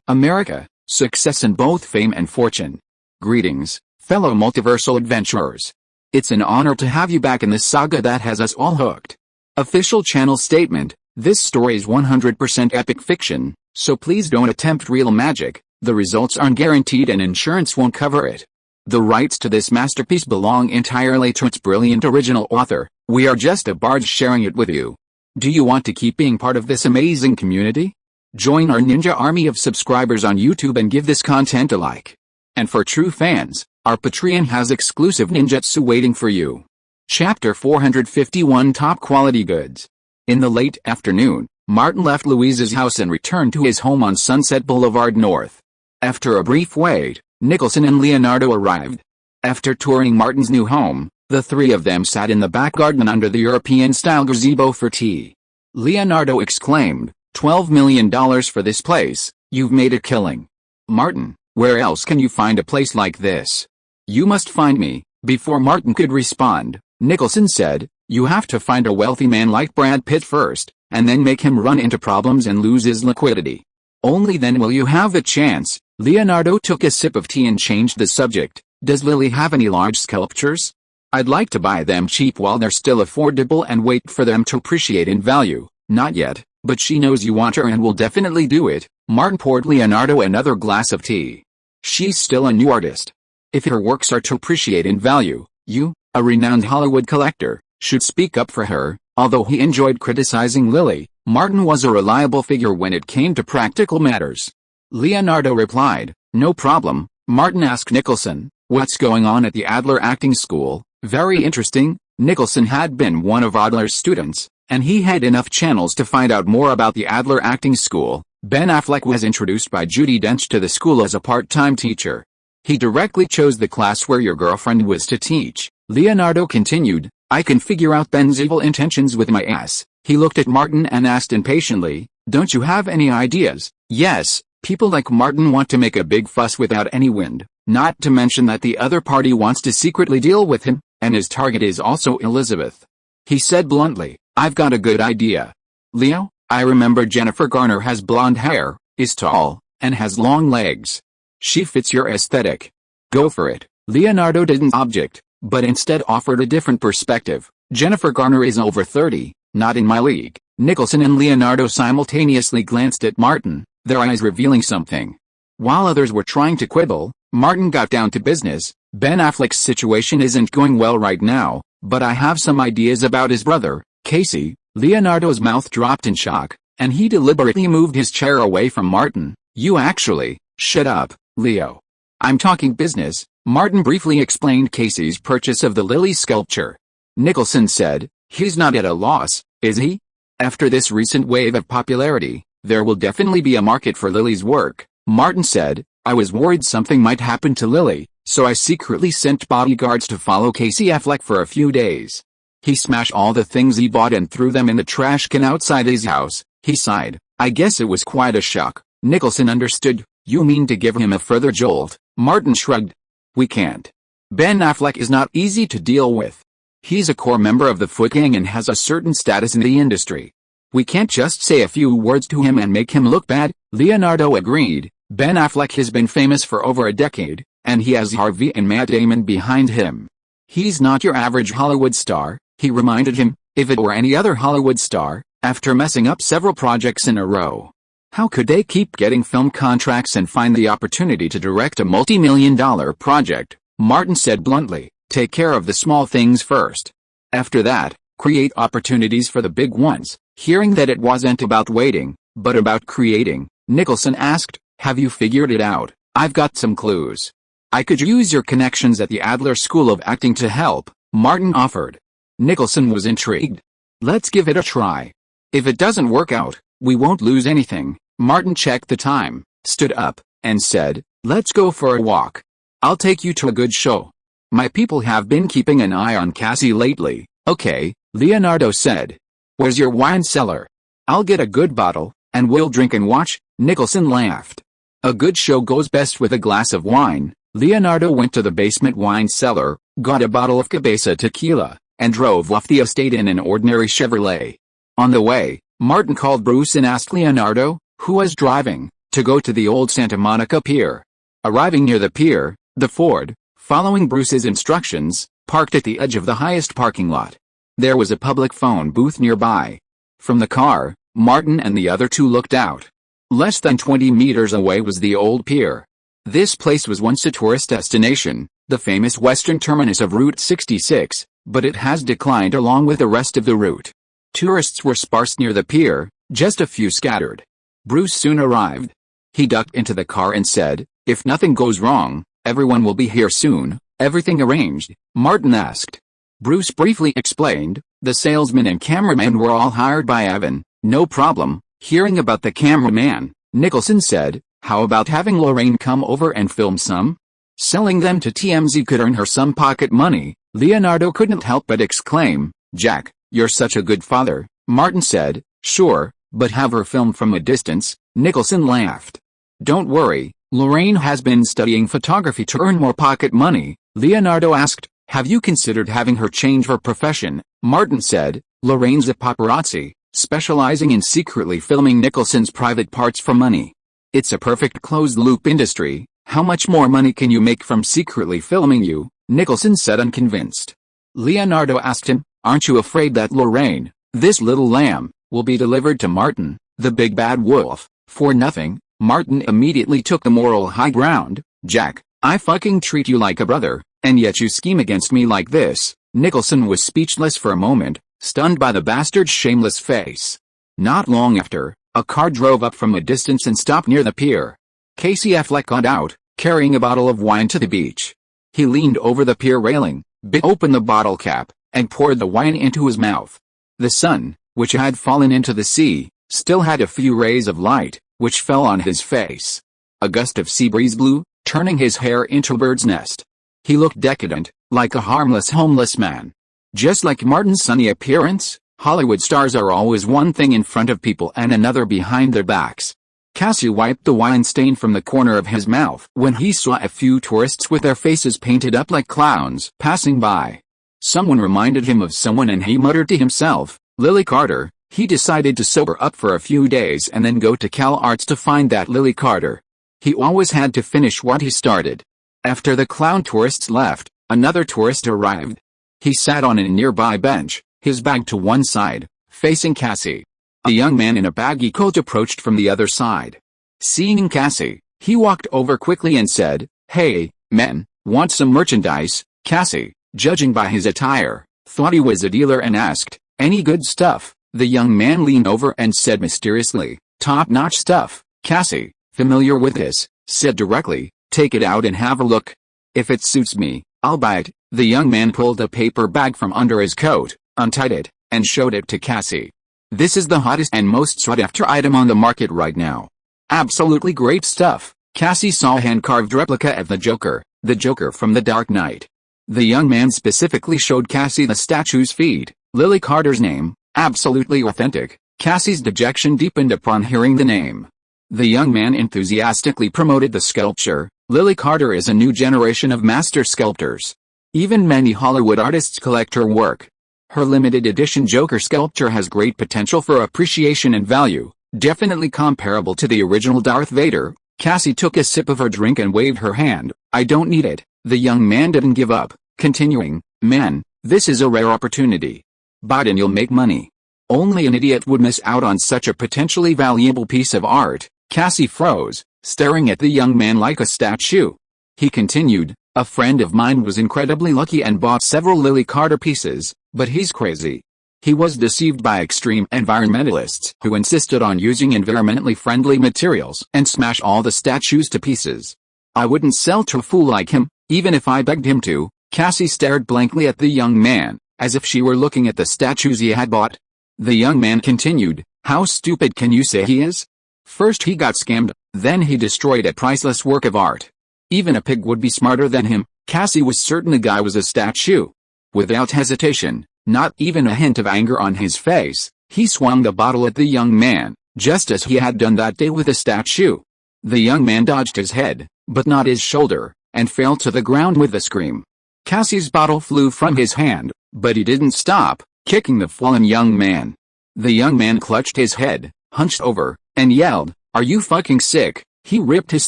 America, success in both fame and fortune. Greetings, fellow multiversal adventurers. It's an honor to have you back in this saga that has us all hooked. Official channel statement: this story is 100% epic fiction, so please don't attempt real magic. The results aren't guaranteed and insurance won't cover it. The rights to this masterpiece belong entirely to its brilliant original author. We are just a barge sharing it with you. Do you want to keep being part of this amazing community? Join our ninja army of subscribers on YouTube and give this content a like. And for true fans, our Patreon has exclusive ninjutsu waiting for you. Chapter 451: Top Quality Goods. In the late afternoon, Martin left Louise's house and returned to his home on Sunset Boulevard North. After a brief wait, Nicholson and Leonardo arrived. After touring Martin's new home, the three of them sat in the back garden under the European-style gazebo for tea. Leonardo exclaimed, $12 million for this place, you've made a killing. Martin, where else can you find a place like this? You must find me. Before Martin could respond, Nicholson said, you have to find a wealthy man like Brad Pitt first, and then make him run into problems and lose his liquidity. Only then will you have a chance. Leonardo took a sip of tea and changed the subject. Does Lily have any large sculptures? I'd like to buy them cheap while they're still affordable and wait for them to appreciate in value. Not yet, but she knows you want her and will definitely do it. Martin poured Leonardo another glass of tea. She's still a new artist. If her works are to appreciate in value, you, a renowned Hollywood collector, should speak up for her. Although he enjoyed criticizing Lily, Martin was a reliable figure when it came to practical matters. Leonardo replied, no problem. Martin asked Nicholson, what's going on at the Adler Acting School? Very interesting. Nicholson had been one of Adler's students, and he had enough channels to find out more about the Adler Acting School. Ben Affleck was introduced by Judi Dench to the school as a part-time teacher. He directly chose the class where your girlfriend was to teach. Leonardo continued, I can figure out Ben's evil intentions with my ass. He looked at Martin and asked impatiently, don't you have any ideas? Yes, people like Martin want to make a big fuss without any wind, not to mention that the other party wants to secretly deal with him, and his target is also Elizabeth. He said bluntly, I've got a good idea. Leo, I remember Jennifer Garner has blonde hair, is tall, and has long legs. She fits your aesthetic. Go for it. Leonardo didn't object, but instead offered a different perspective. Jennifer Garner is over 30, not in my league. Nicholson and Leonardo simultaneously glanced at Martin, their eyes revealing something. While others were trying to quibble, Martin got down to business. Ben Affleck's situation isn't going well right now, but I have some ideas about his brother, Casey. Leonardo's mouth dropped in shock, and he deliberately moved his chair away from Martin. You actually, shut up, Leo. I'm talking business. Martin briefly explained Casey's purchase of the Lily sculpture. Nicholson said, he's not at a loss, is he? After this recent wave of popularity, there will definitely be a market for Lily's work. Martin said, I was worried something might happen to Lily, so I secretly sent bodyguards to follow Casey Affleck for a few days. He smashed all the things he bought and threw them in the trash can outside his house. He sighed. I guess it was quite a shock. Nicholson understood. You mean to give him a further jolt? Martin shrugged. We can't. Ben Affleck is not easy to deal with. He's a core member of the Foot Gang and has a certain status in the industry. We can't just say a few words to him and make him look bad. Leonardo agreed. Ben Affleck has been famous for over a decade, and he has Harvey and Matt Damon behind him. He's not your average Hollywood star, he reminded him. If it were any other Hollywood star, after messing up several projects in a row, how could they keep getting film contracts and find the opportunity to direct a multi-million-dollar project? Martin said bluntly, take care of the small things first. After that, create opportunities for the big ones. Hearing that it wasn't about waiting, but about creating, Nicholson asked, have you figured it out? I've got some clues. I could use your connections at the Adler School of Acting to help, Martin offered. Nicholson was intrigued. Let's give it a try. If it doesn't work out, we won't lose anything. Martin checked the time, stood up, and said, let's go for a walk. I'll take you to a good show. My people have been keeping an eye on Cassie lately. Okay, Leonardo said. Where's your wine cellar? I'll get a good bottle, and we'll drink and watch. Nicholson laughed. A good show goes best with a glass of wine. Leonardo went to the basement wine cellar, got a bottle of Cabeza tequila, and drove off the estate in an ordinary Chevrolet. On the way, Martin called Bruce and asked Leonardo, who was driving? to go to the old Santa Monica Pier. Arriving near the pier, the Ford, following Bruce's instructions, parked at the edge of the highest parking lot. There was a public phone booth nearby. From the car, Martin and the other two looked out. Less than 20 meters away was the old pier. This place was once a tourist destination, the famous western terminus of Route 66, but it has declined along with the rest of the route. Tourists were sparse near the pier, just a few scattered. Bruce soon arrived. He ducked into the car and said, "If nothing goes wrong, everyone will be here soon." "Everything arranged?" Martin asked. Bruce briefly explained, "The salesman and cameraman were all hired by Evan." "No problem." Hearing about the cameraman, Nicholson said, "How about having Lorraine come over and film some? Selling them to TMZ could earn her some pocket money." Leonardo couldn't help but exclaim, "Jack, you're such a good father." Martin said, "Sure, but have her film from a distance." Nicholson laughed. "Don't worry, Lorraine has been studying photography to earn more pocket money." Leonardo asked, "Have you considered having her change her profession?" Martin said, "Lorraine's a paparazzi, specializing in secretly filming Nicholson's private parts for money. It's a perfect closed-loop industry. How much more money can you make from secretly filming you?" Nicholson said, unconvinced. Leonardo asked him, "Aren't you afraid that Lorraine, this little lamb, will be delivered to Martin, the big bad wolf, for nothing?" Martin immediately took the moral high ground. "Jack, I fucking treat you like a brother, and yet you scheme against me like this." Nicholson was speechless for a moment, stunned by the bastard's shameless face. Not long after, a car drove up from a distance and stopped near the pier. Casey Affleck got out, carrying a bottle of wine to the beach. He leaned over the pier railing, bit open the bottle cap, and poured the wine into his mouth. The sun, which had fallen into the sea, still had a few rays of light, which fell on his face. A gust of sea breeze blew, turning his hair into a bird's nest. He looked decadent, like a harmless homeless man. Just like Martin's sunny appearance, Hollywood stars are always one thing in front of people and another behind their backs. Cassie wiped the wine stain from the corner of his mouth when he saw a few tourists with their faces painted up like clowns passing by. Someone reminded him of someone and he muttered to himself, "Lily Carter." He decided to sober up for a few days and then go to Cal Arts to find that Lily Carter. He always had to finish what he started. After the clown tourists left, another tourist arrived. He sat on a nearby bench, his bag to one side, facing Cassie. A young man in a baggy coat approached from the other side. Seeing Cassie, he walked over quickly and said, "Hey, men, want some merchandise?" Cassie, judging by his attire, thought he was a dealer and asked, "Any good stuff?" The young man leaned over and said mysteriously, "Top-notch stuff." Cassie, familiar with this, said directly, "Take it out and have a look. If it suits me, I'll buy it." The young man pulled a paper bag from under his coat, untied it, and showed it to Cassie. "This is the hottest and most sought-after item on the market right now. Absolutely great stuff." Cassie saw a hand-carved replica of the Joker from The Dark Knight. The young man specifically showed Cassie the statue's feet, Lily Carter's name, absolutely authentic. Cassie's dejection deepened upon hearing the name. The young man enthusiastically promoted the sculpture. Lily Carter is a new generation of master sculptors. Even many Hollywood artists collect her work. Her limited edition Joker sculpture has great potential for appreciation and value, definitely comparable to the original Darth Vader. Cassie took a sip of her drink and waved her hand. "I don't need it." The young man didn't give up, continuing, "Man, this is a rare opportunity. Buy it and you'll make money. Only an idiot would miss out on such a potentially valuable piece of art." Cassie froze, staring at the young man like a statue. He continued, "A friend of mine was incredibly lucky and bought several Lily Carter pieces, but he's crazy. He was deceived by extreme environmentalists who insisted on using environmentally friendly materials and smash all the statues to pieces. I wouldn't sell to a fool like him, even if I begged him to." Cassie stared blankly at the young man, as if she were looking at the statues he had bought. The young man continued, "How stupid can you say he is? First he got scammed, then he destroyed a priceless work of art. Even a pig would be smarter than him." Cassie was certain the guy was a statue. Without hesitation, not even a hint of anger on his face, he swung the bottle at the young man, just as he had done that day with the statue. The young man dodged his head, but not his shoulder, and fell to the ground with a scream. Cassie's bottle flew from his hand, but he didn't stop, kicking the fallen young man. The young man clutched his head, hunched over, and yelled, Are you fucking sick? He ripped his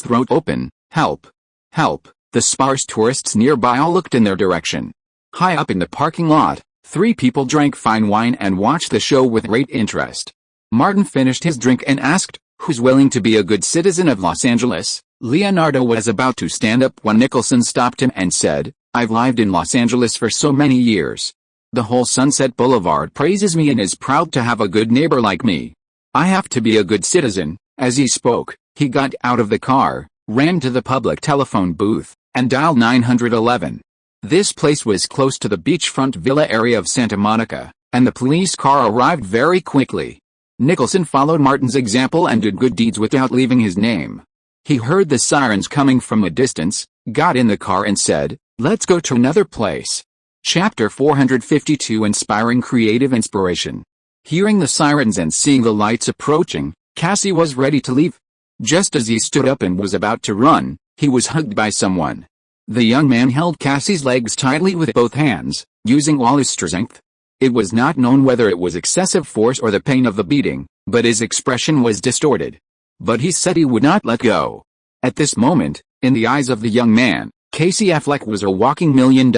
throat open. Help. Help. The sparse tourists nearby all looked in their direction. High up in the parking lot, 3 people drank fine wine and watched the show with great interest. Martin finished his drink and asked, "Who's willing to be a good citizen of Los Angeles?" Leonardo was about to stand up when Nicholson stopped him and said, "I've lived in Los Angeles for so many years. The whole Sunset Boulevard praises me and is proud to have a good neighbor like me. I have to be a good citizen." As he spoke, he got out of the car, ran to the public telephone booth, and dialed 911. This place was close to the beachfront villa area of Santa Monica, and the police car arrived very quickly. Nicholson followed Martin's example and did good deeds without leaving his name. He heard the sirens coming from a distance, got in the car and said, "Let's go to another place." Chapter 452 Inspiring Creative Inspiration. Hearing the sirens and seeing the lights approaching, Cassie was ready to leave. Just as he stood up and was about to run, he was hugged by someone. The young man held Cassie's legs tightly with both hands, using all his strength. It was not known whether it was excessive force or the pain of the beating, but his expression was distorted. But he said he would not let go. At this moment, in the eyes of the young man, Casey Affleck was a walking $1 million.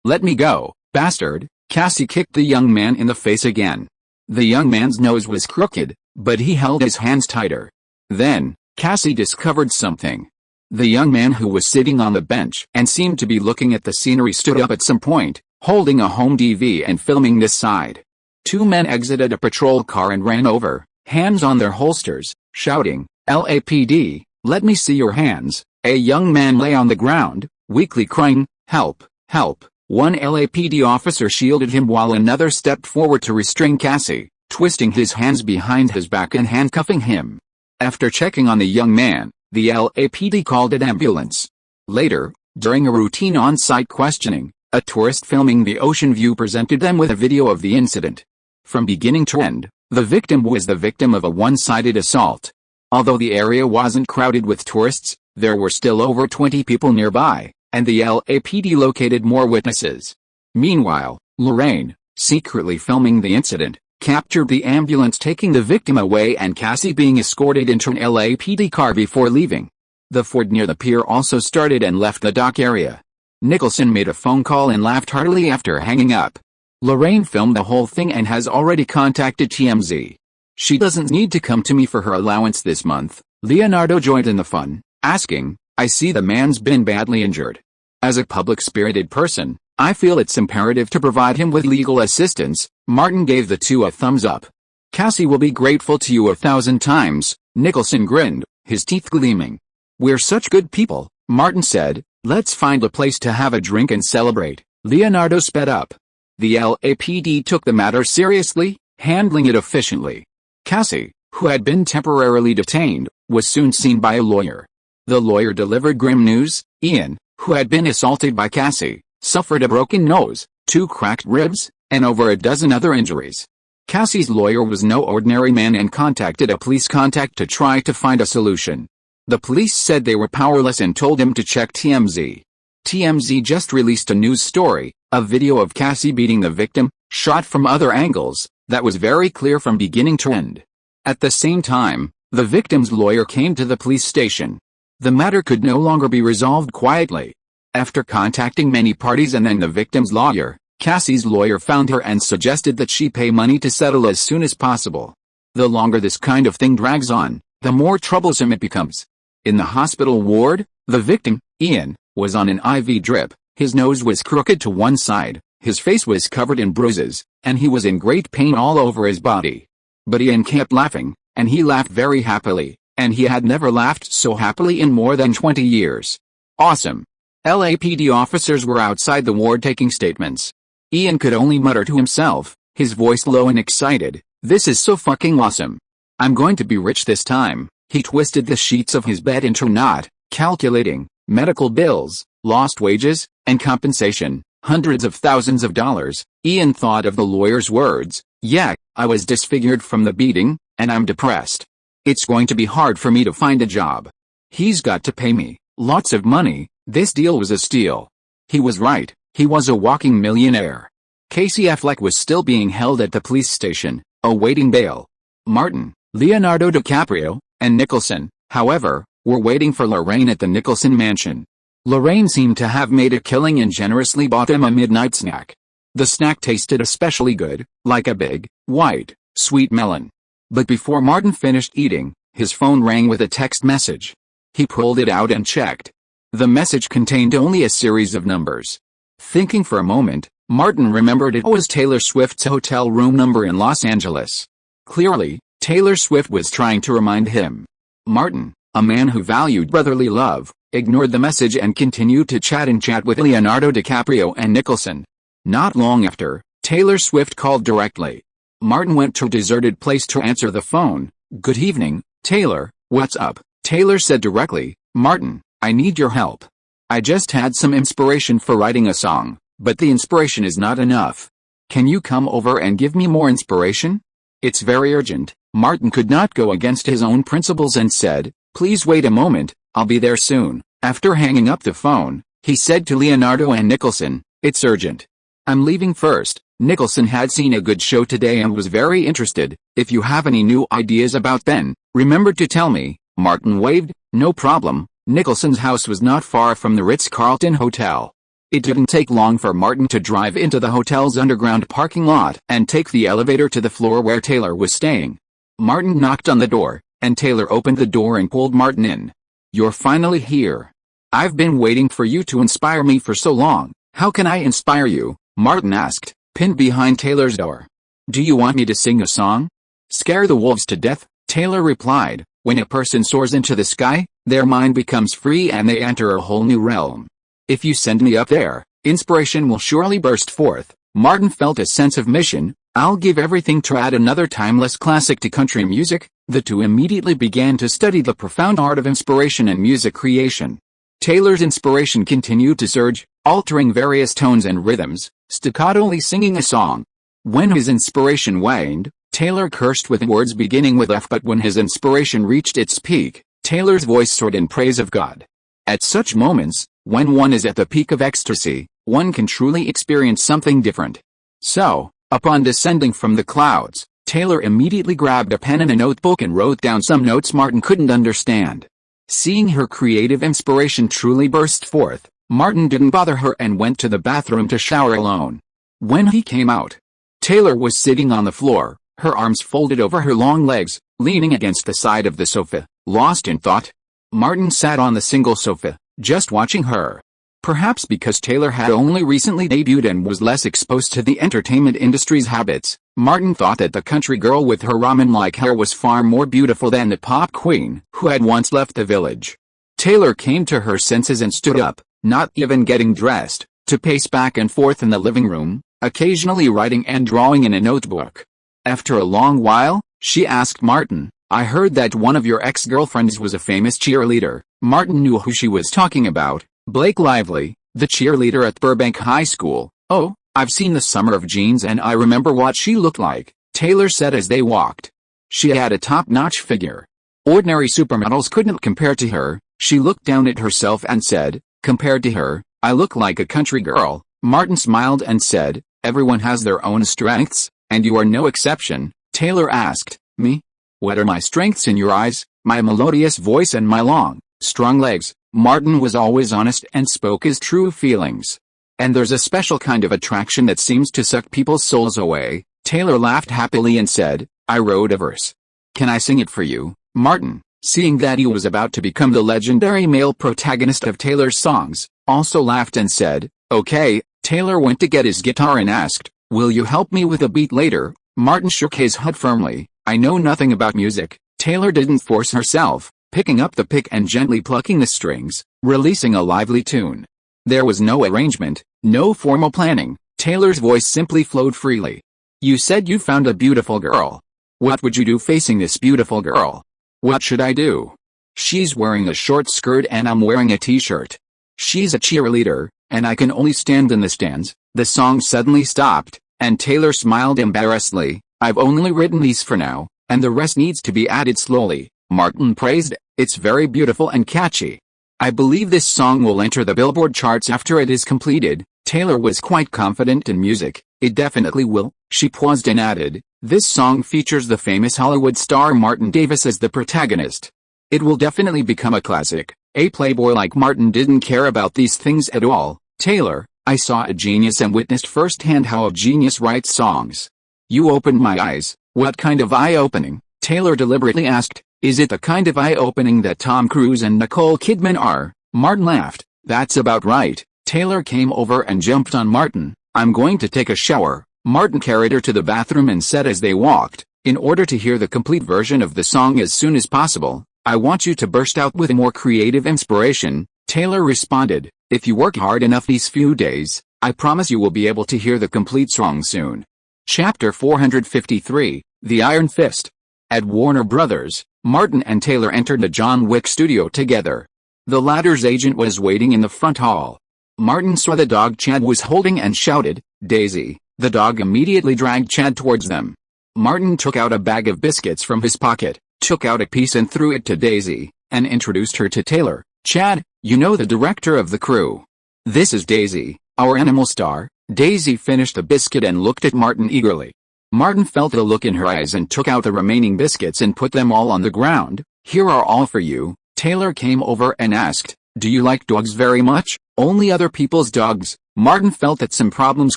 "Let me go, bastard," Cassie kicked the young man in the face again. The young man's nose was crooked, but he held his hands tighter. Then, Cassie discovered something. The young man who was sitting on the bench and seemed to be looking at the scenery stood up at some point, holding a home DV and filming this side. 2 men exited a patrol car and ran over, hands on their holsters, shouting, "LAPD, let me see your hands." A young man lay on the ground, weakly crying, "Help, help." One LAPD officer shielded him while another stepped forward to restrain Cassie, twisting his hands behind his back and handcuffing him. After checking on the young man, the LAPD called an ambulance. Later, during a routine on-site questioning, a tourist filming the ocean view presented them with a video of the incident. From beginning to end, the victim was the victim of a one-sided assault. Although the area wasn't crowded with tourists, there were still over 20 people nearby, and the LAPD located more witnesses. Meanwhile, Lorraine, secretly filming the incident, captured the ambulance taking the victim away and Cassie being escorted into an LAPD car before leaving. The Ford near the pier also started and left the dock area. Nicholson made a phone call and laughed heartily after hanging up. Lorraine filmed the whole thing and has already contacted TMZ. "She doesn't need to come to me for her allowance this month." Leonardo joined in the fun, asking, "I see the man's been badly injured. As a public-spirited person, I feel it's imperative to provide him with legal assistance." Martin gave the two a thumbs up. "Cassie will be grateful to you 1,000 times, Nicholson grinned, his teeth gleaming. "We're such good people," Martin said. "Let's find a place to have a drink and celebrate." Leonardo sped up. The LAPD took the matter seriously, handling it efficiently. Cassie, who had been temporarily detained, was soon seen by a lawyer. The lawyer delivered grim news. Ian, who had been assaulted by Cassie, suffered a broken nose, 2 cracked ribs, and over a dozen other injuries. Cassie's lawyer was no ordinary man and contacted a police contact to try to find a solution. The police said they were powerless and told him to check TMZ. TMZ just released a news story, a video of Cassie beating the victim, shot from other angles, that was very clear from beginning to end. At the same time, the victim's lawyer came to the police station. The matter could no longer be resolved quietly. After contacting many parties and then the victim's lawyer, Cassie's lawyer found her and suggested that she pay money to settle as soon as possible. The longer this kind of thing drags on, the more troublesome it becomes. In the hospital ward, the victim, Ian, was on an IV drip, his nose was crooked to one side, his face was covered in bruises, and he was in great pain all over his body. But Ian kept laughing, and he laughed very happily, and he had never laughed so happily in more than 20 years. Awesome. LAPD officers were outside the ward taking statements. Ian could only mutter to himself, his voice low and excited, "This is so fucking awesome. I'm going to be rich this time." He twisted the sheets of his bed into a knot, calculating medical bills, lost wages, and compensation, hundreds of thousands of dollars. Ian thought of the lawyer's words, "Yeah, I was disfigured from the beating, and I'm depressed. It's going to be hard for me to find a job. He's got to pay me lots of money." This deal was a steal. He was right, he was a walking millionaire. Casey Affleck was still being held at the police station, awaiting bail. Martin, Leonardo DiCaprio, and Nicholson, however, were waiting for Lorraine at the Nicholson mansion. Lorraine seemed to have made a killing and generously bought them a midnight snack. The snack tasted especially good, like a big, white, sweet melon. But before Martin finished eating, his phone rang with a text message. He pulled it out and checked. The message contained only a series of numbers. Thinking for a moment, Martin remembered it was Taylor Swift's hotel room number in Los Angeles. Clearly, Taylor Swift was trying to remind him. Martin, a man who valued brotherly love, ignored the message and continued to chat with Leonardo DiCaprio and Nicholson. Not long after, Taylor Swift called directly. Martin went to a deserted place to answer the phone. "Good evening, Taylor, what's up?" Taylor said directly. "Martin, I need your help. I just had some inspiration for writing a song, but the inspiration is not enough. Can you come over and give me more inspiration? It's very urgent." Martin could not go against his own principles and said, "Please wait a moment, I'll be there soon." After hanging up the phone, he said to Leonardo and Nicholson, "It's urgent. I'm leaving first." Nicholson had seen a good show today and was very interested. "If you have any new ideas about Ben, remember to tell me." Martin waved. "No problem." Nicholson's house was not far from the Ritz-Carlton Hotel. It didn't take long for Martin to drive into the hotel's underground parking lot and take the elevator to the floor where Taylor was staying. Martin knocked on the door, and Taylor opened the door and pulled Martin in. "You're finally here. I've been waiting for you to inspire me for so long." "How can I inspire you?" Martin asked, pinned behind Taylor's door. "Do you want me to sing a song? Scare the wolves to death?" Taylor replied, "When a person soars into the sky, their mind becomes free and they enter a whole new realm. If you send me up there, inspiration will surely burst forth." Martin felt a sense of mission. "I'll give everything to add another timeless classic to country music." The two immediately began to study the profound art of inspiration and music creation. Taylor's inspiration continued to surge, altering various tones and rhythms, staccatoli singing a song. When his inspiration waned, Taylor cursed with words beginning with F, but when his inspiration reached its peak, Taylor's voice soared in praise of God. At such moments, when one is at the peak of ecstasy, one can truly experience something different. So, upon descending from the clouds, Taylor immediately grabbed a pen and a notebook and wrote down some notes Martin couldn't understand. Seeing her creative inspiration truly burst forth, Martin didn't bother her and went to the bathroom to shower alone. When he came out, Taylor was sitting on the floor, her arms folded over her long legs, leaning against the side of the sofa, lost in thought. Martin sat on the single sofa, just watching her. Perhaps because Taylor had only recently debuted and was less exposed to the entertainment industry's habits, Martin thought that the country girl with her ramen-like hair was far more beautiful than the pop queen who had once left the village. Taylor came to her senses and stood up, not even getting dressed, to pace back and forth in the living room, occasionally writing and drawing in a notebook. After a long while, she asked Martin, "I heard that one of your ex-girlfriends was a famous cheerleader." Martin knew who she was talking about. "Blake Lively, the cheerleader at Burbank High School." "Oh, I've seen the Summer of Jeans and I remember what she looked like," Taylor said as they walked. "She had a top-notch figure. Ordinary supermodels couldn't compare to her." She looked down at herself and said, "Compared to her, I look like a country girl." Martin smiled and said, "Everyone has their own strengths, and you are no exception." Taylor asked, "Me? What are my strengths in your eyes?" "My melodious voice and my long, strong legs." Martin was always honest and spoke his true feelings. "And there's a special kind of attraction that seems to suck people's souls away." Taylor laughed happily and said, "I wrote a verse. Can I sing it for you?" Martin, seeing that he was about to become the legendary male protagonist of Taylor's songs, also laughed and said, "Okay." Taylor went to get his guitar and asked, "Will you help me with a beat later?" Martin shook his head firmly. "I know nothing about music." Taylor didn't force herself, picking up the pick and gently plucking the strings, releasing a lively tune. There was no arrangement, no formal planning. Taylor's voice simply flowed freely. "You said you found a beautiful girl. What would you do facing this beautiful girl?" "What should I do? She's wearing a short skirt and I'm wearing a t-shirt. She's a cheerleader, and I can only stand in the stands." The song suddenly stopped, and Taylor smiled embarrassedly. "I've only written these for now, and the rest needs to be added slowly." Martin praised, "It's very beautiful and catchy. I believe this song will enter the Billboard charts after it is completed." Taylor was quite confident in music. It definitely will. She paused and added, this song features the famous Hollywood star Martin Davis as the protagonist. It will definitely become a classic. A playboy like Martin didn't care about these things at all. Taylor, I saw a genius and witnessed firsthand how a genius writes songs. You opened my eyes. What kind of eye-opening? Taylor deliberately asked. Is it the kind of eye-opening that Tom Cruise and Nicole Kidman are? Martin laughed. That's about right. Taylor came over and jumped on Martin. I'm going to take a shower. Martin carried her to the bathroom and said as they walked, in order to hear the complete version of the song as soon as possible, I want you to burst out with more creative inspiration. Taylor responded, if you work hard enough these few days, I promise you will be able to hear the complete song soon. Chapter 453, The Iron Fist. At Warner Brothers, Martin and Taylor entered the John Wick studio together. The latter's agent was waiting in the front hall. Martin saw the dog Chad was holding and shouted, Daisy. The dog immediately dragged Chad towards them. Martin took out a bag of biscuits from his pocket, took out a piece and threw it to Daisy, and introduced her to Taylor. Chad, you know the director of the crew. This is Daisy, our animal star. Daisy finished the biscuit and looked at Martin eagerly. Martin felt the look in her eyes and took out the remaining biscuits and put them all on the ground. Here are all for you. Taylor came over and asked, do you like dogs very much? Only other people's dogs. Martin felt that some problems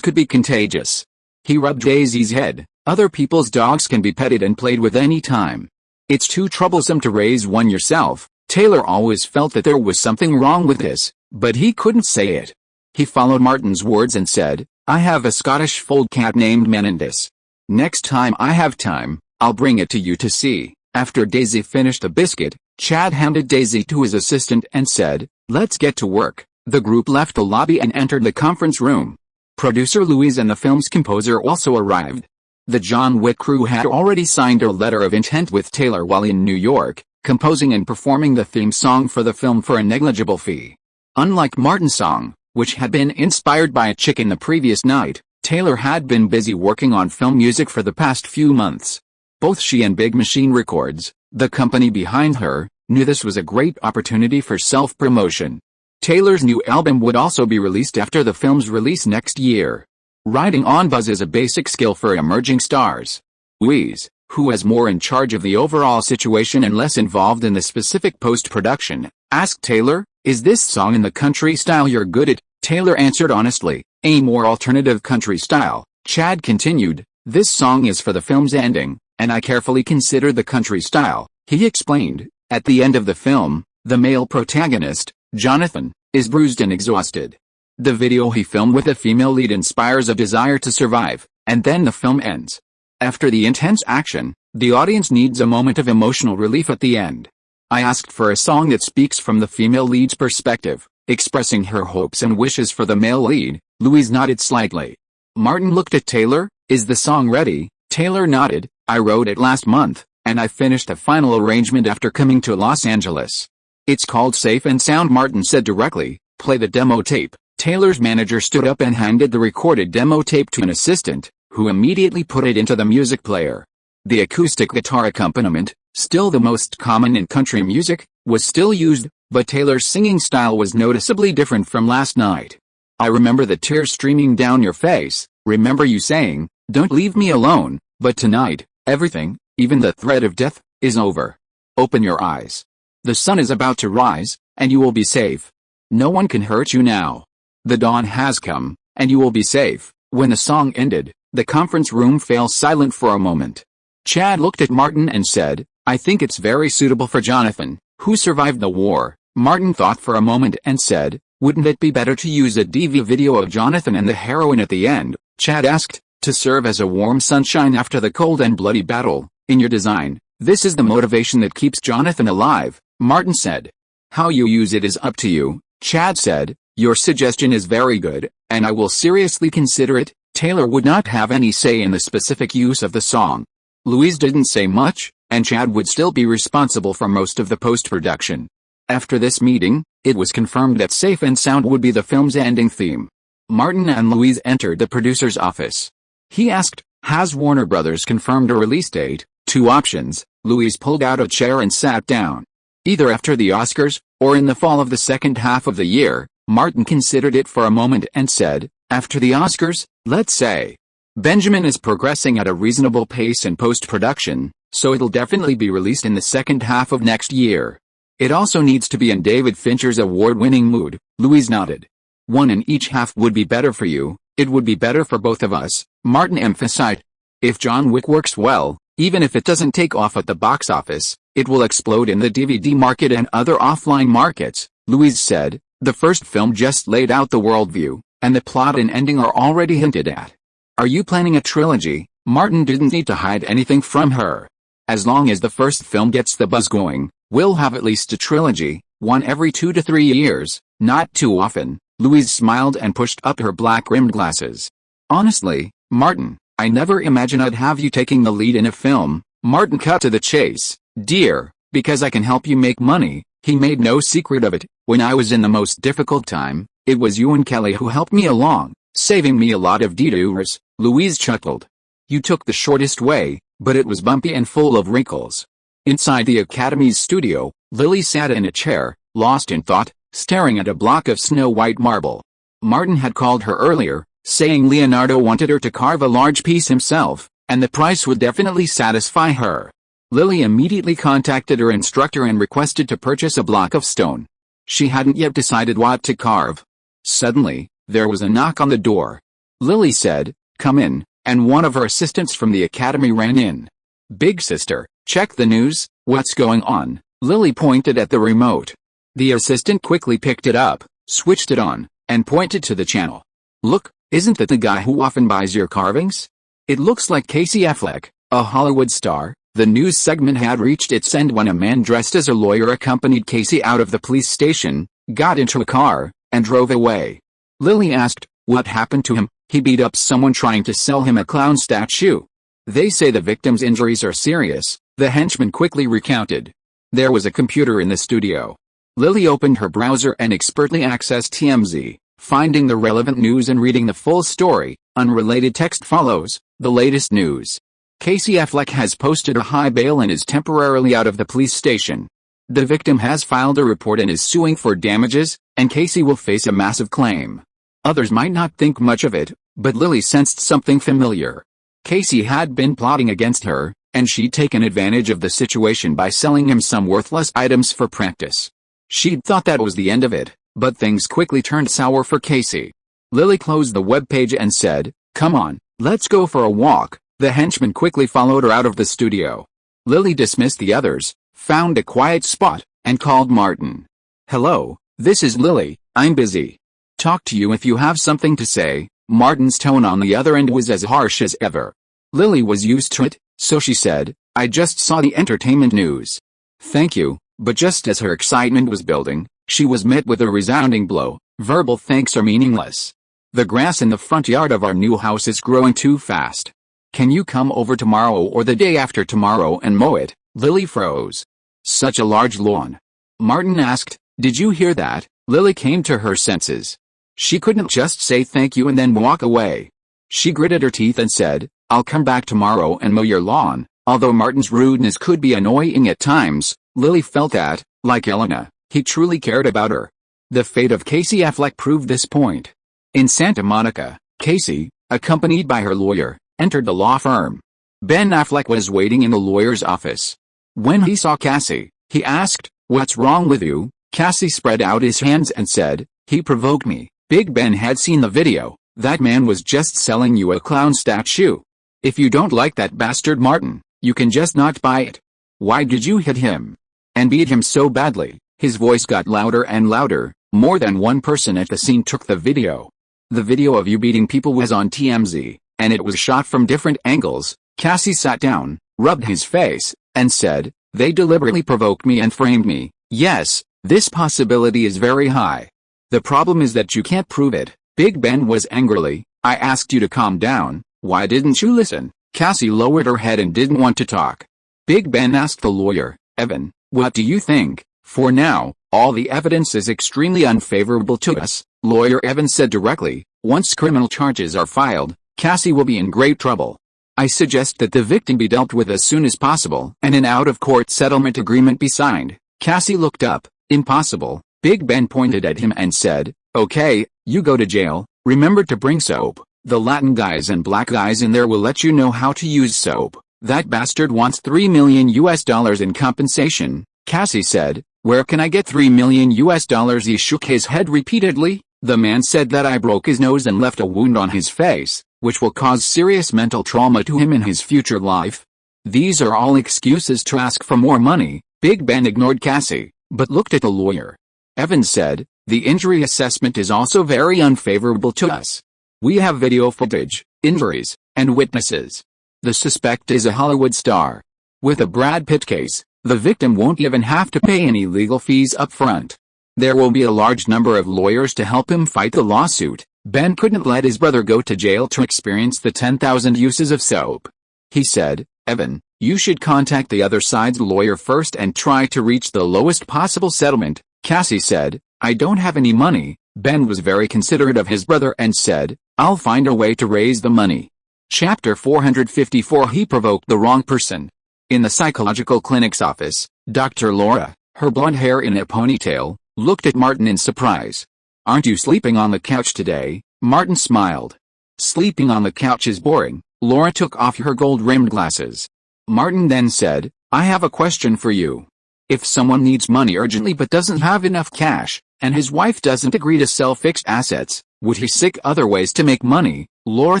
could be contagious. He rubbed Daisy's head. Other people's dogs can be petted and played with any time. It's too troublesome to raise one yourself. Taylor always felt that there was something wrong with this, but he couldn't say it. He followed Martin's words and said, I have a Scottish fold cat named Menendez. Next time I have time, I'll bring it to you to see. After Daisy finished the biscuit, Chad handed Daisy to his assistant and said, let's get to work. The group left the lobby and entered the conference room. Producer Louise and the film's composer also arrived. The John Wick crew had already signed a letter of intent with Taylor while in New York, composing and performing the theme song for the film for a negligible fee. Unlike Martin's song, which had been inspired by a chicken the previous night, Taylor had been busy working on film music for the past few months. Both she and Big Machine Records, the company behind her, knew this was a great opportunity for self-promotion. Taylor's new album would also be released after the film's release next year. Riding on buzz is a basic skill for emerging stars. Louise, who was more in charge of the overall situation and less involved in the specific post-production, asked Taylor, is this song in the country style you're good at? Taylor answered honestly, a more alternative country style. Chad continued, this song is for the film's ending, and I carefully considered the country style. He explained, at the end of the film, the male protagonist, Jonathan, is bruised and exhausted. The video he filmed with a female lead inspires a desire to survive, and then the film ends. After the intense action, the audience needs a moment of emotional relief at the end. I asked for a song that speaks from the female lead's perspective, expressing her hopes and wishes for the male lead. Louise nodded slightly. Martin looked at Taylor, is the song ready? Taylor nodded, I wrote it last month, and I finished a final arrangement after coming to Los Angeles. It's called Safe and Sound. Martin said directly, play the demo tape. Taylor's manager stood up and handed the recorded demo tape to an assistant, who immediately put it into the music player. The acoustic guitar accompaniment, still the most common in country music, was still used, but Taylor's singing style was noticeably different from last night. I remember the tears streaming down your face, remember you saying, don't leave me alone, but tonight, everything, even the threat of death, is over. Open your eyes. The sun is about to rise, and you will be safe. No one can hurt you now. The dawn has come, and you will be safe. When the song ended, the conference room fell silent for a moment. Chad looked at Martin and said, I think it's very suitable for Jonathan, who survived the war. Martin thought for a moment and said, wouldn't it be better to use a DV video of Jonathan and the heroine at the end? Chad asked, to serve as a warm sunshine after the cold and bloody battle. In your design, this is the motivation that keeps Jonathan alive, Martin said. How you use it is up to you, Chad said. Your suggestion is very good, and I will seriously consider it. Taylor would not have any say in the specific use of the song. Louise didn't say much, and Chad would still be responsible for most of the post-production. After this meeting, it was confirmed that Safe and Sound would be the film's ending theme. Martin and Louise entered the producer's office. He asked, has Warner Brothers confirmed a release date? Two options. Louise pulled out a chair and sat down. Either after the Oscars, or in the fall of the second half of the year. Martin considered it for a moment and said, After the Oscars, let's say. Benjamin is progressing at a reasonable pace in post-production, so it'll definitely be released in the second half of next year. It also needs to be in David Fincher's award-winning mood, Louise nodded. One in each half would be better for you, it would be better for both of us, Martin emphasized. If John Wick works well, even if it doesn't take off at the box office, it will explode in the DVD market and other offline markets, Louise said. The first film just laid out the worldview, and the plot and ending are already hinted at. Are you planning a trilogy? Martin didn't need to hide anything from her. As long as the first film gets the buzz going, we'll have at least a trilogy, one every 2 to 3 years, not too often. Louise smiled and pushed up her black-rimmed glasses. Honestly, Martin, I never imagined I'd have you taking the lead in a film. Martin cut to the chase. Dear, because I can help you make money. He made no secret of it. When I was in the most difficult time, it was you and Kelly who helped me along, saving me a lot of detours. Louise chuckled. You took the shortest way, but it was bumpy and full of wrinkles. Inside the Academy's studio, Lily sat in a chair, lost in thought, staring at a block of snow-white marble. Martin had called her earlier, saying Leonardo wanted her to carve a large piece himself, and the price would definitely satisfy her. Lily immediately contacted her instructor and requested to purchase a block of stone. She hadn't yet decided what to carve. Suddenly, there was a knock on the door. Lily said, "Come in," and one of her assistants from the Academy ran in. "Big sister, check the news, what's going on?" Lily pointed at the remote. The assistant quickly picked it up, switched it on, and pointed to the channel. "Look, isn't that the guy who often buys your carvings? It looks like Casey Affleck, a Hollywood star." The news segment had reached its end when a man dressed as a lawyer accompanied Casey out of the police station, got into a car, and drove away. Lily asked, "What happened to him?" "He beat up someone trying to sell him a clown statue. They say the victim's injuries are serious," the henchman quickly recounted. There was a computer in the studio. Lily opened her browser and expertly accessed TMZ, finding the relevant news and reading the full story. Unrelated text follows, the latest news. Casey Affleck has posted a high bail and is temporarily out of the police station. The victim has filed a report and is suing for damages, and Casey will face a massive claim. Others might not think much of it, but Lily sensed something familiar. Casey had been plotting against her, and she'd taken advantage of the situation by selling him some worthless items for practice. She'd thought that was the end of it, but things quickly turned sour for Casey. Lily closed the webpage and said, "Come on, let's go for a walk." The henchman quickly followed her out of the studio. Lily dismissed the others, found a quiet spot, and called Martin. "Hello, this is Lily, I'm busy. Talk to you if you have something to say." Martin's tone on the other end was as harsh as ever. Lily was used to it, so she said, "I just saw the entertainment news." "Thank you," but just as her excitement was building, she was met with a resounding blow. "Verbal thanks are meaningless. The grass in the front yard of our new house is growing too fast. Can you come over tomorrow or the day after tomorrow and mow it?" Lily froze. "Such a large lawn." Martin asked, "Did you hear that?" Lily came to her senses. She couldn't just say thank you and then walk away. She gritted her teeth and said, "I'll come back tomorrow and mow your lawn." Although Martin's rudeness could be annoying at times, Lily felt that, like Elena, he truly cared about her. The fate of Casey Affleck proved this point. In Santa Monica, Casey, accompanied by her lawyer, entered the law firm. Ben Affleck was waiting in the lawyer's office. When he saw Cassie, he asked, "What's wrong with you?" Cassie spread out his hands and said, "He provoked me." Big Ben had seen the video. "That man was just selling you a clown statue. If you don't like that bastard Martin, you can just not buy it. Why did you hit him? And beat him so badly?" His voice got louder and louder. More than one person at the scene took the video. "The video of you beating people was on TMZ, and it was shot from different angles." Cassie sat down, rubbed his face, and said, "They deliberately provoked me and framed me. Yes, this possibility is very high. The problem is that you can't prove it." Big Ben was angrily, "I asked you to calm down, why didn't you listen?" Cassie lowered her head and didn't want to talk. Big Ben asked the lawyer, "Evan, what do you think?" "For now, all the evidence is extremely unfavorable to us," Lawyer Evan said directly. "Once criminal charges are filed, Cassie will be in great trouble. I suggest that the victim be dealt with as soon as possible and an out-of-court settlement agreement be signed." Cassie looked up. "Impossible." Big Ben pointed at him and said, "Okay, you go to jail, Remember to bring soap. The Latin guys and black guys in there will let you know how to use soap. That bastard wants $3 million in compensation, Cassie said. Where can I get $3 million? He shook his head repeatedly. The man said that I broke his nose and left a wound on his face, which will cause serious mental trauma to him in his future life. These are all excuses to ask for more money. Big Ben ignored Cassie, but looked at the lawyer. Evan said, the injury assessment is also very unfavorable to us. We have video footage, injuries, and witnesses. The suspect is a Hollywood star. With a Brad Pitt case, the victim won't even have to pay any legal fees up front. There will be a large number of lawyers to help him fight the lawsuit. Ben couldn't let his brother go to jail to experience the 10,000 uses of soap. He said, Evan, you should contact the other side's lawyer first and try to reach the lowest possible settlement, Cassie said. I don't have any money. Ben was very considerate of his brother and said, I'll find a way to raise the money. Chapter 454. He provoked the wrong person. In the psychological clinic's office, Dr. Laura, her blonde hair in a ponytail, looked at Martin in surprise. Aren't you sleeping on the couch today? Martin smiled. Sleeping on the couch is boring. Laura took off her gold-rimmed glasses. Martin then said, I have a question for you. If someone needs money urgently but doesn't have enough cash, and his wife doesn't agree to sell fixed assets, would he seek other ways to make money? Laura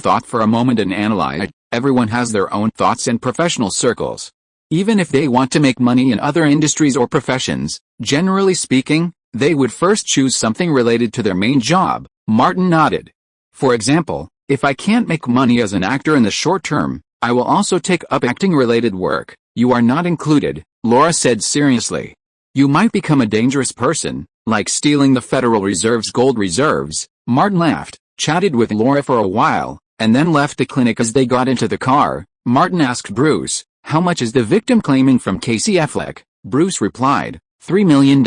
thought for a moment and analyzed. Everyone has their own thoughts in professional circles. Even if they want to make money in other industries or professions, generally speaking, they would first choose something related to their main job. Martin nodded. For example, if I can't make money as an actor in the short term, I will also take up acting-related work. You are not included, Laura said seriously. You might become a dangerous person, like stealing the Federal Reserve's gold reserves. Martin laughed, chatted with Laura for a while, and then left the clinic. As they got into the car, Martin asked Bruce, how much is the victim claiming from Casey Affleck? Bruce replied, $3 million.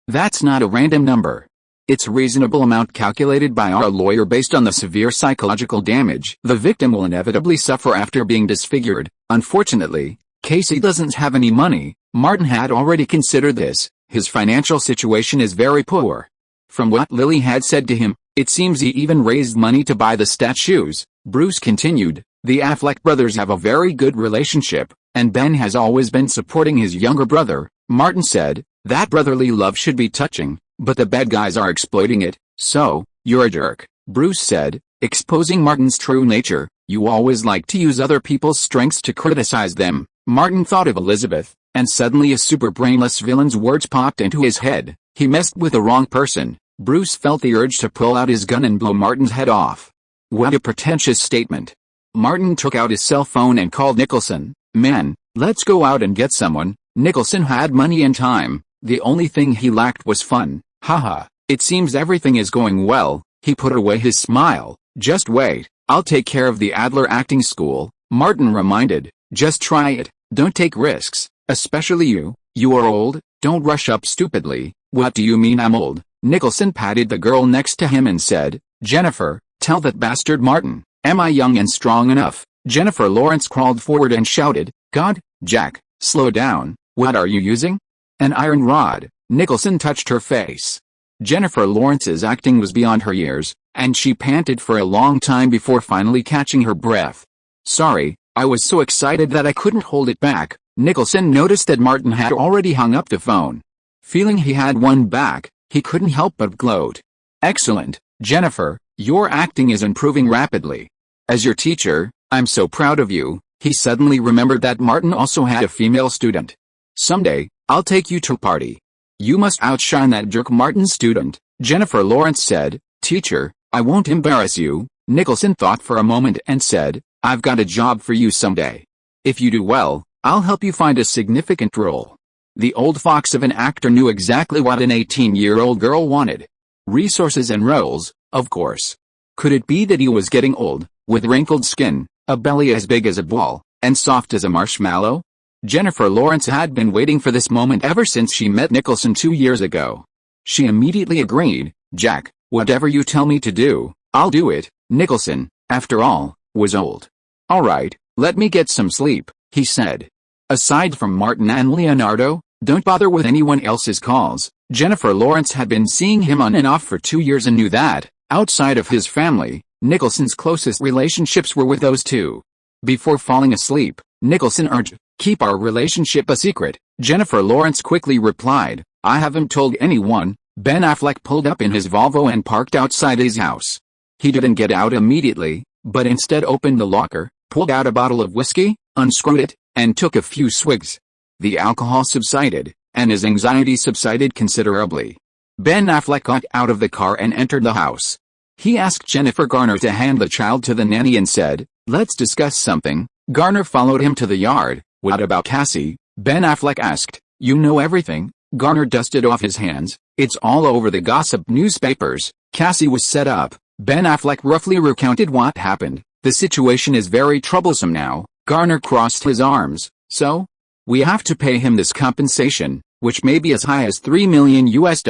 That's not a random number. It's a reasonable amount calculated by our lawyer based on the severe psychological damage the victim will inevitably suffer after being disfigured. Unfortunately, Casey doesn't have any money. Martin had already considered this. His financial situation is very poor. From what Lily had said to him, it seems he even raised money to buy the statues. Bruce continued, the Affleck brothers have a very good relationship, and Ben has always been supporting his younger brother. Martin said, that brotherly love should be touching, but the bad guys are exploiting it. So, you're a jerk, Bruce said, exposing Martin's true nature. You always like to use other people's strengths to criticize them. Martin thought of Elizabeth, and suddenly a super brainless villain's words popped into his head. He messed with the wrong person. Bruce felt the urge to pull out his gun and blow Martin's head off. What a pretentious statement. Martin took out his cell phone and called Nicholson. Man, let's go out and get someone. Nicholson had money and time. The only thing he lacked was fun. Haha, it seems everything is going well. He put away his smile. Just wait, I'll take care of the Adler acting school. Martin reminded, just try it, don't take risks, especially you. You are old, don't rush up stupidly. What do you mean I'm old? Nicholson patted the girl next to him and said, Jennifer, tell that bastard Martin, am I young and strong enough? Jennifer Lawrence crawled forward and shouted, God, Jack, slow down. What are you using? An iron rod. Nicholson touched her face. Jennifer Lawrence's acting was beyond her years, and she panted for a long time before finally catching her breath. Sorry, I was so excited that I couldn't hold it back. Nicholson noticed that Martin had already hung up the phone. Feeling he had one back, he couldn't help but gloat. Excellent, Jennifer, your acting is improving rapidly. As your teacher, I'm so proud of you. He suddenly remembered that Martin also had a female student. Someday, I'll take you to a party. You must outshine that jerk Martin's student, Jennifer Lawrence said. Teacher, I won't embarrass you. Nicholson thought for a moment and said, I've got a job for you someday. If you do well, I'll help you find a significant role. The old fox of an actor knew exactly what an 18-year-old girl wanted. Resources and roles, of course. Could it be that he was getting old, with wrinkled skin, a belly as big as a ball, and soft as a marshmallow? Jennifer Lawrence had been waiting for this moment ever since she met Nicholson 2 years ago. She immediately agreed. Jack, whatever you tell me to do, I'll do it. Nicholson, after all, was old. All right, let me get some sleep, he said. Aside from Martin and Leonardo, don't bother with anyone else's calls. Jennifer Lawrence had been seeing him on and off for 2 years and knew that, Outside of his family, Nicholson's closest relationships were with those two. Before falling asleep, Nicholson urged, "Keep our relationship a secret." Jennifer Lawrence quickly replied, "I haven't told anyone." Ben Affleck pulled up in his Volvo and parked outside his house. He didn't get out immediately, but instead opened the locker, pulled out a bottle of whiskey, unscrewed it, and took a few swigs. The alcohol subsided, and his anxiety subsided considerably. Ben Affleck got out of the car and entered the house. He asked Jennifer Garner to hand the child to the nanny and said, "Let's discuss something." Garner followed him to the yard. "What about Cassie?" Ben Affleck asked. "You know everything." Garner dusted off his hands. "It's all over the gossip newspapers. Cassie was set up." Ben Affleck roughly recounted what happened. "The situation is very troublesome now." Garner crossed his arms. "So? We have to pay him this compensation, which may be as high as $3 million US.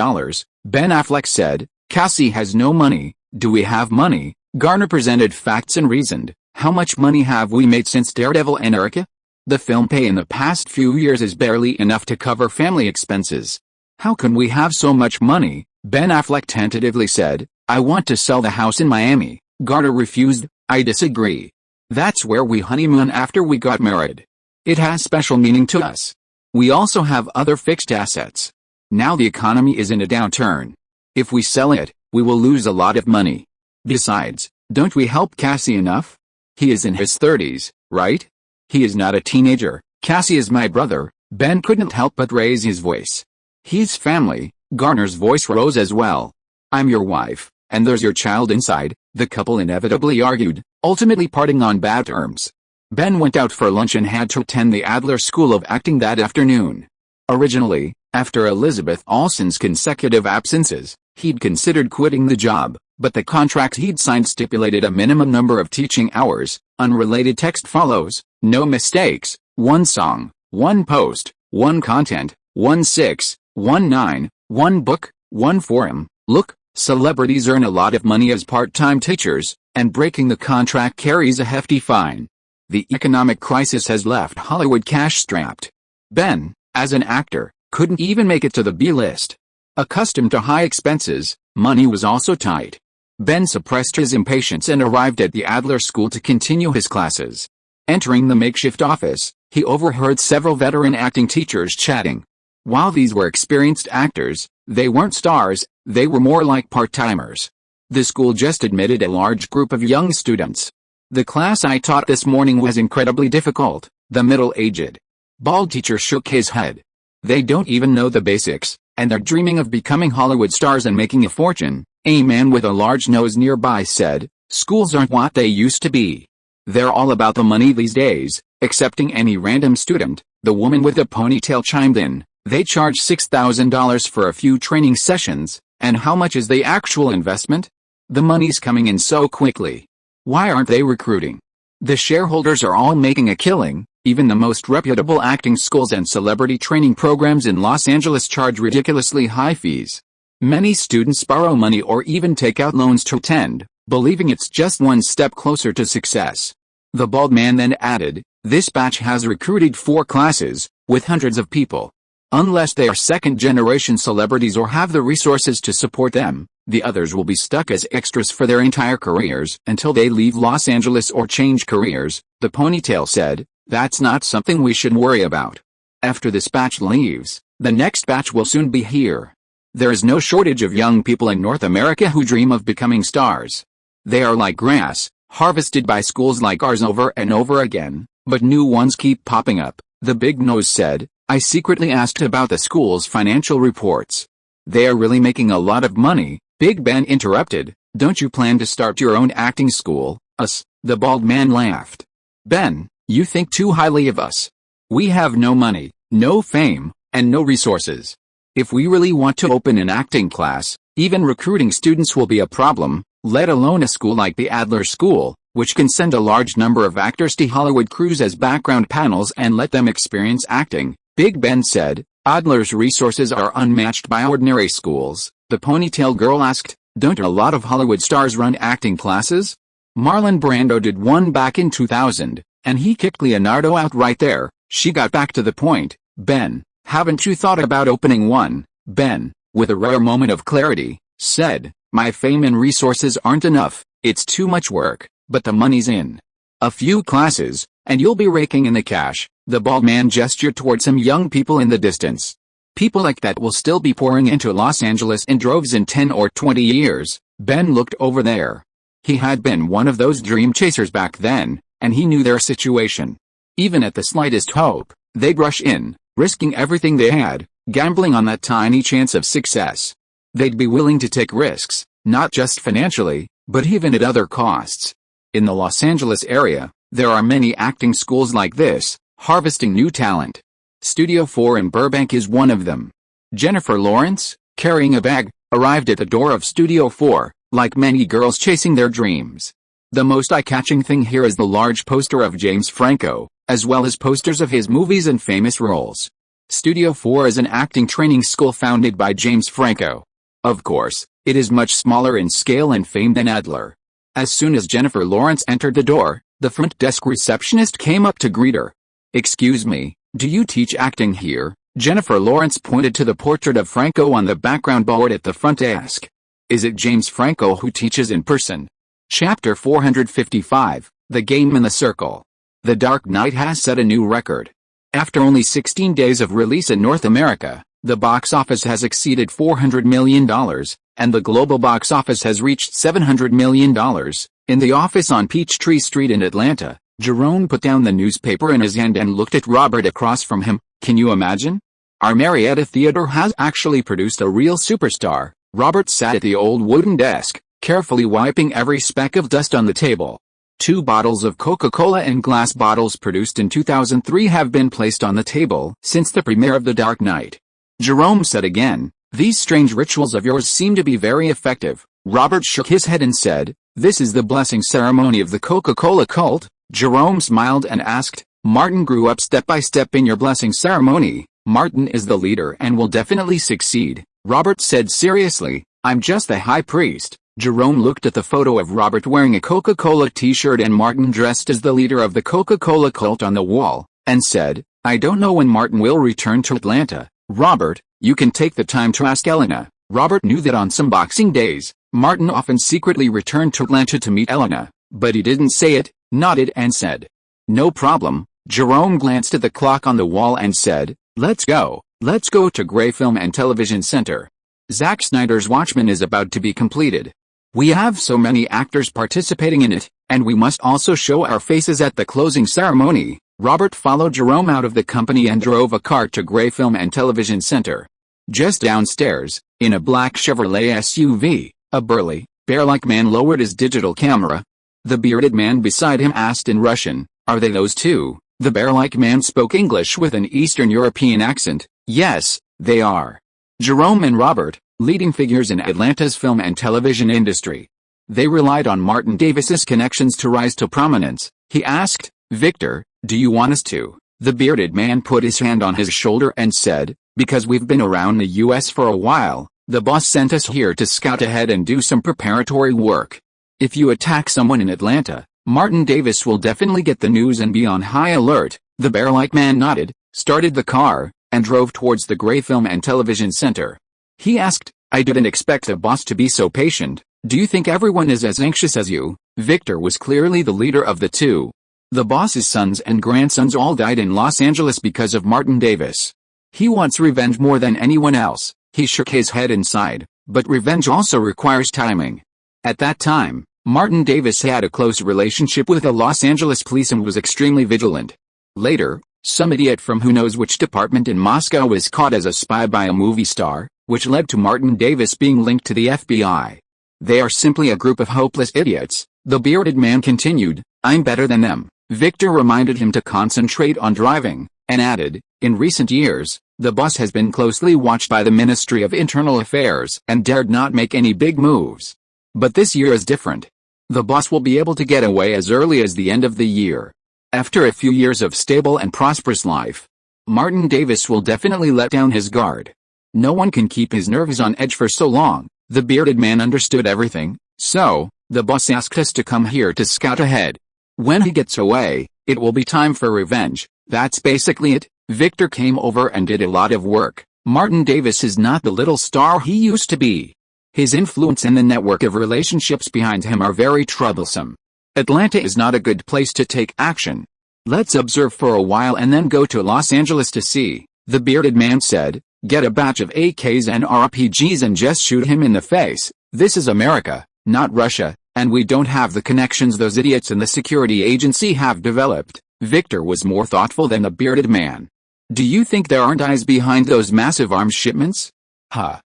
Ben Affleck said, "Cassie has no money." "Do we have money?" Garner presented facts and reasoned. "How much money have we made since Daredevil and Erica? The film pay in the past few years is barely enough to cover family expenses. How can we have so much money?" Ben Affleck tentatively said, "I want to sell the house in Miami." Garner refused. "I disagree. That's where we honeymoon after we got married. It has special meaning to us. We also have other fixed assets. Now the economy is in a downturn. If we sell it, we will lose a lot of money. Besides, don't we help Cassie enough? He is in his 30s, right? He is not a teenager. Cassie is my brother." Ben couldn't help but raise his voice. "He's family." Garner's voice rose as well. "I'm your wife, and there's your child inside." The couple inevitably argued, ultimately parting on bad terms. Ben went out for lunch and had to attend the Adler School of Acting that afternoon. Originally, after Elizabeth Olsen's consecutive absences, he'd considered quitting the job, but the contract he'd signed stipulated a minimum number of teaching hours. Unrelated text follows, no mistakes, 1 song, 1 post, 1 content, 1 6, 1 9, 1 book, 1 forum. Look, celebrities earn a lot of money as part-time teachers, and breaking the contract carries a hefty fine. The economic crisis has left Hollywood cash-strapped. Ben, as an actor, couldn't even make it to the B-list. Accustomed to high expenses, money was also tight. Ben suppressed his impatience and arrived at the Adler School to continue his classes. Entering the makeshift office, he overheard several veteran acting teachers chatting. While these were experienced actors, they weren't stars, they were more like part-timers. The school just admitted a large group of young students. "The class I taught this morning was incredibly difficult," the middle-aged, bald teacher shook his head. "They don't even know the basics, and they're dreaming of becoming Hollywood stars and making a fortune." A man with a large nose nearby said, "Schools aren't what they used to be. They're all about the money these days, accepting any random student." The woman with the ponytail chimed in, "They charge $6,000 for a few training sessions, and how much is the actual investment? The money's coming in so quickly. Why aren't they recruiting? The shareholders are all making a killing." Even the most reputable acting schools and celebrity training programs in Los Angeles charge ridiculously high fees. Many students borrow money or even take out loans to attend, believing it's just one step closer to success. The bald man then added, "This batch has recruited 4 classes, with hundreds of people. Unless they are second-generation celebrities or have the resources to support them, the others will be stuck as extras for their entire careers until they leave Los Angeles or change careers." The ponytail said, "That's not something we should worry about. After this batch leaves, the next batch will soon be here. There is no shortage of young people in North America who dream of becoming stars. They are like grass, harvested by schools like ours over and over again, but new ones keep popping up." The big nose said, "I secretly asked about the school's financial reports. They are really making a lot of money." Big Ben interrupted, "Don't you plan to start your own acting school?" "Us?" The bald man laughed. "Ben, you think too highly of us. We have no money, no fame, and no resources. If we really want to open an acting class, even recruiting students will be a problem, let alone a school like the Adler School, which can send a large number of actors to Hollywood crews as background panels and let them experience acting." Big Ben said, "Adler's resources are unmatched by ordinary schools." The ponytail girl asked, "Don't a lot of Hollywood stars run acting classes?" Marlon Brando did one back in 2000, and he kicked Leonardo out right there. She got back to the point. "Ben, haven't you thought about opening one?" Ben, with a rare moment of clarity, said, My fame and resources aren't enough, it's too much work, but the money's in. A few classes, and you'll be raking in the cash." The bald man gestured toward some young people in the distance. "People like that will still be pouring into Los Angeles in droves in 10 or 20 years. Ben looked over there. He had been one of those dream chasers back then, and he knew their situation. Even at the slightest hope, they'd rush in, risking everything they had, gambling on that tiny chance of success. They'd be willing to take risks, not just financially, but even at other costs. In the Los Angeles area, there are many acting schools like this, harvesting new talent. Studio 4 in Burbank is one of them. Jennifer Lawrence, carrying a bag, arrived at the door of Studio 4, like many girls chasing their dreams. The most eye-catching thing here is the large poster of James Franco, as well as posters of his movies and famous roles. Studio 4 is an acting training school founded by James Franco. Of course, it is much smaller in scale and fame than Adler. As soon as Jennifer Lawrence entered the door, the front desk receptionist came up to greet her. "Excuse me, do you teach acting here?" Jennifer Lawrence pointed to the portrait of Franco on the background board at the front desk. "Is it James Franco who teaches in person?" Chapter 455, The Game in the Circle. The Dark Knight has set a new record. After only 16 days of release in North America, the box office has exceeded $400 million, and the global box office has reached $700 million. In the office on Peachtree Street in Atlanta, Jerome put down the newspaper in his hand and looked at Robert across from him. "Can you imagine? Our Marietta Theater has actually produced a real superstar." Robert sat at the old wooden desk, carefully wiping every speck of dust on the table. 2 bottles of Coca-Cola and glass bottles produced in 2003 have been placed on the table since the premiere of The Dark Knight. Jerome said again, "These strange rituals of yours seem to be very effective." Robert shook his head and said, "This is the blessing ceremony of the Coca-Cola cult." Jerome smiled and asked, "Martin grew up step by step in your blessing ceremony." "Martin is the leader and will definitely succeed," Robert said seriously. "I'm just the high priest." Jerome looked at the photo of Robert wearing a Coca-Cola t-shirt and Martin dressed as the leader of the Coca-Cola cult on the wall, and said, "I don't know when Martin will return to Atlanta. Robert, you can take the time to ask Elena." Robert knew that on some Boxing Days, Martin often secretly returned to Atlanta to meet Elena, but he didn't say it, nodded and said, "No problem." Jerome glanced at the clock on the wall and said, Let's go to Gray Film and Television Center. Zack Snyder's Watchmen is about to be completed. We have so many actors participating in it, and we must also show our faces at the closing ceremony." Robert followed Jerome out of the company and drove a car to Gray Film and Television Center. Just downstairs, in a black Chevrolet SUV, a burly, bear-like man lowered his digital camera. The bearded man beside him asked in Russian, "Are they those two?" The bear-like man spoke English with an Eastern European accent. "Yes, they are." Jerome and Robert, leading figures in Atlanta's film and television industry. They relied on Martin Davis's connections to rise to prominence. He asked, "Victor, do you want us to?" The bearded man put his hand on his shoulder and said, "Because we've been around the US for a while, the boss sent us here to scout ahead and do some preparatory work. If you attack someone in Atlanta, Martin Davis will definitely get the news and be on high alert." The bear-like man nodded, started the car, and drove towards the Gray Film and Television Center. He asked, "I didn't expect a boss to be so patient. Do you think everyone is as anxious as you?" Victor was clearly the leader of the two. The boss's sons and grandsons all died in Los Angeles because of Martin Davis. He wants revenge more than anyone else. He shook his head and sighed, but revenge also requires timing. At that time, Martin Davis had a close relationship with the Los Angeles police and was extremely vigilant. Later, some idiot from who knows which department in Moscow was caught as a spy by a movie star, which led to Martin Davis being linked to the FBI. They are simply a group of hopeless idiots, the bearded man continued. "I'm better than them." Victor reminded him to concentrate on driving, and added, "In recent years, the boss has been closely watched by the Ministry of Internal Affairs and dared not make any big moves. But this year is different. The boss will be able to get away as early as the end of the year. After a few years of stable and prosperous life, Martin Davis will definitely let down his guard. No one can keep his nerves on edge for so long." The bearded man understood everything. "So, the boss asked us to come here to scout ahead. When he gets away, it will be time for revenge. That's basically it." Victor came over and did a lot of work. Martin Davis is not the little star he used to be. His influence and the network of relationships behind him are very troublesome. Atlanta is not a good place to take action. Let's observe for a while and then go to Los Angeles to see, the bearded man said. Get a batch of AKs and RPGs and just shoot him in the face. This is America, not Russia, and we don't have the connections those idiots in the security agency have developed. Victor was more thoughtful than the bearded man. Do you think there aren't eyes behind those massive arms shipments?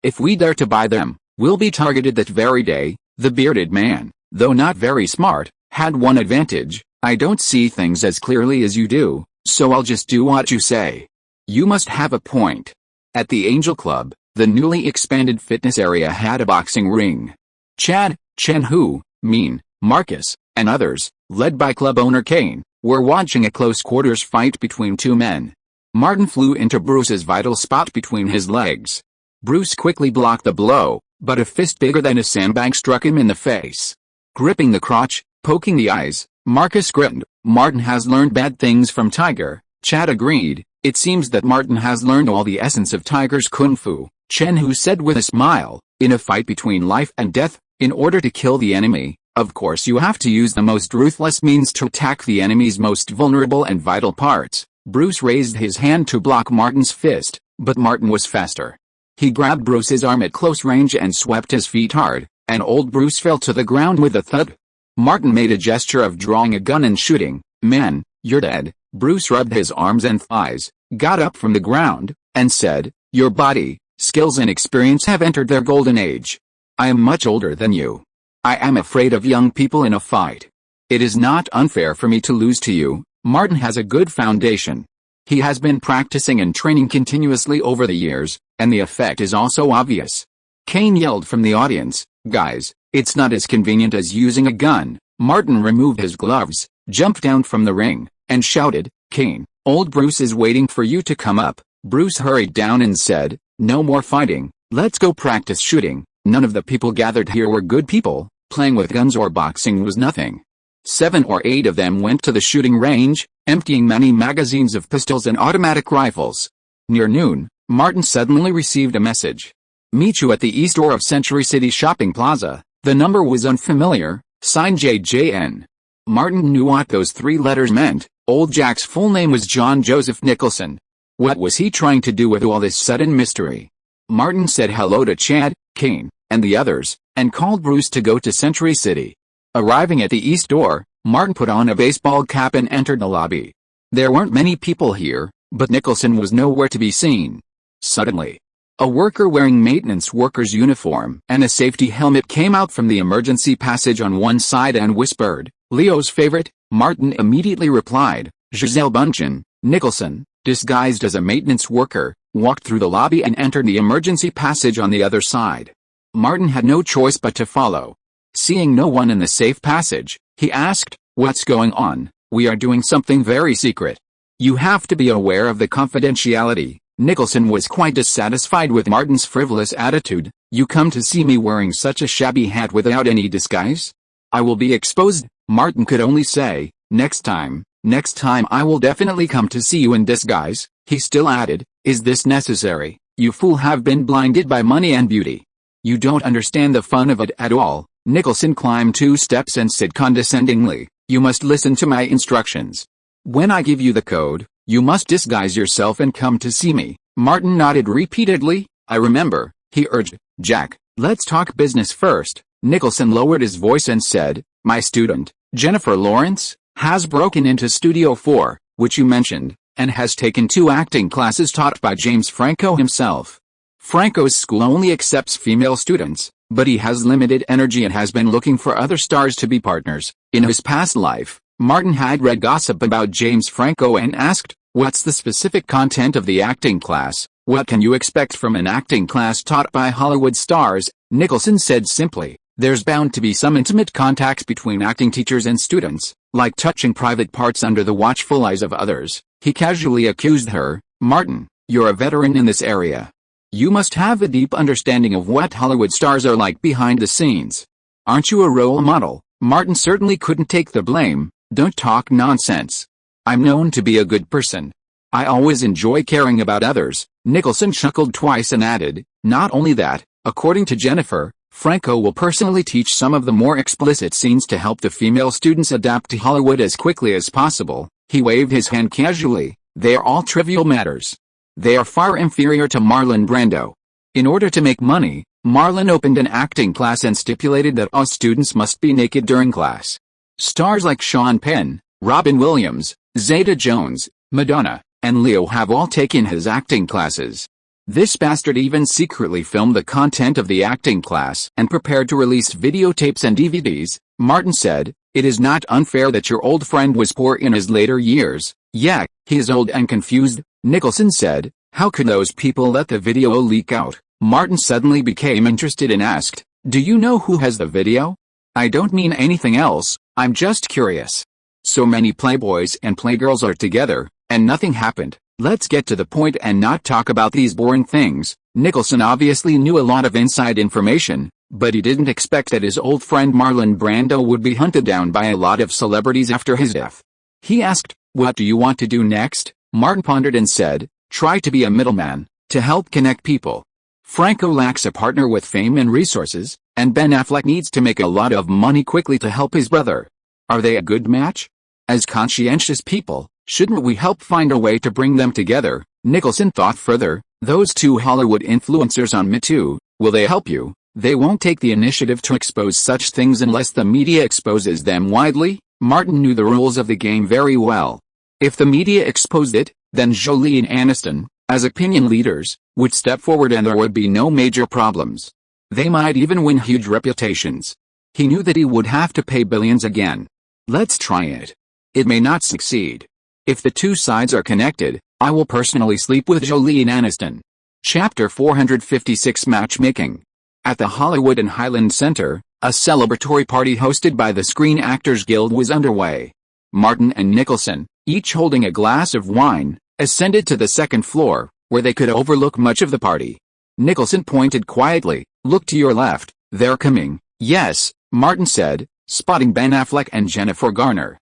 If we dare to buy them, we'll be targeted that very day. The bearded man, though not very smart, had one advantage. I don't see things as clearly as you do, so I'll just do what you say. You must have a point. At the Angel Club, the newly expanded fitness area had a boxing ring. Chad, Chen Hu, Mean, Marcus, and others, led by club owner Kane, were watching a close-quarters fight between two men. Martin flew into Bruce's vital spot between his legs. Bruce quickly blocked the blow, but a fist bigger than a sandbag struck him in the face. Gripping the crotch, poking the eyes, Marcus grinned. Martin has learned bad things from Tiger, Chad agreed. It seems that Martin has learned all the essence of Tiger's kung fu, Chen Hu said with a smile. In a fight between life and death, in order to kill the enemy, of course you have to use the most ruthless means to attack the enemy's most vulnerable and vital parts. Bruce raised his hand to block Martin's fist, but Martin was faster. He grabbed Bruce's arm at close range and swept his feet hard, and old Bruce fell to the ground with a thud. Martin made a gesture of drawing a gun and shooting. Man, you're dead. Bruce rubbed his arms and thighs, got up from the ground, and said, your body, skills and experience have entered their golden age. I am much older than you. I am afraid of young people in a fight. It is not unfair for me to lose to you. Martin has a good foundation. He has been practicing and training continuously over the years, and the effect is also obvious. Kane yelled from the audience, guys, it's not as convenient as using a gun. Martin removed his gloves, jumped down from the ring, and shouted, Kane, old Bruce is waiting for you to come up. Bruce hurried down and said, no more fighting, let's go practice shooting. None of the people gathered here were good people, playing with guns or boxing was nothing. 7 or 8 of them went to the shooting range, emptying many magazines of pistols and automatic rifles. Near noon, Martin suddenly received a message. Meet you at the east door of Century City Shopping Plaza. The number was unfamiliar, signed JJN. Martin knew what those 3 letters meant. Old Jack's full name was John Joseph Nicholson. What was he trying to do with all this sudden mystery? Martin said hello to Chad, Kane, and the others, and called Bruce to go to Century City. Arriving at the east door, Martin put on a baseball cap and entered the lobby. There weren't many people here, but Nicholson was nowhere to be seen. Suddenly, a worker wearing maintenance worker's uniform and a safety helmet came out from the emergency passage on one side and whispered, Leo's favorite. Martin immediately replied, Giselle Bundchen. Nicholson, disguised as a maintenance worker, walked through the lobby and entered the emergency passage on the other side. Martin had no choice but to follow. Seeing no one in the safe passage, he asked, what's going on? We are doing something very secret. You have to be aware of the confidentiality. Nicholson was quite dissatisfied with Martin's frivolous attitude. You come to see me wearing such a shabby hat without any disguise? I will be exposed. Martin could only say, next time I will definitely come to see you in disguise. He still added, is this necessary? You fool have been blinded by money and beauty. You don't understand the fun of it at all. Nicholson climbed 2 steps and said condescendingly, you must listen to my instructions. When I give you the code, you must disguise yourself and come to see me. Martin nodded repeatedly. I remember, he urged. Jack, let's talk business first. Nicholson lowered his voice and said, my student, Jennifer Lawrence, has broken into Studio 4, which you mentioned, and has taken 2 acting classes taught by James Franco himself. Franco's school only accepts female students, but he has limited energy and has been looking for other stars to be partners. In his past life, Martin had read gossip about James Franco and asked, what's the specific content of the acting class? What can you expect from an acting class taught by Hollywood stars? Nicholson said simply, there's bound to be some intimate contacts between acting teachers and students, like touching private parts under the watchful eyes of others. He casually accused her. Martin, you're a veteran in this area. You must have a deep understanding of what Hollywood stars are like behind the scenes. Aren't you a role model? Martin certainly couldn't take the blame. Don't talk nonsense. I'm known to be a good person. I always enjoy caring about others. Nicholson chuckled twice and added, not only that, according to Jennifer, Franco will personally teach some of the more explicit scenes to help the female students adapt to Hollywood as quickly as possible." He waved his hand casually. "They are all trivial matters. They are far inferior to Marlon Brando. In order to make money, Marlon opened an acting class and stipulated that all students must be naked during class. Stars like Sean Penn, Robin Williams, Zeta Jones, Madonna, and Leo have all taken his acting classes. This bastard even secretly filmed the content of the acting class and prepared to release videotapes and DVDs." Martin said, "It is not unfair that your old friend was poor in his later years." "Yeah, he is old and confused," Nicholson said. "How could those people let the video leak out?" Martin suddenly became interested and asked, "Do you know who has the video?" "I don't mean anything else, I'm just curious. So many playboys and playgirls are together, and nothing happened. Let's get to the point and not talk about these boring things." Nicholson obviously knew a lot of inside information, but he didn't expect that his old friend Marlon Brando would be hunted down by a lot of celebrities after his death. He asked, "What do you want to do next?" Martin pondered and said, "Try to be a middleman, to help connect people. Franco lacks a partner with fame and resources, and Ben Affleck needs to make a lot of money quickly to help his brother. Are they a good match? As conscientious people, shouldn't we help find a way to bring them together?" Nicholson thought further, "Those two Hollywood influencers on Me Too, will they help you? They won't take the initiative to expose such things unless the media exposes them widely." Martin knew the rules of the game very well. If the media exposed it, then Jolie and Aniston, as opinion leaders, would step forward and there would be no major problems. They might even win huge reputations. He knew that he would have to pay billions again. "Let's try it. It may not succeed. If the two sides are connected, I will personally sleep with Jolie and Aniston." Chapter 456 Matchmaking. At the Hollywood and Highland Center, a celebratory party hosted by the Screen Actors Guild was underway. Martin and Nicholson, each holding a glass of wine, ascended to the second floor, where they could overlook much of the party. Nicholson pointed quietly, "Look to your left, they're coming." "Yes," Martin said, spotting Ben Affleck and Jennifer Garner.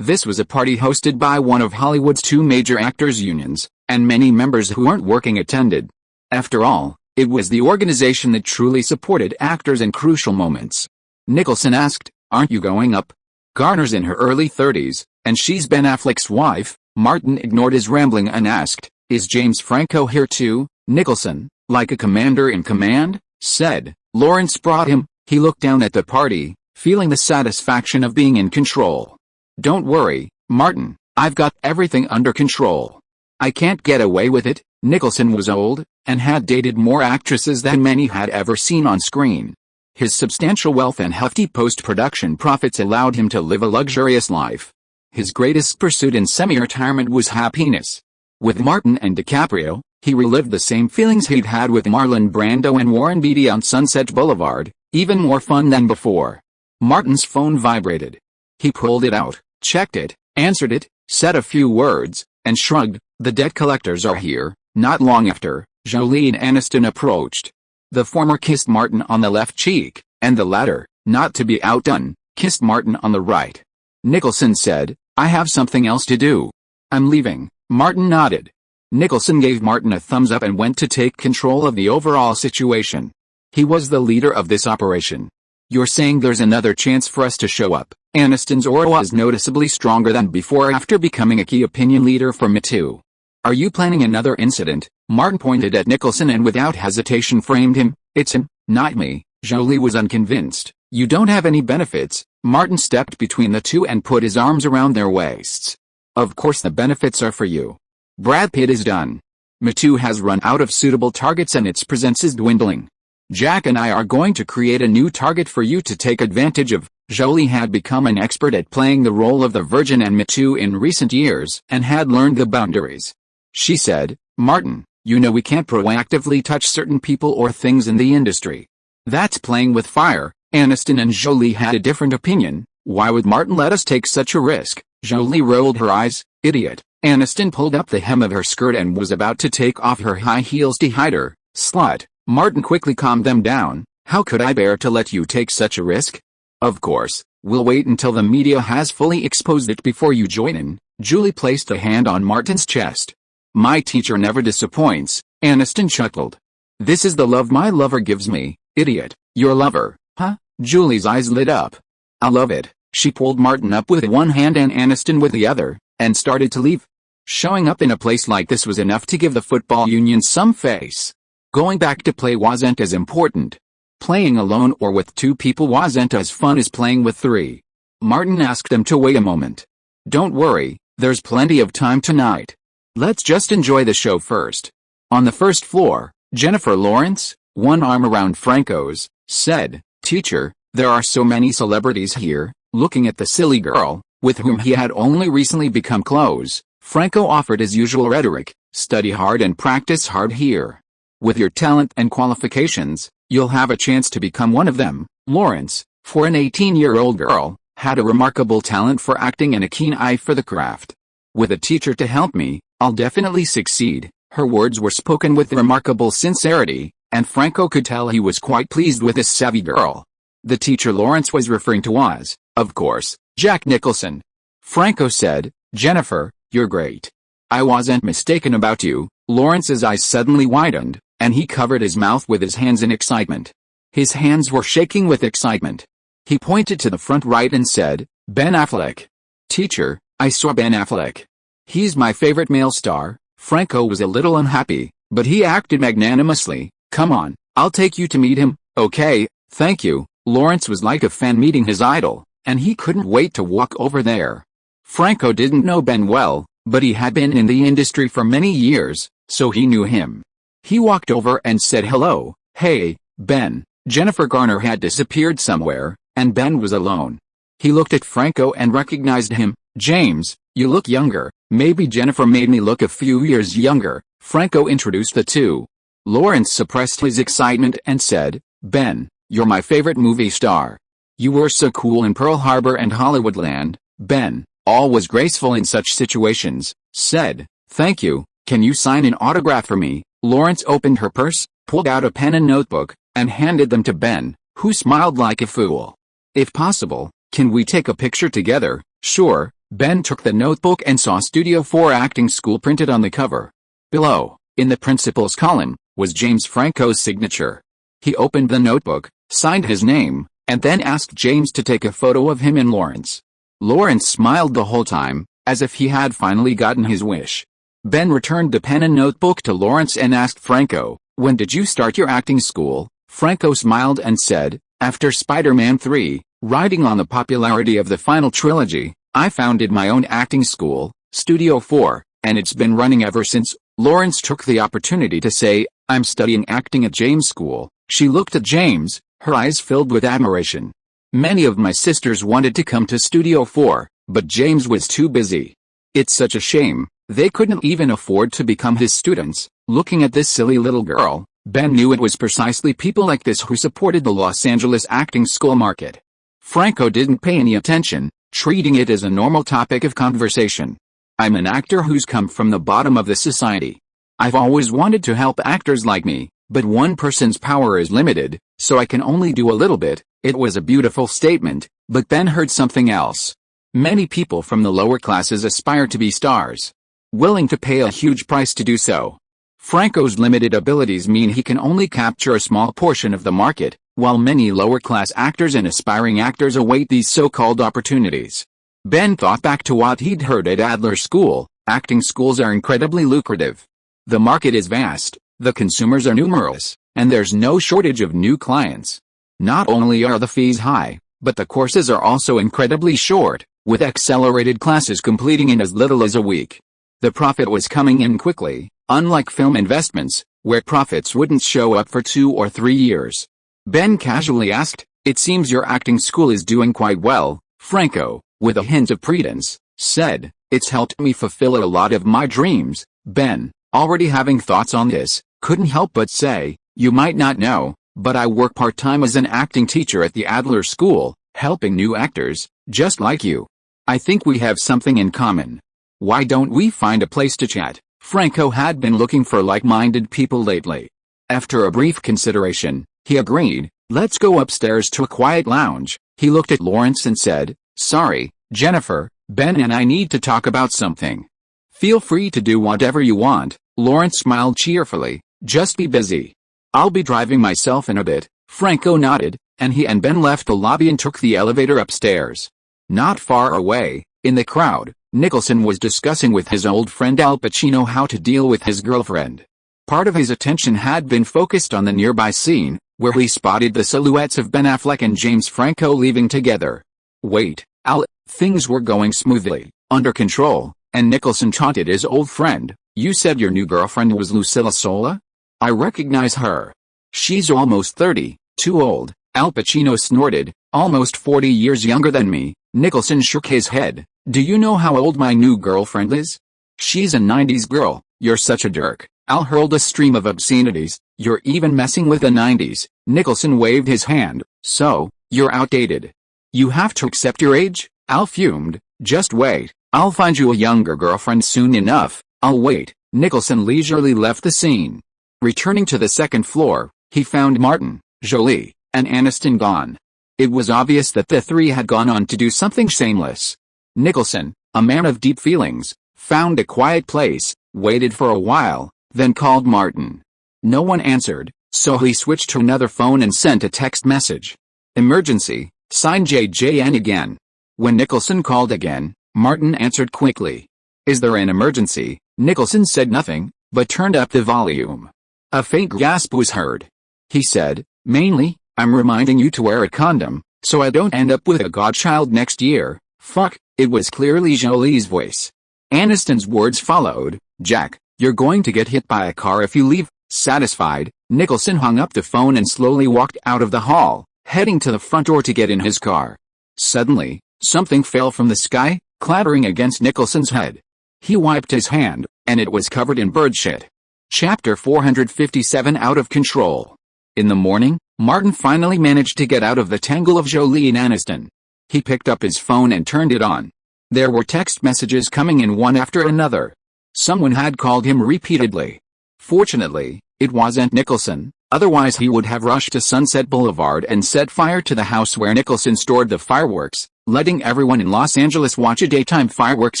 This was a party hosted by one of Hollywood's two major actors' unions, and many members who weren't working attended. After all, it was the organization that truly supported actors in crucial moments. Nicholson asked, "Aren't you going up?" Garner's in her early 30s, and she's Ben Affleck's wife. Martin ignored his rambling and asked, "Is James Franco here too?" Nicholson, like a commander in command, said, "Lawrence brought him." He looked down at the party, feeling the satisfaction of being in control. "Don't worry, Martin, I've got everything under control. I can't get away with it." Nicholson was old, and had dated more actresses than many had ever seen on screen. His substantial wealth and hefty post-production profits allowed him to live a luxurious life. His greatest pursuit in semi-retirement was happiness. With Martin and DiCaprio, he relived the same feelings he'd had with Marlon Brando and Warren Beatty on Sunset Boulevard, even more fun than before. Martin's phone vibrated. He pulled it out, checked it, answered it, said a few words, and shrugged. "The debt collectors are here." Not long after, Jolie and Aniston approached. The former kissed Martin on the left cheek, and the latter, not to be outdone, kissed Martin on the right. Nicholson said, "I have something else to do. I'm leaving." Martin nodded. Nicholson gave Martin a thumbs up and went to take control of the overall situation. He was the leader of this operation. "You're saying there's another chance for us to show up?" Aniston's aura was noticeably stronger than before after becoming a key opinion leader for Me Too. "Are you planning another incident?" Martin pointed at Nicholson and without hesitation framed him. "It's him, not me." Jolie was unconvinced. "You don't have any benefits." Martin stepped between the two and put his arms around their waists. "Of course the benefits are for you. Brad Pitt is done. Me Too has run out of suitable targets and its presence is dwindling. Jack and I are going to create a new target for you to take advantage of." Jolie had become an expert at playing the role of the Virgin and Me Too in recent years and had learned the boundaries. She said, "Martin, you know we can't proactively touch certain people or things in the industry. That's playing with fire." Aniston and Jolie had a different opinion. "Why would Martin let us take such a risk?" Jolie rolled her eyes. "Idiot." Aniston pulled up the hem of her skirt and was about to take off her high heels to hide her. "Slut." Martin quickly calmed them down. "How could I bear to let you take such a risk? Of course, we'll wait until the media has fully exposed it before you join in." Julie placed a hand on Martin's chest. "My teacher never disappoints," Aniston chuckled. "This is the love my lover gives me, idiot." Your lover, huh? Julie's eyes lit up. I love it. She pulled Martin up with one hand and Aniston with the other, and started to leave. Showing up in a place like this was enough to give the football union some face. Going back to play wasn't as important. Playing alone or with two people wasn't as fun as playing with three. Martin asked them to wait a moment. Don't worry, there's plenty of time tonight. Let's just enjoy the show first. On the first floor, Jennifer Lawrence, one arm around Franco's, said, Teacher, there are so many celebrities here. Looking at the silly girl, with whom he had only recently become close, Franco offered his usual rhetoric, study hard and practice hard here. With your talent and qualifications, you'll have a chance to become one of them. Lawrence, for an 18-year-old girl, had a remarkable talent for acting and a keen eye for the craft. With a teacher to help me, I'll definitely succeed. Her words were spoken with remarkable sincerity, and Franco could tell he was quite pleased with this savvy girl. The teacher Lawrence was referring to was, of course, Jack Nicholson. Franco said, Jennifer, you're great. I wasn't mistaken about you. Lawrence's eyes suddenly widened, and he covered his mouth with his hands in excitement. His hands were shaking with excitement. He pointed to the front right and said, Ben Affleck. Teacher, I saw Ben Affleck. He's my favorite male star. Franco was a little unhappy, but he acted magnanimously. Come on, I'll take you to meet him. Okay, thank you. Lawrence was like a fan meeting his idol, and he couldn't wait to walk over there. Franco didn't know Ben well, but he had been in the industry for many years, so he knew him. He walked over and said hello. Hey, Ben. Jennifer Garner had disappeared somewhere, and Ben was alone. He looked at Franco and recognized him. James, you look younger. Maybe Jennifer made me look a few years younger. Franco introduced the two. Lawrence suppressed his excitement and said, Ben, you're my favorite movie star. You were so cool in Pearl Harbor and Hollywoodland. Ben, always graceful in such situations, said, thank you. Can you sign an autograph for me? Lawrence opened her purse, pulled out a pen and notebook, and handed them to Ben, who smiled like a fool. If possible, can we take a picture together? Sure. Ben took the notebook and saw Studio 4 Acting School printed on the cover. Below, in the principal's column, was James Franco's signature. He opened the notebook, signed his name, and then asked James to take a photo of him and Lawrence. Lawrence smiled the whole time, as if he had finally gotten his wish. Ben returned the pen and notebook to Lawrence and asked Franco, when did you start your acting school? Franco smiled and said, after Spider-Man 3, riding on the popularity of the final trilogy, I founded my own acting school, Studio 4, and it's been running ever since. Lawrence took the opportunity to say, I'm studying acting at James' school. She looked at James, her eyes filled with admiration. Many of my sisters wanted to come to Studio 4, but James was too busy. It's such a shame, they couldn't even afford to become his students. Looking at this silly little girl, Ben knew it was precisely people like this who supported the Los Angeles acting school market. Franco didn't pay any attention, treating it as a normal topic of conversation. I'm an actor who's come from the bottom of the society. I've always wanted to help actors like me, but one person's power is limited, so I can only do a little bit. It was a beautiful statement, but Ben heard something else. Many people from the lower classes aspire to be stars, willing to pay a huge price to do so. Franco's limited abilities mean he can only capture a small portion of the market, while many lower-class actors and aspiring actors await these so-called opportunities. Ben thought back to what he'd heard at Adler School. Acting schools are incredibly lucrative. The market is vast, the consumers are numerous, and there's no shortage of new clients. Not only are the fees high, but the courses are also incredibly short, with accelerated classes completing in as little as a week. The profit was coming in quickly, unlike film investments, where profits wouldn't show up for 2 or 3 years. Ben casually asked, it seems your acting school is doing quite well. Franco, with a hint of prudence, said, it's helped me fulfill a lot of my dreams. Ben, already having thoughts on this, couldn't help but say, you might not know, but I work part-time as an acting teacher at the Adler School, helping new actors, just like you. I think we have something in common. Why don't we find a place to chat? Franco had been looking for like-minded people lately. After a brief consideration, he agreed, let's go upstairs to a quiet lounge. He looked at Lawrence and said, sorry, Jennifer, Ben and I need to talk about something. Feel free to do whatever you want. Lawrence smiled cheerfully, just be busy. I'll be driving myself in a bit. Franco nodded, and he and Ben left the lobby and took the elevator upstairs. Not far away, in the crowd, Nicholson was discussing with his old friend Al Pacino how to deal with his girlfriend. Part of his attention had been focused on the nearby scene, where he spotted the silhouettes of Ben Affleck and James Franco leaving together. "Wait, Al," things were going smoothly, under control, and Nicholson taunted his old friend, "You said your new girlfriend was Lucilla Sola? I recognize her. She's almost 30, too old." Al Pacino snorted, "Almost 40 years younger than me." Nicholson shook his head. "Do you know how old my new girlfriend is? She's a 90s girl." "You're such a jerk." Al hurled a stream of obscenities. "You're even messing with the 90s. Nicholson waved his hand. "So, you're outdated. You have to accept your age?" Al fumed. "Just wait. I'll find you a younger girlfriend soon enough." "I'll wait." Nicholson leisurely left the scene. Returning to the second floor, he found Martin, Jolie, and Aniston gone. It was obvious that the three had gone on to do something shameless. Nicholson, a man of deep feelings, found a quiet place, waited for a while, then called Martin. No one answered, so he switched to another phone and sent a text message. "Emergency, signed JJN again." When Nicholson called again, Martin answered quickly. "Is there an emergency?" Nicholson said nothing, but turned up the volume. A faint gasp was heard. He said, "Mainly, I'm reminding you to wear a condom, so I don't end up with a godchild next year." "Fuck," it was clearly Jolie's voice. Aniston's words followed, "Jack, you're going to get hit by a car if you leave." Satisfied, Nicholson hung up the phone and slowly walked out of the hall, heading to the front door to get in his car. Suddenly, something fell from the sky, clattering against Nicholson's head. He wiped his hand, and it was covered in bird shit. Chapter 457 Out of Control. In the morning, Martin finally managed to get out of the tangle of Jolie and Aniston. He picked up his phone and turned it on. There were text messages coming in one after another. Someone had called him repeatedly. Fortunately, it wasn't Nicholson, otherwise he would have rushed to Sunset Boulevard and set fire to the house where Nicholson stored the fireworks, letting everyone in Los Angeles watch a daytime fireworks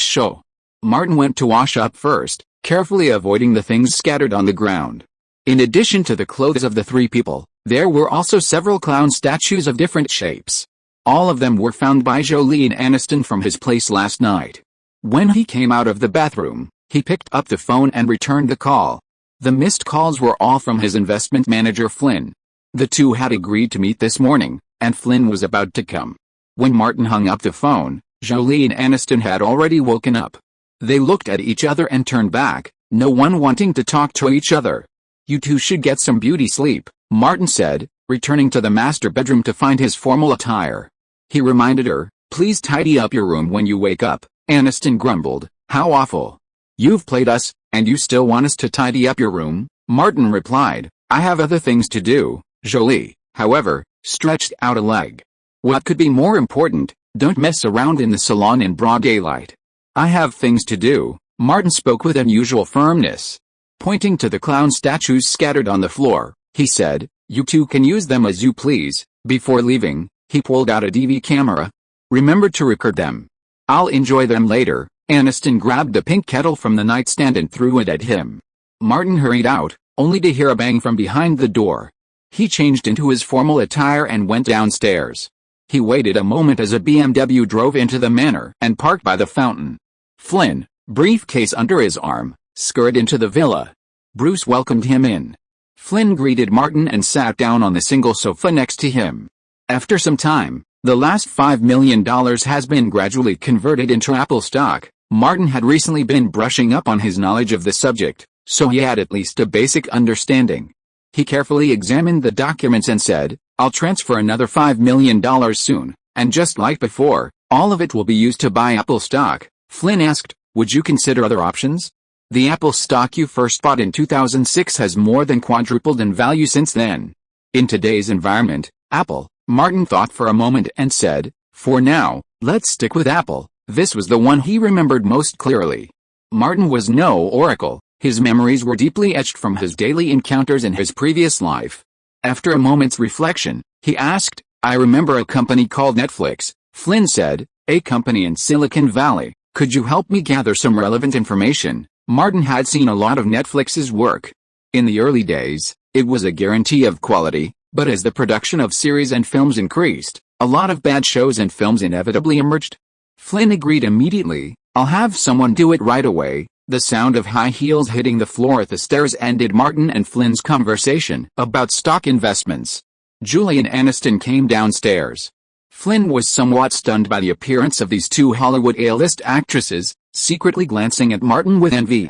show. Martin went to wash up first, carefully avoiding the things scattered on the ground. In addition to the clothes of the three people, there were also several clown statues of different shapes. All of them were found by Jolie and Aniston from his place last night. When he came out of the bathroom, he picked up the phone and returned the call. The missed calls were all from his investment manager Flynn. The two had agreed to meet this morning, and Flynn was about to come. When Martin hung up the phone, Jolie and Aniston had already woken up. They looked at each other and turned back, no one wanting to talk to each other. "You two should get some beauty sleep," Martin said, returning to the master bedroom to find his formal attire. He reminded her, "Please tidy up your room when you wake up." Aniston grumbled, "How awful. You've played us, and you still want us to tidy up your room?" Martin replied, "I have other things to do." Jolie, however, stretched out a leg. "What could be more important? Don't mess around in the salon in broad daylight." "I have things to do," Martin spoke with unusual firmness. Pointing to the clown statues scattered on the floor, he said, "You two can use them as you please." Before leaving, he pulled out a DV camera. "Remember to record them. I'll enjoy them later." Aniston grabbed the pink kettle from the nightstand and threw it at him. Martin hurried out, only to hear a bang from behind the door. He changed into his formal attire and went downstairs. He waited a moment as a BMW drove into the manor and parked by the fountain. Flynn, briefcase under his arm, scurried into the villa. Bruce welcomed him in. Flynn greeted Martin and sat down on the single sofa next to him. After some time, the last $5 million has been gradually converted into Apple stock. Martin had recently been brushing up on his knowledge of the subject, so he had at least a basic understanding. He carefully examined the documents and said, "I'll transfer another $5 million soon, and just like before, all of it will be used to buy Apple stock." Flynn asked, "Would you consider other options? The Apple stock you first bought in 2006 has more than quadrupled in value since then." In today's environment, Apple, Martin thought for a moment and said, "For now, let's stick with Apple." This was the one he remembered most clearly. Martin was no oracle, his memories were deeply etched from his daily encounters in his previous life. After a moment's reflection, he asked, "I remember a company called Netflix," Flynn said, "a company in Silicon Valley. Could you help me gather some relevant information?" Martin had seen a lot of Netflix's work. In the early days, it was a guarantee of quality, But as the production of series and films increased, a lot of bad shows and films inevitably emerged. Flynn agreed immediately. "I'll have someone do it right away." The sound of high heels hitting the floor at the stairs ended Martin and Flynn's conversation about stock investments. Julie and Aniston came downstairs. Flynn was somewhat stunned by the appearance of these two Hollywood A-list actresses, secretly glancing at Martin with envy.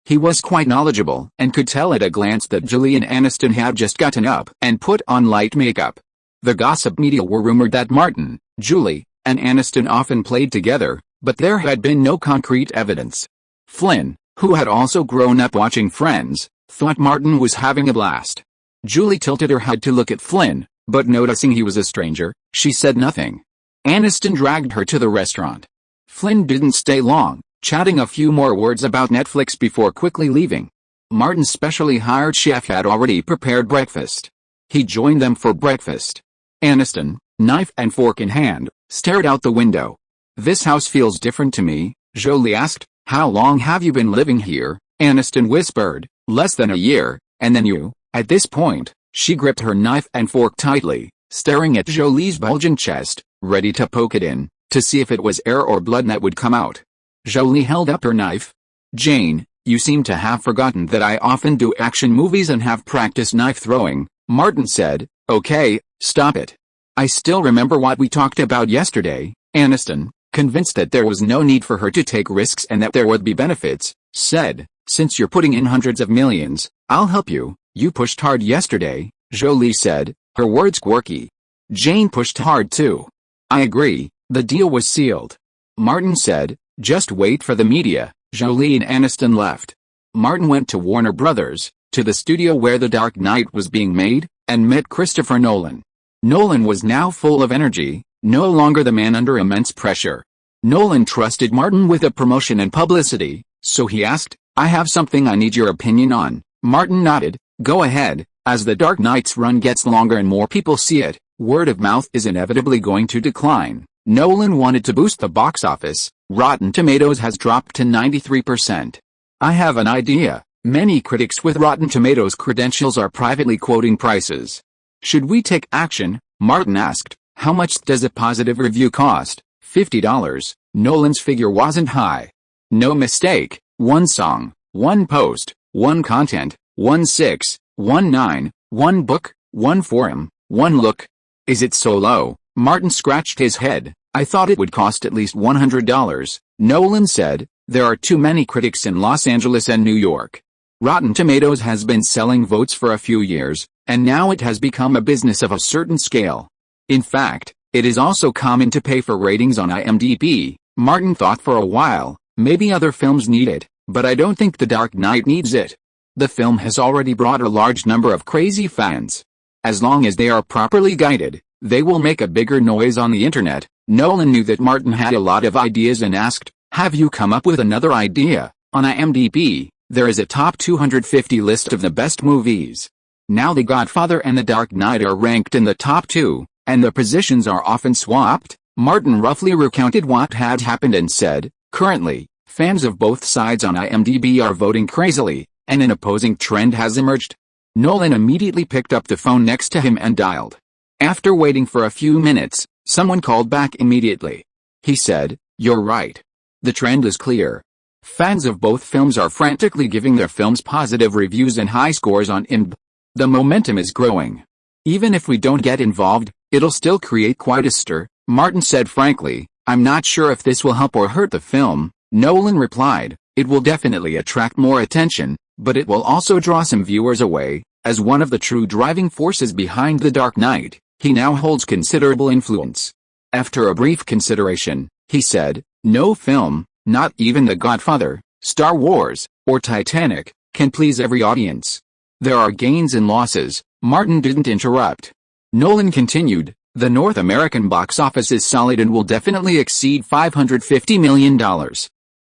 He was quite knowledgeable and could tell at a glance that Julie and Aniston had just gotten up and put on light makeup. The gossip media were rumored that Martin, Julie, and Aniston often played together, but there had been no concrete evidence. Flynn, who had also grown up watching Friends, thought Martin was having a blast. Julie tilted her head to look at Flynn, but noticing he was a stranger, she said nothing. Aniston dragged her to the restaurant. Flynn didn't stay long, chatting a few more words about Netflix before quickly leaving. Martin's specially hired chef had already prepared breakfast. He joined them for breakfast. Aniston, knife and fork in hand, stared out the window. "This house feels different to me," Julie asked. "How long have you been living here?" Aniston whispered. "Less than a year, and then you." At this point, she gripped her knife and fork tightly, staring at Jolie's bulging chest, ready to poke it in, to see if it was air or blood that would come out. Jolie held up her knife. "Jane, you seem to have forgotten that I often do action movies and have practiced knife throwing," Martin said. "Okay, stop it. I still remember what we talked about yesterday." Aniston, convinced that there was no need for her to take risks and that there would be benefits, said, "Since you're putting in hundreds of millions, I'll help you. You pushed hard yesterday," Jolie said, her words quirky. Jane pushed hard too. "I agree, the deal was sealed." Martin said, "Just wait for the media." Jolie and Aniston left. Martin went to Warner Brothers, to the studio where The Dark Knight was being made, and met Christopher Nolan. Nolan was now full of energy, no longer the man under immense pressure. Nolan trusted Martin with the promotion and publicity, so he asked, "I have something I need your opinion on." Martin nodded. "Go ahead. As The Dark Knight's run gets longer and more people see it, word of mouth is inevitably going to decline." Nolan wanted to boost the box office. Rotten Tomatoes has dropped to 93%. "I have an idea." Many critics with Rotten Tomatoes credentials are privately quoting prices. "Should we take action?" Martin asked. "How much does a positive review cost?" $50. Nolan's figure wasn't high. "No mistake. 1 song, 1 post, 1 content, 1 6, 1 9, 1 book, 1 forum, 1 look." "Is it so low?" Martin scratched his head. "I thought it would cost at least $100. Nolan said, "There are too many critics in Los Angeles and New York." Rotten Tomatoes has been selling votes for a few years, and now it has become a business of a certain scale. In fact, it is also common to pay for ratings on IMDb. Martin thought for a while, maybe other films need it, but I don't think The Dark Knight needs it. The film has already brought a large number of crazy fans. As long as they are properly guided, they will make a bigger noise on the internet. Nolan knew that Martin had a lot of ideas and asked, "Have you come up with another idea?" On IMDb, there is a top 250 list of the best movies. Now The Godfather and The Dark Knight are ranked in the top 2, and the positions are often swapped. Martin roughly recounted what had happened and said, "Currently, fans of both sides on IMDb are voting crazily, and an opposing trend has emerged." Nolan immediately picked up the phone next to him and dialed. After waiting for a few minutes, someone called back immediately. He said, "You're right. The trend is clear. Fans of both films are frantically giving their films positive reviews and high scores on IMDb. The momentum is growing. Even if we don't get involved, it'll still create quite a stir." Martin said frankly, "I'm not sure if this will help or hurt the film." Nolan replied, "It will definitely attract more attention, but it will also draw some viewers away." As one of the true driving forces behind The Dark Knight, he now holds considerable influence. After a brief consideration, he said, "No film, not even The Godfather, Star Wars, or Titanic, can please every audience. There are gains and losses." Martin didn't interrupt. Nolan continued, "The North American box office is solid and will definitely exceed $550 million.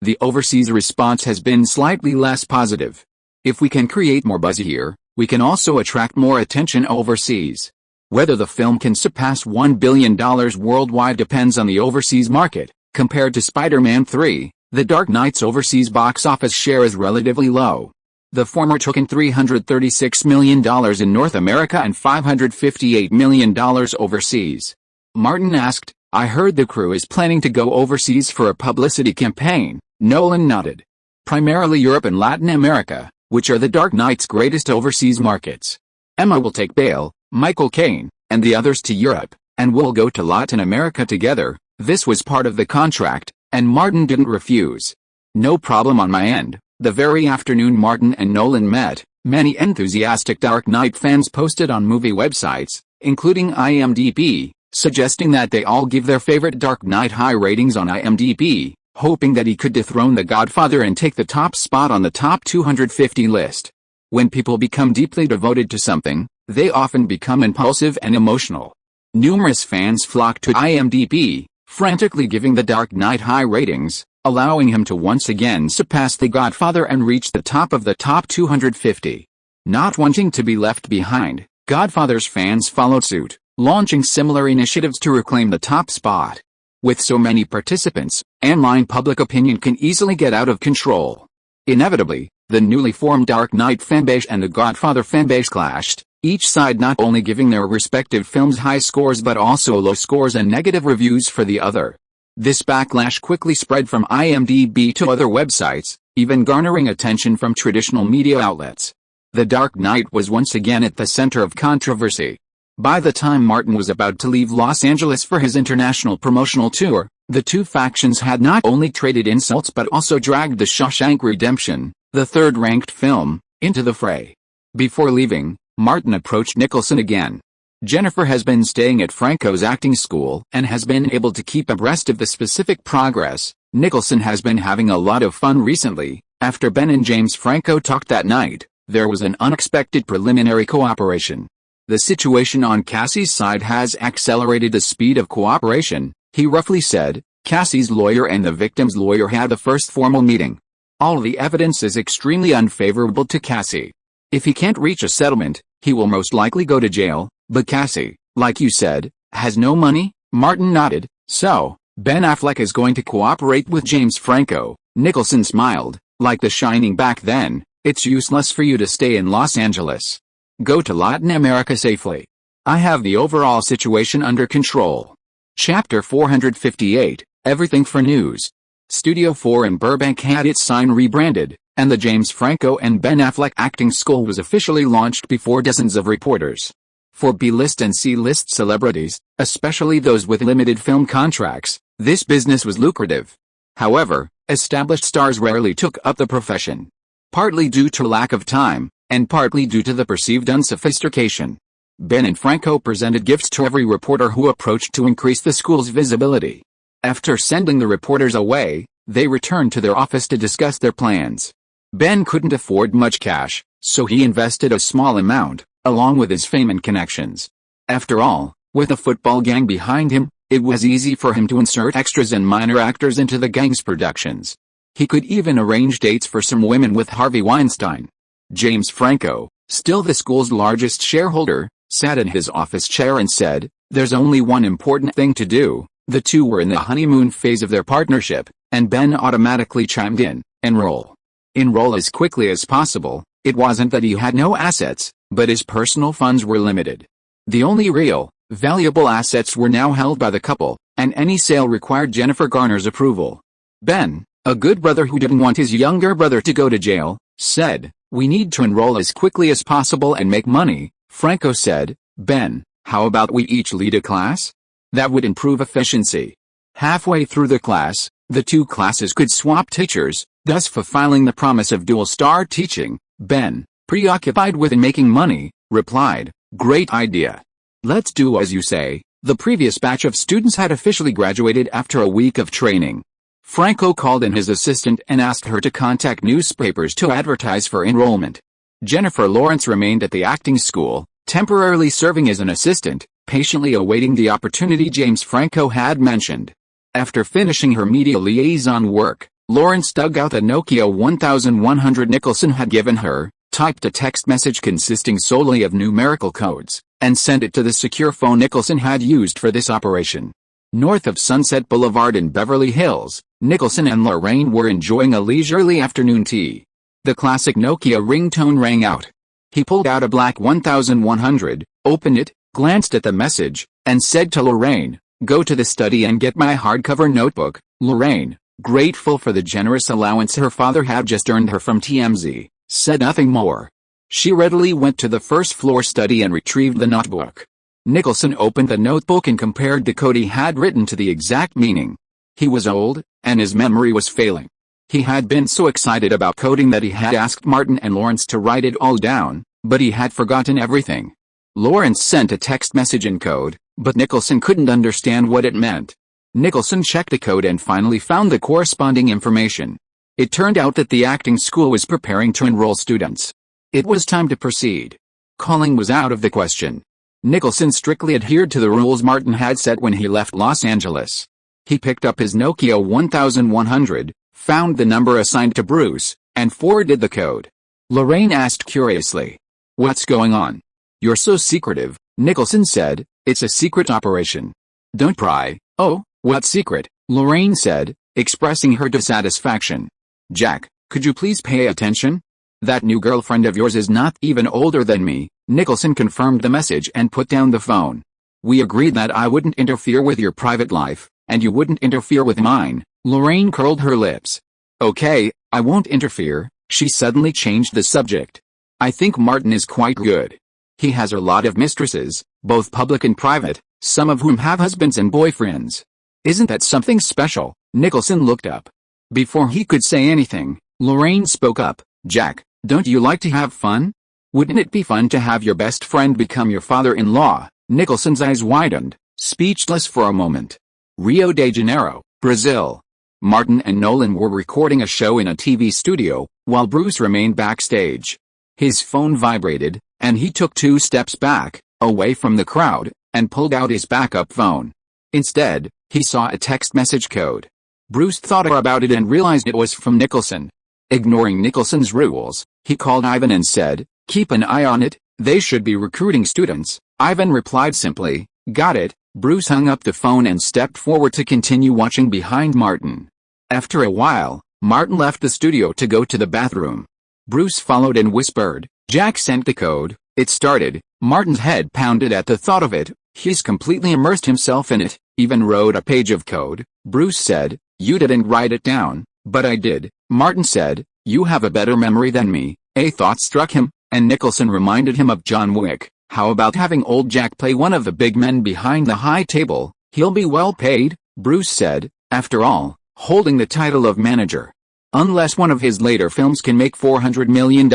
The overseas response has been slightly less positive. If we can create more buzz here, we can also attract more attention overseas. Whether the film can surpass $1 billion worldwide depends on the overseas market." Compared to Spider-Man 3, The Dark Knight's overseas box office share is relatively low. The former took in $336 million in North America and $558 million overseas. Martin asked, "I heard the crew is planning to go overseas for a publicity campaign." Nolan nodded. "Primarily Europe and Latin America, which are the Dark Knight's greatest overseas markets. Emma will take Bale, Michael Caine, and the others to Europe, and we'll go to Latin America together." This was part of the contract, and Martin didn't refuse. "No problem on my end." The very afternoon Martin and Nolan met, many enthusiastic Dark Knight fans posted on movie websites, including IMDb, suggesting that they all give their favorite Dark Knight high ratings on IMDb, hoping that he could dethrone The Godfather and take the top spot on the top 250 list. When people become deeply devoted to something, they often become impulsive and emotional. Numerous fans flocked to IMDb, frantically giving The Dark Knight high ratings, allowing him to once again surpass The Godfather and reach the top of the top 250. Not wanting to be left behind, Godfather's fans followed suit, launching similar initiatives to reclaim the top spot. With so many participants, online public opinion can easily get out of control. Inevitably, the newly formed Dark Knight fanbase and the Godfather fanbase clashed, each side not only giving their respective films high scores but also low scores and negative reviews for the other. This backlash quickly spread from IMDb to other websites, even garnering attention from traditional media outlets. The Dark Knight was once again at the center of controversy. By the time Martin was about to leave Los Angeles for his international promotional tour, the two factions had not only traded insults but also dragged The Shawshank Redemption, the third-ranked film, into the fray. Before leaving, Martin approached Nicholson again. "Jennifer has been staying at Franco's acting school and has been able to keep abreast of the specific progress. Nicholson has been having a lot of fun recently." After Ben and James Franco talked that night, there was an unexpected preliminary cooperation. "The situation on Cassie's side has accelerated the speed of cooperation," he roughly said. Cassie's lawyer and the victim's lawyer had the first formal meeting. "All the evidence is extremely unfavorable to Cassie. If he can't reach a settlement, he will most likely go to jail. But Cassie, like you said, has no money." Martin nodded. "So, Ben Affleck is going to cooperate with James Franco." Nicholson smiled. "Like The Shining back then, it's useless for you to stay in Los Angeles. Go to Latin America safely. I have the overall situation under control." Chapter 458, Everything for News. Studio 4 in Burbank had its sign rebranded, and the James Franco and Ben Affleck acting school was officially launched before dozens of reporters. For B-list and C-list celebrities, especially those with limited film contracts, this business was lucrative. However, established stars rarely took up the profession. Partly due to lack of time, and partly due to the perceived unsophistication. Ben and Franco presented gifts to every reporter who approached to increase the school's visibility. After sending the reporters away, they returned to their office to discuss their plans. Ben couldn't afford much cash, so he invested a small amount, along with his fame and connections. After all, with a football gang behind him, it was easy for him to insert extras and minor actors into the gang's productions. He could even arrange dates for some women with Harvey Weinstein. James Franco, still the school's largest shareholder, sat in his office chair and said, "There's only one important thing to do." The two were in the honeymoon phase of their partnership, and Ben automatically chimed in, "Enroll. Enroll as quickly as possible." It wasn't that he had no assets, but his personal funds were limited. The only real, valuable assets were now held by the couple, and any sale required Jennifer Garner's approval. Ben, a good brother who didn't want his younger brother to go to jail, said, "We need to enroll as quickly as possible and make money." Franco said, "Ben, how about we each lead a class? That would improve efficiency." Halfway through the class, the two classes could swap teachers, thus fulfilling the promise of dual-star teaching. Ben, preoccupied with making money, replied, "Great idea. Let's do as you say." The previous batch of students had officially graduated after a week of training. Franco called in his assistant and asked her to contact newspapers to advertise for enrollment. Jennifer Lawrence remained at the acting school, temporarily serving as an assistant, patiently awaiting the opportunity James Franco had mentioned. After finishing her media liaison work, Lawrence dug out the Nokia 1100 Nicholson had given her, typed a text message consisting solely of numerical codes, and sent it to the secure phone Nicholson had used for this operation. North of Sunset Boulevard in Beverly Hills, Nicholson and Lorraine were enjoying a leisurely afternoon tea. The classic Nokia ringtone rang out. He pulled out a black 1100, opened it, glanced at the message, and said to Lorraine, "Go to the study and get my hardcover notebook." Lorraine, grateful for the generous allowance her father had just earned her from TMZ, said nothing more. She readily went to the first-floor study and retrieved the notebook. Nicholson opened the notebook and compared the code he had written to the exact meaning. He was old, and his memory was failing. He had been so excited about coding that he had asked Martin and Lawrence to write it all down, but he had forgotten everything. Lawrence sent a text message in code, but Nicholson couldn't understand what it meant. Nicholson checked the code and finally found the corresponding information. It turned out that the acting school was preparing to enroll students. It was time to proceed. Calling was out of the question. Nicholson strictly adhered to the rules Martin had set when he left Los Angeles. He picked up his Nokia 1100, found the number assigned to Bruce, and forwarded the code. Lorraine asked curiously, "What's going on? You're so secretive," Nicholson said. "It's a secret operation. Don't pry." "Oh, what secret?" Lorraine said, expressing her dissatisfaction. "Jack, could you please pay attention? That new girlfriend of yours is not even older than me." Nicholson confirmed the message and put down the phone. "We agreed that I wouldn't interfere with your private life, and you wouldn't interfere with mine." Lorraine curled her lips. "Okay, I won't interfere." She suddenly changed the subject. "I think Martin is quite good. He has a lot of mistresses, both public and private, some of whom have husbands and boyfriends. Isn't that something special?" Nicholson looked up. Before he could say anything, Lorraine spoke up. "Jack, don't you like to have fun? Wouldn't it be fun to have your best friend become your father-in-law?" Nicholson's eyes widened, speechless for a moment. Rio de Janeiro, Brazil. Martin and Nolan were recording a show in a TV studio, while Bruce remained backstage. His phone vibrated, and he took 2 steps back, away from the crowd, and pulled out his backup phone. Instead, he saw a text message code. Bruce thought about it and realized it was from Nicholson. Ignoring Nicholson's rules, he called Ivan and said, "Keep an eye on it, they should be recruiting students." Ivan replied simply, "Got it." Bruce hung up the phone and stepped forward to continue watching behind Martin. After a while, Martin left the studio to go to the bathroom. Bruce followed and whispered, "Jack sent the code." It started. Martin's head pounded at the thought of it. He's completely immersed himself in it, even wrote a page of code. Bruce said, "You didn't write it down." "But I did." Martin said, "You have a better memory than me." A thought struck him, and Nicholson reminded him of John Wick. How about having old Jack play one of the big men behind the high table? He'll be well paid, Bruce said, after all, holding the title of manager. Unless one of his later films can make $400 million,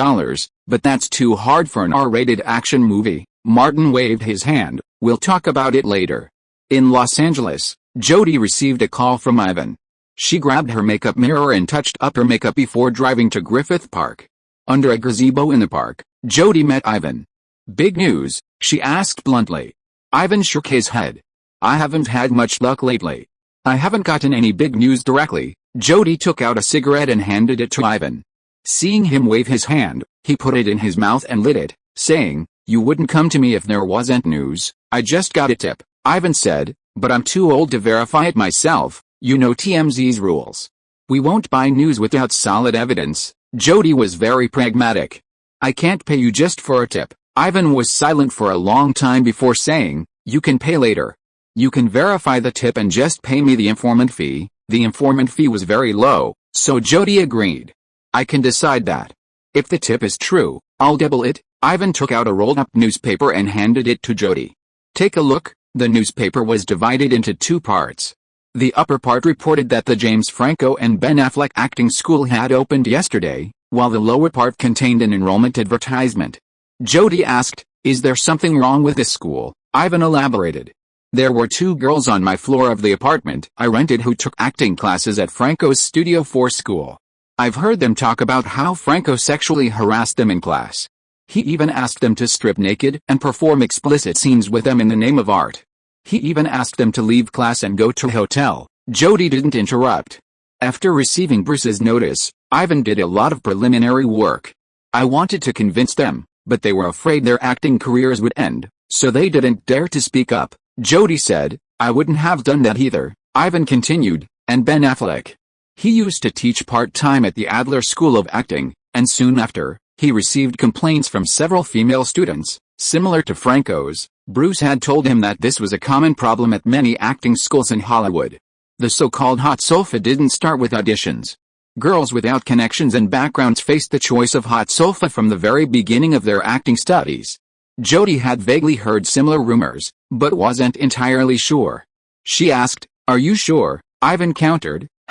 but that's too hard for an R-rated action movie. Martin waved his hand. "We'll talk about it later." In Los Angeles, Jody received a call from Ivan. She grabbed her makeup mirror and touched up her makeup before driving to Griffith Park. Under a gazebo in the park, Jody met Ivan. "Big news?" she asked bluntly. Ivan shook his head. "I haven't had much luck lately. I haven't gotten any big news directly." Jody took out a cigarette and handed it to Ivan. Seeing him wave his hand, he put it in his mouth and lit it, saying, "You wouldn't come to me if there wasn't news." "I just got a tip," Ivan said, "but I'm too old to verify it myself. You know TMZ's rules. We won't buy news without solid evidence." Jody was very pragmatic. "I can't pay you just for a tip." Ivan was silent for a long time before saying, "You can pay later. You can verify the tip and just pay me the informant fee." The informant fee was very low, so Jody agreed. "I can decide that. If the tip is true, I'll double it." Ivan took out a rolled-up newspaper and handed it to Jody. "Take a look." The newspaper was divided into 2 parts. The upper part reported that the James Franco and Ben Affleck acting school had opened yesterday, while the lower part contained an enrollment advertisement. Jody asked, "Is there something wrong with this school?" Ivan elaborated. "There were 2 girls on my floor of the apartment I rented who took acting classes at Franco's Studio 4 school. I've heard them talk about how Franco sexually harassed them in class. He even asked them to strip naked and perform explicit scenes with them in the name of art. He even asked them to leave class and go to a hotel." Jody didn't interrupt. After receiving Bruce's notice, Ivan did a lot of preliminary work. "I wanted to convince them, but they were afraid their acting careers would end, so they didn't dare to speak up." Jody said, "I wouldn't have done that either." Ivan continued, "And Ben Affleck. He used to teach part-time at the Adler School of Acting, and soon after, he received complaints from several female students. Similar to Franco's, Bruce had told him that this was a common problem at many acting schools in Hollywood. The so-called hot sofa didn't start with auditions. Girls without connections and backgrounds faced the choice of hot sofa from the very beginning of their acting studies. Jodie had vaguely heard similar rumors, but wasn't entirely sure. She asked, "Are you sure?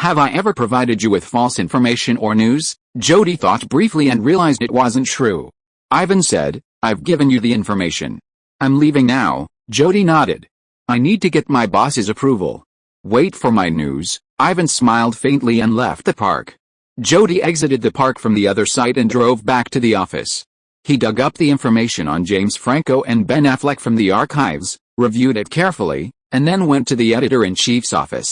Have I ever provided you with false information or news?" Jodie thought briefly and realized it wasn't true. Ivan said, "I've given you the information. I'm leaving now." Jodie nodded. "I need to get my boss's approval." "Wait for my news." Ivan smiled faintly and left the park. Jodie exited the park from the other side and drove back to the office. He dug up the information on James Franco and Ben Affleck from the archives, reviewed it carefully, and then went to the editor-in-chief's office.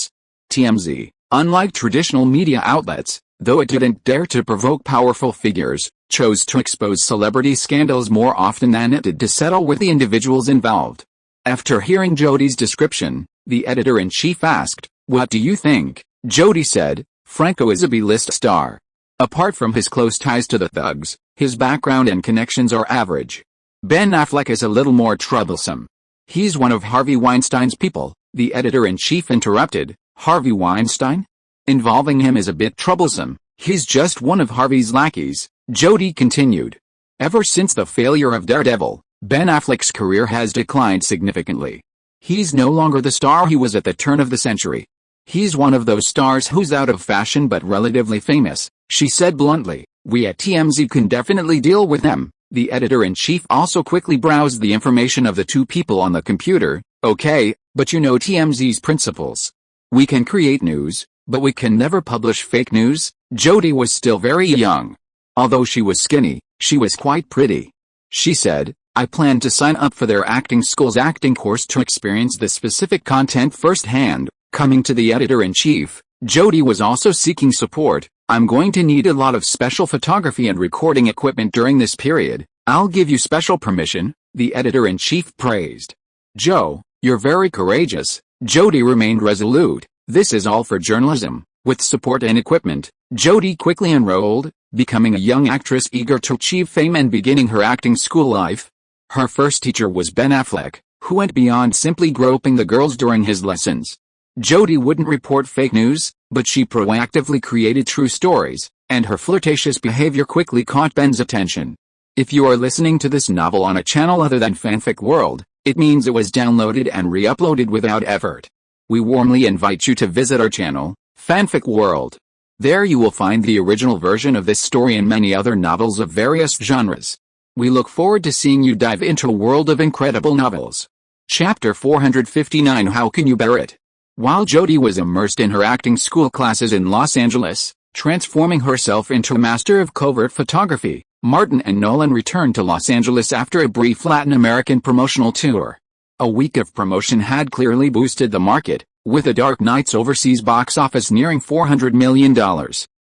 TMZ, unlike traditional media outlets, though it didn't dare to provoke powerful figures, chose to expose celebrity scandals more often than it did to settle with the individuals involved. After hearing Jodie's description, the editor-in-chief asked, "What do you think?" Jodie said, "Franco is a B-list star. Apart from his close ties to the thugs, his background and connections are average. Ben Affleck is a little more troublesome. He's one of Harvey Weinstein's people." The editor-in-chief interrupted. "Harvey Weinstein? Involving him is a bit troublesome. He's just one of Harvey's lackeys." Jodie continued. "Ever since the failure of Daredevil, Ben Affleck's career has declined significantly. He's no longer the star he was at the turn of the century. He's one of those stars who's out of fashion but relatively famous," she said bluntly. "We at TMZ can definitely deal with them." The editor-in-chief also quickly browsed the information of the two people on the computer. "Okay, but you know TMZ's principles. We can create news, but we can never publish fake news." Jodie was still very young. Although she was skinny, she was quite pretty. She said, "I plan to sign up for their acting school's acting course to experience the specific content firsthand." Coming to the editor-in-chief, Jodie was also seeking support. "I'm going to need a lot of special photography and recording equipment during this period. I'll give you special permission," the editor-in-chief praised. "Joe, you're very courageous." Jodie remained resolute. "This is all for journalism." With support and equipment, Jodie quickly enrolled, becoming a young actress eager to achieve fame and beginning her acting school life. Her first teacher was Ben Affleck, who went beyond simply groping the girls during his lessons. Jodie wouldn't report fake news, but she proactively created true stories, and her flirtatious behavior quickly caught Ben's attention. If you are listening to this novel on a channel other than Fanfic World, it means it was downloaded and re-uploaded without effort. We warmly invite you to visit our channel, Fanfic World. There you will find the original version of this story and many other novels of various genres. We look forward to seeing you dive into a world of incredible novels. Chapter 459 How Can You Bear It? While Jodie was immersed in her acting school classes in Los Angeles, transforming herself into a master of covert photography, Martin and Nolan returned to Los Angeles after a brief Latin American promotional tour. A week of promotion had clearly boosted the market, with The Dark Knight's overseas box office nearing $400 million.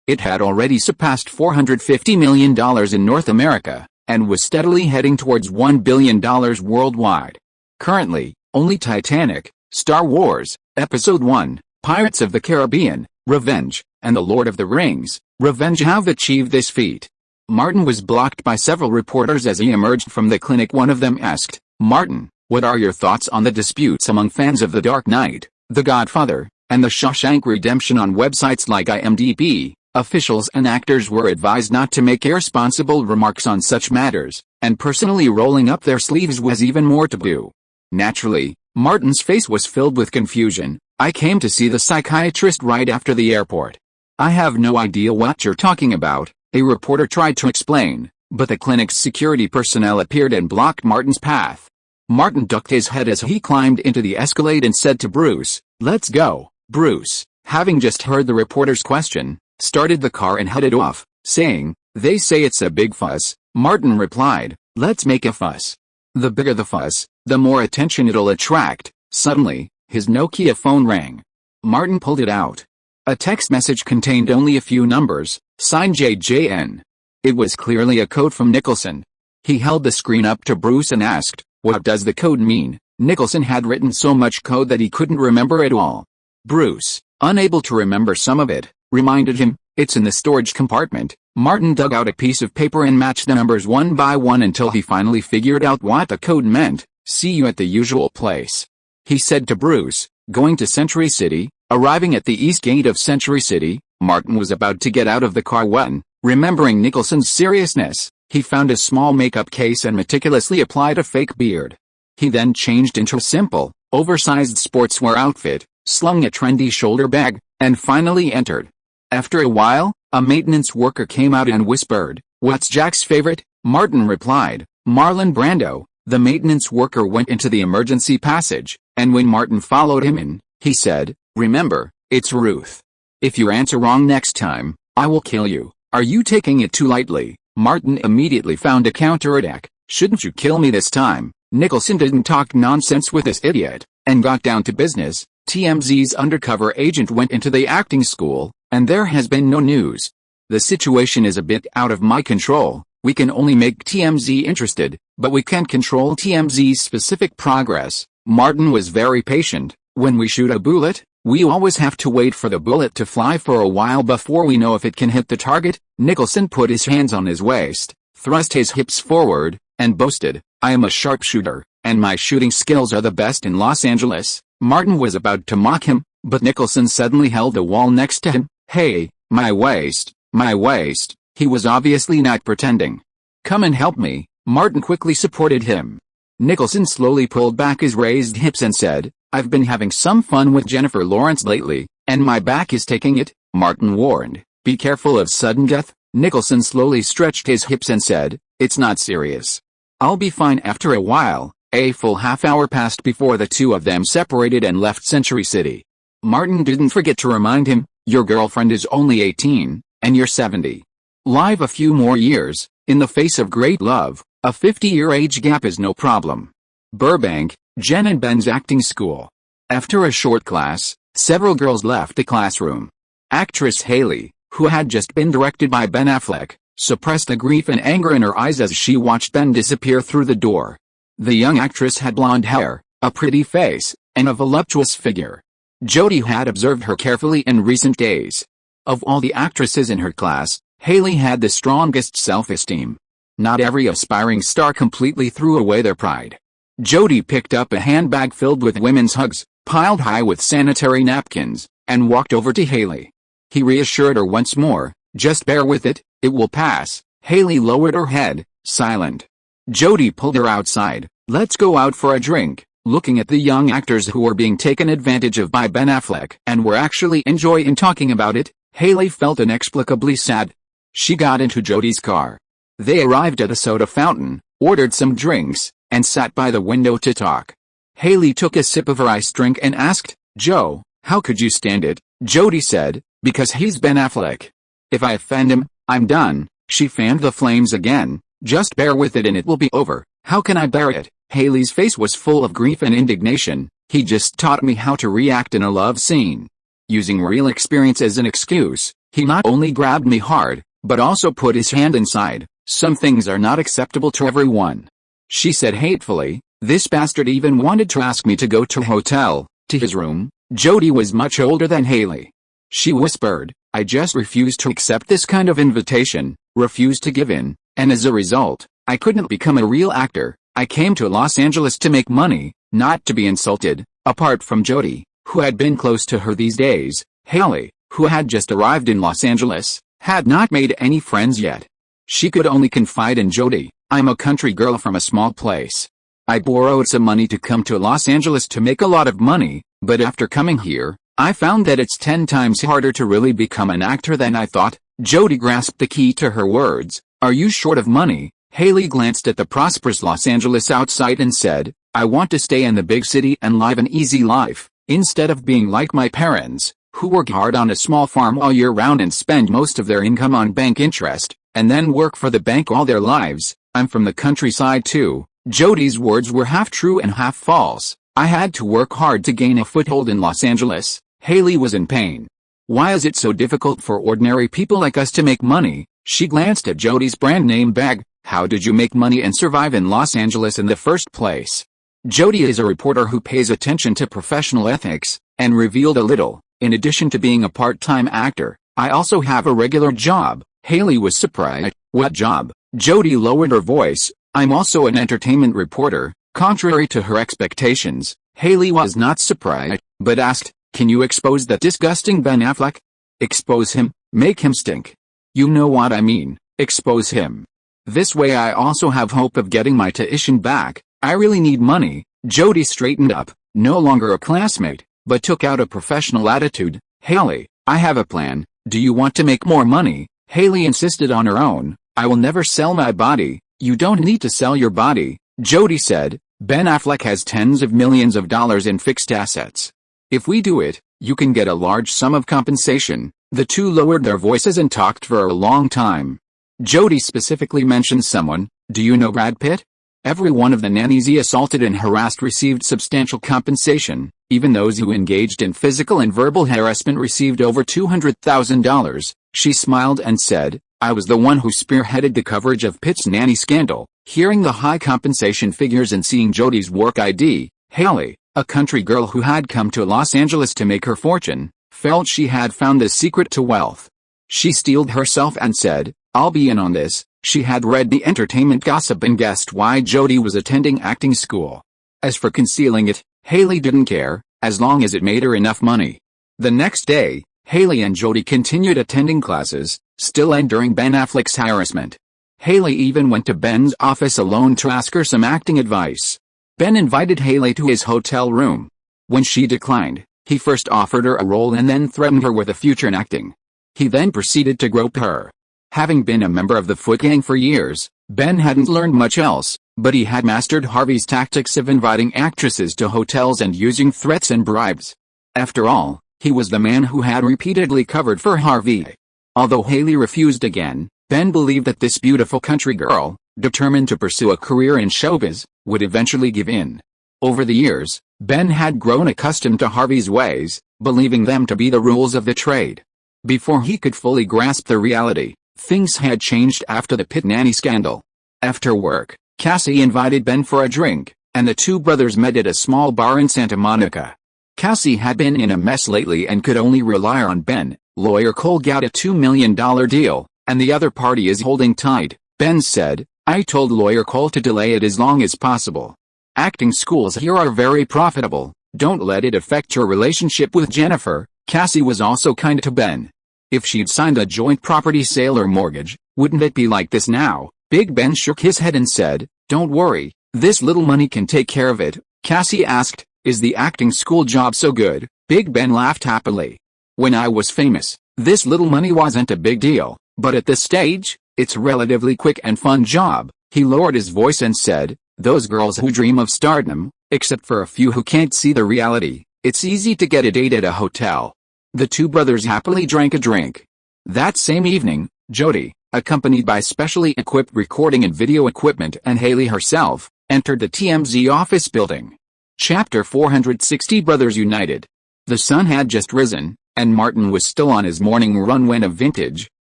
It had already surpassed $450 million in North America, and was steadily heading towards $1 billion worldwide. Currently, only Titanic, Star Wars, Episode 1, Pirates of the Caribbean, Revenge, and The Lord of the Rings, Revenge have achieved this feat. Martin was blocked by several reporters as he emerged from the clinic. One of them asked, "Martin, what are your thoughts on the disputes among fans of The Dark Knight, The Godfather, and The Shawshank Redemption on websites like IMDb?" Officials and actors were advised not to make irresponsible remarks on such matters, and personally rolling up their sleeves was even more taboo. Naturally, Martin's face was filled with confusion. "I came to see the psychiatrist right after the airport. I have no idea what you're talking about," a reporter tried to explain, but the clinic's security personnel appeared and blocked Martin's path. Martin ducked his head as he climbed into the Escalade and said to Bruce, "Let's go." Bruce, having just heard the reporter's question, started the car and headed off, saying, "They say it's a big fuss." Martin replied, "Let's make a fuss. The bigger the fuss, the more attention it'll attract." Suddenly, his Nokia phone rang. Martin pulled it out. A text message contained only a few numbers, signed JJN. It was clearly a code from Nicholson. He held the screen up to Bruce and asked, "What does the code mean?" Nicholson had written so much code that he couldn't remember it all. Bruce, unable to remember some of it, reminded him, It's in the storage compartment. Martin dug out a piece of paper and matched the numbers one by one until he finally figured out what the code meant. See you at the usual place, he said to Bruce, going to Century City. Arriving at the east gate of Century City, Martin was about to get out of the car when, remembering Nicholson's seriousness, he found a small makeup case and meticulously applied a fake beard. He then changed into a simple, oversized sportswear outfit, slung a trendy shoulder bag, and finally entered. After a while, a maintenance worker came out and whispered, "What's Jack's favorite?" Martin replied, "Marlon Brando." The maintenance worker went into the emergency passage, and when Martin followed him in, he said, "Remember, it's Ruth. If you answer wrong next time, I will kill you. Are you taking it too lightly?" Martin immediately found a counterattack. "Shouldn't you kill me this time?" Nicholson didn't talk nonsense with this idiot, and got down to business. TMZ's undercover agent went into the acting school, and there has been no news. The situation is a bit out of my control. We can only make TMZ interested, but we can't control TMZ's specific progress. Martin was very patient. When we shoot a bullet, we always have to wait for the bullet to fly for a while before we know if it can hit the target. Nicholson put his hands on his waist, thrust his hips forward, and boasted, "I am a sharpshooter, and my shooting skills are the best in Los Angeles." Martin was about to mock him, but Nicholson suddenly held the wall next to him. "Hey, my waist, my waist." He was obviously not pretending. "Come and help me." Martin quickly supported him. Nicholson slowly pulled back his raised hips and said, "I've been having some fun with Jennifer Lawrence lately, and my back is taking it." Martin warned, "Be careful of sudden death." Nicholson slowly stretched his hips and said, "It's not serious. I'll be fine." After a while, a full half-hour passed before the two of them separated and left Century City. Martin didn't forget to remind him, "Your girlfriend is only 18, and you're 70. Live a few more years, in the face of great love, a 50-year age gap is no problem." Burbank, Jen and Ben's acting school. After a short class, several girls left the classroom. Actress Haley, who had just been directed by Ben Affleck, suppressed the grief and anger in her eyes as she watched Ben disappear through the door. The young actress had blonde hair, a pretty face, and a voluptuous figure. Jody had observed her carefully in recent days. Of all the actresses in her class, Haley had the strongest self-esteem. Not every aspiring star completely threw away their pride. Jody picked up a handbag filled with women's hugs, piled high with sanitary napkins, and walked over to Haley. He reassured her once more, "Just bear with it, it will pass." Haley lowered her head, silent. Jody pulled her outside. "Let's go out for a drink." Looking at the young actors who were being taken advantage of by Ben Affleck and were actually enjoying talking about it, Haley felt inexplicably sad. She got into Jody's car. They arrived at a soda fountain, ordered some drinks, and sat by the window to talk. Haley took a sip of her iced drink and asked, "Joe, how could you stand it?" Jody said, "Because he's Ben Affleck. If I offend him, I'm done." She fanned the flames again. "Just bear with it and it will be over." "How can I bear it?" Haley's face was full of grief and indignation. "He just taught me how to react in a love scene. Using real experience as an excuse, he not only grabbed me hard, but also put his hand inside. Some things are not acceptable to everyone." She said hatefully, "This bastard even wanted to ask me to go to a hotel, to his room." Jody was much older than Haley. She whispered, "I just refused to accept this kind of invitation, refused to give in, and as a result, I couldn't become a real actor. I came to Los Angeles to make money, not to be insulted." Apart from Jody, who had been close to her these days, Haley, who had just arrived in Los Angeles, had not made any friends yet. She could only confide in Jody, "I'm a country girl from a small place. I borrowed some money to come to Los Angeles to make a lot of money, but after coming here, I found that it's 10 times harder to really become an actor than I thought." Jody grasped the key to her words. "Are you short of money?" Haley glanced at the prosperous Los Angeles outside and said, "I want to stay in the big city and live an easy life, instead of being like my parents, who work hard on a small farm all year round and spend most of their income on bank interest, and then work for the bank all their lives. I'm from the countryside too." Jody's words were half true and half false. "I had to work hard to gain a foothold in Los Angeles." Haley was in pain. "Why is it so difficult for ordinary people like us to make money?" She glanced at Jody's brand name bag. "How did you make money and survive in Los Angeles in the first place?" Jody is a reporter who pays attention to professional ethics, and revealed a little. In addition to being a part-time actor, I also have a regular job. Haley was surprised. What job? Jody lowered her voice. I'm also an entertainment reporter. Contrary to her expectations, Haley was not surprised, but asked, can you expose that disgusting Ben Affleck? Expose him? Make him stink. You know what I mean. Expose him. This way I also have hope of getting my tuition back. I really need money. Jody straightened up, no longer a classmate, but took out a professional attitude. Haley, I have a plan. Do you want to make more money? Haley insisted on her own. I will never sell my body. You don't need to sell your body, Jody said. Ben Affleck has tens of millions of dollars in fixed assets. If we do it, you can get a large sum of compensation. The two lowered their voices and talked for a long time. Jody specifically mentioned someone. Do you know Brad Pitt? Every one of the nannies he assaulted and harassed received substantial compensation. Even those who engaged in physical and verbal harassment received over $200,000. She smiled and said, I was the one who spearheaded the coverage of Pitt's nanny scandal. Hearing the high compensation figures and seeing Jody's work ID, Haley, a country girl who had come to Los Angeles to make her fortune, felt she had found the secret to wealth. She steeled herself and said, I'll be in on this. She had read the entertainment gossip and guessed why Jody was attending acting school. As for concealing it, Haley didn't care, as long as it made her enough money. The next day, Haley and Jody continued attending classes, still enduring Ben Affleck's harassment. Haley even went to Ben's office alone to ask her some acting advice. Ben invited Haley to his hotel room. When she declined, he first offered her a role and then threatened her with a future in acting. He then proceeded to grope her. Having been a member of the Foot Gang for years, Ben hadn't learned much else, but he had mastered Harvey's tactics of inviting actresses to hotels and using threats and bribes. After all, he was the man who had repeatedly covered for Harvey. Although Haley refused again, Ben believed that this beautiful country girl, determined to pursue a career in showbiz, would eventually give in. Over the years, Ben had grown accustomed to Harvey's ways, believing them to be the rules of the trade. Before he could fully grasp the reality, things had changed after the Pitt nanny scandal. After work, Cassie invited Ben for a drink, and the two brothers met at a small bar in Santa Monica. Cassie had been in a mess lately and could only rely on Ben. Lawyer Cole got a $2 million deal, and the other party is holding tight. Ben said, I told Lawyer Cole to delay it as long as possible. Acting schools here are very profitable. Don't let it affect your relationship with Jennifer. Cassie was also kind to Ben. If she'd signed a joint property sale or mortgage, wouldn't it be like this now? Big Ben shook his head and said, don't worry, this little money can take care of it. Cassie asked, is the acting school job so good? Big Ben laughed happily. When I was famous, this little money wasn't a big deal, but at this stage, it's a relatively quick and fun job. He lowered his voice and said, those girls who dream of stardom, except for a few who can't see the reality, it's easy to get a date at a hotel. The two brothers happily drank a drink. That same evening, Jody, accompanied by specially equipped recording and video equipment and Haley herself, entered the TMZ office building. Chapter 460 Brothers United. The sun had just risen, and Martin was still on his morning run when a vintage,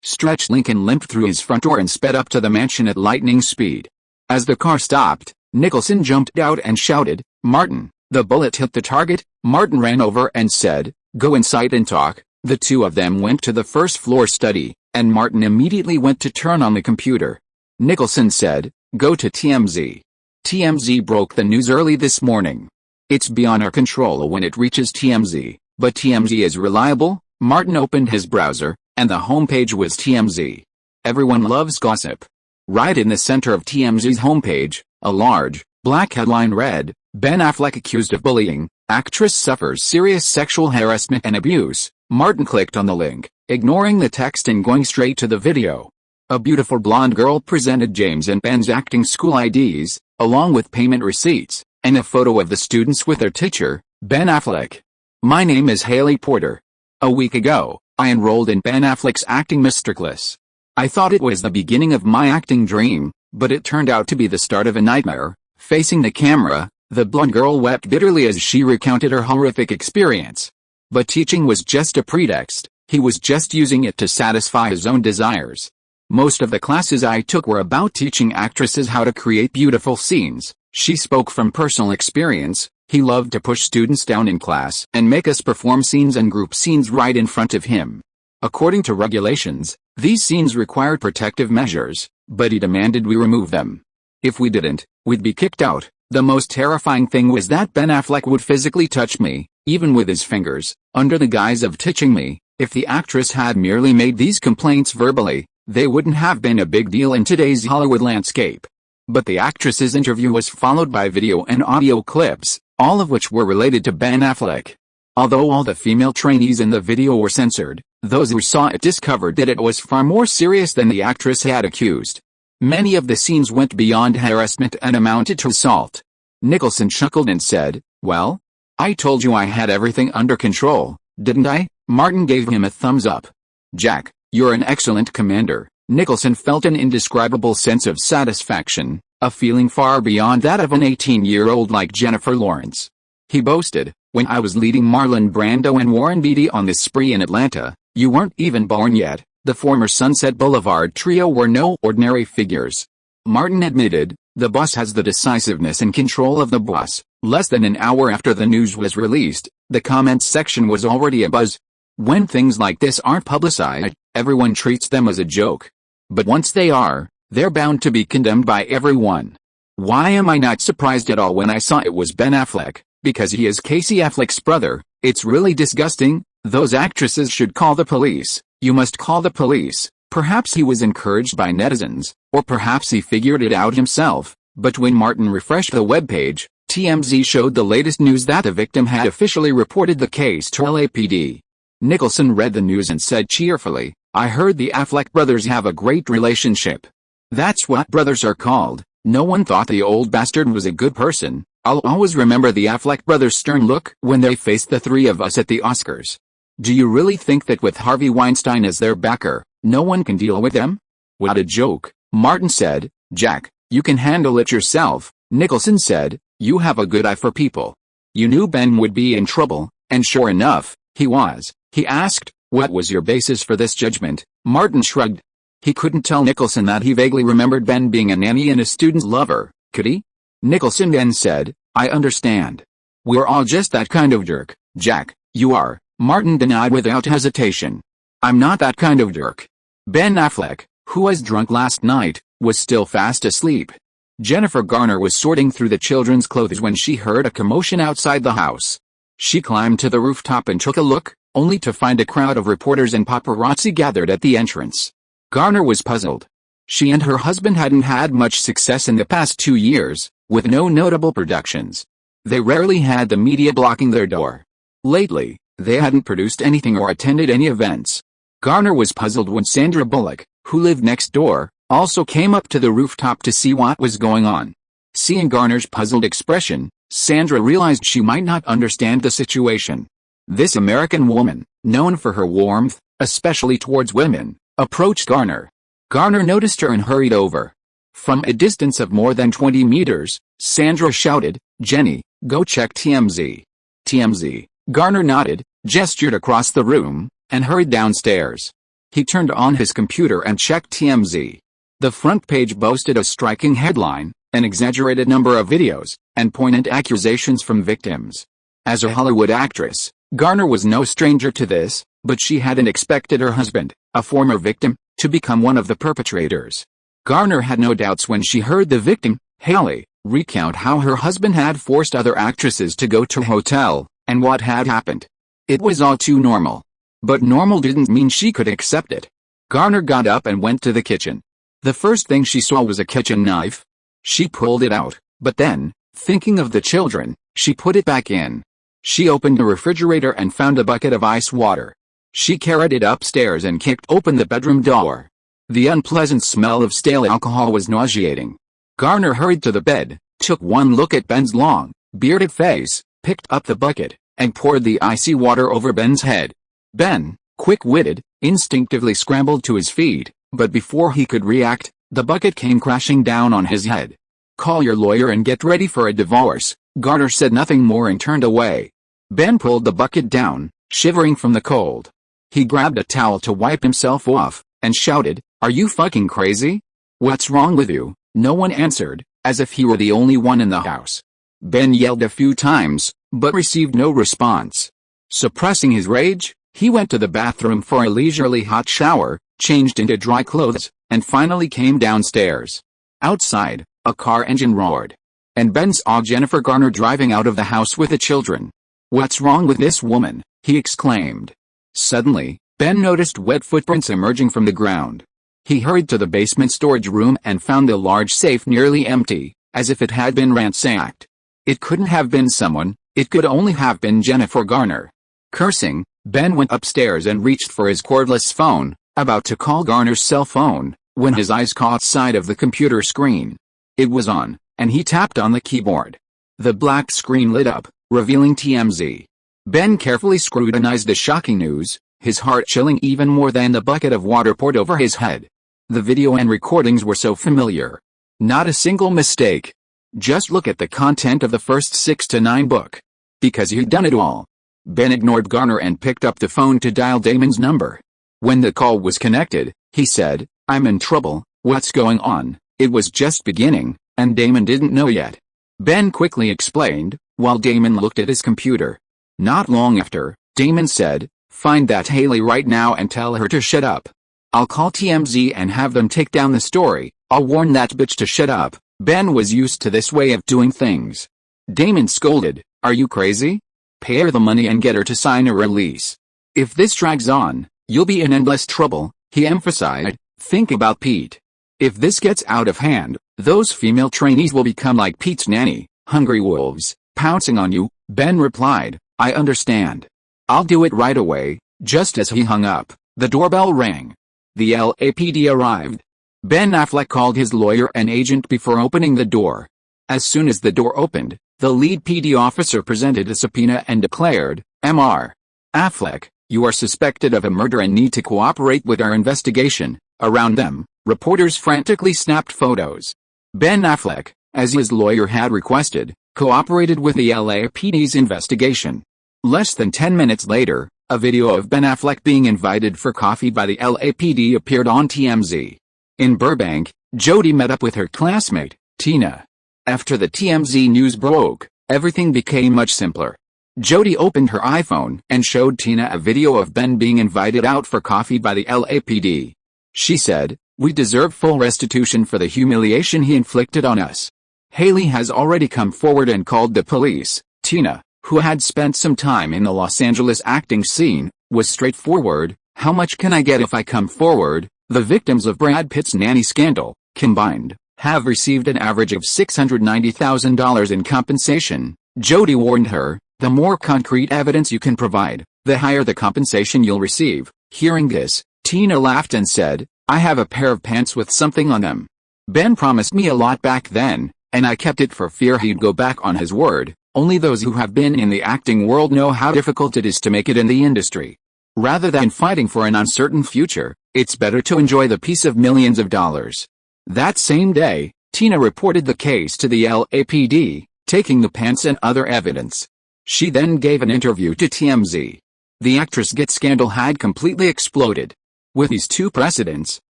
stretch Lincoln limped through his front door and sped up to the mansion at lightning speed. As the car stopped, Nicholson jumped out and shouted, Martin, the bullet hit the target. Martin ran over and said, go inside and talk. The two of them went to the first floor study, and Martin immediately went to turn on the computer. Nicholson said, go to TMZ. TMZ broke the news early this morning. It's beyond our control when it reaches TMZ, but TMZ is reliable. Martin opened his browser, and the homepage was TMZ. Everyone loves gossip. Right in the center of TMZ's homepage, a large, black headline read, Ben Affleck accused of bullying, actress suffers serious sexual harassment and abuse. Martin clicked on the link, ignoring the text and going straight to the video. A beautiful blonde girl presented James and Ben's acting school IDs, along with payment receipts, and a photo of the students with their teacher, Ben Affleck. My name is Haley Porter. A week ago, I enrolled in Ben Affleck's acting masterclass. I thought it was the beginning of my acting dream, but it turned out to be the start of a nightmare. Facing the camera, the blonde girl wept bitterly as she recounted her horrific experience. But teaching was just a pretext. He was just using it to satisfy his own desires. Most of the classes I took were about teaching actresses how to create beautiful scenes. She spoke from personal experience. He loved to push students down in class and make us perform scenes and group scenes right in front of him. According to regulations, these scenes required protective measures, but he demanded we remove them. If we didn't, we'd be kicked out. The most terrifying thing was that Ben Affleck would physically touch me, even with his fingers, under the guise of touching me. If the actress had merely made these complaints verbally, they wouldn't have been a big deal in today's Hollywood landscape. But the actress's interview was followed by video and audio clips, all of which were related to Ben Affleck. Although all the female trainees in the video were censored, those who saw it discovered that it was far more serious than the actress had accused. Many of the scenes went beyond harassment and amounted to assault. Nicholson chuckled and said, "Well, I told you I had everything under control, didn't I?" Martin gave him a thumbs up. "Jack, you're an excellent commander." Nicholson felt an indescribable sense of satisfaction, a feeling far beyond that of an 18-year-old like Jennifer Lawrence. He boasted, "When I was leading Marlon Brando and Warren Beatty on this spree in Atlanta, you weren't even born yet." The former Sunset Boulevard trio were no ordinary figures. Martin admitted, "The boss has the decisiveness and control of the boss." Less than an hour after the news was released, the comments section was already abuzz. When things like this aren't publicized, everyone treats them as a joke. But once they are, they're bound to be condemned by everyone. Why am I not surprised at all when I saw it was Ben Affleck? Because he is Casey Affleck's brother. It's really disgusting. Those actresses should call the police. You must call the police. Perhaps he was encouraged by netizens, or perhaps he figured it out himself. But when Martin refreshed the webpage, TMZ showed the latest news that the victim had officially reported the case to LAPD. Nicholson read the news and said cheerfully, "I heard the Affleck brothers have a great relationship. That's what brothers are called. No one thought the old bastard was a good person." I'll always remember the Affleck brothers' stern look when they faced the three of us at the Oscars. Do you really think that with Harvey Weinstein as their backer, no one can deal with them? What a joke, Martin said. "Jack, you can handle it yourself," Nicholson said. "You have a good eye for people. You knew Ben would be in trouble, and sure enough, he was." He asked, "What was your basis for this judgment?" Martin shrugged. He couldn't tell Nicholson that he vaguely remembered Ben being a nanny and a student's lover, could he? Nicholson then said, "I understand. We're all just that kind of jerk." "Jack, you are," Martin denied without hesitation. "I'm not that kind of jerk." Ben Affleck, who was drunk last night, was still fast asleep. Jennifer Garner was sorting through the children's clothes when she heard a commotion outside the house. She climbed to the rooftop and took a look, only to find a crowd of reporters and paparazzi gathered at the entrance. Garner was puzzled. She and her husband hadn't had much success in the past 2 years, with no notable productions. They rarely had the media blocking their door. Lately, they hadn't produced anything or attended any events. Garner was puzzled when Sandra Bullock, who lived next door, also came up to the rooftop to see what was going on. Seeing Garner's puzzled expression, Sandra realized she might not understand the situation. This American woman, known for her warmth, especially towards women, approached Garner. Garner noticed her and hurried over. From a distance of more than 20 meters, Sandra shouted, "Jenny, go check TMZ." TMZ. Garner nodded, gestured across the room, and hurried downstairs. He turned on his computer and checked TMZ. The front page boasted a striking headline, an exaggerated number of videos, and poignant accusations from victims. As a Hollywood actress, Garner was no stranger to this, but she hadn't expected her husband, a former victim, to become one of the perpetrators. Garner had no doubts when she heard the victim, Haley, recount how her husband had forced other actresses to go to a hotel, and what had happened. It was all too normal. But normal didn't mean she could accept it. Garner got up and went to the kitchen. The first thing she saw was a kitchen knife. She pulled it out, but then, thinking of the children, she put it back in. She opened the refrigerator and found a bucket of ice water. She carried it upstairs and kicked open the bedroom door. The unpleasant smell of stale alcohol was nauseating. Garner hurried to the bed, took one look at Ben's long, bearded face, picked up the bucket, and poured the icy water over Ben's head. Ben, quick-witted, instinctively scrambled to his feet, but before he could react, the bucket came crashing down on his head. "Call your lawyer and get ready for a divorce." Garner said nothing more and turned away. Ben pulled the bucket down, shivering from the cold. He grabbed a towel to wipe himself off, and shouted, "Are you fucking crazy? What's wrong with you?" No one answered, as if he were the only one in the house. Ben yelled a few times, but received no response. Suppressing his rage, He went to the bathroom for a leisurely hot shower, changed into dry clothes, and finally came downstairs. Outside, a car engine roared. And Ben saw Jennifer Garner driving out of the house with the children. "What's wrong with this woman?" he exclaimed. Suddenly, Ben noticed wet footprints emerging from the ground. He hurried to the basement storage room and found the large safe nearly empty, as if it had been ransacked. It couldn't have been someone, it could only have been Jennifer Garner. Cursing, Ben went upstairs and reached for his cordless phone, about to call Garner's cell phone, when his eyes caught sight of the computer screen. It was on, and he tapped on the keyboard. The black screen lit up, revealing TMZ. Ben carefully scrutinized the shocking news, his heart chilling even more than the bucket of water poured over his head. The video and recordings were so familiar. Not a single mistake. Just look at the content of the first 6 to 9 book. Because you'd done it all. Ben ignored Garner and picked up the phone to dial Damon's number. When the call was connected, he said, "I'm in trouble, what's going on?" It was just beginning, and Damon didn't know yet. Ben quickly explained, while Damon looked at his computer. Not long after, Damon said, "Find that Haley right now and tell her to shut up. I'll call TMZ and have them take down the story. I'll warn that bitch to shut up." Ben was used to this way of doing things. Damon scolded, "Are you crazy? Pay her the money and get her to sign a release. If this drags on, you'll be in endless trouble," he emphasized. "Think about Pete. If this gets out of hand, those female trainees will become like Pete's nanny, hungry wolves, pouncing on you." Ben replied, "I understand. I'll do it right away." Just as he hung up, the doorbell rang. The LAPD arrived. Ben Affleck called his lawyer and agent before opening the door. As soon as the door opened, the lead PD officer presented a subpoena and declared, "Mr. Affleck, you are suspected of a murder and need to cooperate with our investigation." Around them, reporters frantically snapped photos. Ben Affleck, as his lawyer had requested, cooperated with the LAPD's investigation. Less than 10 minutes later, a video of Ben Affleck being invited for coffee by the LAPD appeared on TMZ. In Burbank, Jody met up with her classmate, Tina. After the TMZ news broke, everything became much simpler. Jody opened her iPhone and showed Tina a video of Ben being invited out for coffee by the LAPD. She said, "We deserve full restitution for the humiliation he inflicted on us." Haley has already come forward and called the police. Tina, who had spent some time in the Los Angeles acting scene, was straightforward. "How much can I get if I come forward?" The victims of Brad Pitt's nanny scandal, combined, have received an average of $690,000 in compensation. Jody warned her, "The more concrete evidence you can provide, the higher the compensation you'll receive." Hearing this, Tina laughed and said, "I have a pair of pants with something on them. Ben promised me a lot back then, and I kept it for fear he'd go back on his word." Only those who have been in the acting world know how difficult it is to make it in the industry. Rather than fighting for an uncertain future, it's better to enjoy the peace of millions of dollars. That same day, Tina reported the case to the LAPD, taking the pants and other evidence. She then gave an interview to TMZ. The actress Get scandal had completely exploded. With these two precedents,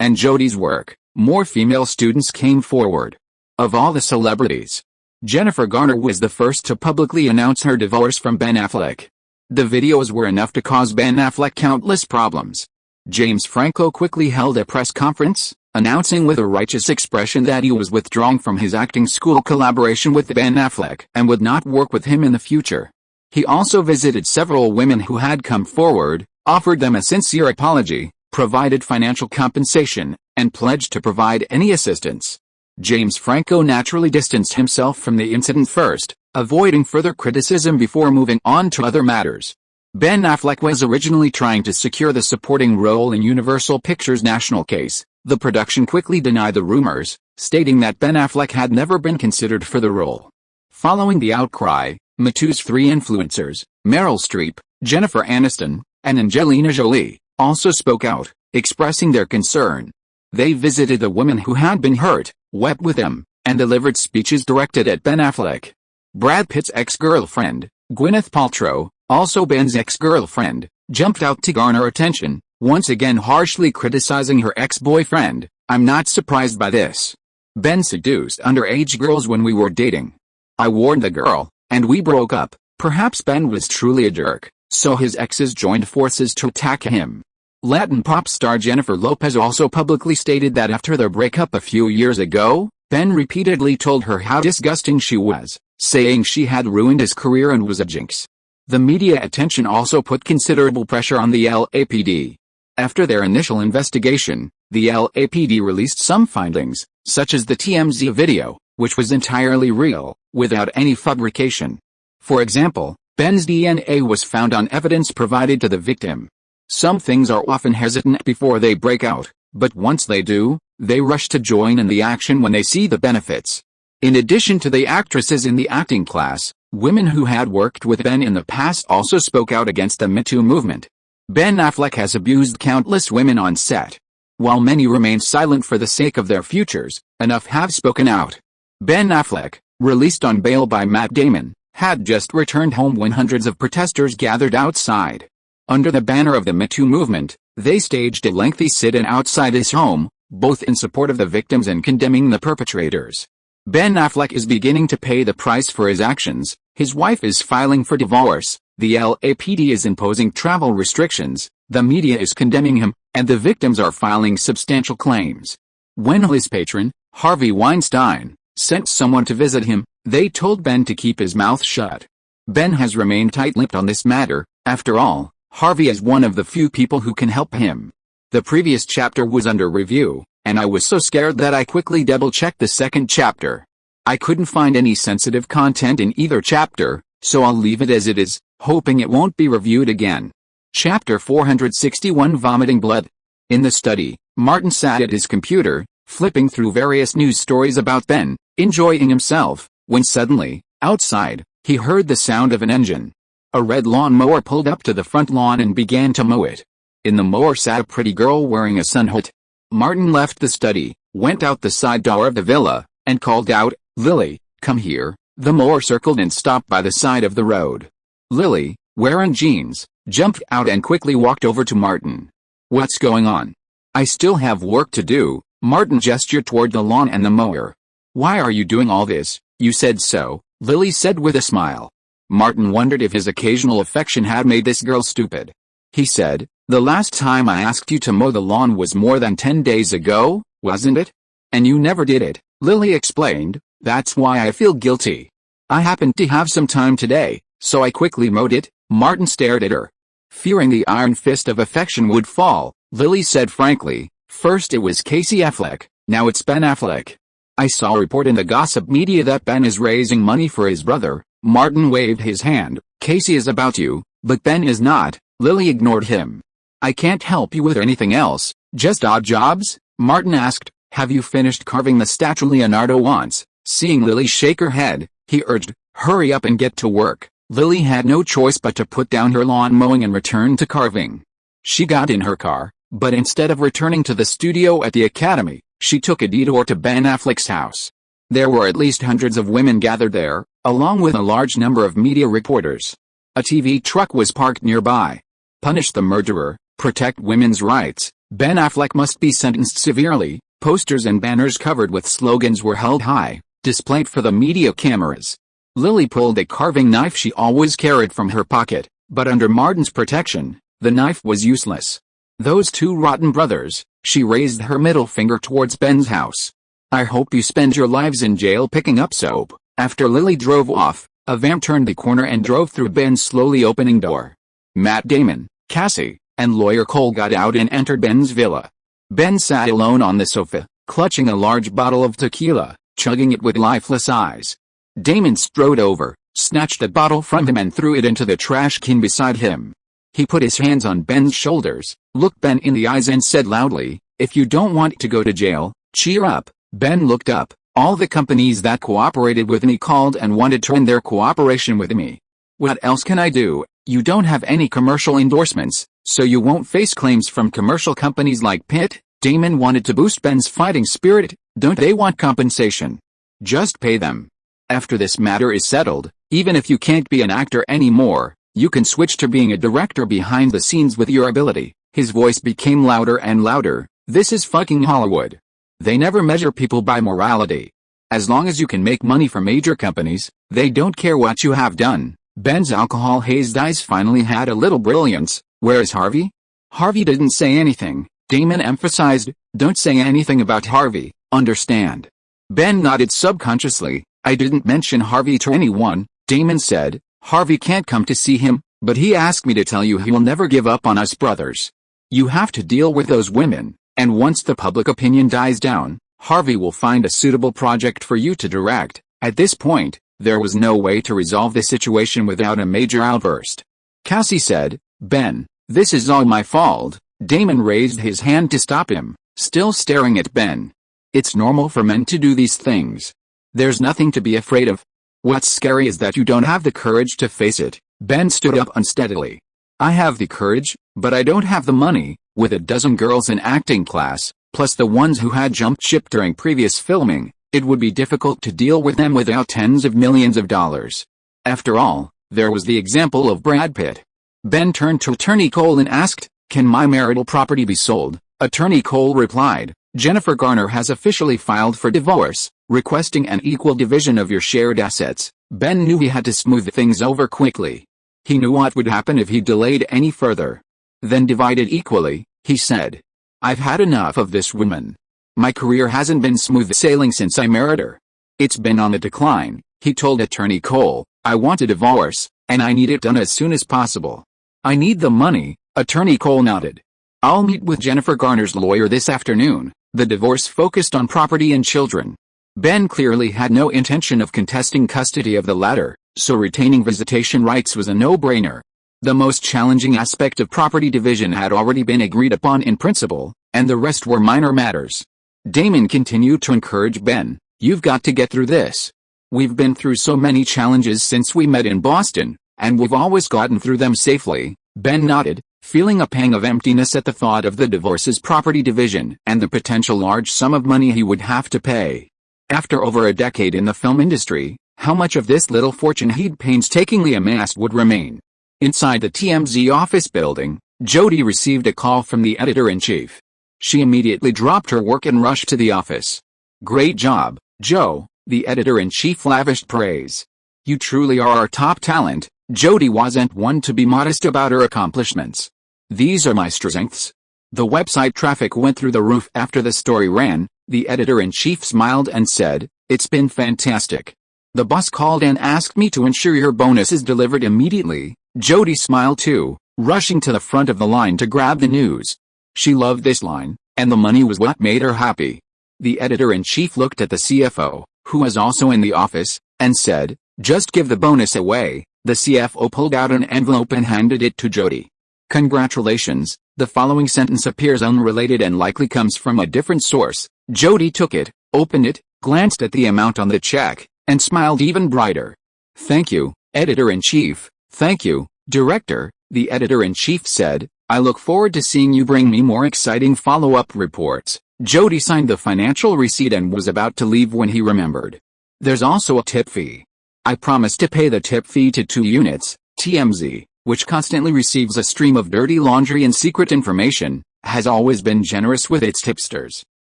and Jody's work, more female students came forward. Of all the celebrities, Jennifer Garner was the first to publicly announce her divorce from Ben Affleck. The videos were enough to cause Ben Affleck countless problems. James Franco quickly held a press conference, announcing with a righteous expression that he was withdrawing from his acting school collaboration with Ben Affleck and would not work with him in the future. He also visited several women who had come forward, offered them a sincere apology, provided financial compensation, and pledged to provide any assistance. James Franco naturally distanced himself from the incident first, avoiding further criticism before moving on to other matters. Ben Affleck was originally trying to secure the supporting role in Universal Pictures' national case. The production quickly denied the rumors, stating that Ben Affleck had never been considered for the role. Following the outcry, Me Too's 3 influencers, Meryl Streep, Jennifer Aniston, and Angelina Jolie, also spoke out, expressing their concern. They visited the women who had been hurt, wept with them, and delivered speeches directed at Ben Affleck. Brad Pitt's ex-girlfriend, Gwyneth Paltrow, also Ben's ex-girlfriend, jumped out to garner attention, once again harshly criticizing her ex-boyfriend. "I'm not surprised by this. Ben seduced underage girls when we were dating. I warned the girl, and we broke up. Perhaps Ben was truly a jerk. So his exes joined forces to attack him. Latin pop star Jennifer Lopez also publicly stated that after their breakup a few years ago, Ben repeatedly told her how disgusting she was, saying she had ruined his career and was a jinx. The media attention also put considerable pressure on the LAPD. After their initial investigation, the LAPD released some findings, such as the TMZ video, which was entirely real, without any fabrication. For example, Ben's DNA was found on evidence provided to the victim. Some things are often hesitant before they break out, but once they do, they rush to join in the action when they see the benefits. In addition to the actresses in the acting class, women who had worked with Ben in the past also spoke out against the Me Too movement. Ben Affleck has abused countless women on set. While many remain silent for the sake of their futures, enough have spoken out. Ben Affleck, released on bail by Matt Damon, had just returned home when hundreds of protesters gathered outside. Under the banner of the Me Too movement, they staged a lengthy sit-in outside his home, both in support of the victims and condemning the perpetrators. Ben Affleck is beginning to pay the price for his actions. His wife is filing for divorce, the LAPD is imposing travel restrictions, the media is condemning him, and the victims are filing substantial claims. When his patron, Harvey Weinstein, sent someone to visit him, they told Ben to keep his mouth shut. Ben has remained tight-lipped on this matter. After all, Harvey is one of the few people who can help him. The previous chapter was under review, and I was so scared that I quickly double-checked the second chapter. I couldn't find any sensitive content in either chapter, so I'll leave it as it is, hoping it won't be reviewed again. Chapter 461 Vomiting Blood. In the study, Martin sat at his computer, flipping through various news stories about Ben, enjoying himself, when suddenly, outside, he heard the sound of an engine. A red lawnmower pulled up to the front lawn and began to mow it. In the mower sat a pretty girl wearing a sun hood. Martin left the study, went out the side door of the villa, and called out, "Lily, come here." The mower circled and stopped by the side of the road. Lily, wearing jeans, jumped out and quickly walked over to Martin. "What's going on?" "I still have work to do." Martin gestured toward the lawn and the mower. "Why are you doing all this?" "You said so," Lily said with a smile. Martin wondered if his occasional affection had made this girl stupid. He said, "The last time I asked you to mow the lawn was more than 10 days ago, wasn't it? And you never did it," Lily explained. "That's why I feel guilty. I happened to have some time today, so I quickly mowed it." Martin stared at her. Fearing the iron fist of affection would fall, Lily said frankly, "First it was Casey Affleck, now it's Ben Affleck. I saw a report in the gossip media that Ben is raising money for his brother." Martin waved his hand. "Casey is about you, but Ben is not." Lily ignored him. "I can't help you with anything else, just odd jobs?" Martin asked. "Have you finished carving the statue Leonardo wants?" Seeing Lily shake her head, he urged, "Hurry up and get to work." Lily had no choice but to put down her lawn mowing and return to carving. She got in her car, but instead of returning to the studio at the academy, she took a detour to Ben Affleck's house. There were at least hundreds of women gathered there, along with a large number of media reporters. A TV truck was parked nearby. "Punish the murderer, protect women's rights, Ben Affleck must be sentenced severely." Posters and banners covered with slogans were held high, displayed for the media cameras. Lily pulled a carving knife she always carried from her pocket, but under Martin's protection, the knife was useless. "Those two rotten brothers," she raised her middle finger towards Ben's house. "I hope you spend your lives in jail picking up soap." After Lily drove off, a van turned the corner and drove through Ben's slowly opening door. Matt Damon, Cassie, and lawyer Cole got out and entered Ben's villa. Ben sat alone on the sofa, clutching a large bottle of tequila, chugging it with lifeless eyes. Damon strode over, snatched the bottle from him and threw it into the trash can beside him. He put his hands on Ben's shoulders, looked Ben in the eyes and said loudly, "If you don't want to go to jail, cheer up." Ben looked up. "All the companies that cooperated with me called and wanted to end their cooperation with me. What else can I do? You don't have any commercial endorsements, so you won't face claims from commercial companies like Pitt." Damon wanted to boost Ben's fighting spirit. "Don't they want compensation? Just pay them. After this matter is settled, even if you can't be an actor anymore, you can switch to being a director behind the scenes with your ability." His voice became louder and louder. "This is fucking Hollywood. They never measure people by morality. As long as you can make money for major companies, they don't care what you have done." Ben's alcohol-hazed eyes finally had a little brilliance. Where's Harvey? Harvey didn't say anything. Damon emphasized, don't say anything about Harvey, understand? Ben nodded subconsciously. I didn't mention Harvey to anyone, Damon said. Harvey can't come to see him, but he asked me to tell you he will never give up on us brothers. You have to deal with those women, and once the public opinion dies down, Harvey will find a suitable project for you to direct. At this point, there was no way to resolve the situation without a major outburst. Cassie said, Ben, this is all my fault. Damon raised his hand to stop him, still staring at Ben. It's normal for men to do these things. There's nothing to be afraid of. What's scary is that you don't have the courage to face it. Ben stood up unsteadily. I have the courage, but I don't have the money. With a dozen girls in acting class, plus the ones who had jumped ship during previous filming, it would be difficult to deal with them without tens of millions of dollars. After all, there was the example of Brad Pitt. Ben turned to Attorney Cole and asked, can my marital property be sold? Attorney Cole replied, Jennifer Garner has officially filed for divorce, requesting an equal division of your shared assets. Ben knew he had to smooth things over quickly. He knew what would happen if he delayed any further. Then divide it equally, he said. I've had enough of this woman. My career hasn't been smooth sailing since I married her. It's been on the decline, he told Attorney Cole. I want a divorce, and I need it done as soon as possible. I need the money, Attorney Cole nodded. I'll meet with Jennifer Garner's lawyer this afternoon. The divorce focused on property and children. Ben clearly had no intention of contesting custody of the latter, so retaining visitation rights was a no-brainer. The most challenging aspect of property division had already been agreed upon in principle, and the rest were minor matters. Damon continued to encourage Ben, you've got to get through this. We've been through so many challenges since we met in Boston, and we've always gotten through them safely. Ben nodded, feeling a pang of emptiness at the thought of the divorce's property division and the potential large sum of money he would have to pay. After over a decade in the film industry, how much of this little fortune he'd painstakingly amassed would remain? Inside the TMZ office building, Jody received a call from the editor-in-chief. She immediately dropped her work and rushed to the office. Great job, Joe, the editor-in-chief lavished praise. You truly are our top talent. Jody wasn't one to be modest about her accomplishments. These are my strengths. The website traffic went through the roof after the story ran. The editor-in-chief smiled and said, it's been fantastic. The boss called and asked me to ensure your bonus is delivered immediately. Jody smiled too, rushing to the front of the line to grab the news. She loved this line, and the money was what made her happy. The editor-in-chief looked at the CFO, who was also in the office, and said, just give the bonus away. The CFO pulled out an envelope and handed it to Jody. Congratulations, the following sentence appears unrelated and likely comes from a different source. Jody took it, opened it, glanced at the amount on the check, and smiled even brighter. Thank you, Editor-in-Chief. Thank you, Director, the Editor-in-Chief said. I look forward to seeing you bring me more exciting follow-up reports. Jody signed the financial receipt and was about to leave when he remembered. There's also a tip fee. I promised to pay the tip fee to 2 units, TMZ, which constantly receives a stream of dirty laundry and secret information, has always been generous with its tipsters.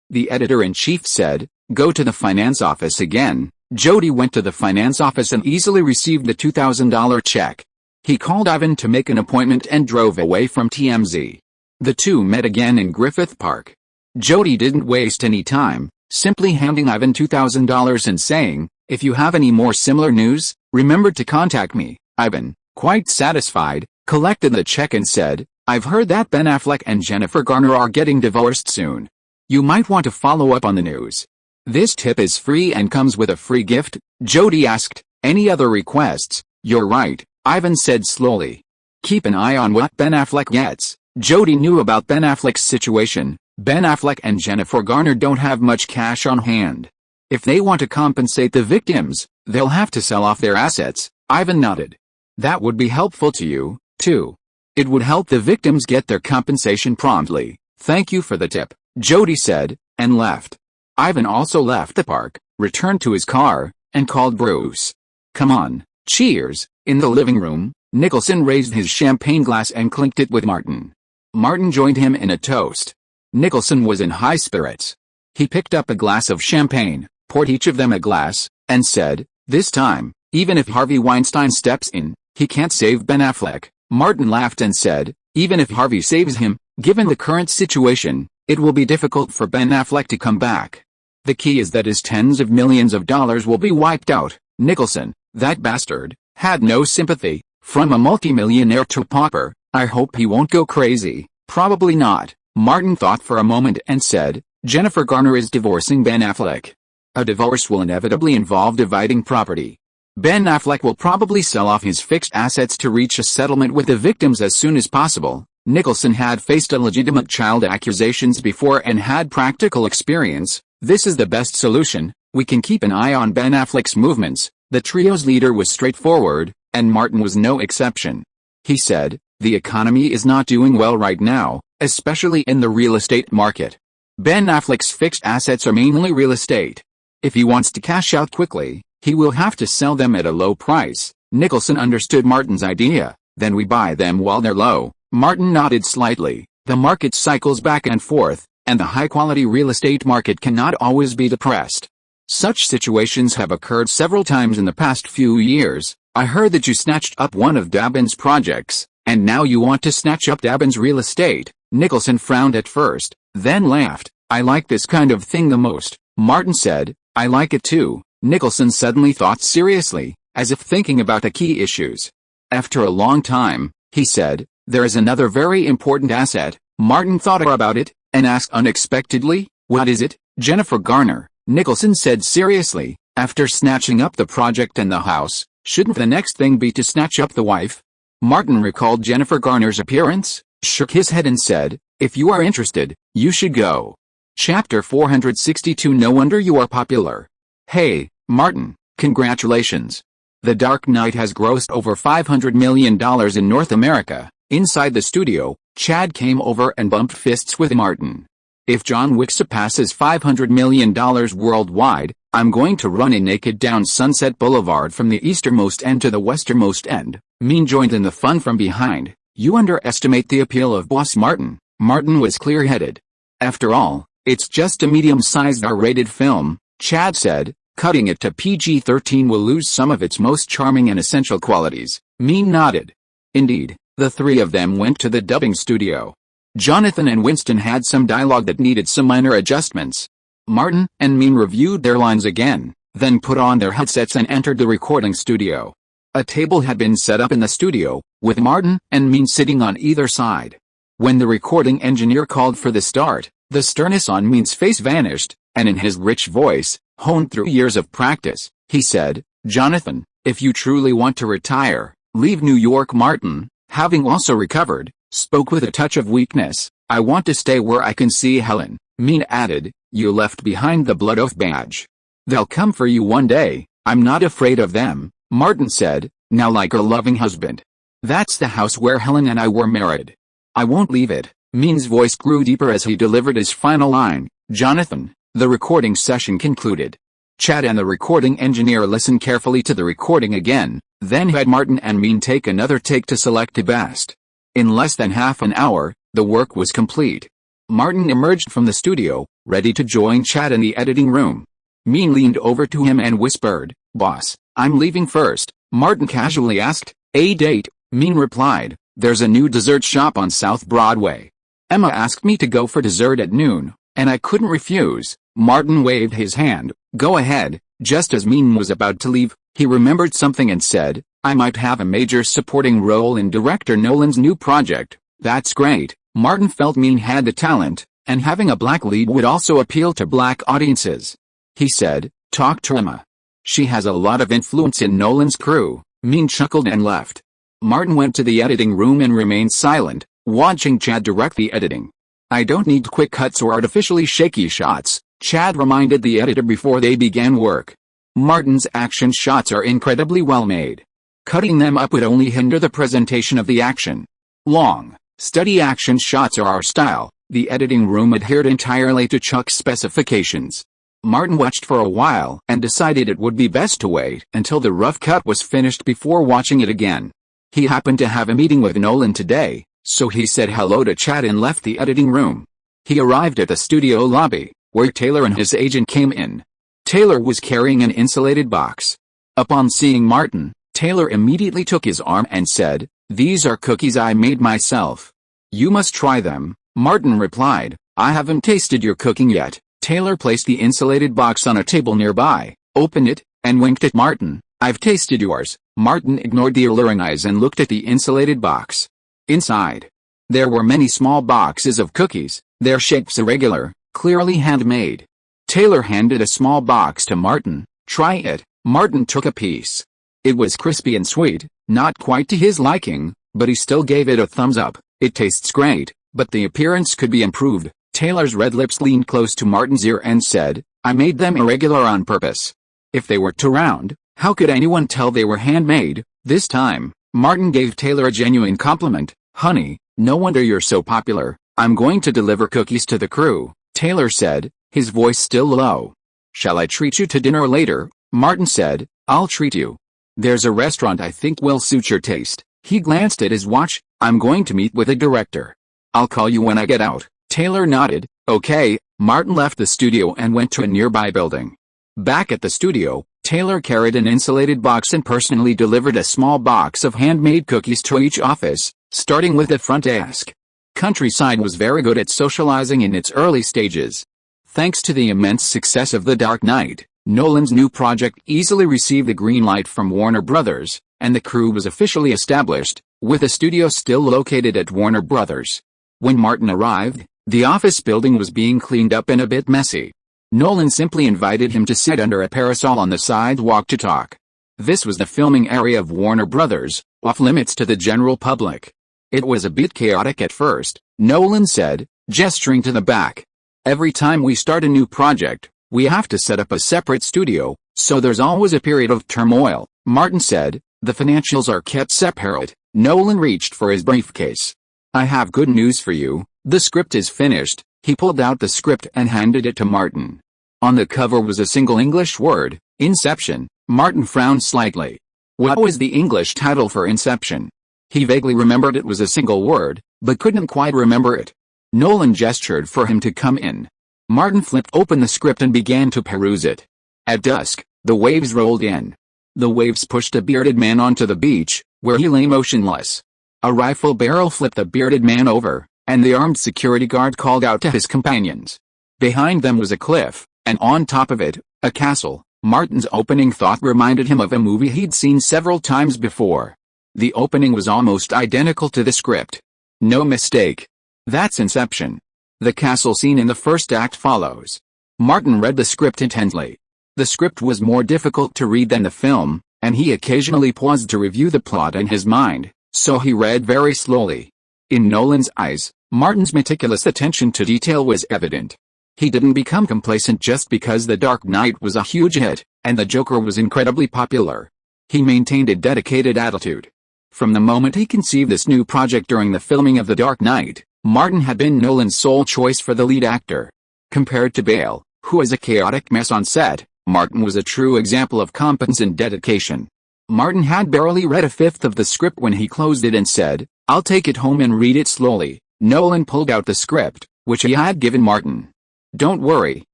The editor-in-chief said, go to the finance office again. Jody went to the finance office and easily received the $2,000 check. He called Ivan to make an appointment and drove away from TMZ. The two met again in Griffith Park. Jody didn't waste any time, simply handing Ivan $2,000 and saying, if you have any more similar news, remember to contact me. Ivan, quite satisfied, collected the check and said, I've heard that Ben Affleck and Jennifer Garner are getting divorced soon. You might want to follow up on the news. This tip is free and comes with a free gift. Jody asked, any other requests? You're right, Ivan said slowly. Keep an eye on what Ben Affleck gets. Jody knew about Ben Affleck's situation. Ben Affleck and Jennifer Garner don't have much cash on hand. If they want to compensate the victims, they'll have to sell off their assets. Ivan nodded. That would be helpful to you, too. It would help the victims get their compensation promptly. Thank you for the tip, Jody said, and left. Ivan also left the park, returned to his car, and called Bruce. Come on, cheers. In the living room, Nicholson raised his champagne glass and clinked it with Martin. Martin joined him in a toast. Nicholson was in high spirits. He picked up a glass of champagne, poured each of them a glass, and said, this time, even if Harvey Weinstein steps in, He can't save Ben Affleck. Martin laughed and said, even if Harvey saves him, given the current situation, it will be difficult for Ben Affleck to come back. The key is that his tens of millions of dollars will be wiped out. Nicholson, that bastard, had no sympathy. From a multimillionaire to a pauper, I hope he won't go crazy. Probably not. Martin thought for a moment and said, Jennifer Garner is divorcing Ben Affleck. A divorce will inevitably involve dividing property. Ben Affleck will probably sell off his fixed assets to reach a settlement with the victims as soon as possible. Nicholson had faced illegitimate child accusations before and had practical experience. This is the best solution. We can keep an eye on Ben Affleck's movements. The trio's leader was straightforward, and Martin was no exception. He said, the economy is not doing well right now, especially in the real estate market. Ben Affleck's fixed assets are mainly real estate. If he wants to cash out quickly, he will have to sell them at a low price. Nicholson understood Martin's idea. Then we buy them while they're low. Martin nodded slightly. The market cycles back and forth, and the high-quality real estate market cannot always be depressed. Such situations have occurred several times in the past few years. I heard that you snatched up one of Dabin's projects, and now you want to snatch up Dabin's real estate. Nicholson frowned at first, then laughed. I like this kind of thing the most. Martin said, I like it too. Nicholson suddenly thought seriously, as if thinking about the key issues. After a long time, he said, there is another very important asset. Martin thought about it, and asked unexpectedly, what is it? Jennifer Garner. Nicholson said seriously, after snatching up the project and the house, shouldn't the next thing be to snatch up the wife? Martin recalled Jennifer Garner's appearance, shook his head and said, if you are interested, you should go. Chapter 462 No wonder you are popular. Hey, Martin, congratulations. The Dark Knight has grossed over $500 million in North America. Inside the studio, Chad came over and bumped fists with Martin. If John Wick surpasses $500 million worldwide, I'm going to run it naked down Sunset Boulevard from the easternmost end to the westernmost end. Mean joined in the fun from behind. You underestimate the appeal of Boss Martin. Martin was clear-headed. After all, it's just a medium-sized R-rated film, Chad said. Cutting it to PG-13 will lose some of its most charming and essential qualities. Mean nodded. Indeed, the three of them went to the dubbing studio. Jonathan and Winston had some dialogue that needed some minor adjustments. Martin and Mean reviewed their lines again, then put on their headsets and entered the recording studio. A table had been set up in the studio, with Martin and Mean sitting on either side. When the recording engineer called for the start, the sternness on Mean's face vanished, and in his rich voice, honed through years of practice, he said, Jonathan, if you truly want to retire, leave New York. Martin, having also recovered, spoke with a touch of weakness. I want to stay where I can see Helen. Mean added, you left behind the blood oath badge. They'll come for you one day. I'm not afraid of them, Martin said, now like a loving husband. That's the house where Helen and I were married. I won't leave it. Mean's voice grew deeper as he delivered his final line. Jonathan. The recording session concluded. Chad and the recording engineer listened carefully to the recording again, then had Martin and Mean take another take to select the best. In less than half an hour, the work was complete. Martin emerged from the studio, ready to join Chad in the editing room. Mean leaned over to him and whispered, Boss, I'm leaving first. Martin casually asked, a date? Mean replied, there's a new dessert shop on South Broadway. Emma asked me to go for dessert at noon, and I couldn't refuse. Martin waved his hand. Go ahead. Just as Mean was about to leave, he remembered something and said, I might have a major supporting role in director Nolan's new project. That's great. Martin felt Mean had the talent, and having a black lead would also appeal to black audiences. He said, talk to Emma. She has a lot of influence in Nolan's crew. Mean chuckled and left. Martin went to the editing room and remained silent, watching Chad direct the editing. I don't need quick cuts or artificially shaky shots, Chad reminded the editor before they began work. Martin's action shots are incredibly well made. Cutting them up would only hinder the presentation of the action. Long, steady action shots are our style. The editing room adhered entirely to Chuck's specifications. Martin watched for a while and decided it would be best to wait until the rough cut was finished before watching it again. He happened to have a meeting with Nolan today, so he said hello to Chad and left the editing room. He arrived at the studio lobby, where Taylor and his agent came in. Taylor was carrying an insulated box. Upon seeing Martin, Taylor immediately took his arm and said, "These are cookies I made myself. You must try them." Martin replied, "I haven't tasted your cooking yet." Taylor placed the insulated box on a table nearby, opened it, and winked at Martin. "I've tasted yours." Martin ignored the alluring eyes and looked at the insulated box. Inside, there were many small boxes of cookies, their shapes irregular, clearly handmade. Taylor handed a small box to Martin. "Try it." Martin took a piece. It was crispy and sweet, not quite to his liking, but he still gave it a thumbs up. "It tastes great, but the appearance could be improved." Taylor's red lips leaned close to Martin's ear and said, "I made them irregular on purpose. If they were too round, how could anyone tell they were handmade?" This time, Martin gave Taylor a genuine compliment. "Honey, no wonder you're so popular. I'm going to deliver cookies to the crew," Taylor said, his voice still low. "Shall I treat you to dinner later?" Martin said, "I'll treat you. There's a restaurant I think will suit your taste." He glanced at his watch. "I'm going to meet with a director. I'll call you when I get out." Taylor nodded. "Okay." Martin left the studio and went to a nearby building. Back at the studio, Taylor carried an insulated box and personally delivered a small box of handmade cookies to each office, starting with the front desk. Countryside was very good at socializing in its early stages. Thanks to the immense success of The Dark Knight, Nolan's new project easily received the green light from Warner Brothers, and the crew was officially established, with a studio still located at Warner Brothers. When Martin arrived, the office building was being cleaned up and a bit messy. Nolan simply invited him to sit under a parasol on the sidewalk to talk. This was the filming area of Warner Brothers, off limits to the general public. "It was a bit chaotic at first," Nolan said, gesturing to the back. "Every time we start a new project, we have to set up a separate studio, so there's always a period of turmoil." Martin said, "The financials are kept separate." Nolan reached for his briefcase. "I have good news for you. The script is finished." He pulled out the script and handed it to Martin. On the cover was a single English word, Inception. Martin frowned slightly. What was the English title for Inception? He vaguely remembered it was a single word, but couldn't quite remember it. Nolan gestured for him to come in. Martin flipped open the script and began to peruse it. At dusk, the waves rolled in. The waves pushed a bearded man onto the beach, where he lay motionless. A rifle barrel flipped the bearded man over, and the armed security guard called out to his companions. Behind them was a cliff, and on top of it, a castle. Martin's opening thought reminded him of a movie he'd seen several times before. The opening was almost identical to the script. No mistake. That's Inception. The castle scene in the first act follows. Martin read the script intently. The script was more difficult to read than the film, and he occasionally paused to review the plot in his mind, so he read very slowly. In Nolan's eyes, Martin's meticulous attention to detail was evident. He didn't become complacent just because The Dark Knight was a huge hit, and the Joker was incredibly popular. He maintained a dedicated attitude. From the moment he conceived this new project during the filming of The Dark Knight, Martin had been Nolan's sole choice for the lead actor. Compared to Bale, who was a chaotic mess on set, Martin was a true example of competence and dedication. Martin had barely read a fifth of the script when he closed it and said, "I'll take it home and read it slowly." Nolan pulled out the script, which he had given Martin. "Don't worry.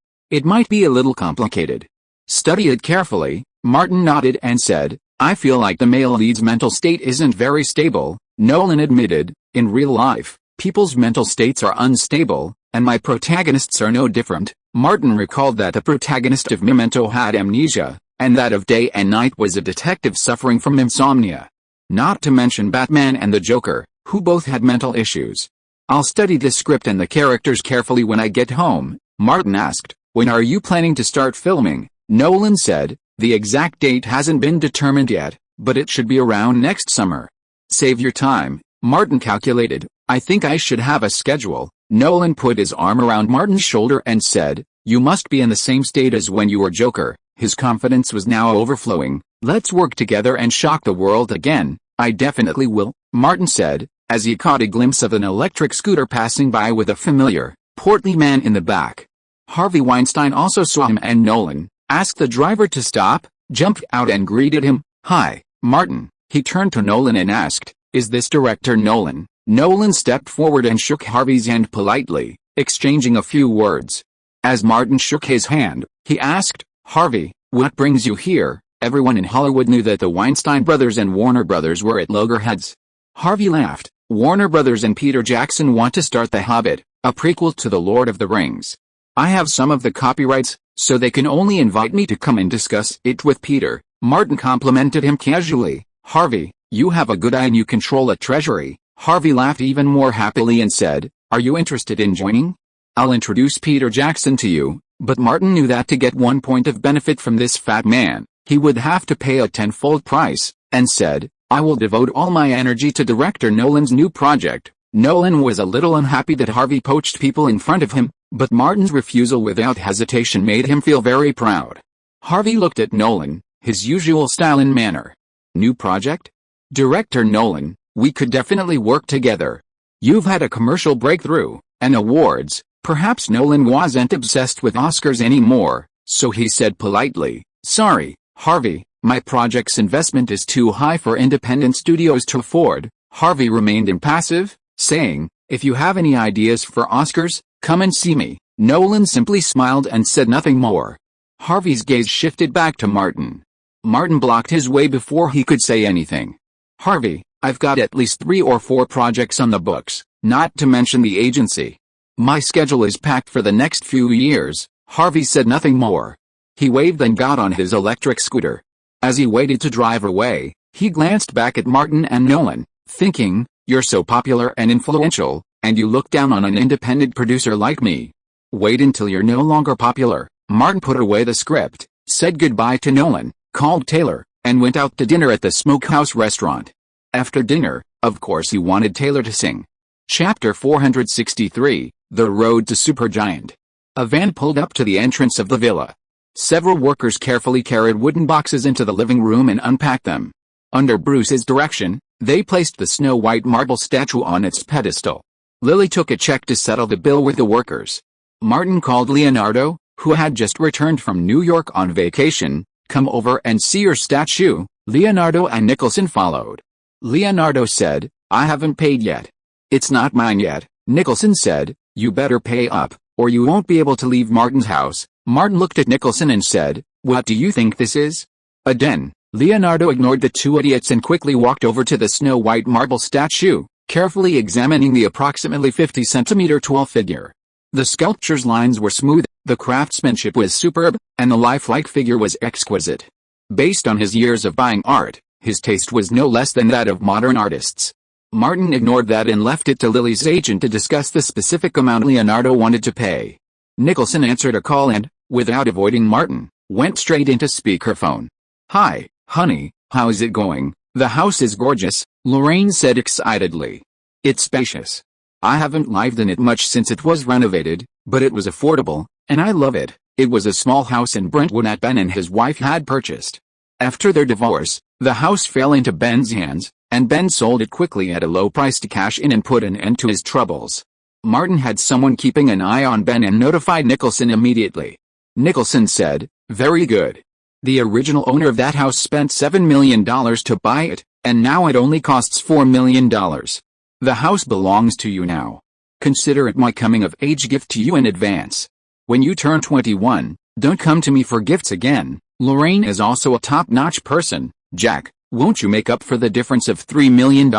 It might be a little complicated. Study it carefully." Martin nodded and said, "I feel like the male lead's mental state isn't very stable." Nolan admitted, "In real life, people's mental states are unstable, and my protagonists are no different." Martin recalled that the protagonist of Memento had amnesia, and that of Day and Night was a detective suffering from insomnia. Not to mention Batman and the Joker, who both had mental issues. "I'll study the script and the characters carefully when I get home." Martin asked, "When are you planning to start filming?" Nolan said, "The exact date hasn't been determined yet, but it should be around next summer." "Save your time," Martin calculated. "I think I should have a schedule." Nolan put his arm around Martin's shoulder and said, "You must be in the same state as when you were Joker." His confidence was now overflowing. "Let's work together and shock the world again." "I definitely will," Martin said, as he caught a glimpse of an electric scooter passing by with a familiar, portly man in the back. Harvey Weinstein also saw him and Nolan, asked the driver to stop, jumped out and greeted him. "Hi, Martin." He turned to Nolan and asked, "Is this director Nolan?" Nolan stepped forward and shook Harvey's hand politely, exchanging a few words. As Martin shook his hand, he asked, "Harvey, what brings you here?" Everyone in Hollywood knew that the Weinstein brothers and Warner Brothers were at loggerheads. Harvey laughed. Warner Brothers and Peter Jackson want to start The Hobbit, a prequel to The Lord of the Rings. I have some of the copyrights, so they can only invite me to come and discuss it with Peter. Martin complimented him casually. Harvey, you have a good eye and you control a treasury. Harvey laughed even more happily and said, are you interested in joining? I'll introduce Peter Jackson to you, but Martin knew that to get 1 point of benefit from this fat man, he would have to pay a tenfold price, and said, I will devote all my energy to director Nolan's new project. Nolan was a little unhappy that Harvey poached people in front of him, but Martin's refusal without hesitation made him feel very proud. Harvey looked at Nolan, his usual style and manner. New project? Director Nolan, we could definitely work together. You've had a commercial breakthrough, and awards. Perhaps Nolan wasn't obsessed with Oscars anymore, so he said politely, sorry, Harvey, my project's investment is too high for independent studios to afford. Harvey remained impassive, saying, if you have any ideas for Oscars, come and see me. Nolan simply smiled and said nothing more. Harvey's gaze shifted back to Martin. Martin blocked his way before he could say anything. Harvey, I've got at least 3 or 4 projects on the books, not to mention the agency. My schedule is packed for the next few years. Harvey said nothing more. He waved and got on his electric scooter. As he waited to drive away, he glanced back at Martin and Nolan, thinking, you're so popular and influential, and you look down on an independent producer like me. Wait until you're no longer popular. Martin put away the script, said goodbye to Nolan, called Taylor, and went out to dinner at the Smokehouse restaurant. After dinner, of course he wanted Taylor to sing. Chapter 463, The Road to Supergiant. A van pulled up to the entrance of the villa. Several workers carefully carried wooden boxes into the living room and unpacked them. Under Bruce's direction, they placed the snow-white marble statue on its pedestal. Lily took a check to settle the bill with the workers. Martin called Leonardo, who had just returned from New York on vacation. Come over and see your statue. Leonardo and Nicholson followed. Leonardo said, I haven't paid yet. It's not mine yet. Nicholson said, you better pay up, or you won't be able to leave Martin's house. Martin looked at Nicholson and said, what do you think this is? A den. Leonardo ignored the two idiots and quickly walked over to the snow-white marble statue, carefully examining the approximately 50 centimeter tall figure. The sculpture's lines were smooth, the craftsmanship was superb, and the lifelike figure was exquisite. Based on his years of buying art, his taste was no less than that of modern artists. Martin ignored that and left it to Lily's agent to discuss the specific amount Leonardo wanted to pay. Nicholson answered a call and, without avoiding Martin, went straight into speakerphone. Hi, honey, how's it going? The house is gorgeous, Lorraine said excitedly. It's spacious. I haven't lived in it much since it was renovated, but it was affordable, and I love it. It was a small house in Brentwood that Ben and his wife had purchased. After their divorce, the house fell into Ben's hands, and Ben sold it quickly at a low price to cash in and put an end to his troubles. Martin had someone keeping an eye on Ben and notified Nicholson immediately. Nicholson said, very good. The original owner of that house spent $7 million to buy it, and now it only costs $4 million. The house belongs to you now. Consider it my coming-of-age gift to you in advance. When you turn 21, don't come to me for gifts again. Lorraine is also a top-notch person. Jack, won't you make up for the difference of $3 million?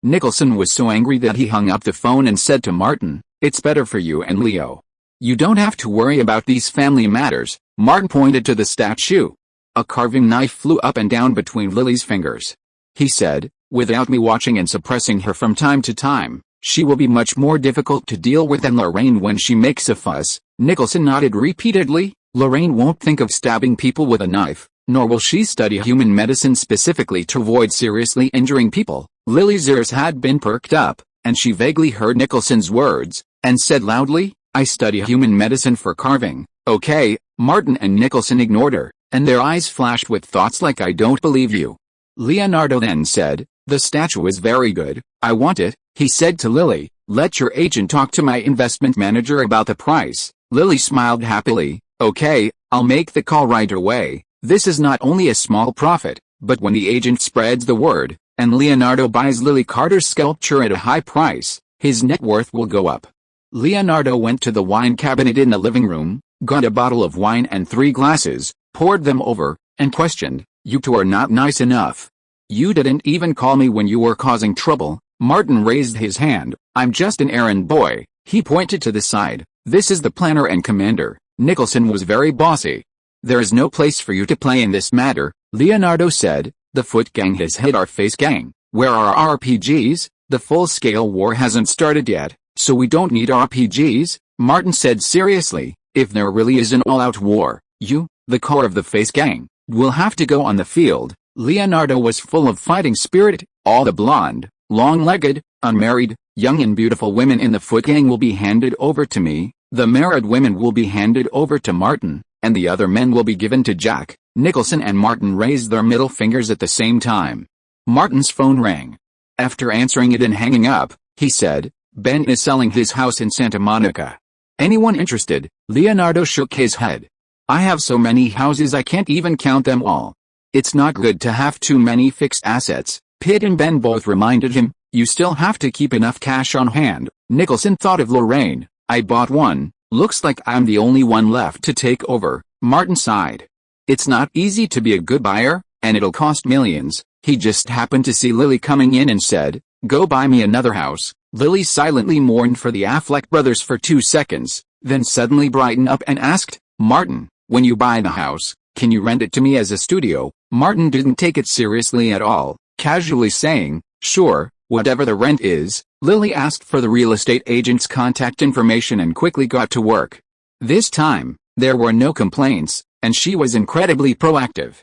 Nicholson was so angry that he hung up the phone and said to Martin, it's better for you and Leo. You don't have to worry about these family matters. Martin pointed to the statue. A carving knife flew up and down between Lily's fingers. He said, without me watching and suppressing her from time to time, she will be much more difficult to deal with than Lorraine when she makes a fuss. Nicholson nodded repeatedly. Lorraine won't think of stabbing people with a knife, nor will she study human medicine specifically to avoid seriously injuring people. Lily's ears had been perked up, and she vaguely heard Nicholson's words, and said loudly, I study human medicine for carving. Okay. Martin and Nicholson ignored her, and their eyes flashed with thoughts like I don't believe you. Leonardo then said, the statue is very good, I want it. He said to Lily, let your agent talk to my investment manager about the price. Lily smiled happily, okay, I'll make the call right away. This is not only a small profit, but when the agent spreads the word, and Leonardo buys Lily Carter's sculpture at a high price, his net worth will go up. Leonardo went to the wine cabinet in the living room, got a bottle of wine and 3 glasses, poured them over, and questioned, You two are not nice enough. You didn't even call me when you were causing trouble." Martin raised his hand. "I'm just an errand boy." He pointed to the side. "This is the planner and commander." Nicholson was very bossy. "There is no place for you to play in this matter," Leonardo said. "The foot gang has hit our face gang. Where are our RPGs? The full-scale war hasn't started yet, so we don't need RPGs," Martin said seriously. "If there really is an all-out war, you, the core of the face gang, will have to go on the field." Leonardo was full of fighting spirit. "All the blonde, long-legged, unmarried, young and beautiful women in the foot gang will be handed over to me. The married women will be handed over to Martin, and the other men will be given to Jack." Nicholson and Martin raised their middle fingers at the same time. Martin's phone rang. After answering it and hanging up, he said, "Ben is selling his house in Santa Monica. Anyone interested?" Leonardo shook his head. "I have so many houses I can't even count them all. It's not good to have too many fixed assets." Pitt and Ben both reminded him, "You still have to keep enough cash on hand." Nicholson thought of Lorraine. "I bought one. Looks like I'm the only one left to take over." Martin sighed. "It's not easy to be a good buyer, and it'll cost millions." He just happened to see Lily coming in and said, "Go buy me another house." Lily silently mourned for the Affleck brothers for 2 seconds, then suddenly brightened up and asked, "Martin, when you buy the house, can you rent it to me as a studio?" Martin didn't take it seriously at all, casually saying, "Sure, whatever the rent is." Lily asked for the real estate agent's contact information and quickly got to work. This time, there were no complaints, and she was incredibly proactive.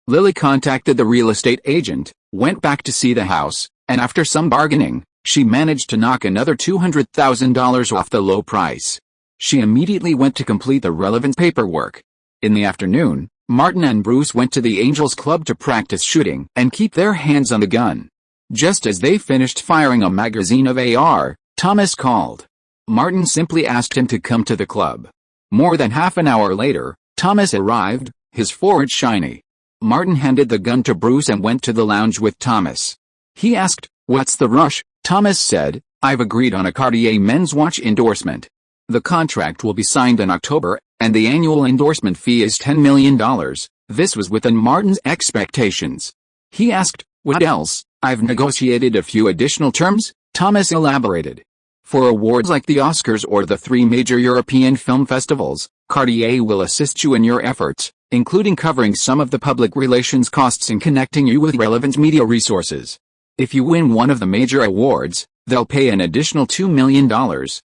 Lily contacted the real estate agent, went back to see the house, and after some bargaining, she managed to knock another $200,000 off the low price. She immediately went to complete the relevant paperwork. In the afternoon, Martin and Bruce went to the Angels Club to practice shooting and keep their hands on the gun. Just as they finished firing a magazine of AR, Thomas called. Martin simply asked him to come to the club. More than half an hour later, Thomas arrived, his forehead shiny. Martin handed the gun to Bruce and went to the lounge with Thomas. He asked, "What's the rush?" Thomas said, "I've agreed on a Cartier men's watch endorsement. The contract will be signed in October, and the annual endorsement fee is $10 million. This was within Martin's expectations. He asked, "What else?" "I've negotiated a few additional terms," Thomas elaborated. "For awards like the Oscars or the 3 major European film festivals, Cartier will assist you in your efforts, including covering some of the public relations costs and connecting you with relevant media resources. If you win one of the major awards, they'll pay an additional $2 million.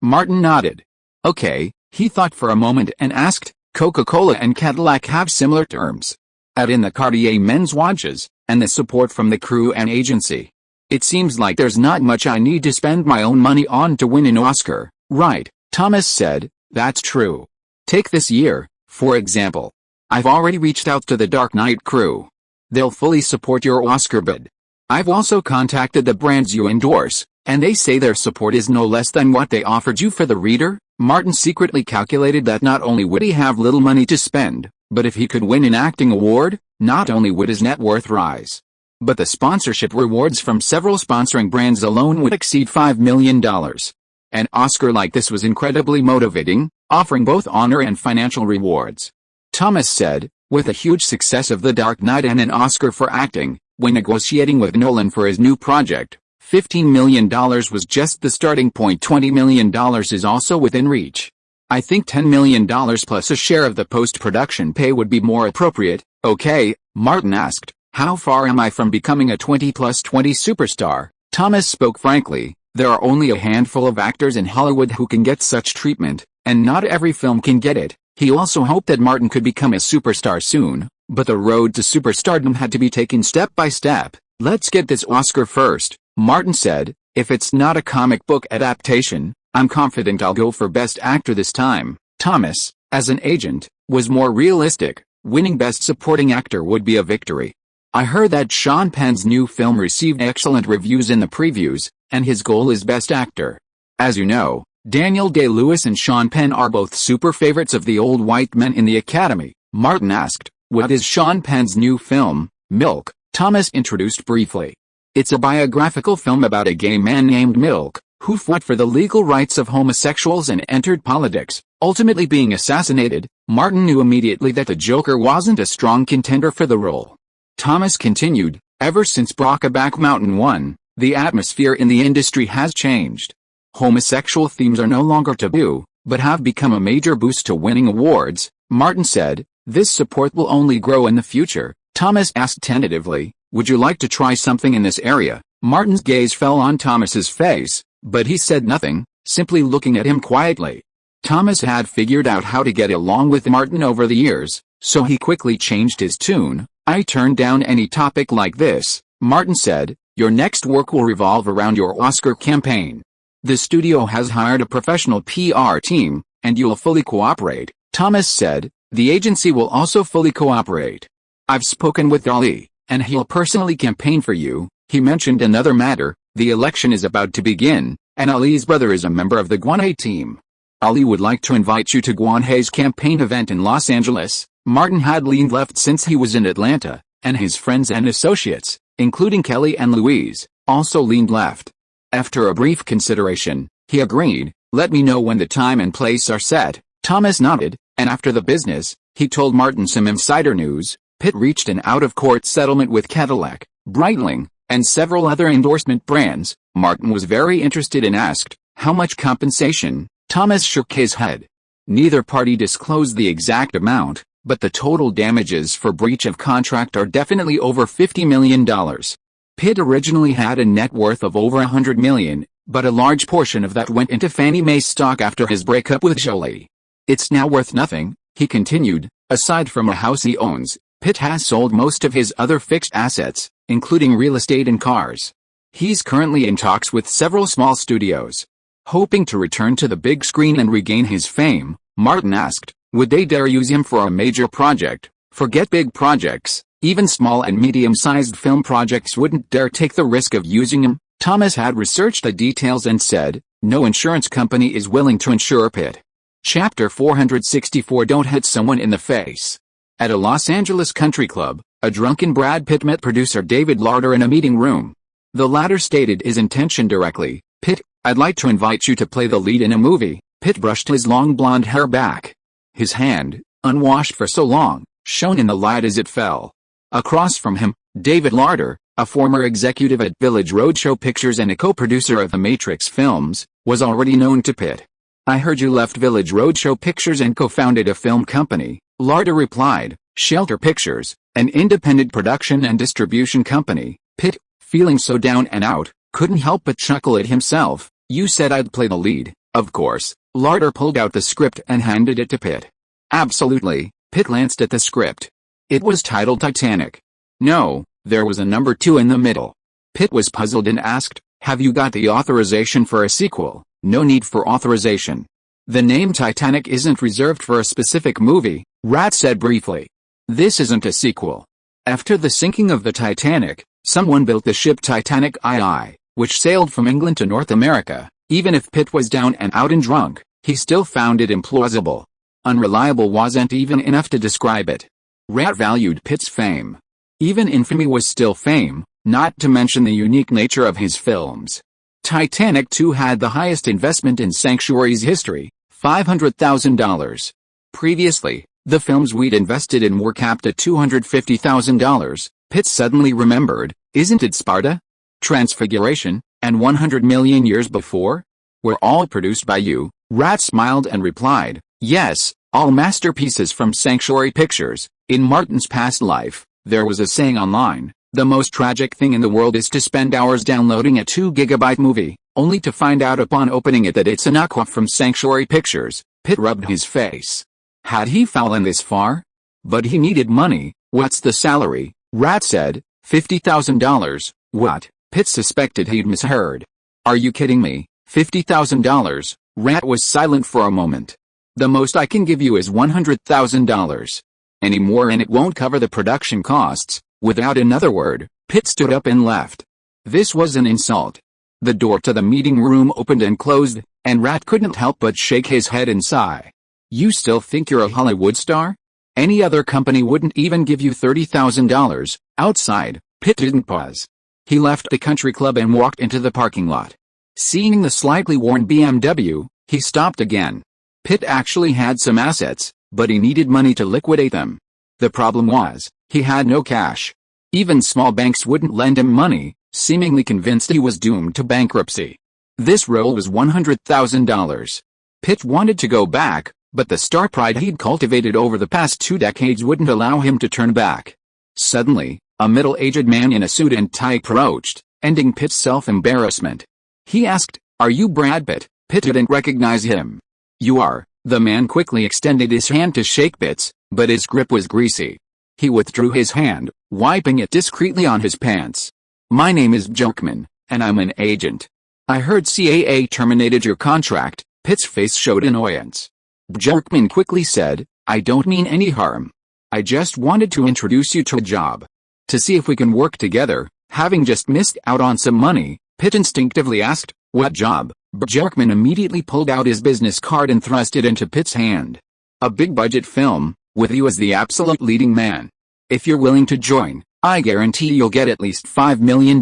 Martin nodded. "Okay," he thought for a moment and asked, "Coca-Cola and Cadillac have similar terms. Add in the Cartier men's watches, and the support from the crew and agency. It seems like there's not much I need to spend my own money on to win an Oscar." "Right," Thomas said, "that's true. Take this year, for example. I've already reached out to the Dark Knight crew. They'll fully support your Oscar bid. I've also contacted the brands you endorse, and they say their support is no less than what they offered you for the reader." Martin secretly calculated that not only would he have little money to spend, but if he could win an acting award, not only would his net worth rise, but the sponsorship rewards from several sponsoring brands alone would exceed $5 million. An Oscar like this was incredibly motivating, offering both honor and financial rewards. Thomas said, with a huge success of The Dark Knight and an Oscar for acting, when negotiating with Nolan for his new project, $15 million was just the starting point. $20 million is also within reach. I think $10 million plus a share of the post-production pay would be more appropriate." "Okay," Martin asked, "how far am I from becoming a 20+20 superstar?" Thomas spoke frankly, "There are only a handful of actors in Hollywood who can get such treatment, and not every film can get it." He also hoped that Martin could become a superstar soon, but the road to superstardom had to be taken step by step. "Let's get this Oscar first," Martin said. "If it's not a comic book adaptation, I'm confident I'll go for Best Actor this time." Thomas, as an agent, was more realistic. Winning Best Supporting Actor would be a victory. "I heard that Sean Penn's new film received excellent reviews in the previews, and his goal is Best Actor. As you know, Daniel Day-Lewis and Sean Penn are both super favorites of the old white men in the Academy." Martin asked, "What is Sean Penn's new film?" "Milk," Thomas introduced briefly. "It's a biographical film about a gay man named Milk, who fought for the legal rights of homosexuals and entered politics, ultimately being assassinated." Martin knew immediately that the Joker wasn't a strong contender for the role. Thomas continued, ever since Brokeback Mountain 1, the atmosphere in the industry has changed. Homosexual themes are no longer taboo, but have become a major boost to winning awards, Martin said. This support will only grow in the future. Thomas asked tentatively, would you like to try something in this area? Martin's gaze fell on Thomas's face, but he said nothing, simply looking at him quietly. Thomas had figured out how to get along with Martin over the years, so he quickly changed his tune. I turn down any topic like this, Martin said. Your next work will revolve around your Oscar campaign. The studio has hired a professional PR team, and you'll fully cooperate, Thomas said. The agency will also fully cooperate. I've spoken with Ali, and he'll personally campaign for you. He mentioned another matter. The election is about to begin, and Ali's brother is a member of the Guanhe team. Ali would like to invite you to Guanhe's campaign event in Los Angeles. Martin had leaned left since he was in Atlanta, and his friends and associates, including Kelly and Louise, also leaned left. After a brief consideration, he agreed. Let me know when the time and place are set. Thomas nodded, and after the business, he told Martin some insider news. Pitt reached an out-of-court settlement with Cadillac, Breitling, and several other endorsement brands. Martin was very interested and asked, how much compensation? Thomas shook his head. Neither party disclosed the exact amount, but the total damages for breach of contract are definitely over $50 million. Pitt originally had a net worth of over $100 million, but a large portion of that went into Fannie Mae stock after his breakup with Jolie. It's now worth nothing, he continued. Aside from a house he owns, Pitt has sold most of his other fixed assets, including real estate and cars. He's currently in talks with several small studios. Hoping to return to the big screen and regain his fame, Martin asked, would they dare use him for a major project? Forget big projects, even small and medium-sized film projects wouldn't dare take the risk of using him. Thomas had researched the details and said, no insurance company is willing to insure Pitt. Chapter 464 Don't hit someone in the face. At a Los Angeles country club, a drunken Brad Pitt met producer David Larter in a meeting room. The latter stated his intention directly. Pitt, I'd like to invite you to play the lead in a movie. Pitt brushed his long blonde hair back. His hand, unwashed for so long, shone in the light as it fell. Across from him, David Larter, a former executive at Village Roadshow Pictures and a co-producer of the Matrix films, was already known to Pitt. I heard you left Village Roadshow Pictures and co-founded a film company, Larter replied. Shelter Pictures, an independent production and distribution company. Pitt, feeling so down and out, couldn't help but chuckle at himself. You said I'd play the lead, of course. Larter pulled out the script and handed it to Pitt. Absolutely. Pitt glanced at the script. It was titled Titanic. No, there was a number 2 in the middle. Pitt was puzzled and asked, have you got the authorization for a sequel? No need for authorization. The name Titanic isn't reserved for a specific movie, Rat said briefly. This isn't a sequel. After the sinking of the Titanic, someone built the ship Titanic II, which sailed from England to North America. Even if Pitt was down and out and drunk, he still found it implausible. Unreliable wasn't even enough to describe it. Rat valued Pitt's fame. Even infamy was still fame, not to mention the unique nature of his films. Titanic II had the highest investment in Sanctuary's history, $500,000. Previously, the films we'd invested in were capped at $250,000. Pitt suddenly remembered, isn't it Sparta? Transfiguration, and 100 million years before? Were all produced by you? Rat smiled and replied, yes, all masterpieces from Sanctuary Pictures. In Martin's past life, there was a saying online, the most tragic thing in the world is to spend hours downloading a 2-gigabyte movie, only to find out upon opening it that it's an aqua from Sanctuary Pictures. Pitt rubbed his face. Had he fallen this far? But he needed money. What's the salary? Rat said, $50,000. What? Pitt suspected he'd misheard. Are you kidding me? $50,000? Rat was silent for a moment. The most I can give you is $100,000. Any more and it won't cover the production costs. Without another word, Pitt stood up and left. This was an insult. The door to the meeting room opened and closed, and Rat couldn't help but shake his head and sigh. You still think you're a Hollywood star? Any other company wouldn't even give you $30,000. Outside, Pitt didn't pause. He left the country club and walked into the parking lot. Seeing the slightly worn BMW, he stopped again. Pitt actually had some assets, but he needed money to liquidate them. The problem was, he had no cash. Even small banks wouldn't lend him money, seemingly convinced he was doomed to bankruptcy. This role was $100,000. Pitt wanted to go back, but the star pride he'd cultivated over the past 2 decades wouldn't allow him to turn back. Suddenly, a middle-aged man in a suit and tie approached, ending Pitt's self-embarrassment. He asked, "Are you Brad Pitt?" Pitt didn't recognize him. "You are." The man quickly extended his hand to shake Pitt's, but his grip was greasy. He withdrew his hand, wiping it discreetly on his pants. "My name is Bjerkman, and I'm an agent. I heard CAA terminated your contract." Pitt's face showed annoyance. Bjerkman quickly said, "I don't mean any harm. I just wanted to introduce you to a job. To see if we can work together." Having just missed out on some money, Pitt instinctively asked, "What job?" Bjerkman immediately pulled out his business card and thrust it into Pitt's hand. "A big-budget film, with you as the absolute leading man. If you're willing to join, I guarantee you'll get at least $5 million,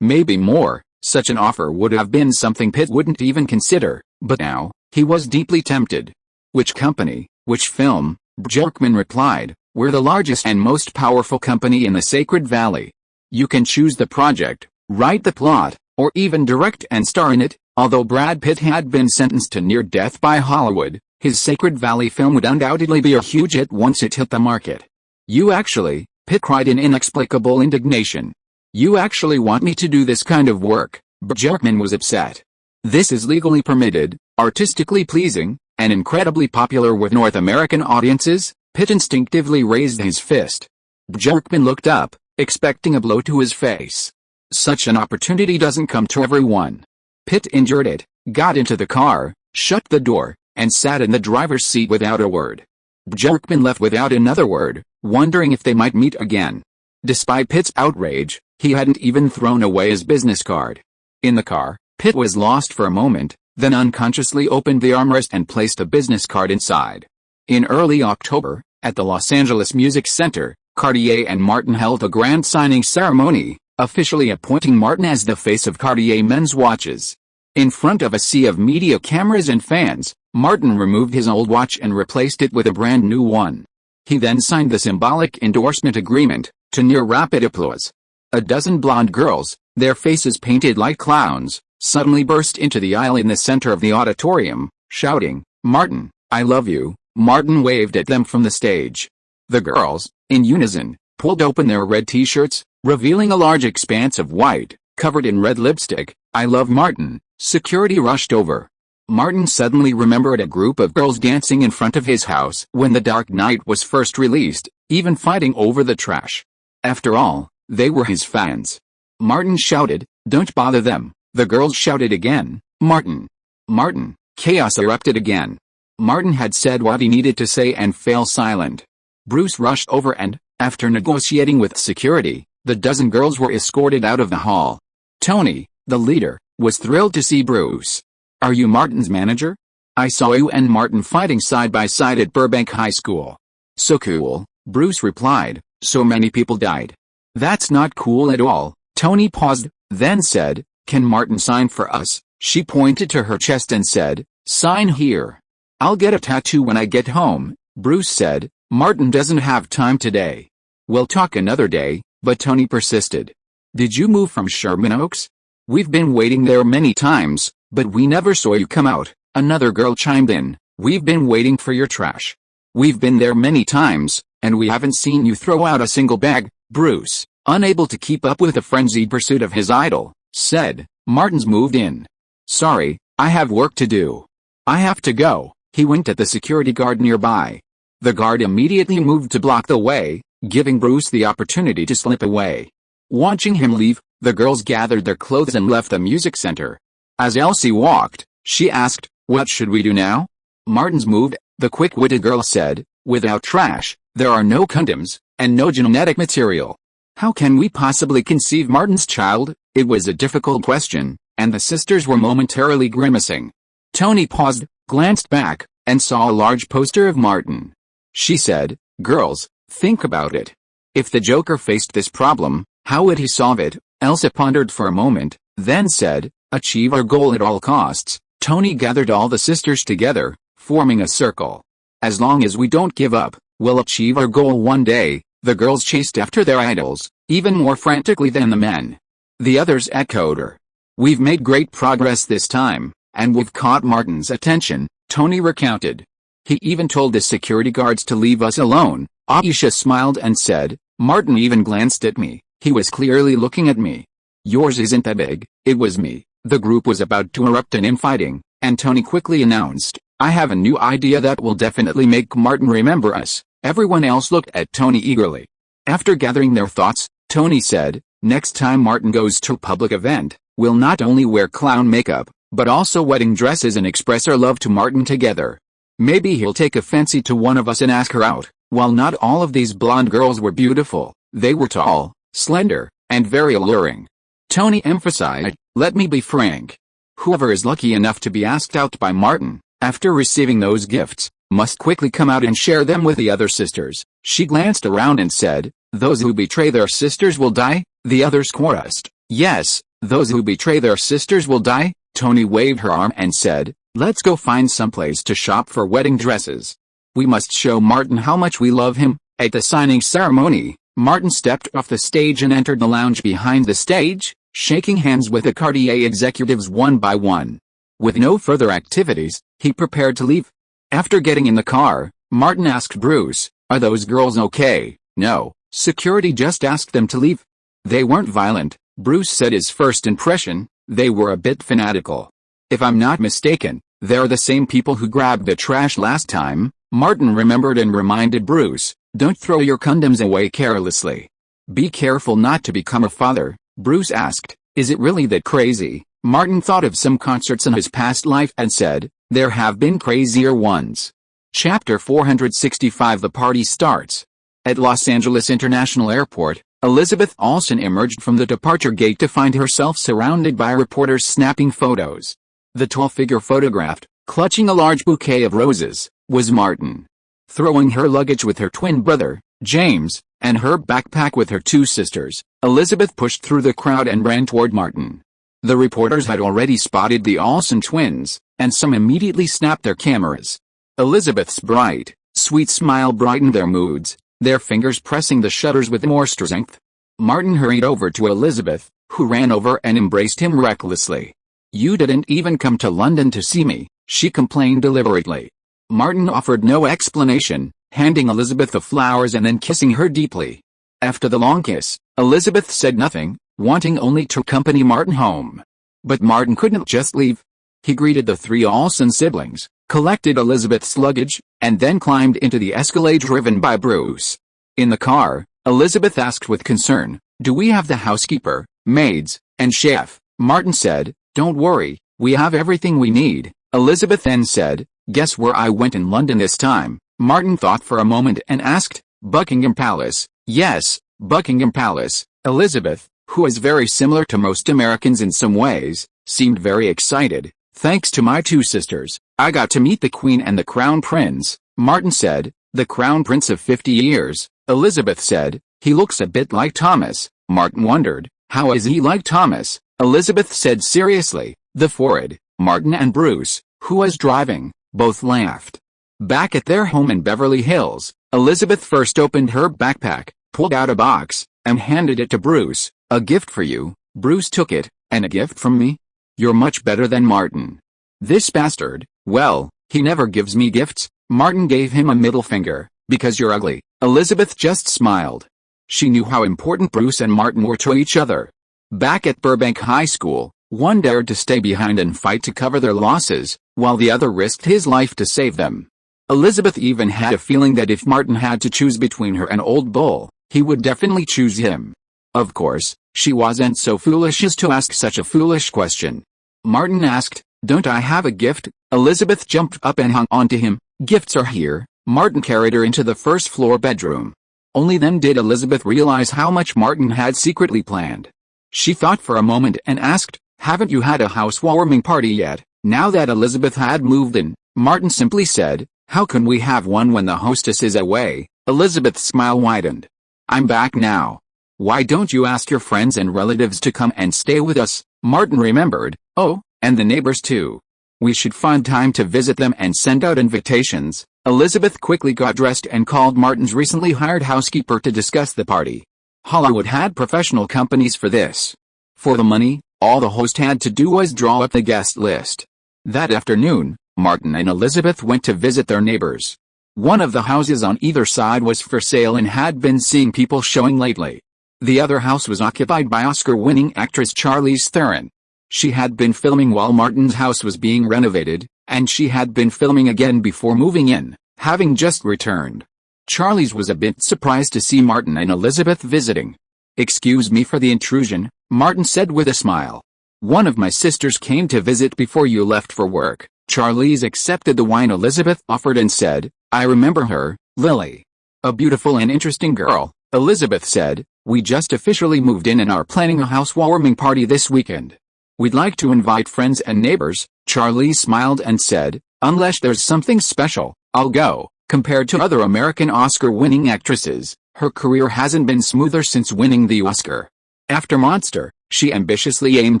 maybe more." Such an offer would have been something Pitt wouldn't even consider, but now, he was deeply tempted. "Which company, which film?" Bjerkman replied, "We're the largest and most powerful company in the Sacred Valley. You can choose the project, write the plot, or even direct and star in it." Although Brad Pitt had been sentenced to near death by Hollywood, his Sacred Valley film would undoubtedly be a huge hit once it hit the market. "You actually," Pitt cried in inexplicable indignation. "You actually want me to do this kind of work?" Bjerkman was upset. "This is legally permitted, artistically pleasing, and incredibly popular with North American audiences." Pitt instinctively raised his fist. Bjerkman looked up, expecting a blow to his face. Such an opportunity doesn't come to everyone. Pitt endured it, got into the car, shut the door, and sat in the driver's seat without a word. Bjerkman left without another word, wondering if they might meet again. Despite Pitt's outrage, he hadn't even thrown away his business card. In the car, Pitt was lost for a moment, then unconsciously opened the armrest and placed a business card inside. In early October, at the Los Angeles Music Center, Cartier and Martin held a grand signing ceremony, officially appointing Martin as the face of Cartier men's watches. In front of a sea of media cameras and fans, Martin removed his old watch and replaced it with a brand new one. He then signed the symbolic endorsement agreement, to near rapid applause. A dozen blonde girls, their faces painted like clowns, suddenly burst into the aisle in the center of the auditorium, shouting, "Martin, I love you." Martin waved at them from the stage. The girls, in unison, pulled open their red t-shirts, revealing a large expanse of white, covered in red lipstick. "I love Martin." Security rushed over. Martin suddenly remembered a group of girls dancing in front of his house when The Dark Knight was first released, even fighting over the trash. After all, they were his fans. Martin shouted, "Don't bother them." The girls shouted again, "Martin! Martin!" Chaos erupted again. Martin had said what he needed to say and fell silent. Bruce rushed over and, after negotiating with security, the dozen girls were escorted out of the hall. Tony, the leader, was thrilled to see Bruce. "Are you Martin's manager? I saw you and Martin fighting side by side at Burbank High School." "So cool," Bruce replied. "So many people died." "That's not cool at all." Tony paused, then said, "Can Martin sign for us?" She pointed to her chest and said, "Sign here." "I'll get a tattoo when I get home," Bruce said. "Martin doesn't have time today." "We'll talk another day," but Tony persisted. "Did you move from Sherman Oaks? We've been waiting there many times, but we never saw you come out." Another girl chimed in, "We've been waiting for your trash. We've been there many times, and we haven't seen you throw out a single bag." Bruce, unable to keep up with the frenzied pursuit of his idol, said, "Martin's moved in. Sorry, I have work to do. I have to go." He winked at the security guard nearby. The guard immediately moved to block the way, giving Bruce the opportunity to slip away. Watching him leave, the girls gathered their clothes and left the music center. As Elsie walked, she asked, "What should we do now?" "Martin's moved," the quick-witted girl said. "Without trash, there are no condoms, and no genetic material. How can we possibly conceive Martin's child?" It was a difficult question, and the sisters were momentarily grimacing. Tony paused, glanced back, and saw a large poster of Martin. She said, "Girls, think about it. If the Joker faced this problem, how would he solve it?" Elsa pondered for a moment, then said, "Achieve our goal at all costs." Tony gathered all the sisters together, forming a circle. "As long as we don't give up, we'll achieve our goal one day." The girls chased after their idols, even more frantically than the men. The others echoed her. "We've made great progress this time, and we've caught Martin's attention," Tony recounted. "He even told the security guards to leave us alone." Aisha smiled and said, "Martin even glanced at me. He was clearly looking at me." "Yours isn't that big, it was me." The group was about to erupt in infighting, and Tony quickly announced, "I have a new idea that will definitely make Martin remember us." Everyone else looked at Tony eagerly. After gathering their thoughts, Tony said, "Next time Martin goes to a public event, we'll not only wear clown makeup, but also wedding dresses and express our love to Martin together. Maybe he'll take a fancy to one of us and ask her out." While not all of these blonde girls were beautiful, they were tall, slender, and very alluring. Tony emphasized, "Let me be frank. Whoever is lucky enough to be asked out by Martin, after receiving those gifts, must quickly come out and share them with the other sisters." She glanced around and said, "Those who betray their sisters will die." The others chorused, "Yes, those who betray their sisters will die." Tony waved her arm and said, "Let's go find someplace to shop for wedding dresses. We must show Martin how much we love him." At the signing ceremony, Martin stepped off the stage and entered the lounge behind the stage, shaking hands with the Cartier executives one by one. With no further activities, he prepared to leave. After getting in the car, Martin asked Bruce, "Are those girls okay?" "No, security just asked them to leave. They weren't violent," Bruce said. His first impression, "They were a bit fanatical. If I'm not mistaken, they're the same people who grabbed the trash last time." Martin remembered and reminded Bruce, "Don't throw your condoms away carelessly. Be careful not to become a father." Bruce asked, "Is it really that crazy?" Martin thought of some concerts in his past life and said, "There have been crazier ones." Chapter 465. The party starts. At Los Angeles International Airport, Elizabeth Olsen emerged from the departure gate to find herself surrounded by reporters snapping photos. The tall figure photographed, clutching a large bouquet of roses, was Martin. Throwing her luggage with her twin brother, James, and her backpack with her two sisters, Elizabeth pushed through the crowd and ran toward Martin. The reporters had already spotted the Olsen twins, and some immediately snapped their cameras. Elizabeth's bright, sweet smile brightened their moods, their fingers pressing the shutters with more strength. Martin hurried over to Elizabeth, who ran over and embraced him recklessly. "You didn't even come to London to see me," she complained deliberately. Martin offered no explanation, handing Elizabeth the flowers and then kissing her deeply. After the long kiss, Elizabeth said nothing, wanting only to accompany Martin home. But Martin couldn't just leave. He greeted the three Olsen siblings, collected Elizabeth's luggage, and then climbed into the Escalade driven by Bruce. In the car, Elizabeth asked with concern, "Do we have the housekeeper, maids, and chef?" Martin said, "Don't worry, we have everything we need." Elizabeth then said, "Guess where I went in London this time?" Martin thought for a moment and asked, "Buckingham Palace." "Yes, Buckingham Palace." Elizabeth, who is very similar to most Americans in some ways, seemed very excited. "Thanks to my two sisters, I got to meet the Queen and the Crown Prince." Martin said, "The Crown Prince of 50 years." Elizabeth said, "He looks a bit like Thomas." Martin wondered, "How is he like Thomas?" Elizabeth said seriously, "The forehead." Martin and Bruce, who was driving, both laughed. Back at their home in Beverly Hills, Elizabeth first opened her backpack, pulled out a box, and handed it to Bruce. "A gift for you." Bruce took it. "And a gift from me? You're much better than Martin." "This bastard, well, he never gives me gifts." Martin gave him a middle finger. "Because you're ugly." Elizabeth just smiled. She knew how important Bruce and Martin were to each other. Back at Burbank High School, one dared to stay behind and fight to cover their losses, while the other risked his life to save them. Elizabeth even had a feeling that if Martin had to choose between her and Old Bull, he would definitely choose him. Of course, she wasn't so foolish as to ask such a foolish question. Martin asked, "Don't I have a gift?" Elizabeth jumped up and hung onto him. "Gifts are here." Martin carried her into the first-floor bedroom. Only then did Elizabeth realize how much Martin had secretly planned. She thought for a moment and asked, "Haven't you had a housewarming party yet?" Now that Elizabeth had moved in, Martin simply said, "How can we have one when the hostess is away?" Elizabeth's smile widened. "I'm back now. Why don't you ask your friends and relatives to come and stay with us?" Martin remembered, "Oh, and the neighbors too. We should find time to visit them and send out invitations." Elizabeth quickly got dressed and called Martin's recently hired housekeeper to discuss the party. Hollywood had professional companies for this. For the money, all the host had to do was draw up the guest list. That afternoon, Martin and Elizabeth went to visit their neighbors. One of the houses on either side was for sale and had been seeing people showing lately. The other house was occupied by Oscar-winning actress Charlize Theron. She had been filming while Martin's house was being renovated, and she had been filming again before moving in, having just returned. Charlize was a bit surprised to see Martin and Elizabeth visiting. "Excuse me for the intrusion," Martin said with a smile. "One of my sisters came to visit before you left for work." Charlize accepted the wine Elizabeth offered and said, "I remember her, Lily. A beautiful and interesting girl," Elizabeth said. "We just officially moved in and are planning a housewarming party this weekend. We'd like to invite friends and neighbors." Charlize smiled and said, "Unless there's something special, I'll go." Compared to other American Oscar-winning actresses, her career hasn't been smoother since winning the Oscar. After Monster, she ambitiously aimed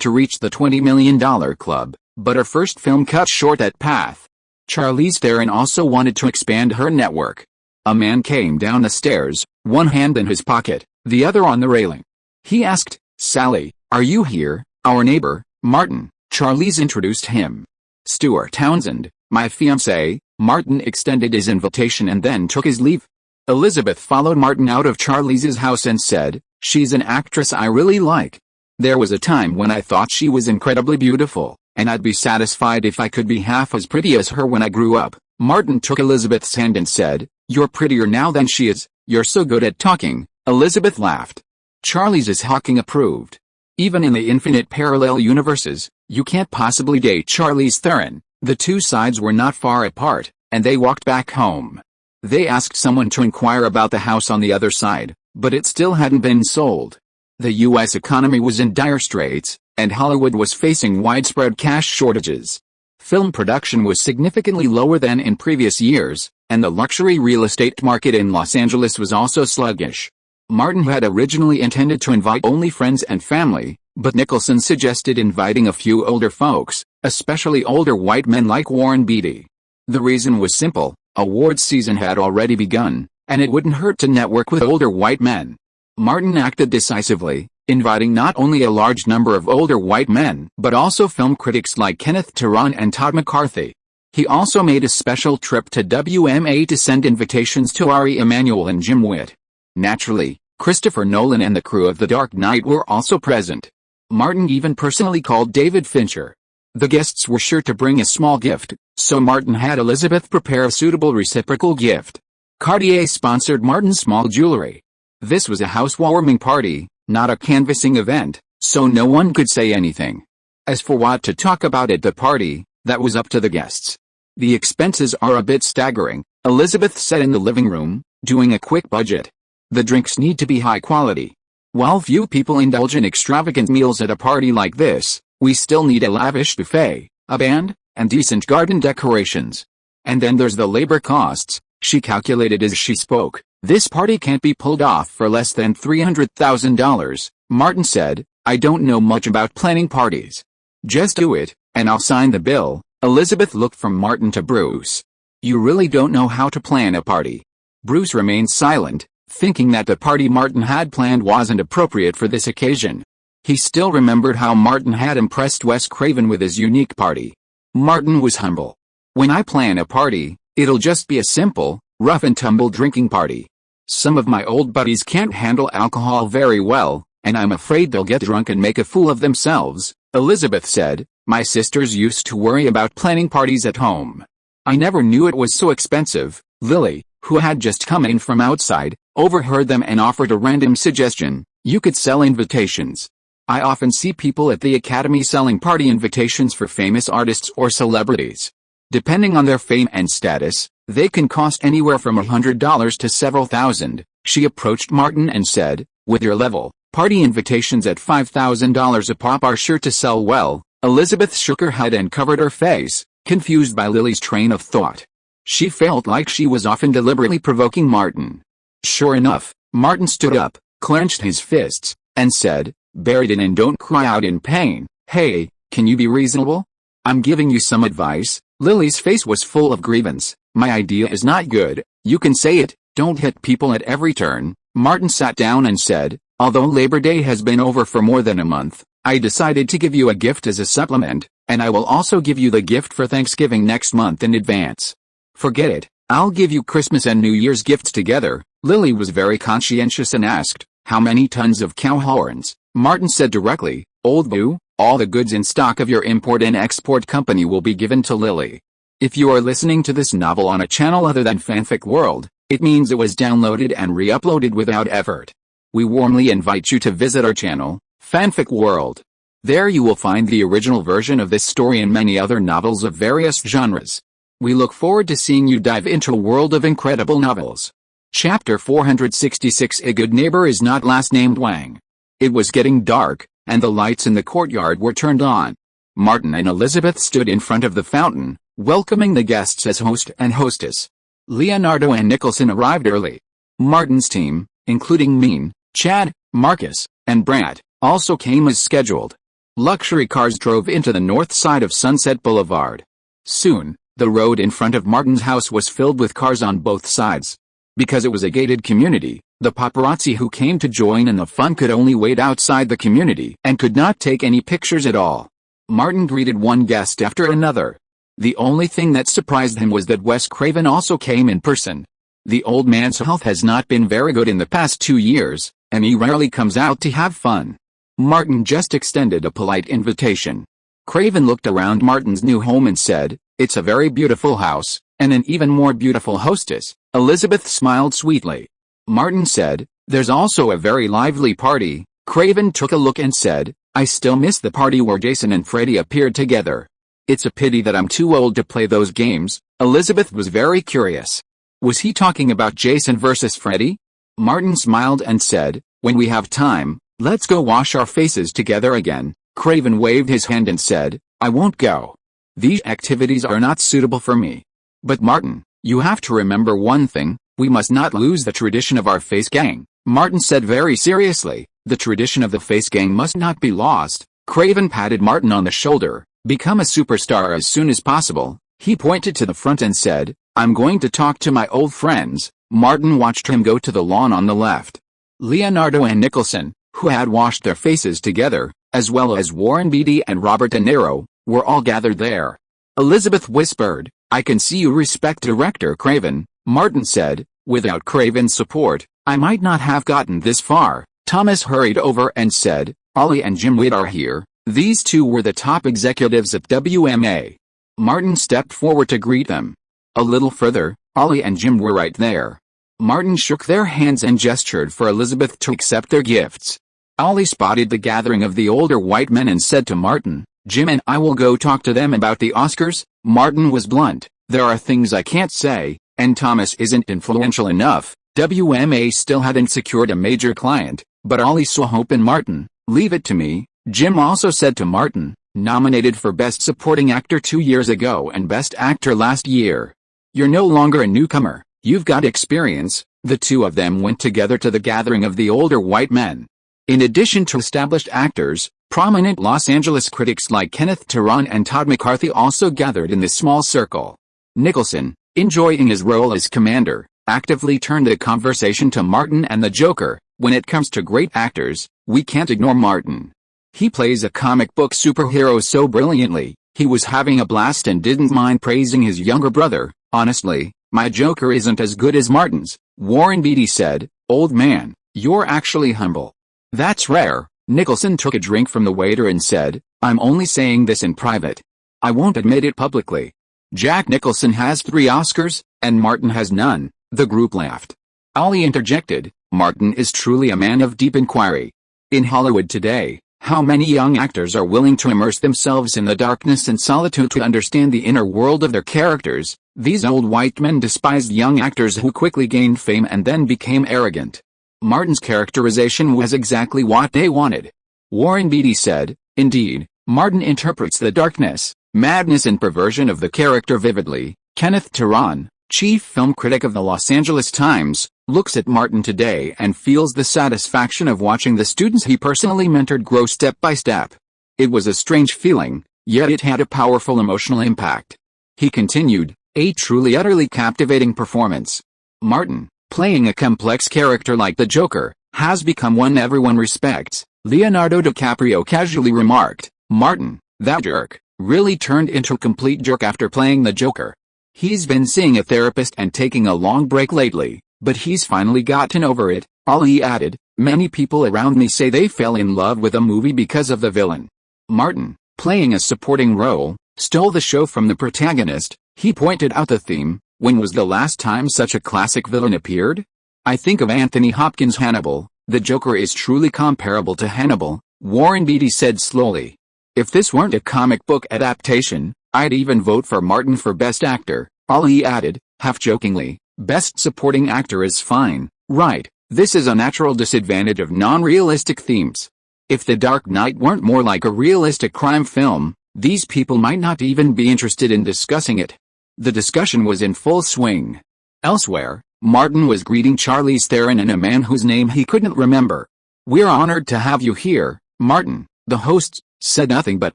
to reach the $20 million club, but her first film cut short that path. Charlize Theron also wanted to expand her network. A man came down the stairs, one hand in his pocket, the other on the railing. He asked, "Sally, are you here?" "Our neighbor, Martin," Charlize introduced him. "Stuart Townsend, my fiancé." Martin extended his invitation and then took his leave. Elizabeth followed Martin out of Charlize's house and said, "She's an actress I really like. There was a time when I thought she was incredibly beautiful, and I'd be satisfied if I could be half as pretty as her when I grew up." Martin took Elizabeth's hand and said, "You're prettier now than she is. You're so good at talking." Elizabeth laughed. Charlize's hawking approved. Even in the infinite parallel universes, you can't possibly date Charlize Theron. The two sides were not far apart, and they walked back home. They asked someone to inquire about the house on the other side, but it still hadn't been sold. The U.S. economy was in dire straits, and Hollywood was facing widespread cash shortages. Film production was significantly lower than in previous years, and the luxury real estate market in Los Angeles was also sluggish. Martin had originally intended to invite only friends and family, but Nicholson suggested inviting a few older folks, especially older white men like Warren Beatty. The reason was simple: awards season had already begun, and it wouldn't hurt to network with older white men. Martin acted decisively, inviting not only a large number of older white men but also film critics like Kenneth Turan and Todd McCarthy. He also made a special trip to WMA to send invitations to Ari Emanuel and Jim Witt. Naturally, Christopher Nolan and the crew of The Dark Knight were also present. Martin even personally called David Fincher. The guests were sure to bring a small gift, so Martin had Elizabeth prepare a suitable reciprocal gift. Cartier sponsored Martin's small jewelry. This was a housewarming party, not a canvassing event, so no one could say anything. As for what to talk about at the party, that was up to the guests. "The expenses are a bit staggering," Elizabeth said in the living room, doing a quick budget. "The drinks need to be high quality. While few people indulge in extravagant meals at a party like this, we still need a lavish buffet, a band, and decent garden decorations. And then there's the labor costs," she calculated as she spoke. "This party can't be pulled off for less than $300,000, Martin said. "I don't know much about planning parties. Just do it, and I'll sign the bill." Elizabeth looked from Martin to Bruce. "You really don't know how to plan a party." Bruce remained silent, thinking that the party Martin had planned wasn't appropriate for this occasion. He still remembered how Martin had impressed Wes Craven with his unique party. Martin was humble. "When I plan a party, it'll just be a simple, rough-and-tumble drinking party. Some of my old buddies can't handle alcohol very well, and I'm afraid they'll get drunk and make a fool of themselves," Elizabeth said. "My sisters used to worry about planning parties at home. I never knew it was so expensive." Lily, who had just come in from outside, overheard them and offered a random suggestion: "You could sell invitations. I often see people at the Academy selling party invitations for famous artists or celebrities. Depending on their fame and status, they can cost anywhere from $100 to several thousand." She approached Martin and said, "With your level, party invitations at $5,000 a pop are sure to sell well." Elizabeth shook her head and covered her face, confused by Lily's train of thought. She felt like she was often deliberately provoking Martin. Sure enough, Martin stood up, clenched his fists, and said, "Bury it and don't cry out in pain. Hey, can you be reasonable? I'm giving you some advice." Lily's face was full of grievance. "My idea is not good. You can say it. Don't hit people at every turn." Martin sat down and said, Although Labor Day has been over for more than a month, I decided to give you a gift as a supplement, and I will also give you the gift for Thanksgiving next month in advance. Forget it, I'll give you Christmas and New Year's gifts together." Lily was very conscientious and asked, "How many tons of cow horns?" Martin said directly, "Old Boo, all the goods in stock of your import and export company will be given to Lily. If you are listening to this novel on a channel other than Fanfic World, it means it was downloaded and re-uploaded without effort. We warmly invite you to visit our channel, Fanfic World. There you will find the original version of this story and many other novels of various genres. We look forward to seeing you dive into a world of incredible novels." Chapter 466. A good neighbor is not last named Wang. It was getting dark, and the lights in the courtyard were turned on. Martin and Elizabeth stood in front of the fountain, welcoming the guests as host and hostess. Leonardo and Nicholson arrived early. Martin's team, including Mean, Chad, Marcus, and Brad, also came as scheduled. Luxury cars drove into the north side of Sunset Boulevard. Soon, the road in front of Martin's house was filled with cars on both sides. Because it was a gated community, the paparazzi who came to join in the fun could only wait outside the community and could not take any pictures at all. Martin greeted one guest after another. The only thing that surprised him was that Wes Craven also came in person. The old man's health has not been very good in the past 2 years, and he rarely comes out to have fun. Martin just extended a polite invitation. Craven looked around Martin's new home and said, "It's a very beautiful house, and an even more beautiful hostess." Elizabeth smiled sweetly. Martin said, "There's also a very lively party." Craven took a look and said, "I still miss the party where Jason and Freddy appeared together. It's a pity that I'm too old to play those games." Elizabeth was very curious. Was he talking about Jason versus Freddy? Martin smiled and said, "When we have time, let's go wash our faces together again." Craven waved his hand and said, "I won't go. These activities are not suitable for me." "But Martin, you have to remember one thing, we must not lose the tradition of our face gang," Martin said very seriously. "The tradition of the face gang must not be lost." Craven patted Martin on the shoulder. "Become a superstar as soon as possible." He pointed to the front and said, "I'm going to talk to my old friends." Martin watched him go to the lawn on the left. Leonardo and Nicholson, who had washed their faces together, as well as Warren Beatty and Robert De Niro, were all gathered there. Elizabeth whispered, "I can see you respect Director Craven." Martin said, "Without Craven's support, I might not have gotten this far." Thomas hurried over and said, "Ollie and Jim Witt are here." These two were the top executives at WMA. Martin stepped forward to greet them. A little further, Ollie and Jim were right there. Martin shook their hands and gestured for Elizabeth to accept their gifts. Ollie spotted the gathering of the older white men and said to Martin, "Jim and I will go talk to them about the Oscars." Martin was blunt, "There are things I can't say, and Thomas isn't influential enough." WMA still hadn't secured a major client, but Ollie saw hope in Martin. "Leave it to me." Jim also said to Martin, "Nominated for Best Supporting Actor 2 years ago and Best Actor last year. You're no longer a newcomer, you've got experience." The two of them went together to the gathering of the older white men. In addition to established actors, prominent Los Angeles critics like Kenneth Turan and Todd McCarthy also gathered in this small circle. Nicholson, enjoying his role as commander, actively turned the conversation to Martin and the Joker. "When it comes to great actors, we can't ignore Martin. He plays a comic book superhero so brilliantly." He was having a blast and didn't mind praising his younger brother. "Honestly, my Joker isn't as good as Martin's." Warren Beatty said, "Old man, you're actually humble." "That's rare." Nicholson took a drink from the waiter and said, "I'm only saying this in private. I won't admit it publicly." "Jack Nicholson has 3 Oscars, and Martin has none." The group laughed. Ollie interjected, "Martin is truly a man of deep inquiry. In Hollywood today, how many young actors are willing to immerse themselves in the darkness and solitude to understand the inner world of their characters?" These old white men despised young actors who quickly gained fame and then became arrogant. Martin's characterization was exactly what they wanted. Warren Beatty said, "Indeed, Martin interprets the darkness, madness and perversion of the character vividly." Kenneth Turan, chief film critic of the Los Angeles Times, looks at Martin today and feels the satisfaction of watching the students he personally mentored grow step by step. "It was a strange feeling, yet it had a powerful emotional impact." He continued, "A truly utterly captivating performance." Martin, playing a complex character like the Joker, has become one everyone respects," Leonardo DiCaprio casually remarked. "Martin, that jerk, really turned into a complete jerk after playing the Joker. He's been seeing a therapist and taking a long break lately, but he's finally gotten over it." Ollie added, "Many people around me say they fell in love with a movie because of the villain. Martin, playing a supporting role, stole the show from the protagonist." He pointed out the theme. "When was the last time such a classic villain appeared? I think of Anthony Hopkins' Hannibal. The Joker is truly comparable to Hannibal," Warren Beatty said slowly. "If this weren't a comic book adaptation, I'd even vote for Martin for Best Actor," Ollie added, half-jokingly. "Best Supporting Actor is fine, right? This is a natural disadvantage of non-realistic themes. If The Dark Knight weren't more like a realistic crime film, these people might not even be interested in discussing it." The discussion was in full swing. Elsewhere, Martin was greeting Charlize Theron and a man whose name he couldn't remember. "We're honored to have you here, Martin." The hosts said nothing but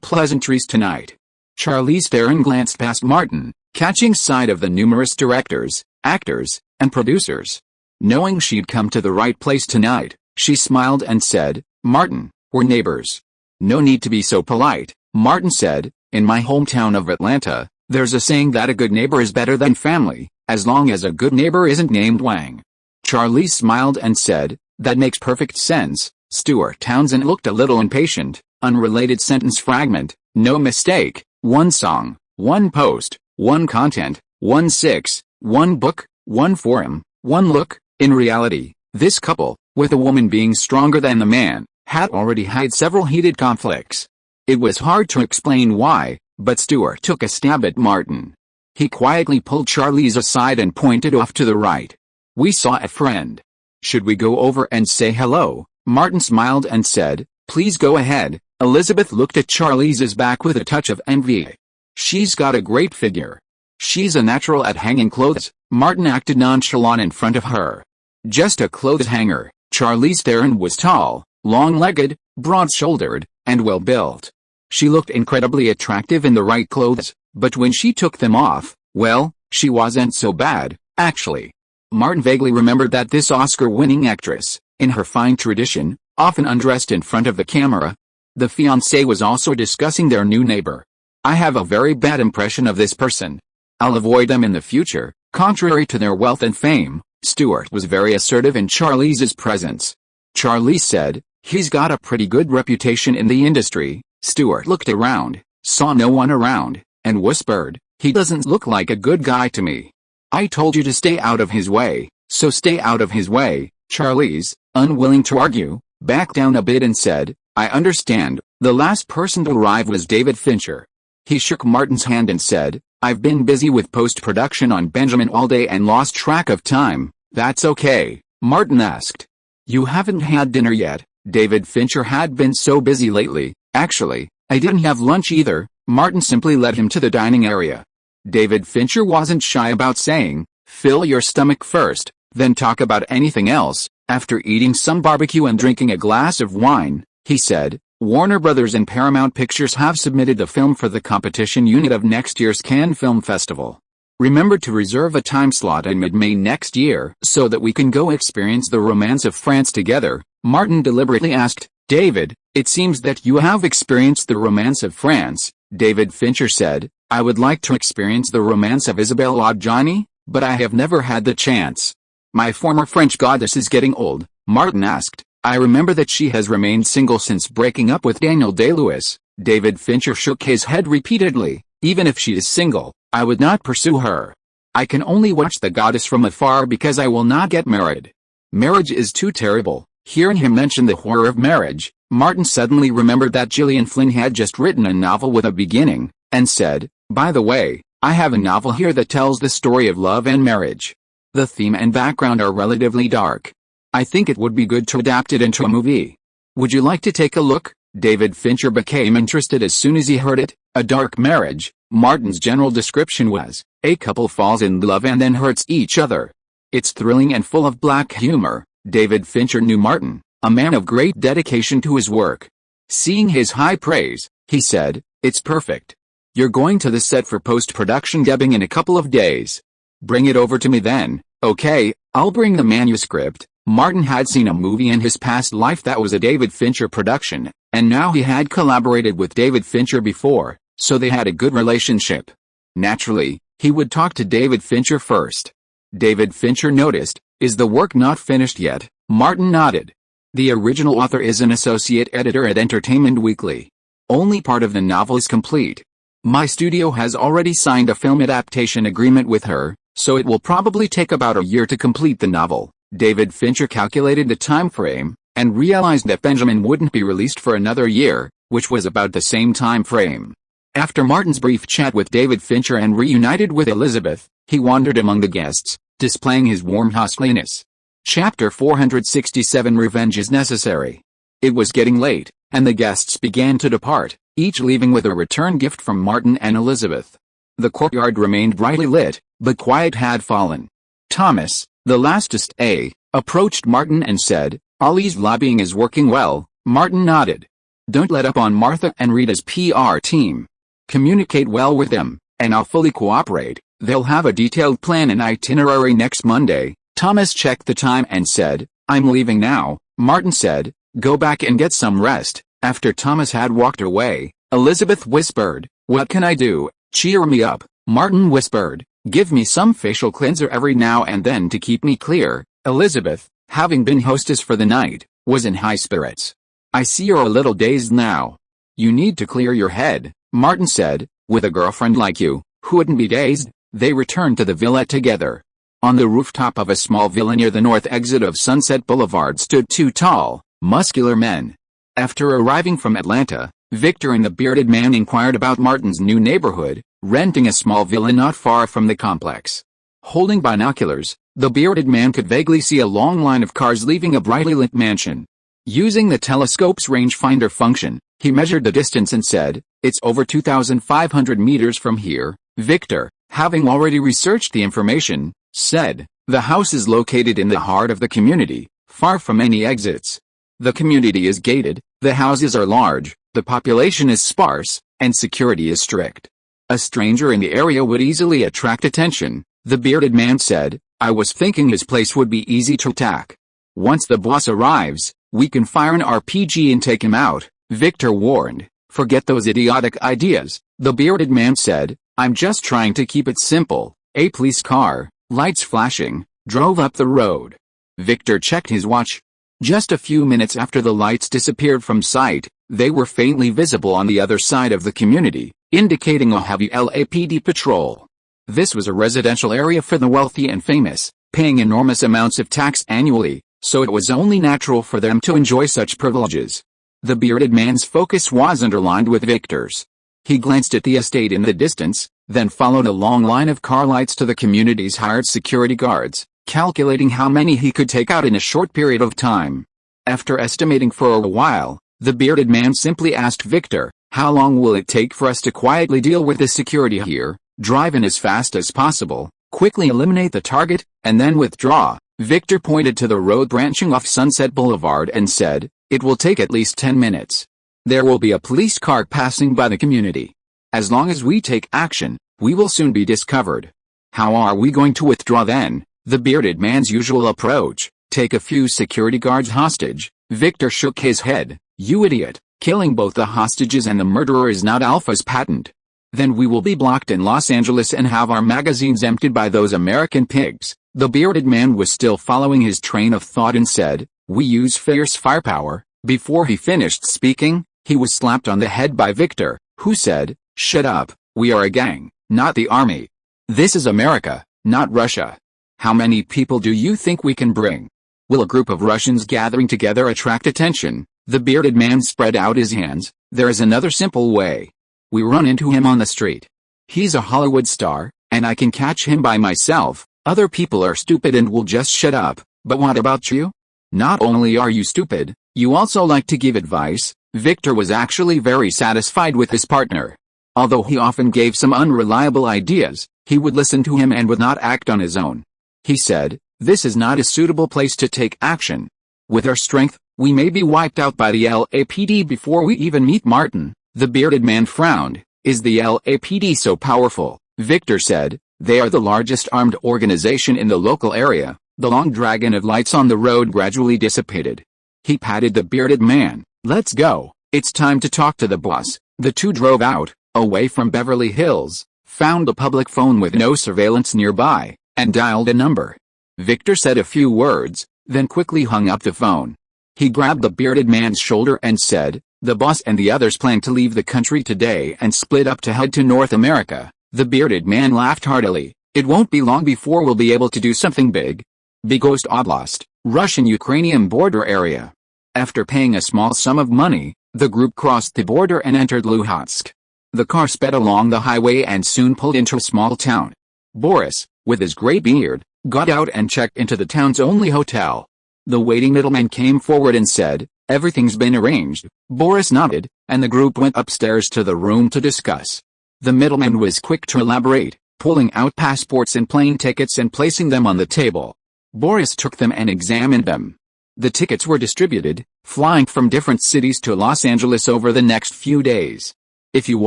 pleasantries tonight. Charlize Theron glanced past Martin, catching sight of the numerous directors, actors, and producers. Knowing she'd come to the right place tonight, she smiled and said, "Martin, we're neighbors." "No need to be so polite," Martin said. "In my hometown of Atlanta, there's a saying that a good neighbor is better than family, as long as a good neighbor isn't named Wang." Charlize smiled and said, "That makes perfect sense." Stuart Townsend looked a little impatient. Unrelated sentence fragment. "No mistake. One song, one post, one content, 1/6, one book, one forum, one look." In reality, this couple, with the woman being stronger than the man, had already had several heated conflicts. It was hard to explain why, but Stuart took a stab at Martin. He quietly pulled Charlize aside and pointed off to the right. "We saw a friend. Should we go over and say hello?" Martin smiled and said, "Please go ahead." Elizabeth looked at Charlize's back with a touch of envy. "She's got a great figure. She's a natural at hanging clothes." Martin acted nonchalant in front of her. "Just a clothes hanger." Charlize Theron was tall, long-legged, broad-shouldered, and well-built. She looked incredibly attractive in the right clothes, but when she took them off, well, she wasn't so bad, actually. Martin vaguely remembered that this Oscar-winning actress, in her fine tradition, often undressed in front of the camera. The fiancé was also discussing their new neighbor. "I have a very bad impression of this person. I'll avoid them in the future." Contrary to their wealth and fame, Stuart was very assertive in Charlize's presence. Charlize said, "He's got a pretty good reputation in the industry." Stuart looked around, saw no one around, and whispered, "He doesn't look like a good guy to me." "I told you to stay out of his way, so stay out of his way." Charlize, unwilling to argue, backed down a bit and said, "I understand." The last person to arrive was David Fincher. He shook Martin's hand and said, "I've been busy with post-production on Benjamin all day and lost track of time." "That's okay," Martin asked. "You haven't had dinner yet?" David Fincher had been so busy lately. "Actually, I didn't have lunch either." Martin simply led him to the dining area. David Fincher wasn't shy about saying, "Fill your stomach first, then talk about anything else." After eating some barbecue and drinking a glass of wine, he said, "Warner Brothers and Paramount Pictures have submitted the film for the competition unit of next year's Cannes Film Festival. Remember to reserve a time slot in mid-May next year so that we can go experience the romance of France together." Martin deliberately asked, "David, it seems that you have experienced the romance of France." David Fincher said, "I would like to experience the romance of Isabelle Adjani, but I have never had the chance." "My former French goddess is getting old," Martin asked. "I remember that she has remained single since breaking up with Daniel Day-Lewis." David Fincher shook his head repeatedly. "Even if she is single, I would not pursue her. I can only watch the goddess from afar because I will not get married. Marriage is too terrible." Hearing him mention the horror of marriage, Martin suddenly remembered that Gillian Flynn had just written a novel with a beginning, and said, "By the way, I have a novel here that tells the story of love and marriage. The theme and background are relatively dark. I think it would be good to adapt it into a movie. Would you like to take a look?" David Fincher became interested as soon as he heard it. A dark marriage, Martin's general description was, a couple falls in love and then hurts each other. It's thrilling and full of black humor. David Fincher knew Martin, a man of great dedication to his work. Seeing his high praise, he said, "It's perfect. You're going to the set for post-production dubbing in a couple of days. Bring it over to me then." "Okay, I'll bring the manuscript." Martin had seen a movie in his past life that was a David Fincher production, and now he had collaborated with David Fincher before, so they had a good relationship. Naturally, he would talk to David Fincher first. David Fincher noticed, "Is the work not finished yet?" Martin nodded. The original author is an associate editor at Entertainment Weekly. Only part of the novel is complete. My studio has already signed a film adaptation agreement with her, so it will probably take about a year to complete the novel. David Fincher calculated the time frame, and realized that Benjamin wouldn't be released for another year, which was about the same time frame. After Martin's brief chat with David Fincher and reunited with Elizabeth, he wandered among the guests, displaying his warm hospitality. Chapter 467 Revenge is Necessary. It was getting late, and the guests began to depart, each leaving with a return gift from Martin and Elizabeth. The courtyard remained brightly lit, but quiet had fallen. Thomas, the last to stay, approached Martin and said, "Ollie's lobbying is working well." Martin nodded. "Don't let up on Martha and Rita's PR team. Communicate well with them, and I'll fully cooperate. They'll have a detailed plan and itinerary next Monday." Thomas checked the time and said, "I'm leaving now." Martin said, "Go back and get some rest." After Thomas had walked away, Elizabeth whispered, "What can I do? Cheer me up." Martin whispered, "Give me some facial cleanser every now and then to keep me clear." Elizabeth, having been hostess for the night, was in high spirits. "I see you're a little dazed now. You need to clear your head," Martin said. "With a girlfriend like you, who wouldn't be dazed?" They returned to the villa together. On the rooftop of a small villa near the north exit of Sunset Boulevard stood two tall, muscular men. After arriving from Atlanta, Victor and the bearded man inquired about Martin's new neighborhood, renting a small villa not far from the complex. Holding binoculars, the bearded man could vaguely see a long line of cars leaving a brightly lit mansion. Using the telescope's rangefinder function, he measured the distance and said, "It's over 2,500 meters from here." Victor, having already researched the information, said, "The house is located in the heart of the community, far from any exits. The community is gated, the houses are large, the population is sparse, and security is strict. A stranger in the area would easily attract attention." The bearded man said, "I was thinking his place would be easy to attack. Once the boss arrives, we can fire an RPG and take him out." Victor warned, "Forget those idiotic ideas." The bearded man said, "I'm just trying to keep it simple." A police car, lights flashing, drove up the road. Victor checked his watch. Just a few minutes after the lights disappeared from sight, they were faintly visible on the other side of the community, indicating a heavy LAPD patrol. This was a residential area for the wealthy and famous, paying enormous amounts of tax annually, so it was only natural for them to enjoy such privileges. The bearded man's focus was underlined with Victor's. He glanced at the estate in the distance, then followed a long line of car lights to the community's hired security guards, calculating how many he could take out in a short period of time. After estimating for a while, the bearded man simply asked Victor, "How long will it take for us to quietly deal with the security here? Drive in as fast as possible, quickly eliminate the target, and then withdraw." Victor pointed to the road branching off Sunset Boulevard and said, "It will take at least 10 minutes. There will be a police car passing by the community. As long as we take action, we will soon be discovered." "How are we going to withdraw then?" The bearded man's usual approach, "Take a few security guards hostage." Victor shook his head. "You idiot, killing both the hostages and the murderer is not Alpha's patent. Then we will be blocked in Los Angeles and have our magazines emptied by those American pigs." The bearded man was still following his train of thought and said, "We use fierce firepower." Before he finished speaking, he was slapped on the head by Victor, who said, "Shut up, we are a gang, not the army. This is America, not Russia. How many people do you think we can bring? Will a group of Russians gathering together attract attention?" The bearded man spread out his hands. "There is another simple way. We run into him on the street. He's a Hollywood star, and I can catch him by myself. Other people are stupid and will just shut up. But what about you? Not only are you stupid, you also like to give advice." Victor was actually very satisfied with his partner. Although he often gave some unreliable ideas, he would listen to him and would not act on his own. He said, "This is not a suitable place to take action. With our strength, we may be wiped out by the LAPD before we even meet Martin." The bearded man frowned. "Is the LAPD so powerful?" Victor said, "They are the largest armed organization in the local area. The long dragon of lights on the road gradually dissipated. He patted the bearded man. "Let's go, it's time to talk to the boss." The two drove out, away from Beverly Hills, found a public phone with no surveillance nearby, and dialed a number. Victor said a few words, then quickly hung up the phone. He grabbed the bearded man's shoulder and said, "The boss and the others plan to leave the country today and split up to head to North America." The bearded man laughed heartily. "It won't be long before we'll be able to do something big. Bighost Oblast, Russian-Ukrainian border area." After paying a small sum of money, the group crossed the border and entered Luhansk. The car sped along the highway and soon pulled into a small town. Boris, with his gray beard, got out and checked into the town's only hotel. The waiting middleman came forward and said, "Everything's been arranged." Boris nodded, and the group went upstairs to the room to discuss. The middleman was quick to elaborate, pulling out passports and plane tickets and placing them on the table. Boris took them and examined them. The tickets were distributed, flying from different cities to Los Angeles over the next few days. "If you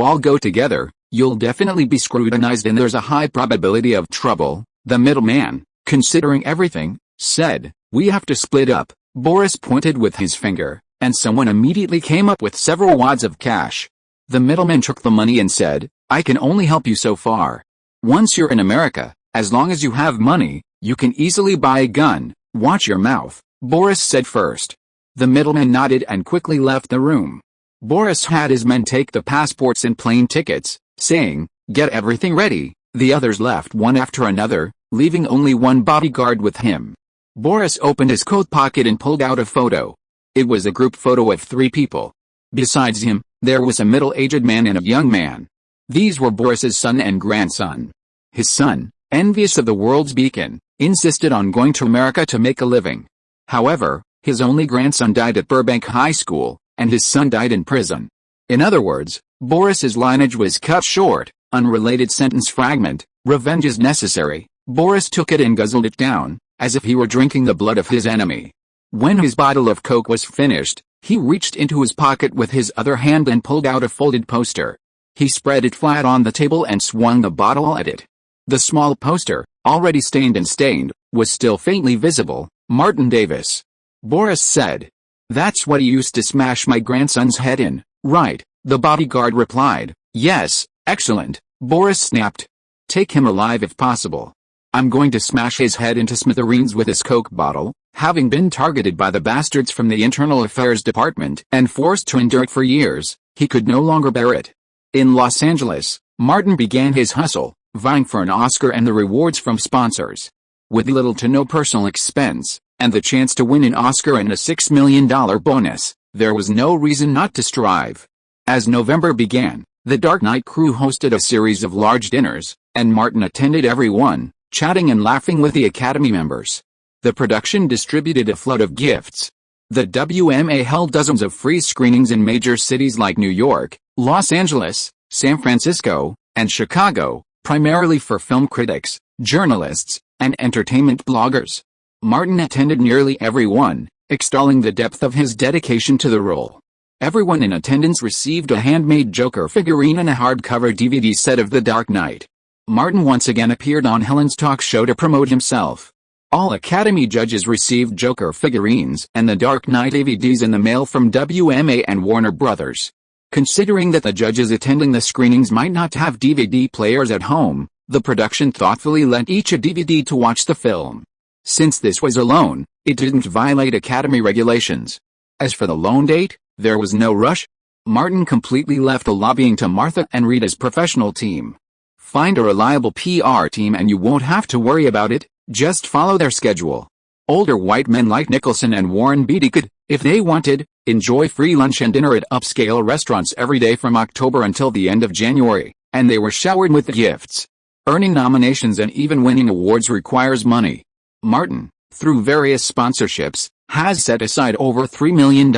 all go together, you'll definitely be scrutinized and there's a high probability of trouble," the middleman, considering everything, said. "We have to split up." Boris pointed with his finger, and someone immediately came up with several wads of cash. The middleman took the money and said, "I can only help you so far. Once you're in America, as long as you have money, you can easily buy a gun." "Watch your mouth," Boris said first. The middleman nodded and quickly left the room. Boris had his men take the passports and plane tickets, saying, "Get everything ready." The others left one after another, leaving only one bodyguard with him. Boris opened his coat pocket and pulled out a photo. It was a group photo of 3 people. Besides him, there was a middle-aged man and a young man. These were Boris's son and grandson. His son, envious of the world's beacon, insisted on going to America to make a living. However, his only grandson died at Burbank High School, and his son died in prison. In other words, Boris's lineage was cut short. Unrelated sentence fragment, "Revenge is necessary." Boris took it and guzzled it down, as if he were drinking the blood of his enemy. When his bottle of Coke was finished, he reached into his pocket with his other hand and pulled out a folded poster. He spread it flat on the table and swung the bottle at it. The small poster, already stained, was still faintly visible. "Martin Davis." Boris said. "That's what he used to smash my grandson's head in, right?" The bodyguard replied. "Yes, excellent," Boris snapped. "Take him alive if possible. I'm going to smash his head into smithereens with his Coke bottle." Having been targeted by the bastards from the Internal Affairs Department and forced to endure it for years, he could no longer bear it. In Los Angeles, Martin began his hustle, vying for an Oscar and the rewards from sponsors. With little to no personal expense, and the chance to win an Oscar and a $6 million bonus, there was no reason not to strive. As November began, the Dark Knight crew hosted a series of large dinners, and Martin attended every one, chatting and laughing with the Academy members. The production distributed a flood of gifts. The WMA held dozens of free screenings in major cities like New York, Los Angeles, San Francisco, and Chicago, primarily for film critics, journalists, and entertainment bloggers. Martin attended nearly every one, extolling the depth of his dedication to the role. Everyone in attendance received a handmade Joker figurine and a hardcover DVD set of The Dark Knight. Martin once again appeared on Helen's talk show to promote himself. All Academy judges received Joker figurines and The Dark Knight DVDs in the mail from WMA and Warner Brothers. Considering that the judges attending the screenings might not have DVD players at home, the production thoughtfully lent each a DVD to watch the film. Since this was a loan, it didn't violate Academy regulations. As for the loan date, there was no rush. Martin completely left the lobbying to Martha and Rita's professional team. Find a reliable PR team and you won't have to worry about it, just follow their schedule. Older white men like Nicholson and Warren Beatty could, if they wanted, enjoy free lunch and dinner at upscale restaurants every day from October until the end of January, and they were showered with gifts. Earning nominations and even winning awards requires money. Martin, through various sponsorships, has set aside over $3 million.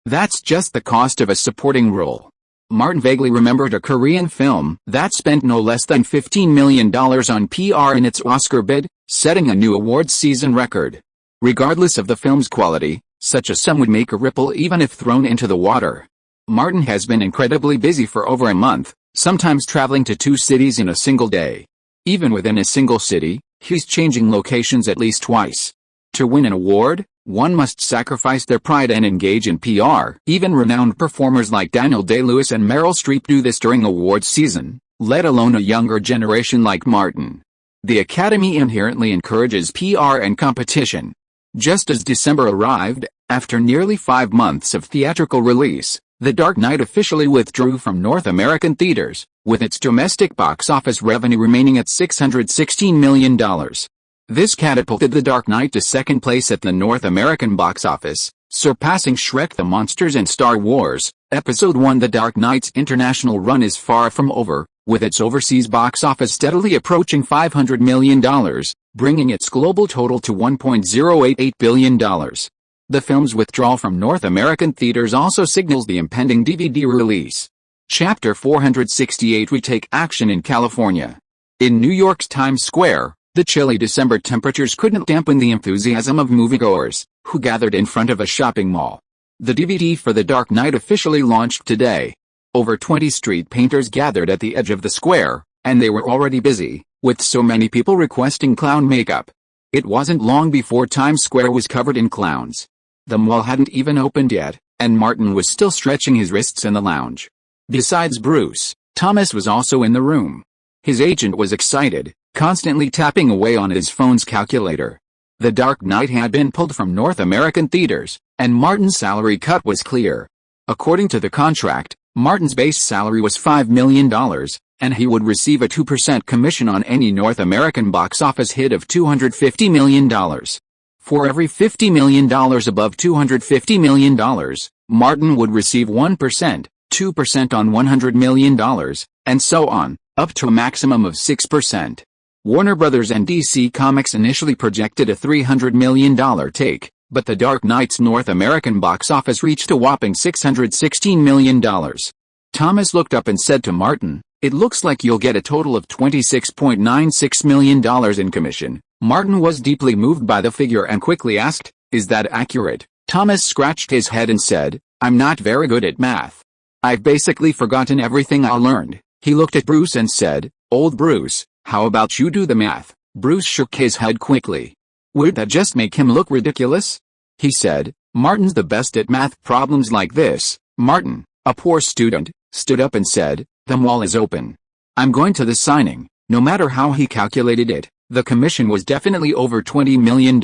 That's just the cost of a supporting role. Martin vaguely remembered a Korean film that spent no less than $15 million on PR in its Oscar bid, setting a new awards season record. Regardless of the film's quality, such a sum would make a ripple even if thrown into the water. Martin has been incredibly busy for over a month, sometimes traveling to 2 cities in a single day. Even within a single city, he's changing locations at least twice. To win an award, one must sacrifice their pride and engage in PR. Even renowned performers like Daniel Day-Lewis and Meryl Streep do this during awards season, let alone a younger generation like Martin. The Academy inherently encourages PR and competition. Just as December arrived, after nearly 5 months of theatrical release, The Dark Knight officially withdrew from North American theaters, with its domestic box office revenue remaining at $616 million. This catapulted The Dark Knight to second place at the North American box office, surpassing Shrek the Monsters and Star Wars. Episode 1. The Dark Knight's international run is far from over, with its overseas box office steadily approaching $500 million, bringing its global total to $1.088 billion. The film's withdrawal from North American theaters also signals the impending DVD release. Chapter 468. We take action in California. In New York's Times Square, the chilly December temperatures couldn't dampen the enthusiasm of moviegoers, who gathered in front of a shopping mall. The DVD for The Dark Knight officially launched today. Over 20 street painters gathered at the edge of the square, and they were already busy, with so many people requesting clown makeup. It wasn't long before Times Square was covered in clowns. The mall hadn't even opened yet, and Martin was still stretching his wrists in the lounge. Besides Bruce, Thomas was also in the room. His agent was excited, constantly tapping away on his phone's calculator. The Dark Knight had been pulled from North American theaters, and Martin's salary cut was clear. According to the contract, Martin's base salary was $5 million, and he would receive a 2% commission on any North American box office hit of $250 million. For every $50 million above $250 million, Martin would receive 1%, 2% on $100 million, and so on, up to a maximum of 6%. Warner Brothers and DC Comics initially projected a $300 million take, but The Dark Knight's North American box office reached a whopping $616 million. Thomas looked up and said to Martin, "It looks like you'll get a total of $26.96 million in commission." Martin was deeply moved by the figure and quickly asked, "Is that accurate?" Thomas scratched his head and said, "I'm not very good at math. I've basically forgotten everything I learned." He looked at Bruce and said, "Old Bruce, how about you do the math?" Bruce shook his head quickly. "Would that just make him look ridiculous?" He said, "Martin's the best at math problems like this." Martin, a poor student, stood up and said, "The mall is open. I'm going to the signing." No matter how he calculated it, the commission was definitely over $20 million.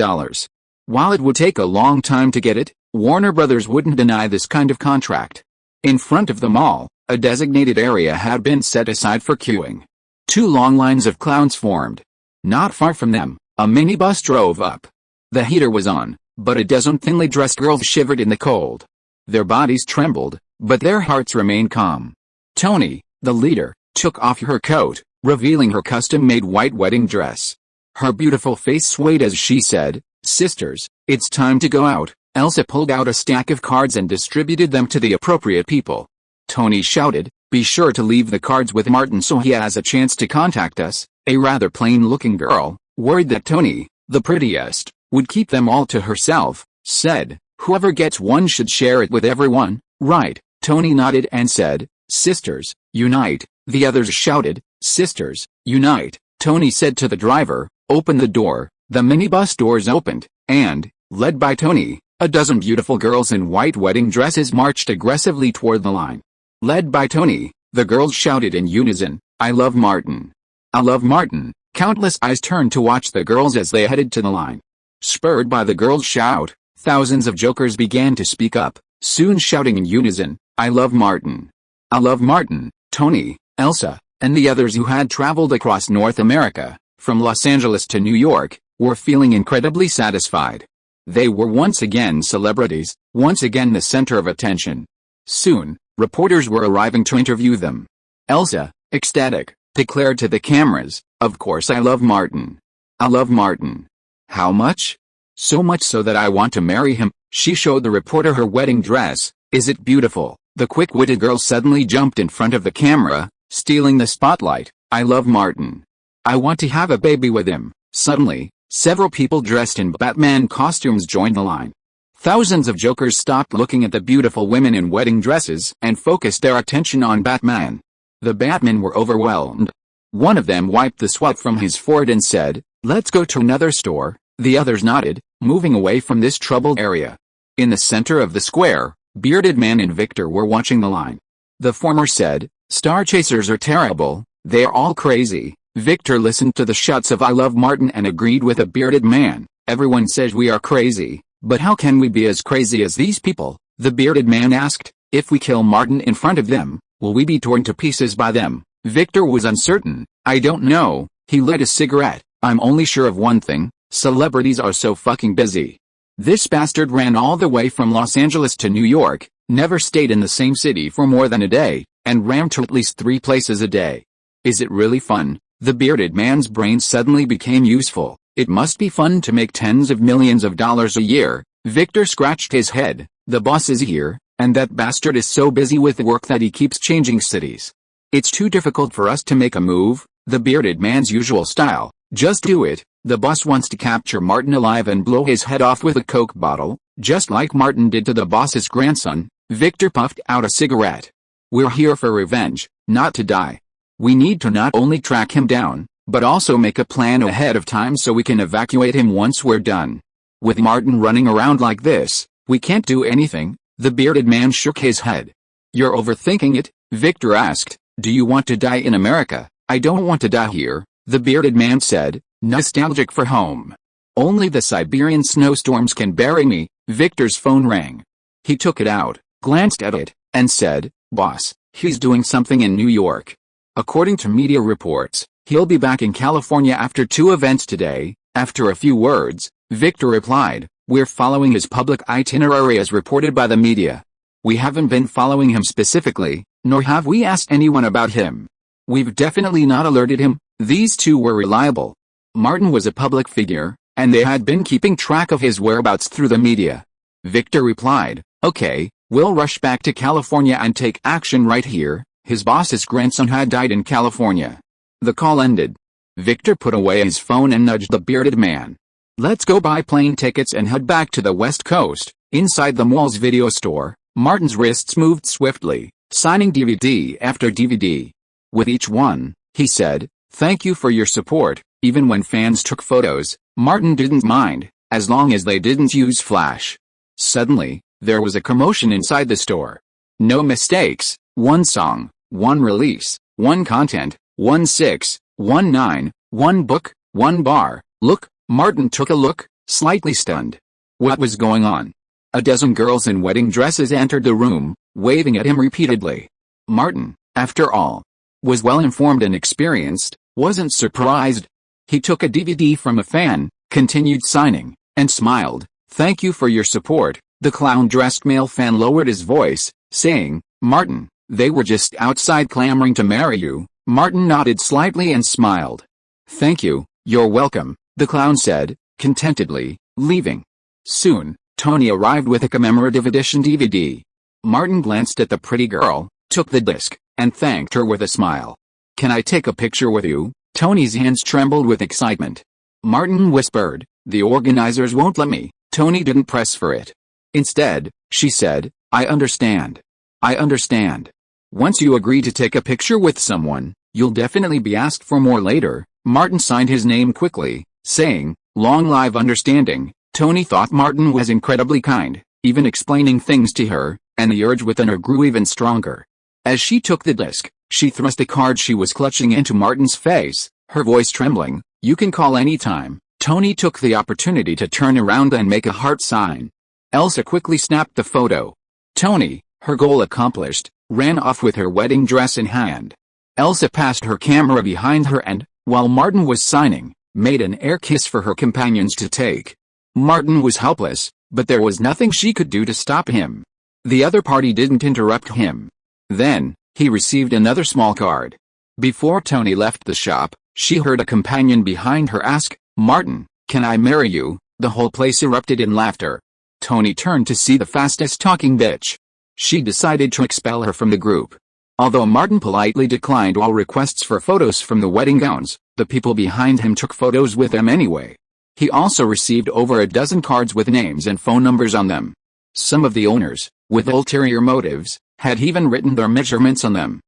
While it would take a long time to get it, Warner Brothers wouldn't deny this kind of contract. In front of the mall, a designated area had been set aside for queuing. 2 long lines of clowns formed. Not far from them, a minibus drove up. The heater was on, but a dozen thinly dressed girls shivered in the cold. Their bodies trembled, but their hearts remained calm. Tony, the leader, took off her coat, revealing her custom-made white wedding dress. Her beautiful face swayed as she said, "Sisters, it's time to go out." Elsa pulled out a stack of cards and distributed them to the appropriate people. Tony shouted, "Be sure to leave the cards with Martin so he has a chance to contact us." A rather plain-looking girl, worried that Tony, the prettiest, would keep them all to herself, said, "Whoever gets one should share it with everyone, right?" Tony nodded and said, "Sisters, unite." The others shouted, "Sisters, unite." Tony said to the driver, "Open the door." The minibus doors opened, and, led by Tony, a dozen beautiful girls in white wedding dresses marched aggressively toward the line. Led by Tony, the girls shouted in unison, "I love Martin. I love Martin." Countless eyes turned to watch the girls as they headed to the line. Spurred by the girls' shout, thousands of jokers began to speak up, soon shouting in unison, "I love Martin. I love Martin." Tony, Elsa, and the others who had traveled across North America, from Los Angeles to New York, were feeling incredibly satisfied. They were once again celebrities, once again the center of attention. Soon, reporters were arriving to interview them. Elsa, ecstatic, declared to the cameras, "Of course I love Martin. I love Martin. How much? So much so that I want to marry him." She showed the reporter her wedding dress. "Is it beautiful?" The quick-witted girl suddenly jumped in front of the camera, stealing the spotlight. "I love Martin. I want to have a baby with him." Suddenly, several people dressed in Batman costumes joined the line. Thousands of jokers stopped looking at the beautiful women in wedding dresses and focused their attention on Batman. The Batmen were overwhelmed. One of them wiped the sweat from his forehead and said, "Let's go to another store." The others nodded, moving away from this troubled area. In the center of the square, Bearded Man and Victor were watching the line. The former said, "Star chasers are terrible, they are all crazy." Victor listened to the shouts of "I love Martin" and agreed with the Bearded Man. "Everyone says we are crazy, but how can we be as crazy as these people?" The Bearded Man asked. "If we kill Martin in front of them, will we be torn to pieces by them?" Victor was uncertain. "I don't know." He lit a cigarette. "I'm only sure of one thing, celebrities are so fucking busy. This bastard ran all the way from Los Angeles to New York, never stayed in the same city for more than a day, and ran to at least 3 places a day. Is it really fun?" The Bearded Man's brain suddenly became useful. "It must be fun to make tens of millions of dollars a year." Victor scratched his head. "The boss is here, and that bastard is so busy with work that he keeps changing cities. It's too difficult for us to make a move." The Bearded Man's usual style. "Just do it." The boss wants to capture Martin alive and blow his head off with a Coke bottle, just like Martin did to the boss's grandson. Victor puffed out a cigarette. "We're here for revenge, not to die. We need to not only track him down, but also make a plan ahead of time so we can evacuate him once we're done. With Martin running around like this, we can't do anything." The Bearded Man shook his head. "You're overthinking it," Victor asked. "Do you want to die in America?" "I don't want to die here," the Bearded Man said, nostalgic for home. "Only the Siberian snowstorms can bury me." Victor's phone rang. He took it out, glanced at it, and said, "Boss, he's doing something in New York. According to media reports, he'll be back in California after 2 events today." After a few words, Victor replied, "We're following his public itinerary as reported by the media. We haven't been following him specifically, nor have we asked anyone about him. We've definitely not alerted him." These two were reliable. Martin was a public figure, and they had been keeping track of his whereabouts through the media. Victor replied, "Okay, we'll rush back to California and take action right here." His boss's grandson had died in California. The call ended. Victor put away his phone and nudged the Bearded Man. "Let's go buy plane tickets and head back to the West Coast." Inside the mall's video store, Martin's wrists moved swiftly, signing DVD after DVD. With each one, he said, "Thank you for your support." Even when fans took photos, Martin didn't mind, as long as they didn't use flash. Suddenly, there was a commotion inside the store. No mistakes, 1 song, 1 release, 1 content, 1/6/19, 1 book, 1 bar. "Look." Martin took a look, slightly stunned. What was going on? A dozen girls in wedding dresses entered the room, waving at him repeatedly. Martin, after all, was well informed and experienced, wasn't surprised. He took a DVD from a fan, continued signing, and smiled. "Thank you for your support." The clown-dressed male fan lowered his voice, saying, "Martin, they were just outside clamoring to marry you." Martin nodded slightly and smiled. "Thank you, you're welcome," the clown said, contentedly, leaving. Soon, Tony arrived with a commemorative edition DVD. Martin glanced at the pretty girl, took the disc, and thanked her with a smile. "Can I take a picture with you?" Tony's hands trembled with excitement. Martin whispered, "The organizers won't let me." Tony didn't press for it. Instead, she said, "I understand. I understand. Once you agree to take a picture with someone, you'll definitely be asked for more later." Martin signed his name quickly, saying, "Long live understanding." Tony thought Martin was incredibly kind, even explaining things to her, and the urge within her grew even stronger. As she took the disc, she thrust a card she was clutching into Martin's face, her voice trembling. "You can call any time." Tony took the opportunity to turn around and make a heart sign. Elsa quickly snapped the photo. Tony, her goal accomplished, ran off with her wedding dress in hand. Elsa passed her camera behind her and, while Martin was signing, made an air kiss for her companions to take. Martin was helpless, but there was nothing she could do to stop him. The other party didn't interrupt him. Then, he received another small card. Before Tony left the shop, she heard a companion behind her ask, "Martin, can I marry you?" The whole place erupted in laughter. Tony turned to see the fastest talking bitch. She decided to expel her from the group. Although Martin politely declined all requests for photos from the wedding gowns, the people behind him took photos with them anyway. He also received over a dozen cards with names and phone numbers on them. Some of the owners, with ulterior motives, had even written their measurements on them.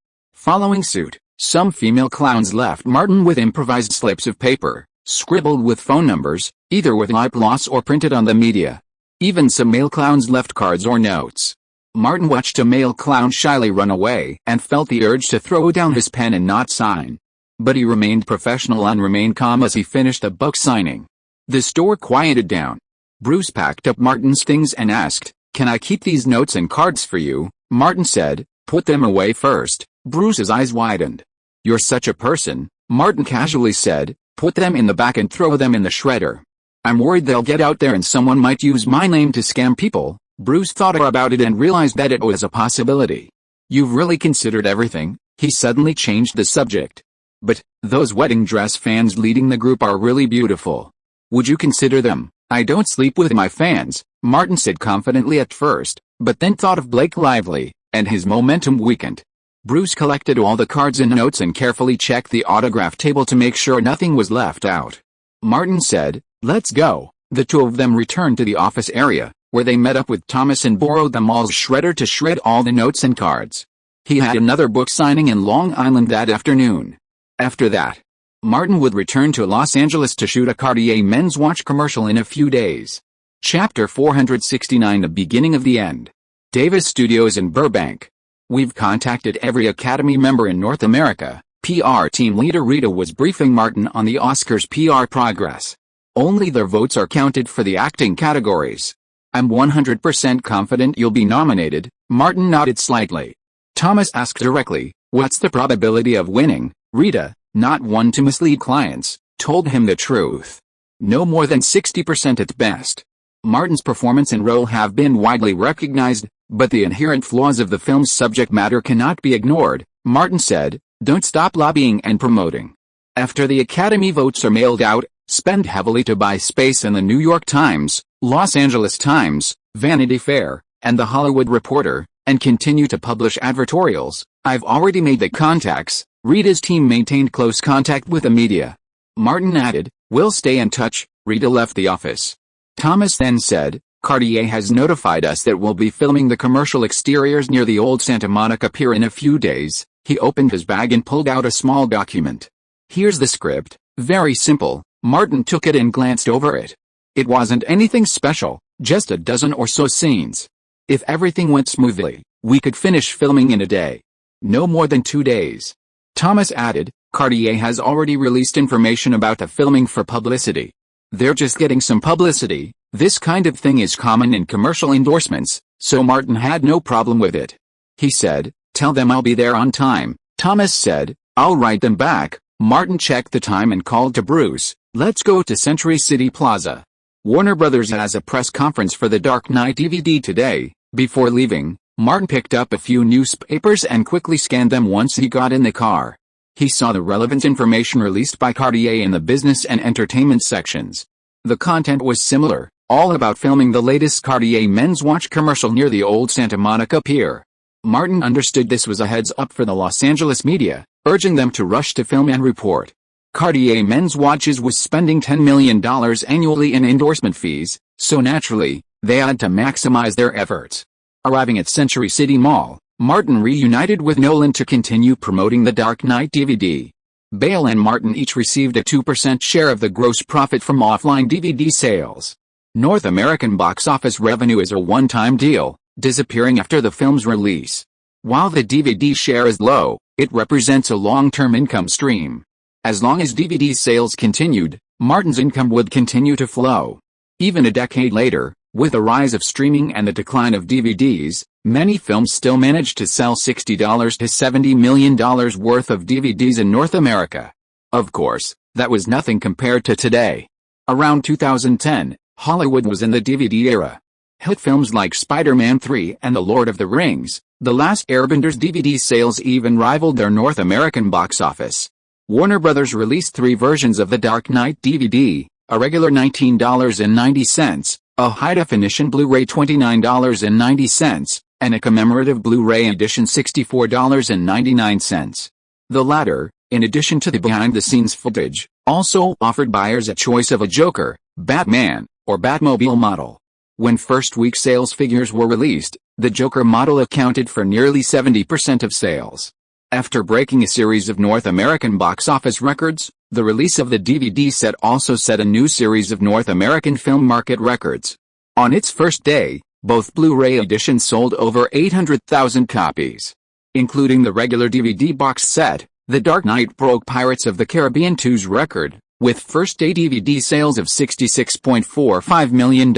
Following suit, some female clowns left Martin with improvised slips of paper, scribbled with phone numbers, either with lip gloss or printed on the media. Even some male clowns left cards or notes. Martin watched a male clown shyly run away and felt the urge to throw down his pen and not sign. But he remained professional and remained calm as he finished a book signing. The store quieted down. Bruce packed up Martin's things and asked, "Can I keep these notes and cards for you?" Martin said, "Put them away first." Bruce's eyes widened. "You're such a person," Martin casually said, "put them in the back and throw them in the shredder." "I'm worried they'll get out there and someone might use my name to scam people." Bruce thought about it and realized that it was a possibility. "You've really considered everything?" He suddenly changed the subject. "But, those wedding dress fans leading the group are really beautiful. Would you consider them?" "I don't sleep with my fans," Martin said confidently at first, but then thought of Blake Lively, and his momentum weakened. Bruce collected all the cards and notes and carefully checked the autograph table to make sure nothing was left out. Martin said, "Let's go." The two of them returned to the office area, where they met up with Thomas and borrowed the mall's shredder to shred all the notes and cards. He had another book signing in Long Island that afternoon. After that, Martin would return to Los Angeles to shoot a Cartier men's watch commercial in a few days. Chapter 469 The Beginning of the End. Davis Studios in Burbank. "We've contacted every Academy member in North America." PR team leader Rita was briefing Martin on the Oscars' PR progress. "Only their votes are counted for the acting categories. I'm 100% confident you'll be nominated." Martin nodded slightly. Thomas asked directly, "What's the probability of winning?" Rita, not one to mislead clients, told him the truth. "No more than 60% at best." Martin's performance and role have been widely recognized, but the inherent flaws of the film's subject matter cannot be ignored, Martin said. "Don't stop lobbying and promoting. After the Academy votes are mailed out, spend heavily to buy space in the New York Times, Los Angeles Times, Vanity Fair, and The Hollywood Reporter, and continue to publish advertorials. I've already made the contacts." Rita's team maintained close contact with the media. Martin added, "We'll stay in touch." Rita left the office. Thomas then said, "Cartier has notified us that we'll be filming the commercial exteriors near the old Santa Monica Pier in a few days." He opened his bag and pulled out a small document. "Here's the script, very simple." Martin took it and glanced over it. It wasn't anything special, just a dozen or so scenes. If everything went smoothly, we could finish filming in a day. No more than 2 days. Thomas added, "Cartier has already released information about the filming for publicity. They're just getting some publicity. This kind of thing is common in commercial endorsements, so Martin had no problem with it." He said, "Tell them I'll be there on time." Thomas said, "I'll write them back." Martin checked the time and called to Bruce, "Let's go to Century City Plaza. Warner Brothers has a press conference for The Dark Knight DVD today." Before leaving, Martin picked up a few newspapers and quickly scanned them once he got in the car. He saw the relevant information released by Cartier in the business and entertainment sections. The content was similar, all about filming the latest Cartier men's watch commercial near the old Santa Monica Pier. Martin understood this was a heads-up for the Los Angeles media, urging them to rush to film and report. Cartier men's watches was spending $10 million annually in endorsement fees, so naturally, they had to maximize their efforts. Arriving at Century City Mall, Martin reunited with Nolan to continue promoting The Dark Knight DVD. Bale and Martin each received a 2% share of the gross profit from offline DVD sales. North American box office revenue is a one-time deal, disappearing after the film's release. While the DVD share is low, it represents a long-term income stream. As long as DVD sales continued, Martin's income would continue to flow. Even a decade later, with the rise of streaming and the decline of DVDs, many films still managed to sell $60 to $70 million worth of DVDs in North America. Of course, that was nothing compared to today. Around 2010, Hollywood was in the DVD era. Hit films like Spider-Man 3 and The Lord of the Rings, The Last Airbender's DVD sales even rivaled their North American box office. Warner Brothers released 3 versions of The Dark Knight DVD, a regular $19.90, a high-definition Blu-ray $29.90, and a commemorative Blu-ray edition $64.99. The latter, in addition to the behind-the-scenes footage, also offered buyers a choice of a Joker, Batman, or Batmobile model. When first-week sales figures were released, the Joker model accounted for nearly 70% of sales. After breaking a series of North American box office records, the release of the DVD set also set a new series of North American film market records. On its first day, both Blu-ray editions sold over 800,000 copies. Including the regular DVD box set, The Dark Knight broke Pirates of the Caribbean 2's record, with first-day DVD sales of $66.45 million.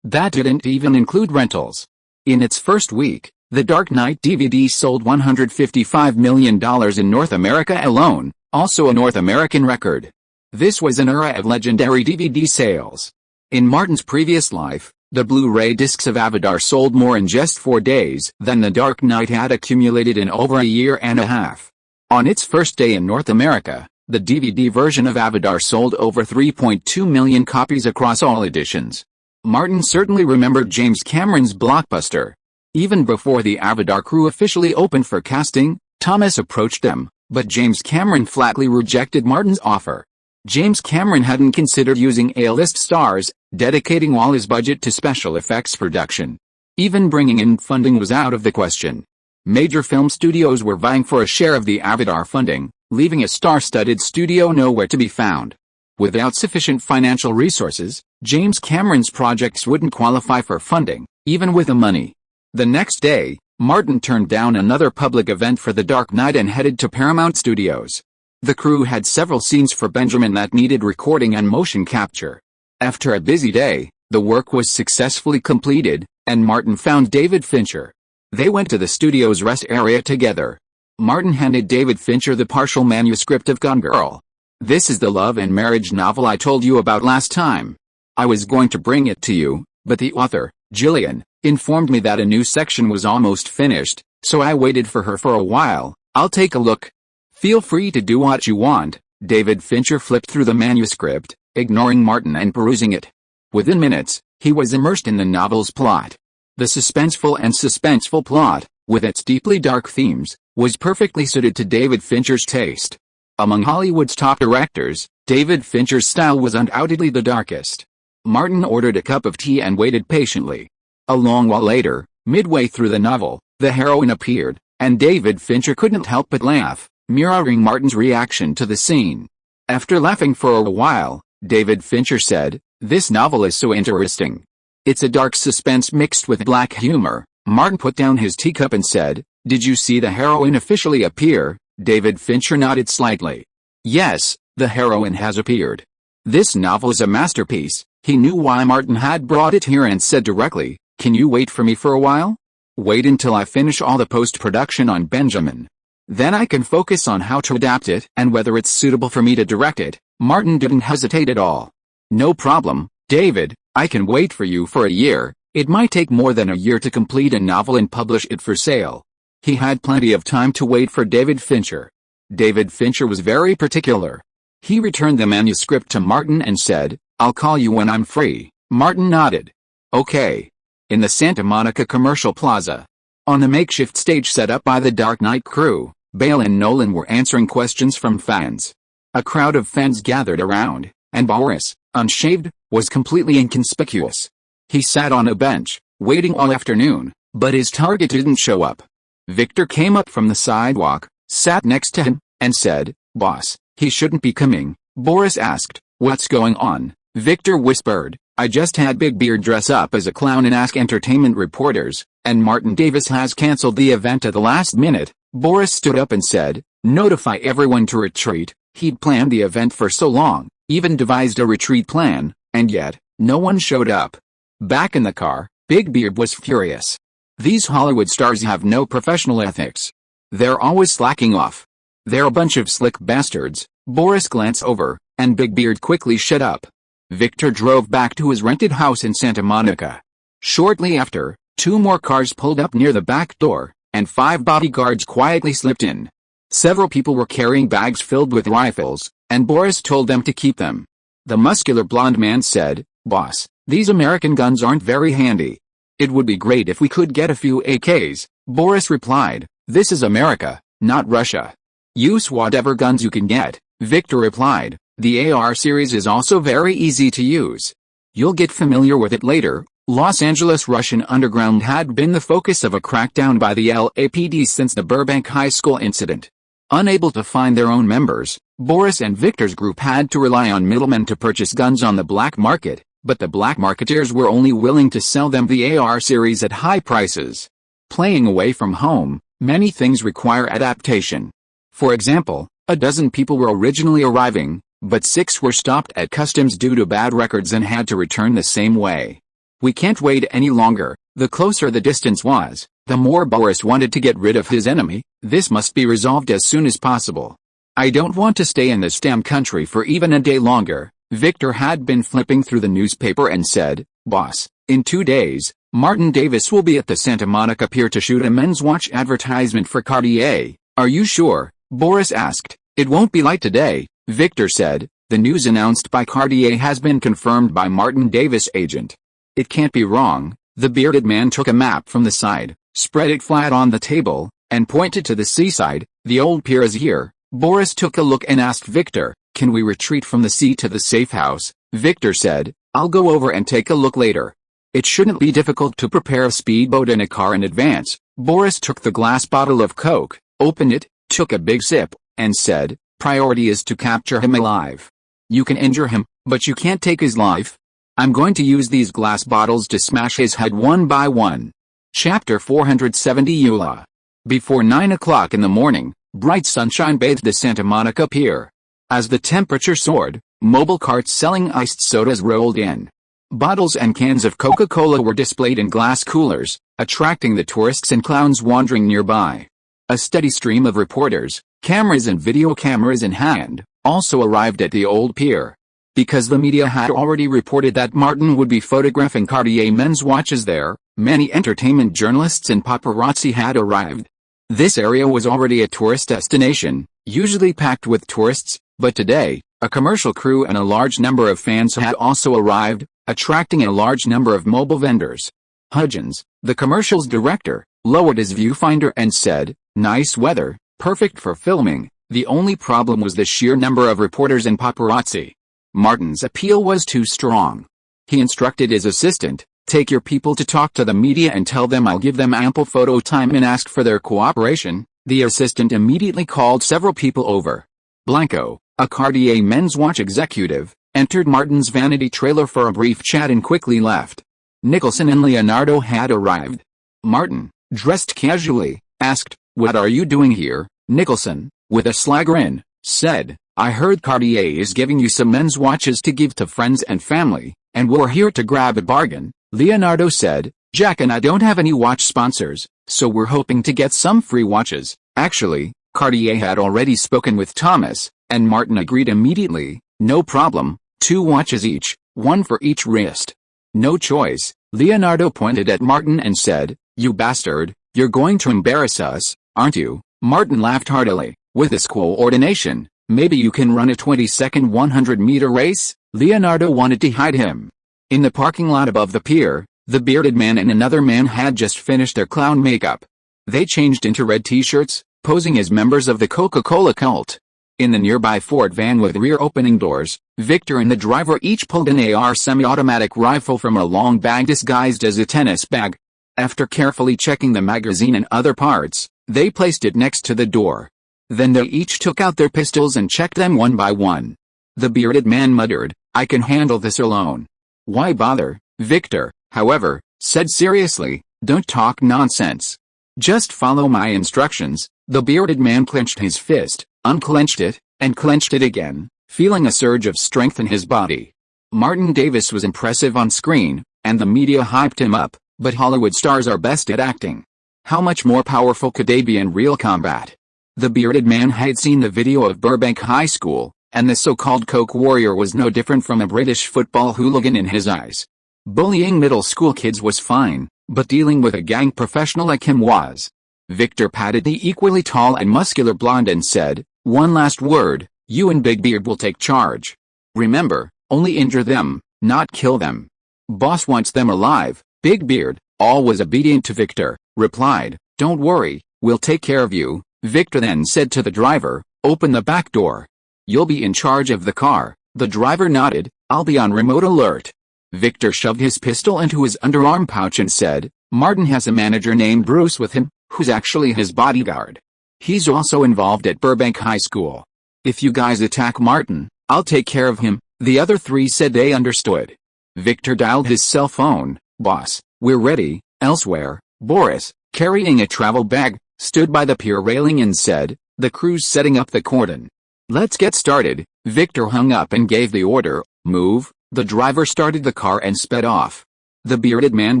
That didn't even include rentals. In its first week, The Dark Knight DVD sold $155 million in North America alone, also a North American record. This was an era of legendary DVD sales. In Martin's previous life, the Blu-ray discs of Avatar sold more in just 4 days than The Dark Knight had accumulated in over a year and a half. On its first day in North America, the DVD version of Avatar sold over 3.2 million copies across all editions. Martin certainly remembered James Cameron's blockbuster. Even before the Avatar crew officially opened for casting, Thomas approached them, but James Cameron flatly rejected Martin's offer. James Cameron hadn't considered using A-list stars, dedicating all his budget to special effects production. Even bringing in funding was out of the question. Major film studios were vying for a share of the Avatar funding, leaving a star-studded studio nowhere to be found. Without sufficient financial resources, James Cameron's projects wouldn't qualify for funding, even with the money. The next day, Martin turned down another public event for The Dark Knight and headed to Paramount Studios. The crew had several scenes for Benjamin that needed recording and motion capture. After a busy day, the work was successfully completed, and Martin found David Fincher. They went to the studio's rest area together. Martin handed David Fincher the partial manuscript of Gone Girl. "This is the love and marriage novel I told you about last time. I was going to bring it to you, but the author, Gillian, informed me that a new section was almost finished, so I waited for her for a while. I'll take a look. Feel free to do what you want." David Fincher flipped through the manuscript, ignoring Martin and perusing it. Within minutes, he was immersed in the novel's plot. The suspenseful plot, with its deeply dark themes, was perfectly suited to David Fincher's taste. Among Hollywood's top directors, David Fincher's style was undoubtedly the darkest. Martin ordered a cup of tea and waited patiently. A long while later, midway through the novel, the heroine appeared, and David Fincher couldn't help but laugh, mirroring Martin's reaction to the scene. After laughing for a while, David Fincher said, "This novel is so interesting. It's a dark suspense mixed with black humor." Martin put down his teacup and said, "Did you see the heroine officially appear?" David Fincher nodded slightly. "Yes, the heroine has appeared. This novel is a masterpiece." He knew why Martin had brought it here and said directly, "Can you wait for me for a while? Wait until I finish all the post-production on Benjamin. Then I can focus on how to adapt it and whether it's suitable for me to direct it." Martin didn't hesitate at all. "No problem, David, I can wait for you for a year. It might take more than a year to complete a novel and publish it for sale." He had plenty of time to wait for David Fincher. David Fincher was very particular. He returned the manuscript to Martin and said, "I'll call you when I'm free." Martin nodded. "Okay." In the Santa Monica Commercial Plaza, on a makeshift stage set up by the Dark Knight crew, Bale and Nolan were answering questions from fans. A crowd of fans gathered around, and Boris, unshaved, was completely inconspicuous. He sat on a bench, waiting all afternoon, but his target didn't show up. Victor came up from the sidewalk, sat next to him, and said, "Boss, he shouldn't be coming." Boris asked, "What's going on?" Victor whispered, "I just had Big Beard dress up as a clown and ask entertainment reporters, and Martin Davis has cancelled the event at the last minute." Boris stood up and said, "Notify everyone to retreat." He'd planned the event for so long, even devised a retreat plan, and yet, no one showed up. Back in the car, Big Beard was furious. These Hollywood stars have no professional ethics. They're always slacking off. They're a bunch of slick bastards. Boris glanced over, and Big Beard quickly shut up. Victor drove back to his rented house in Santa Monica. Shortly after, 2 more cars pulled up near the back door, and 5 bodyguards quietly slipped in. Several people were carrying bags filled with rifles, and Boris told them to keep them. The muscular blonde man said, "Boss, these American guns aren't very handy. It would be great if we could get a few AKs." Boris replied, "This is America, not Russia. Use whatever guns you can get." Victor replied, "The AR series is also very easy to use. You'll get familiar with it later, Los Angeles Russian underground had been the focus of a crackdown by the LAPD since the Burbank High School incident. Unable to find their own members, Boris and Victor's group had to rely on middlemen to purchase guns on the black market, but the black marketeers were only willing to sell them the AR series at high prices. Playing away from home, many things require adaptation. For example, a dozen people were originally arriving, but 6 were stopped at customs due to bad records and had to return the same way. We can't wait any longer. The closer the distance was, the more Boris wanted to get rid of his enemy. This must be resolved as soon as possible. I don't want to stay in this damn country for even a day longer. Victor had been flipping through the newspaper and said, "Boss, in 2 days, Martin Davis will be at the Santa Monica Pier to shoot a men's watch advertisement for Cartier." "Are you sure?" Boris asked. "It won't be light today," Victor said. "The news announced by Cartier has been confirmed by Martin Davis' agent. It can't be wrong." The bearded man took a map from the side, spread it flat on the table, and pointed to the seaside. "The old pier is here." Boris took a look and asked Victor, "Can we retreat from the sea to the safe house?" Victor said, "I'll go over and take a look later." It shouldn't be difficult to prepare a speedboat and a car in advance. Boris took the glass bottle of Coke, opened it, took a big sip, and said, "Priority is to capture him alive. You can injure him, but you can't take his life. I'm going to use these glass bottles to smash his head one by one." Chapter 470 EULA. Before 9 o'clock in the morning, bright sunshine bathed the Santa Monica Pier. As the temperature soared, mobile carts selling iced sodas rolled in. Bottles and cans of Coca-Cola were displayed in glass coolers, attracting the tourists and clowns wandering nearby. A steady stream of reporters, cameras and video cameras in hand, also arrived at the old pier. Because the media had already reported that Martin would be photographing Cartier men's watches there, many entertainment journalists and paparazzi had arrived. This area was already a tourist destination, usually packed with tourists, but today, a commercial crew and a large number of fans had also arrived, attracting a large number of mobile vendors. Hudgens, the commercial's director, lowered his viewfinder and said, "Nice weather, perfect for filming." The only problem was the sheer number of reporters and paparazzi. Martin's appeal was too strong. He instructed his assistant, "Take your people to talk to the media and tell them I'll give them ample photo time," and asked for their cooperation. The assistant immediately called several people over. Blanco, a Cartier men's watch executive, entered Martin's vanity trailer for a brief chat and quickly left. Nicholson and Leonardo had arrived. Martin, dressed casually, asked, "What are you doing here?" Nicholson, with a sly grin, said, "I heard Cartier is giving you some men's watches to give to friends and family, and we're here to grab a bargain." Leonardo said, "Jack and I don't have any watch sponsors, so we're hoping to get some free watches." Actually, Cartier had already spoken with Thomas, and Martin agreed immediately. "No problem, 2 watches each, 1 for each wrist." "No choice." Leonardo pointed at Martin and said, "You bastard, you're going to embarrass us, aren't you?" Martin laughed heartily. "With this coordination, maybe you can run a 20-second 100-meter race?" Leonardo wanted to hide him. In the parking lot above the pier, the bearded man and another man had just finished their clown makeup. They changed into red t-shirts, posing as members of the Coca-Cola cult. In the nearby Ford van with rear opening doors, Victor and the driver each pulled an AR semi-automatic rifle from a long bag disguised as a tennis bag. After carefully checking the magazine and other parts, they placed it next to the door. Then they each took out their pistols and checked them one by one. The bearded man muttered, "I can handle this alone." "Why bother?" Victor, however, said seriously, "Don't talk nonsense. Just follow my instructions." The bearded man clenched his fist, unclenched it, and clenched it again, feeling a surge of strength in his body. Martin Davis was impressive on screen, and the media hyped him up, but Hollywood stars are best at acting. How much more powerful could they be in real combat? The bearded man had seen the video of Burbank High School, and the so-called Coke warrior was no different from a British football hooligan in his eyes. Bullying middle school kids was fine, but dealing with a gang professional like him was. Victor patted the equally tall and muscular blonde and said, "One last word, you and Big Beard will take charge. Remember, only injure them, not kill them. Boss wants them alive." Big Beard, always obedient to Victor, replied, "Don't worry, we'll take care of you." Victor then said to the driver, "Open the back door. You'll be in charge of the car." The driver nodded, "I'll be on remote alert." Victor shoved his pistol into his underarm pouch and said, "Martin has a manager named Bruce with him, who's actually his bodyguard. He's also involved at Burbank High School. If you guys attack Martin, I'll take care of him." The other three said they understood. Victor dialed his cell phone. "Boss, we're ready." Elsewhere, Boris, carrying a travel bag, stood by the pier railing and said, "The crew's setting up the cordon. Let's get started." Victor hung up and gave the order, "Move." The driver started the car and sped off. The bearded man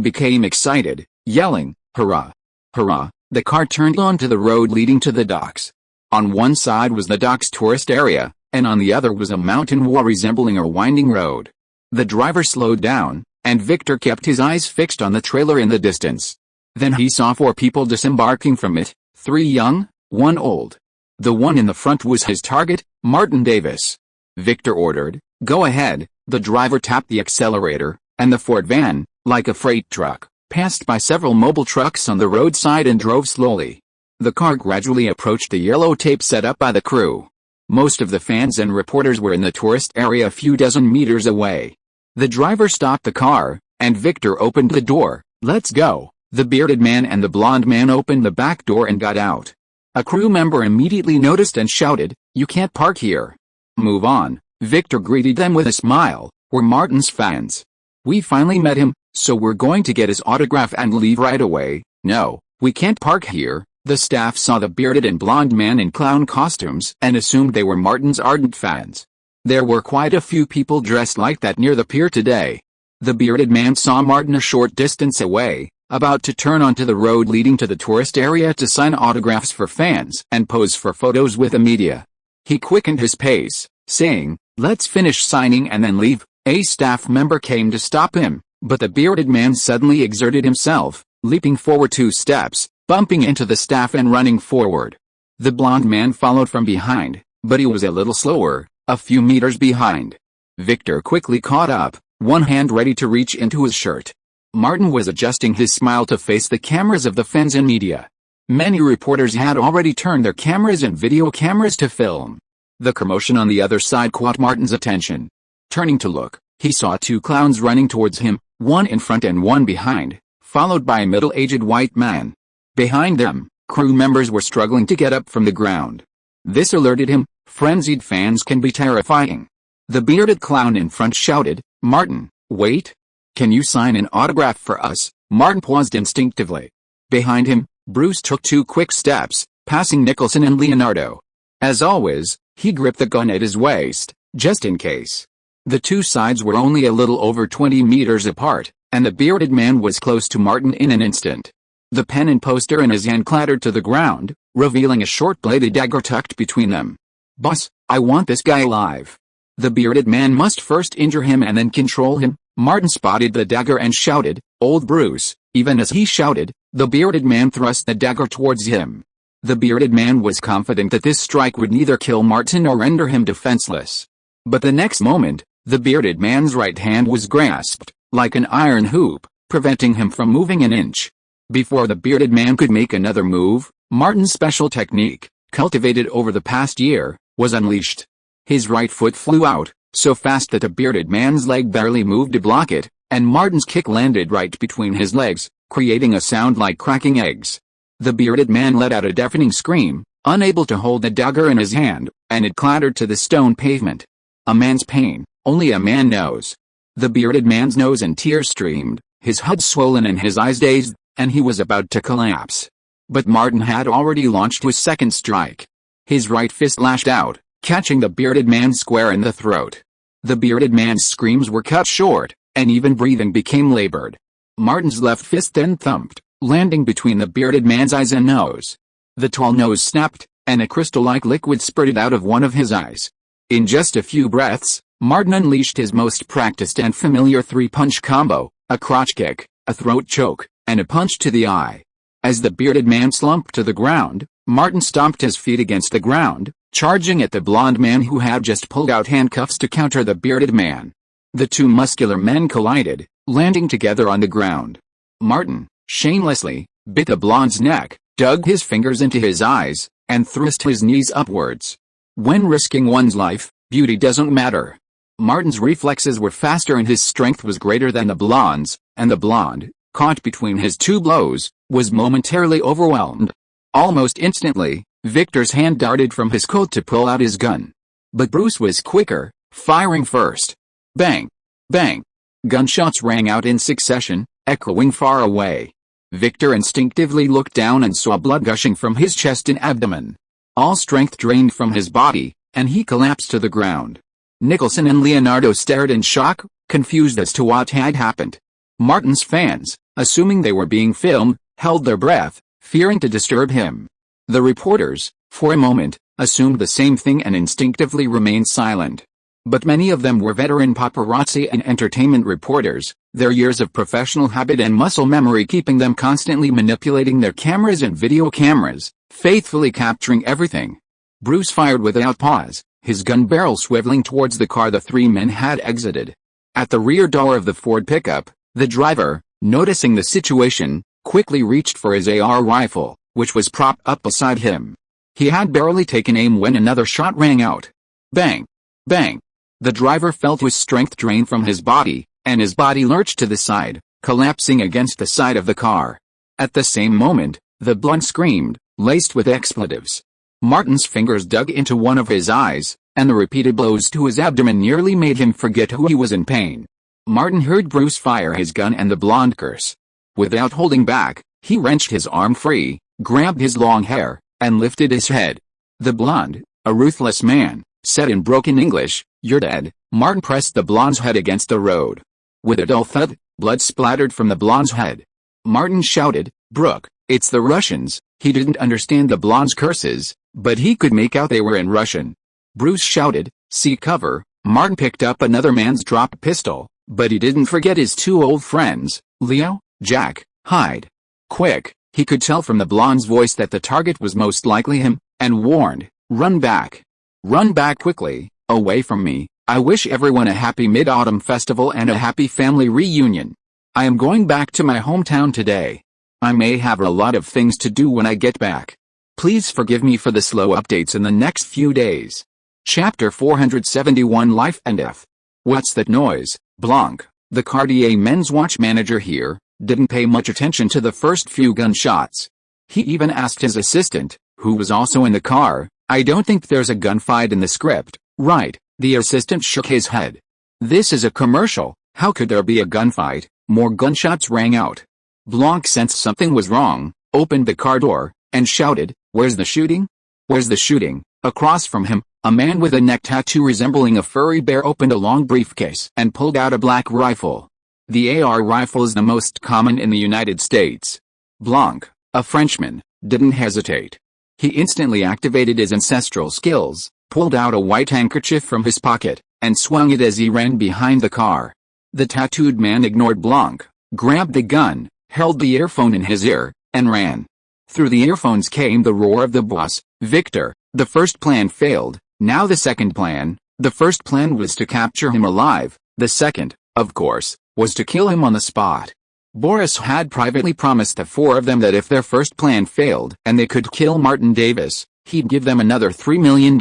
became excited, yelling, "Hurrah! Hurrah!" The car turned onto the road leading to the docks. On one side was the docks tourist area, and on the other was a mountain wall resembling a winding road. The driver slowed down, and Victor kept his eyes fixed on the trailer in the distance. Then he saw 4 people disembarking from it, 3 young, 1 old. The one in the front was his target, Martin Davis. Victor ordered, "Go ahead." The driver tapped the accelerator, and the Ford van, like a freight truck, passed by several mobile trucks on the roadside and drove slowly. The car gradually approached the yellow tape set up by the crew. Most of the fans and reporters were in the tourist area a few dozen meters away. The driver stopped the car, and Victor opened the door. "Let's go." The bearded man and the blonde man opened the back door and got out. A crew member immediately noticed and shouted, "You can't park here." "Move on." Victor greeted them with a smile. "We're Martin's fans. We finally met him, so we're going to get his autograph and leave right away." "No, we can't park here." The staff saw the bearded and blonde man in clown costumes and assumed they were Martin's ardent fans. There were quite a few people dressed like that near the pier today. The bearded man saw Martin a short distance away, about to turn onto the road leading to the tourist area to sign autographs for fans and pose for photos with the media. He quickened his pace, saying, "Let's finish signing and then leave." A staff member came to stop him, but the bearded man suddenly exerted himself, leaping forward 2 steps, bumping into the staff and running forward. The blonde man followed from behind, but he was a little slower, a few meters behind. Victor quickly caught up, one hand ready to reach into his shirt. Martin was adjusting his smile to face the cameras of the fans and media. Many reporters had already turned their cameras and video cameras to film. The commotion on the other side caught Martin's attention. Turning to look, he saw 2 clowns running towards him, one in front and one behind, followed by a middle-aged white man. Behind them, crew members were struggling to get up from the ground. This alerted him. Frenzied fans can be terrifying. The bearded clown in front shouted, "Martin, wait! Can you sign an autograph for us?" Martin paused instinctively. Behind him, Bruce took 2 quick steps, passing Nicholson and Leonardo. As always, he gripped the gun at his waist, just in case. The 2 sides were only a little over 20 meters apart, and the bearded man was close to Martin in an instant. The pen and poster in his hand clattered to the ground, revealing a short-bladed dagger tucked between them. "Boss, I want this guy alive." The bearded man must first injure him and then control him. Martin spotted the dagger and shouted, "Old Bruce." Even as he shouted, the bearded man thrust the dagger towards him. The bearded man was confident that this strike would neither kill Martin or render him defenseless. But the next moment, the bearded man's right hand was grasped, like an iron hoop, preventing him from moving an inch. Before the bearded man could make another move, Martin's special technique, cultivated over the past year, was unleashed. His right foot flew out, so fast that the bearded man's leg barely moved to block it, and Martin's kick landed right between his legs, creating a sound like cracking eggs. The bearded man let out a deafening scream, unable to hold the dagger in his hand, and it clattered to the stone pavement. A man's pain, only a man knows. The bearded man's nose and tears streamed, his head swollen and his eyes dazed, and he was about to collapse. But Martin had already launched his second strike. His right fist lashed out, catching the bearded man square in the throat. The bearded man's screams were cut short, and even breathing became labored. Martin's left fist then thumped, landing between the bearded man's eyes and nose. The tall nose snapped, and a crystal-like liquid spurted out of one of his eyes. In just a few breaths, Martin unleashed his most practiced and familiar 3-punch combo, a crotch kick, a throat choke, and a punch to the eye. As the bearded man slumped to the ground, Martin stomped his feet against the ground, charging at the blond man who had just pulled out handcuffs to counter the bearded man. The 2 muscular men collided, landing together on the ground. Martin, shamelessly, bit the blonde's neck, dug his fingers into his eyes, and thrust his knees upwards. When risking one's life, beauty doesn't matter. Martin's reflexes were faster and his strength was greater than the blonde's, and the blonde, caught between his two blows, was momentarily overwhelmed. Almost instantly, Victor's hand darted from his coat to pull out his gun. But Bruce was quicker, firing first. Bang! Bang! Gunshots rang out in succession, echoing far away. Victor instinctively looked down and saw blood gushing from his chest and abdomen. All strength drained from his body, and he collapsed to the ground. Nicholson and Leonardo stared in shock, confused as to what had happened. Martin's fans, assuming they were being filmed, held their breath, fearing to disturb him. The reporters, for a moment, assumed the same thing and instinctively remained silent. But many of them were veteran paparazzi and entertainment reporters, their years of professional habit and muscle memory keeping them constantly manipulating their cameras and video cameras, faithfully capturing everything. Bruce fired without pause, his gun barrel swiveling towards the car the three men had exited. At the rear door of the Ford pickup, the driver, noticing the situation, quickly reached for his AR rifle, which was propped up beside him. He had barely taken aim when another shot rang out. Bang! Bang! The driver felt his strength drain from his body, and his body lurched to the side, collapsing against the side of the car. At the same moment, the blunt screamed, laced with expletives. Martin's fingers dug into one of his eyes, and the repeated blows to his abdomen nearly made him forget who he was in pain. Martin heard Bruce fire his gun and the blonde curse. Without holding back, he wrenched his arm free, grabbed his long hair, and lifted his head. The blonde, a ruthless man, said in broken English, "You're dead." Martin pressed the blonde's head against the road. With a dull thud, blood splattered from the blonde's head. Martin shouted, "Brooke, it's the Russians." He didn't understand the blonde's curses, but he could make out they were in Russian. Bruce shouted, "Seek cover." Martin picked up another man's drop pistol, but he didn't forget his two old friends, Leo, Jack, hide. Quick, he could tell from the blonde's voice that the target was most likely him, and warned, "Run back. Run back quickly, away from me. I wish everyone a happy Mid-Autumn Festival and a happy family reunion. I am going back to my hometown today. I may have a lot of things to do when I get back. Please forgive me for the slow updates in the next few days." Chapter 471 Life and Death. What's that noise? Blanc, the Cartier men's watch manager here, didn't pay much attention to the first few gunshots. He even asked his assistant, who was also in the car, "I don't think there's a gunfight in the script, right?" The assistant shook his head. "This is a commercial, how could there be a gunfight?" More gunshots rang out. Blanc sensed something was wrong, opened the car door, and shouted, "Where's the shooting? Where's the shooting?" Across from him, a man with a neck tattoo resembling a furry bear opened a long briefcase and pulled out a black rifle. The AR rifle is the most common in the United States. Blanc, a Frenchman, didn't hesitate. He instantly activated his ancestral skills, pulled out a white handkerchief from his pocket, and swung it as he ran behind the car. The tattooed man ignored Blanc, grabbed the gun, held the earphone in his ear, and ran. Through the earphones came the roar of the boss, "Victor, the first plan failed, now the second plan." The first plan was to capture him alive, the second, of course, was to kill him on the spot. Boris had privately promised the four of them that if their first plan failed and they could kill Martin Davis, he'd give them another $3 million.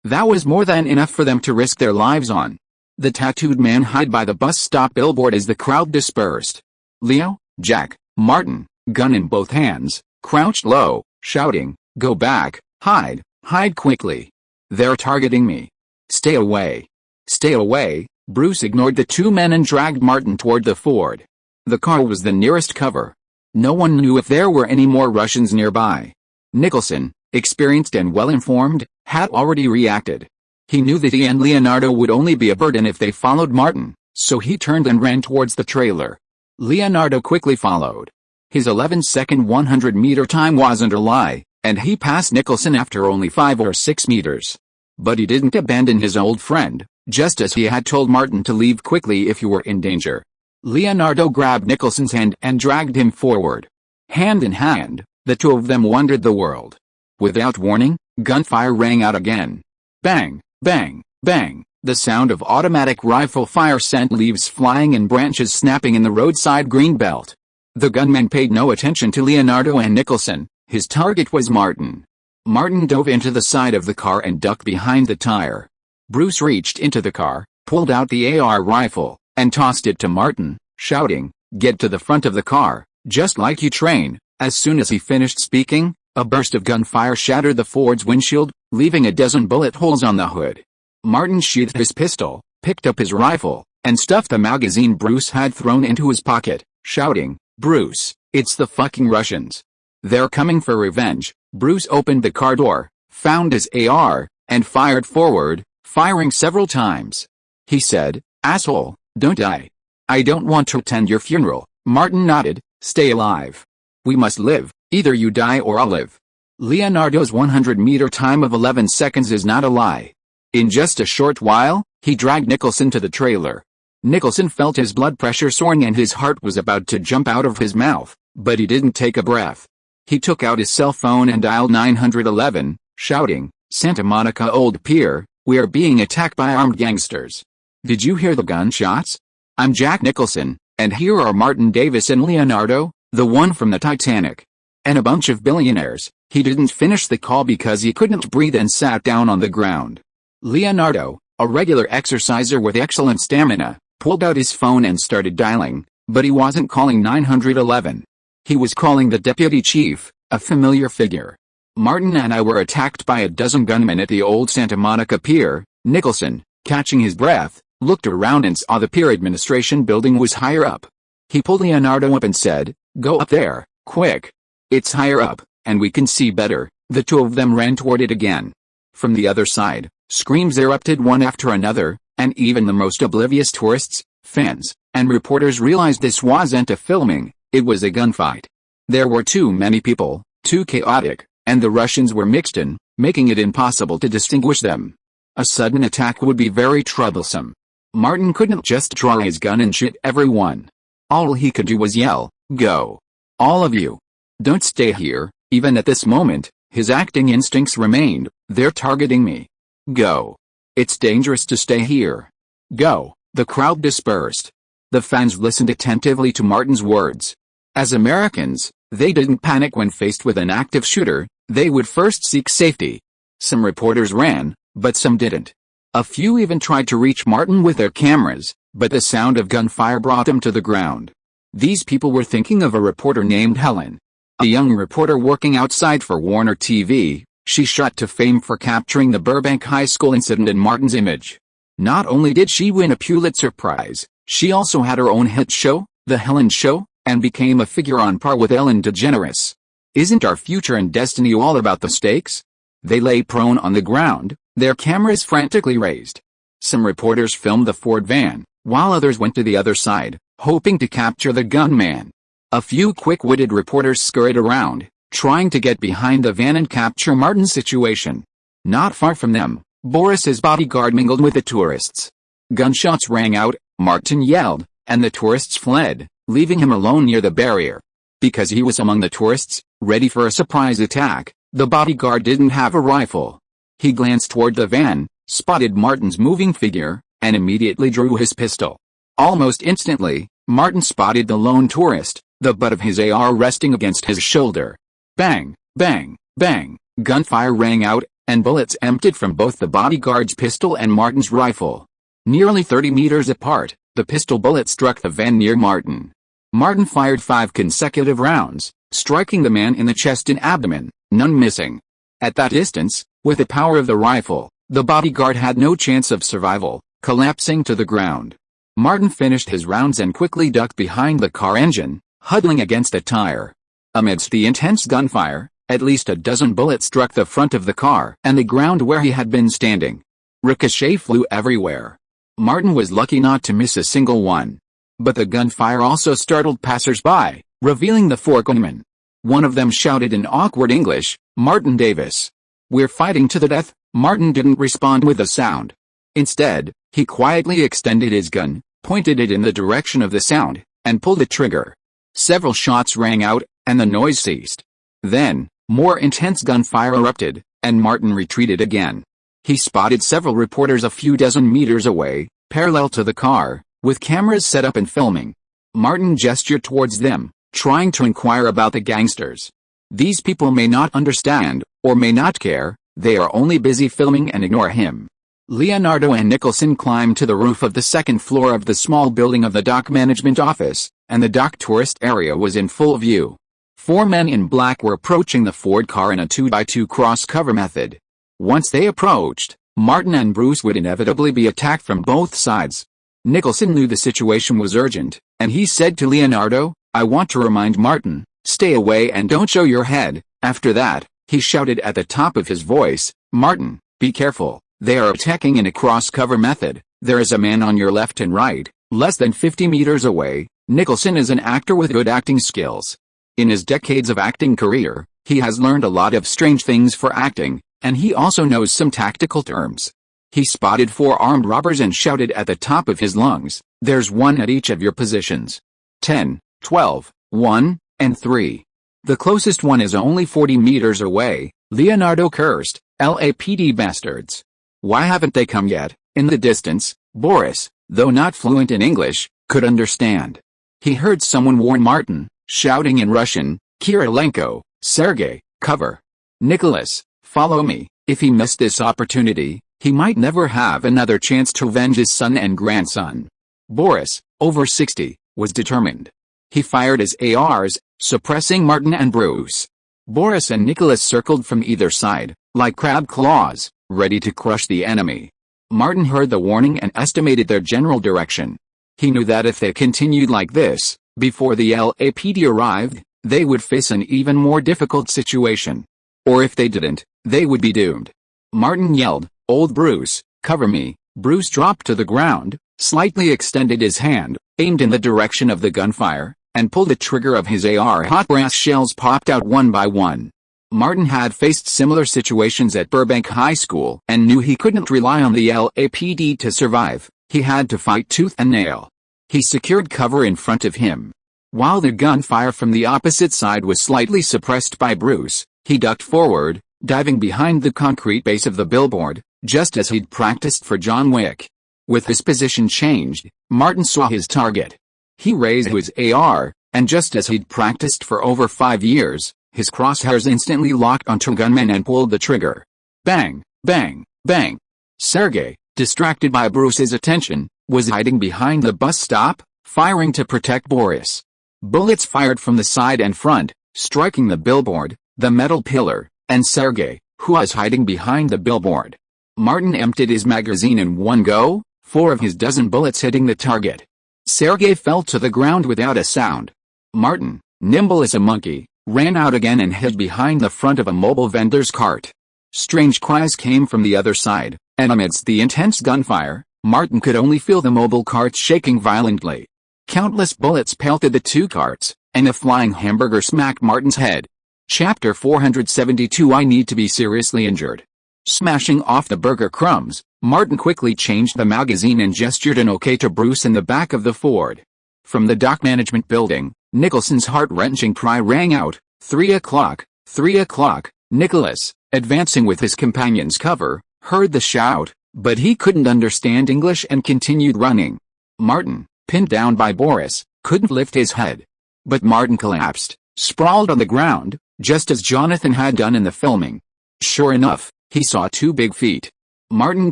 That was more than enough for them to risk their lives on. The tattooed man hid by the bus stop billboard as the crowd dispersed. Leo, Jack, Martin, gun in both hands, crouched low, shouting, "Go back, hide, hide quickly. They're targeting me. Stay away. Stay away." Bruce ignored the two men and dragged Martin toward the Ford. The car was the nearest cover. No one knew if there were any more Russians nearby. Nicholson, experienced and well-informed, had already reacted. He knew that he and Leonardo would only be a burden if they followed Martin, so he turned and ran towards the trailer. Leonardo quickly followed. His 11-second 100-meter time wasn't a lie, and he passed Nicholson after only 5 or 6 meters. But he didn't abandon his old friend, just as he had told Martin to leave quickly if you were in danger. Leonardo grabbed Nicholson's hand and dragged him forward. Hand in hand, the two of them wandered the world. Without warning, gunfire rang out again. Bang, bang, bang. The sound of automatic rifle fire sent leaves flying and branches snapping in the roadside greenbelt. The gunman paid no attention to Leonardo and Nicholson. His target was Martin. Martin dove into the side of the car and ducked behind the tire. Bruce reached into the car, pulled out the AR rifle, and tossed it to Martin, shouting, "Get to the front of the car, just like you train." As soon as he finished speaking, a burst of gunfire shattered the Ford's windshield, leaving a dozen bullet holes on the hood. Martin sheathed his pistol, picked up his rifle, and stuffed the magazine Bruce had thrown into his pocket, shouting, "Bruce, it's the fucking Russians. They're coming for revenge." Bruce opened the car door, found his AR, and fired forward, firing several times. He said, "Asshole, don't die. I don't want to attend your funeral." Martin nodded, "Stay alive. We must live, either you die or I'll live." Leonardo's 100-meter time of 11 seconds is not a lie. In just a short while, he dragged Nicholson to the trailer. Nicholson felt his blood pressure soaring and his heart was about to jump out of his mouth, but he didn't take a breath. He took out his cell phone and dialed 911, shouting, "Santa Monica Old Pier, we are being attacked by armed gangsters. Did you hear the gunshots? I'm Jack Nicholson, and here are Martin Davis and Leonardo, the one from the Titanic. And a bunch of billionaires." He didn't finish the call because he couldn't breathe and sat down on the ground. Leonardo, a regular exerciser with excellent stamina, pulled out his phone and started dialing, but he wasn't calling 911. He was calling the deputy chief, a familiar figure. "Martin and I were attacked by a dozen gunmen at the old Santa Monica Pier." Nicholson, catching his breath, looked around and saw the pier administration building was higher up. He pulled Leonardo up and said, "Go up there, quick. It's higher up, and we can see better." The two of them ran toward it again. From the other side, screams erupted one after another, and even the most oblivious tourists, fans, and reporters realized this wasn't a filming, it was a gunfight. There were too many people, too chaotic, and the Russians were mixed in, making it impossible to distinguish them. A sudden attack would be very troublesome. Martin couldn't just draw his gun and shoot everyone. All he could do was yell, "Go! All of you! Don't stay here." Even at this moment, his acting instincts remained, "They're targeting me. Go! It's dangerous to stay here. Go!" The crowd dispersed. The fans listened attentively to Martin's words. As Americans, they didn't panic when faced with an active shooter, they would first seek safety. Some reporters ran, but some didn't. A few even tried to reach Martin with their cameras, but the sound of gunfire brought them to the ground. These people were thinking of a reporter named Helen. A young reporter working outside for Warner TV, she shot to fame for capturing the Burbank High School incident in Martin's image. Not only did she win a Pulitzer Prize, she also had her own hit show, The Helen Show, and became a figure on par with Ellen DeGeneres. Isn't our future and destiny all about the stakes? They lay prone on the ground, their cameras frantically raised. Some reporters filmed the Ford van, while others went to the other side, hoping to capture the gunman. A few quick-witted reporters scurried around, trying to get behind the van and capture Martin's situation. Not far from them, Boris's bodyguard mingled with the tourists. Gunshots rang out, Martin yelled, and the tourists fled, leaving him alone near the barrier. Because he was among the tourists, ready for a surprise attack, the bodyguard didn't have a rifle. He glanced toward the van, spotted Martin's moving figure, and immediately drew his pistol. Almost instantly, Martin spotted the lone tourist, the butt of his AR resting against his shoulder. Bang, bang, bang, gunfire rang out, and bullets emptied from both the bodyguard's pistol and Martin's rifle. Nearly 30 meters apart, the pistol bullet struck the van near Martin. Martin fired 5 consecutive rounds, striking the man in the chest and abdomen, none missing. At that distance, with the power of the rifle, the bodyguard had no chance of survival, collapsing to the ground. Martin finished his rounds and quickly ducked behind the car engine, huddling against a tire. Amidst the intense gunfire, at least a dozen bullets struck the front of the car and the ground where he had been standing. Ricochet flew everywhere. Martin was lucky not to miss a single one. But the gunfire also startled passers-by, revealing the 4 gunmen. One of them shouted in awkward English, "Martin Davis. We're fighting to the death." Martin didn't respond with a sound. Instead, he quietly extended his gun, pointed it in the direction of the sound, and pulled the trigger. Several shots rang out, and the noise ceased. Then, more intense gunfire erupted, and Martin retreated again. He spotted several reporters a few dozen meters away, parallel to the car, with cameras set up and filming. Martin gestured towards them, trying to inquire about the gangsters. These people may not understand, or may not care, they are only busy filming and ignore him. Leonardo and Nicholson climbed to the roof of the second floor of the small building of the dock management office, and the dock tourist area was in full view. 4 men in black were approaching the Ford car in a 2x2 cross-cover method. Once they approached, Martin and Bruce would inevitably be attacked from both sides. Nicholson knew the situation was urgent, and he said to Leonardo, "I want to remind Martin, stay away and don't show your head." After that, he shouted at the top of his voice, "Martin, be careful. They are attacking in a cross-cover method. There is a man on your left and right, less than 50 meters away." Nicholson is an actor with good acting skills. In his decades of acting career, he has learned a lot of strange things for acting, and he also knows some tactical terms. He spotted 4 armed robbers and shouted at the top of his lungs, "There's one at each of your positions. 10, 12, 1, and 3. The closest one is only 40 meters away." Leonardo cursed, "LAPD bastards. Why haven't they come yet?" In the distance, Boris, though not fluent in English, could understand. He heard someone warn Martin, shouting in Russian, "Kirilenko, Sergei, cover. Nicholas, follow me." If he missed this opportunity, he might never have another chance to avenge his son and grandson. Boris, over 60, was determined. He fired his ARs, suppressing Martin and Bruce. Boris and Nicholas circled from either side, like crab claws, ready to crush the enemy. Martin heard the warning and estimated their general direction. He knew that if they continued like this, before the LAPD arrived, they would face an even more difficult situation. Or if they didn't, they would be doomed. Martin yelled, "Old Bruce, cover me." Bruce dropped to the ground, slightly extended his hand, aimed in the direction of the gunfire, and pulled the trigger of his AR. Hot brass shells popped out one by one. Martin had faced similar situations at Burbank High School and knew he couldn't rely on the LAPD to survive. He had to fight tooth and nail. He secured cover in front of him. While the gunfire from the opposite side was slightly suppressed by Bruce, he ducked forward, diving behind the concrete base of the billboard, just as he'd practiced for John Wick. With his position changed, Martin saw his target. He raised his AR, and just as he'd practiced for over 5 years, his crosshairs instantly locked onto gunmen and pulled the trigger. Bang, bang, bang. Sergei, distracted by Bruce's attention, was hiding behind the bus stop, firing to protect Boris. Bullets fired from the side and front, striking the billboard, the metal pillar, and Sergei, who was hiding behind the billboard. Martin emptied his magazine in one go, 4 of his dozen bullets hitting the target. Sergei fell to the ground without a sound. Martin, nimble as a monkey, ran out again and hid behind the front of a mobile vendor's cart. Strange cries came from the other side, and amidst the intense gunfire, Martin could only feel the mobile cart shaking violently. Countless bullets pelted the 2 carts, and a flying hamburger smacked Martin's head. Chapter 472. I need to be seriously injured. Smashing off the burger crumbs, Martin quickly changed the magazine and gestured an okay to Bruce in the back of the Ford. From the dock management building, Nicholson's heart-wrenching cry rang out, 3 o'clock, 3 o'clock. Nicholas, advancing with his companion's cover, heard the shout, but he couldn't understand English and continued running. Martin, pinned down by Boris, couldn't lift his head. But Martin collapsed, sprawled on the ground, just as Jonathan had done in the filming. Sure enough, he saw 2 big feet. Martin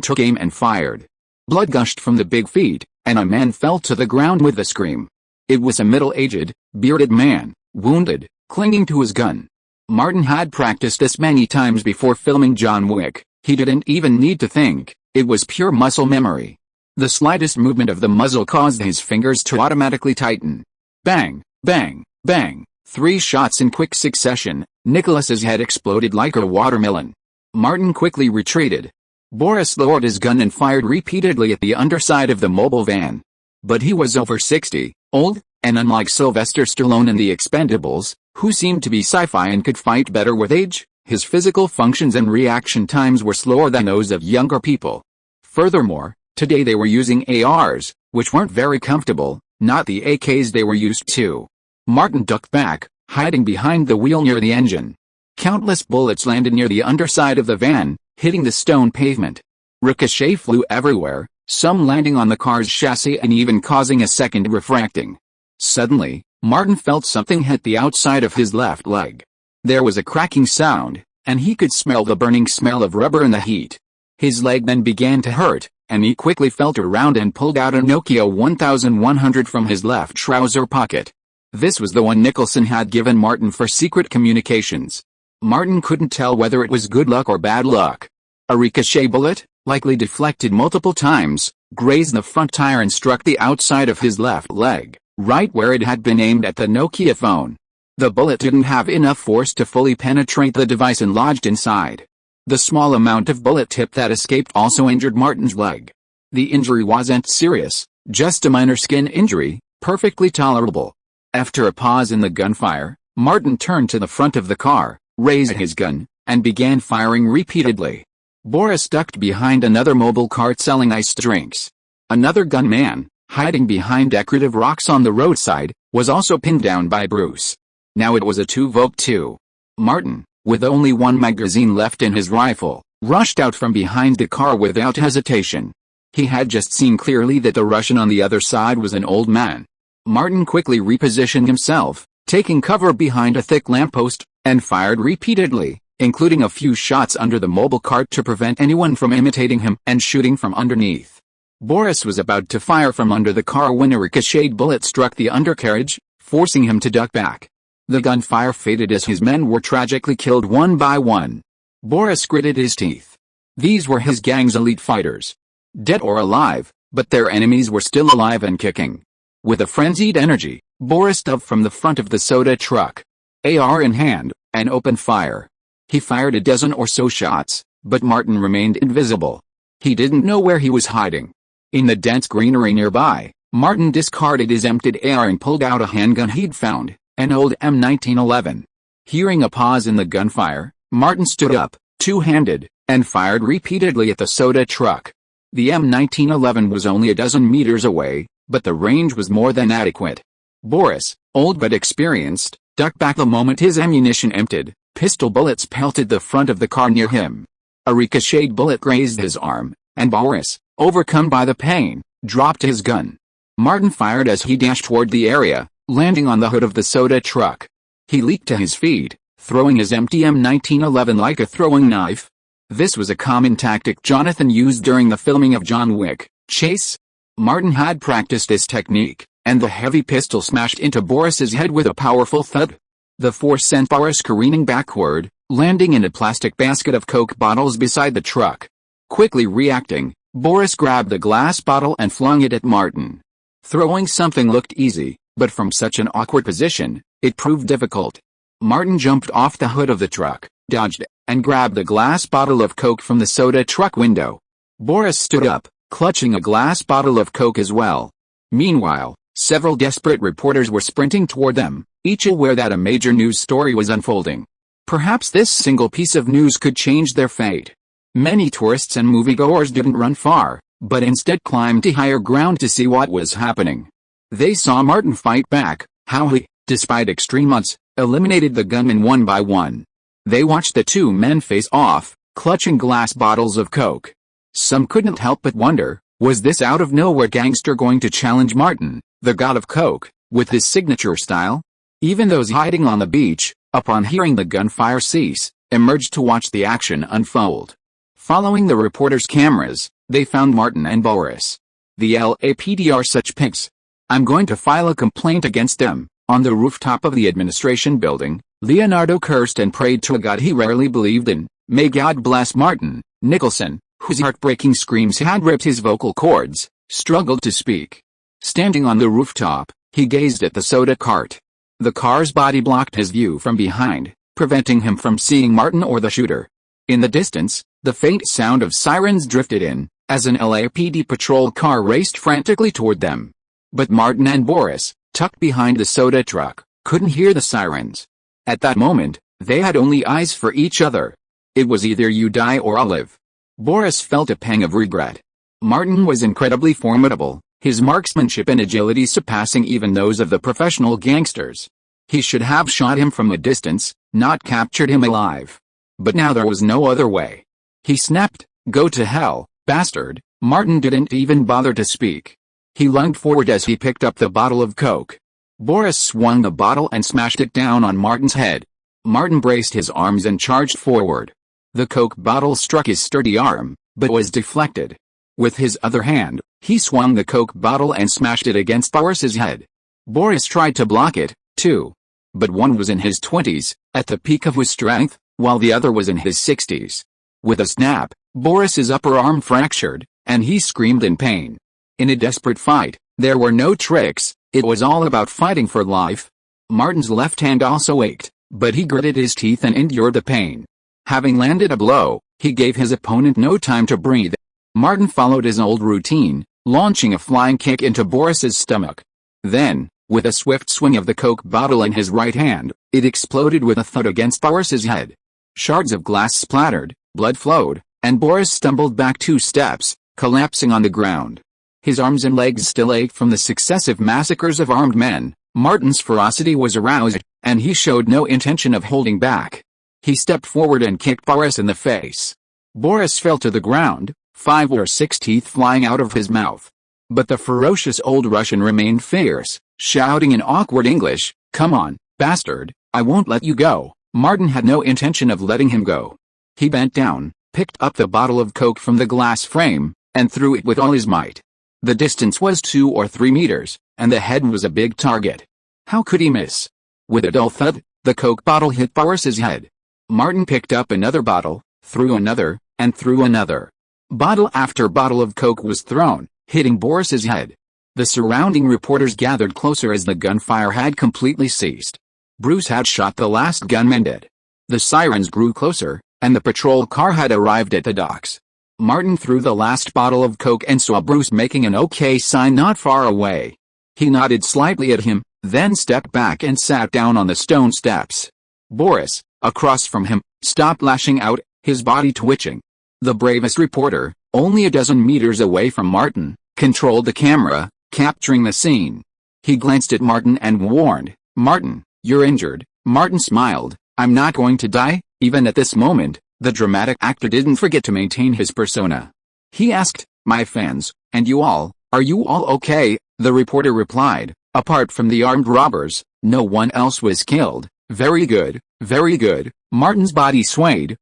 took aim and fired. Blood gushed from the big feet, and a man fell to the ground with a scream. It was a middle-aged, bearded man, wounded, clinging to his gun. Martin had practiced this many times before filming John Wick. He didn't even need to think, it was pure muscle memory. The slightest movement of the muzzle caused his fingers to automatically tighten. Bang, bang, bang, 3 shots in quick succession. Nicholas's head exploded like a watermelon. Martin quickly retreated. Boris lowered his gun and fired repeatedly at the underside of the mobile van. But he was over 60, old, and unlike Sylvester Stallone in The Expendables, who seemed to be sci-fi and could fight better with age, his physical functions and reaction times were slower than those of younger people. Furthermore, today they were using ARs, which weren't very comfortable, not the AKs they were used to. Martin ducked back, hiding behind the wheel near the engine. Countless bullets landed near the underside of the van, hitting the stone pavement. Ricochet flew everywhere, some landing on the car's chassis and even causing a second refracting. Suddenly, Martin felt something hit the outside of his left leg. There was a cracking sound, and he could smell the burning smell of rubber in the heat. His leg then began to hurt, and he quickly felt around and pulled out a Nokia 1100 from his left trouser pocket. This was the one Nicholson had given Martin for secret communications. Martin couldn't tell whether it was good luck or bad luck. A ricochet bullet, likely deflected multiple times, grazed the front tire and struck the outside of his left leg, right where it had been aimed at the Nokia phone. The bullet didn't have enough force to fully penetrate the device and lodged inside. The small amount of bullet tip that escaped also injured Martin's leg. The injury wasn't serious, just a minor skin injury, perfectly tolerable. After a pause in the gunfire, Martin turned to the front of the car, raised his gun, and began firing repeatedly. Boris ducked behind another mobile cart selling iced drinks. Another gunman, hiding behind decorative rocks on the roadside, was also pinned down by Bruce. Now it was a 2v2. Martin, with only one magazine left in his rifle, rushed out from behind the car without hesitation. He had just seen clearly that the Russian on the other side was an old man. Martin quickly repositioned himself, taking cover behind a thick lamppost, and fired repeatedly, including a few shots under the mobile cart to prevent anyone from imitating him and shooting from underneath. Boris was about to fire from under the car when a ricocheted bullet struck the undercarriage, forcing him to duck back. The gunfire faded as his men were tragically killed one by one. Boris gritted his teeth. These were his gang's elite fighters. Dead or alive, but their enemies were still alive and kicking. With a frenzied energy, Boris dove from the front of the soda truck, AR in hand, and opened fire. He fired a dozen or so shots, but Martin remained invisible. He didn't know where he was hiding. In the dense greenery nearby, Martin discarded his emptied AR and pulled out a handgun he'd found, an old M1911. Hearing a pause in the gunfire, Martin stood up, two-handed, and fired repeatedly at the soda truck. The M1911 was only a dozen meters away, but the range was more than adequate. Boris, old but experienced, ducked back the moment his ammunition emptied. Pistol bullets pelted the front of the car near him. A ricocheted bullet grazed his arm, and Boris, overcome by the pain, dropped his gun. Martin fired as he dashed toward the area, landing on the hood of the soda truck. He leaped to his feet, throwing his empty M1911 like a throwing knife. This was a common tactic Jonathan used during the filming of John Wick: Chase. Martin had practiced this technique, and the heavy pistol smashed into Boris's head with a powerful thud. The force sent Boris careening backward, landing in a plastic basket of Coke bottles beside the truck. Quickly reacting, Boris grabbed the glass bottle and flung it at Martin. Throwing something looked easy, but from such an awkward position, it proved difficult. Martin jumped off the hood of the truck, dodged, and grabbed the glass bottle of Coke from the soda truck window. Boris stood up, clutching a glass bottle of Coke as well. Meanwhile, several desperate reporters were sprinting toward them, each aware that a major news story was unfolding. Perhaps this single piece of news could change their fate. Many tourists and moviegoers didn't run far, but instead climbed to higher ground to see what was happening. They saw Martin fight back, how he, despite extreme odds, eliminated the gunmen one by one. They watched the two men face off, clutching glass bottles of Coke. Some couldn't help but wonder, was this out-of-nowhere gangster going to challenge Martin, the god of Coke, with his signature style? Even those hiding on the beach, upon hearing the gunfire cease, emerged to watch the action unfold. Following the reporters' cameras, they found Martin and Boris. The LAPD are such pigs. I'm going to file a complaint against them. On the rooftop of the administration building, Leonardo cursed and prayed to a god he rarely believed in. May God bless Martin. Nicholson, whose heartbreaking screams had ripped his vocal cords, struggled to speak. Standing on the rooftop, he gazed at the soda cart. The car's body blocked his view from behind, preventing him from seeing Martin or the shooter. In the distance, the faint sound of sirens drifted in, as an LAPD patrol car raced frantically toward them. But Martin and Boris, tucked behind the soda truck, couldn't hear the sirens. At that moment, they had only eyes for each other. It was either you die or I'll live. Boris felt a pang of regret. Martin was incredibly formidable, his marksmanship and agility surpassing even those of the professional gangsters. He should have shot him from a distance, not captured him alive. But now there was no other way. He snapped, "Go to hell, bastard." Martin didn't even bother to speak. He lunged forward as he picked up the bottle of Coke. Boris swung the bottle and smashed it down on Martin's head. Martin braced his arms and charged forward. The Coke bottle struck his sturdy arm, but was deflected. With his other hand, he swung the Coke bottle and smashed it against Boris's head. Boris tried to block it, too. But one was in his 20s, at the peak of his strength, while the other was in his 60s. With a snap, Boris's upper arm fractured, and he screamed in pain. In a desperate fight, there were no tricks, it was all about fighting for life. Martin's left hand also ached, but he gritted his teeth and endured the pain. Having landed a blow, he gave his opponent no time to breathe. Martin followed his old routine, launching a flying kick into Boris's stomach. Then, with a swift swing of the Coke bottle in his right hand, it exploded with a thud against Boris's head. Shards of glass splattered, blood flowed, and Boris stumbled back 2 steps, collapsing on the ground. His arms and legs still ached from the successive massacres of armed men. Martin's ferocity was aroused, and he showed no intention of holding back. He stepped forward and kicked Boris in the face. Boris fell to the ground, 5 or 6 teeth flying out of his mouth. But the ferocious old Russian remained fierce, shouting in awkward English, "Come on, bastard, I won't let you go." Martin had no intention of letting him go. He bent down, picked up the bottle of Coke from the glass frame, and threw it with all his might. The distance was 2 or 3 meters, and the head was a big target. How could he miss? With a dull thud, the Coke bottle hit Boris's head. Martin picked up another bottle, threw another, and threw another. Bottle after bottle of Coke was thrown, hitting Boris's head. The surrounding reporters gathered closer as the gunfire had completely ceased. Bruce had shot the last gunman dead. The sirens grew closer, and the patrol car had arrived at the docks. Martin threw the last bottle of Coke and saw Bruce making an OK sign not far away. He nodded slightly at him, then stepped back and sat down on the stone steps. Boris, across from him, stopped lashing out, his body twitching. The bravest reporter, only a dozen meters away from Martin, controlled the camera, capturing the scene. He glanced at Martin and warned, "Martin, you're injured." Martin smiled, "I'm not going to die." Even at this moment, the dramatic actor didn't forget to maintain his persona. He asked, "My fans, and you all, are you all okay?" The reporter replied, "Apart from the armed robbers, no one else was killed." "Very good, very good." Martin's body swayed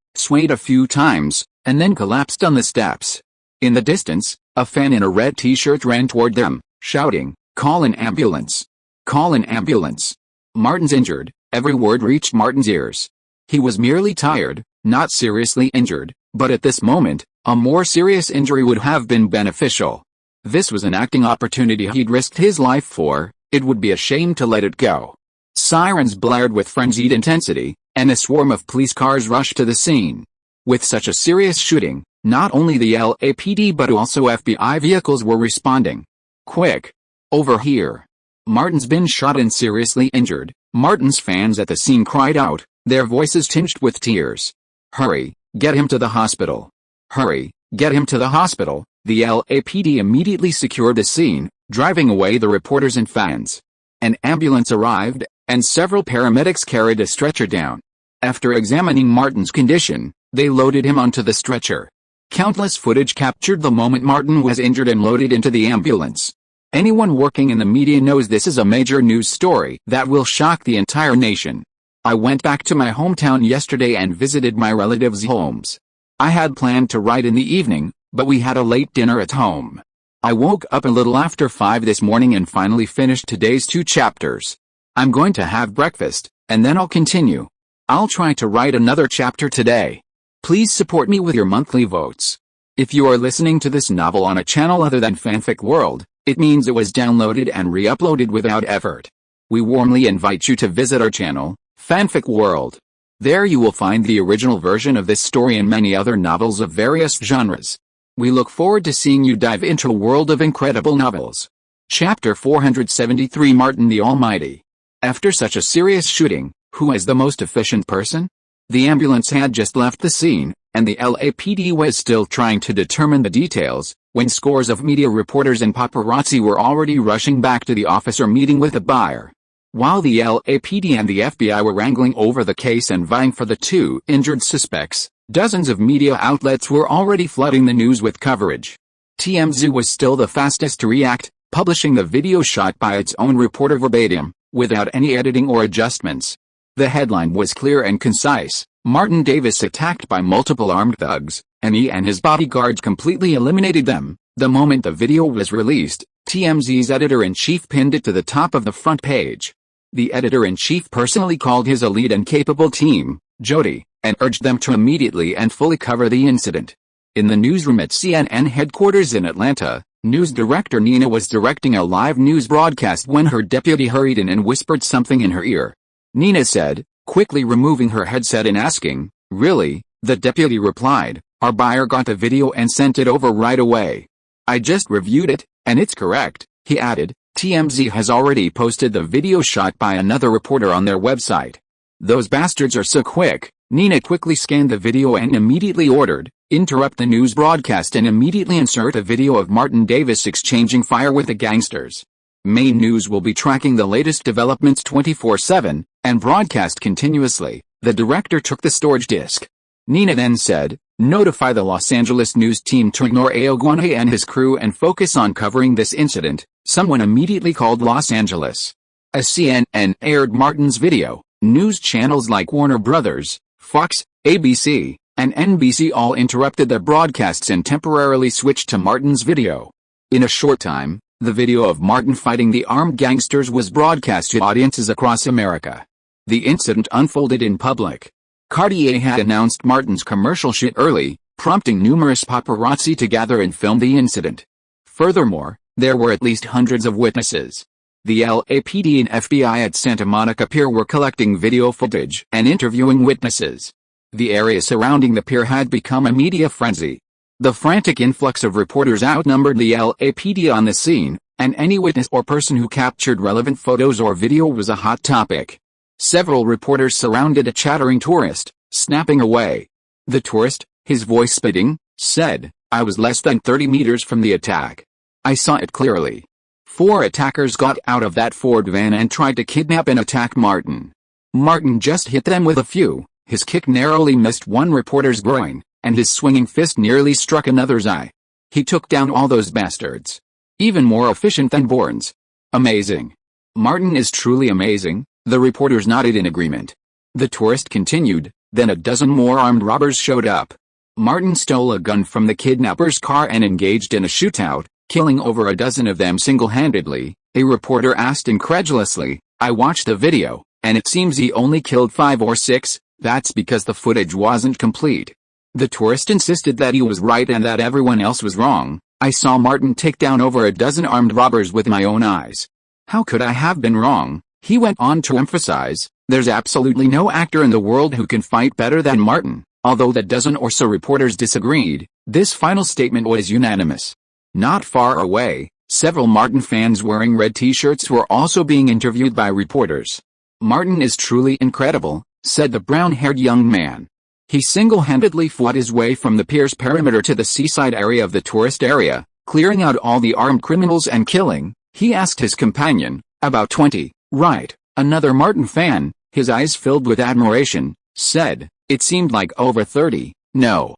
a few times, and then collapsed on the steps. In the distance, a fan in a red t-shirt ran toward them, shouting, "Call an ambulance! Call an ambulance!" "Martin's injured." Every word reached Martin's ears. He was merely tired, not seriously injured, but at this moment, a more serious injury would have been beneficial. This was an acting opportunity he'd risked his life for, it would be a shame to let it go. Sirens blared with frenzied intensity, and a swarm of police cars rushed to the scene. With such a serious shooting, not only the LAPD but also FBI vehicles were responding. "Quick! Over here! Martin's been shot and seriously injured." Martin's fans at the scene cried out, their voices tinged with tears. "Hurry, get him to the hospital! Hurry, get him to the hospital!" The LAPD immediately secured the scene, driving away the reporters and fans. An ambulance arrived, and several paramedics carried a stretcher down. After examining Martin's condition, they loaded him onto the stretcher. Countless footage captured the moment Martin was injured and loaded into the ambulance. Anyone working in the media knows this is a major news story that will shock the entire nation. I went back to my hometown yesterday and visited my relatives' homes. I had planned to write in the evening, but we had a late dinner at home. I woke up a little after 5 this morning and finally finished today's 2 chapters. I'm going to have breakfast, and then I'll continue. I'll try to write another chapter today. Please support me with your monthly votes. If you are listening to this novel on a channel other than Fanfic World, it means it was downloaded and re-uploaded without effort. We warmly invite you to visit our channel, Fanfic World. There you will find the original version of this story and many other novels of various genres. We look forward to seeing you dive into a world of incredible novels. Chapter 473 Martin the Almighty. After such a serious shooting, who is the most efficient person? The ambulance had just left the scene, and the LAPD was still trying to determine the details, when scores of media reporters and paparazzi were already rushing back to the officer meeting with the buyer. While the LAPD and the FBI were wrangling over the case and vying for the 2 injured suspects, dozens of media outlets were already flooding the news with coverage. TMZ was still the fastest to react, publishing the video shot by its own reporter verbatim, without any editing or adjustments. The headline was clear and concise: Martin Davis attacked by multiple armed thugs, and he and his bodyguards completely eliminated them. The moment the video was released, TMZ's editor-in-chief pinned it to the top of the front page. The editor-in-chief personally called his elite and capable team, Jody, and urged them to immediately and fully cover the incident. In the newsroom at CNN headquarters in Atlanta, news director Nina was directing a live news broadcast when her deputy hurried in and whispered something in her ear. Nina said, quickly removing her headset and asking, "Really?" The deputy replied, "Our buyer got the video and sent it over right away. I just reviewed it, and it's correct," he added. TMZ has already posted the video shot by another reporter on their website. "Those bastards are so quick." Nina quickly scanned the video and immediately ordered, "Interrupt the news broadcast and immediately insert a video of Martin Davis exchanging fire with the gangsters. Main News will be tracking the latest developments 24/7, and broadcast continuously." The director took the storage disk. Nina then said, "Notify the Los Angeles news team to ignore Aogwane and his crew and focus on covering this incident." Someone immediately called Los Angeles. As CNN aired Martin's video, news channels like Warner Brothers, Fox, ABC, and NBC all interrupted their broadcasts and temporarily switched to Martin's video. In a short time, the video of Martin fighting the armed gangsters was broadcast to audiences across America. The incident unfolded in public. Cartier had announced Martin's commercial shoot early, prompting numerous paparazzi to gather and film the incident. Furthermore, there were at least hundreds of witnesses. The LAPD and FBI at Santa Monica Pier were collecting video footage and interviewing witnesses. The area surrounding the pier had become a media frenzy. The frantic influx of reporters outnumbered the LAPD on the scene, and any witness or person who captured relevant photos or video was a hot topic. Several reporters surrounded a chattering tourist, snapping away. The tourist, his voice spitting, said, "I was less than 30 meters from the attack. I saw it clearly. 4 attackers got out of that Ford van and tried to kidnap and attack Martin. Martin just hit them with a few. His kick narrowly missed one reporter's groin, and his swinging fist nearly struck another's eye. He took down all those bastards. Even more efficient than Bourne's. Amazing. Martin is truly amazing." The reporters nodded in agreement. The tourist continued, "Then a dozen more armed robbers showed up. Martin stole a gun from the kidnapper's car and engaged in a shootout, killing over a dozen of them single-handedly." A reporter asked incredulously, "I watched the video, and it seems he only killed 5 or 6, that's because the footage wasn't complete." The tourist insisted that he was right and that everyone else was wrong. "I saw Martin take down over a dozen armed robbers with my own eyes. How could I have been wrong?" He went on to emphasize, "There's absolutely no actor in the world who can fight better than Martin." Although the dozen or so reporters disagreed, this final statement was unanimous. Not far away, several Martin fans wearing red t-shirts were also being interviewed by reporters. "Martin is truly incredible," said the brown-haired young man. "He single-handedly fought his way from the pier's perimeter to the seaside area of the tourist area, clearing out all the armed criminals and killing." He asked his companion, "About 20, right?" Another Martin fan, his eyes filled with admiration, said, "It seemed like over 30. No.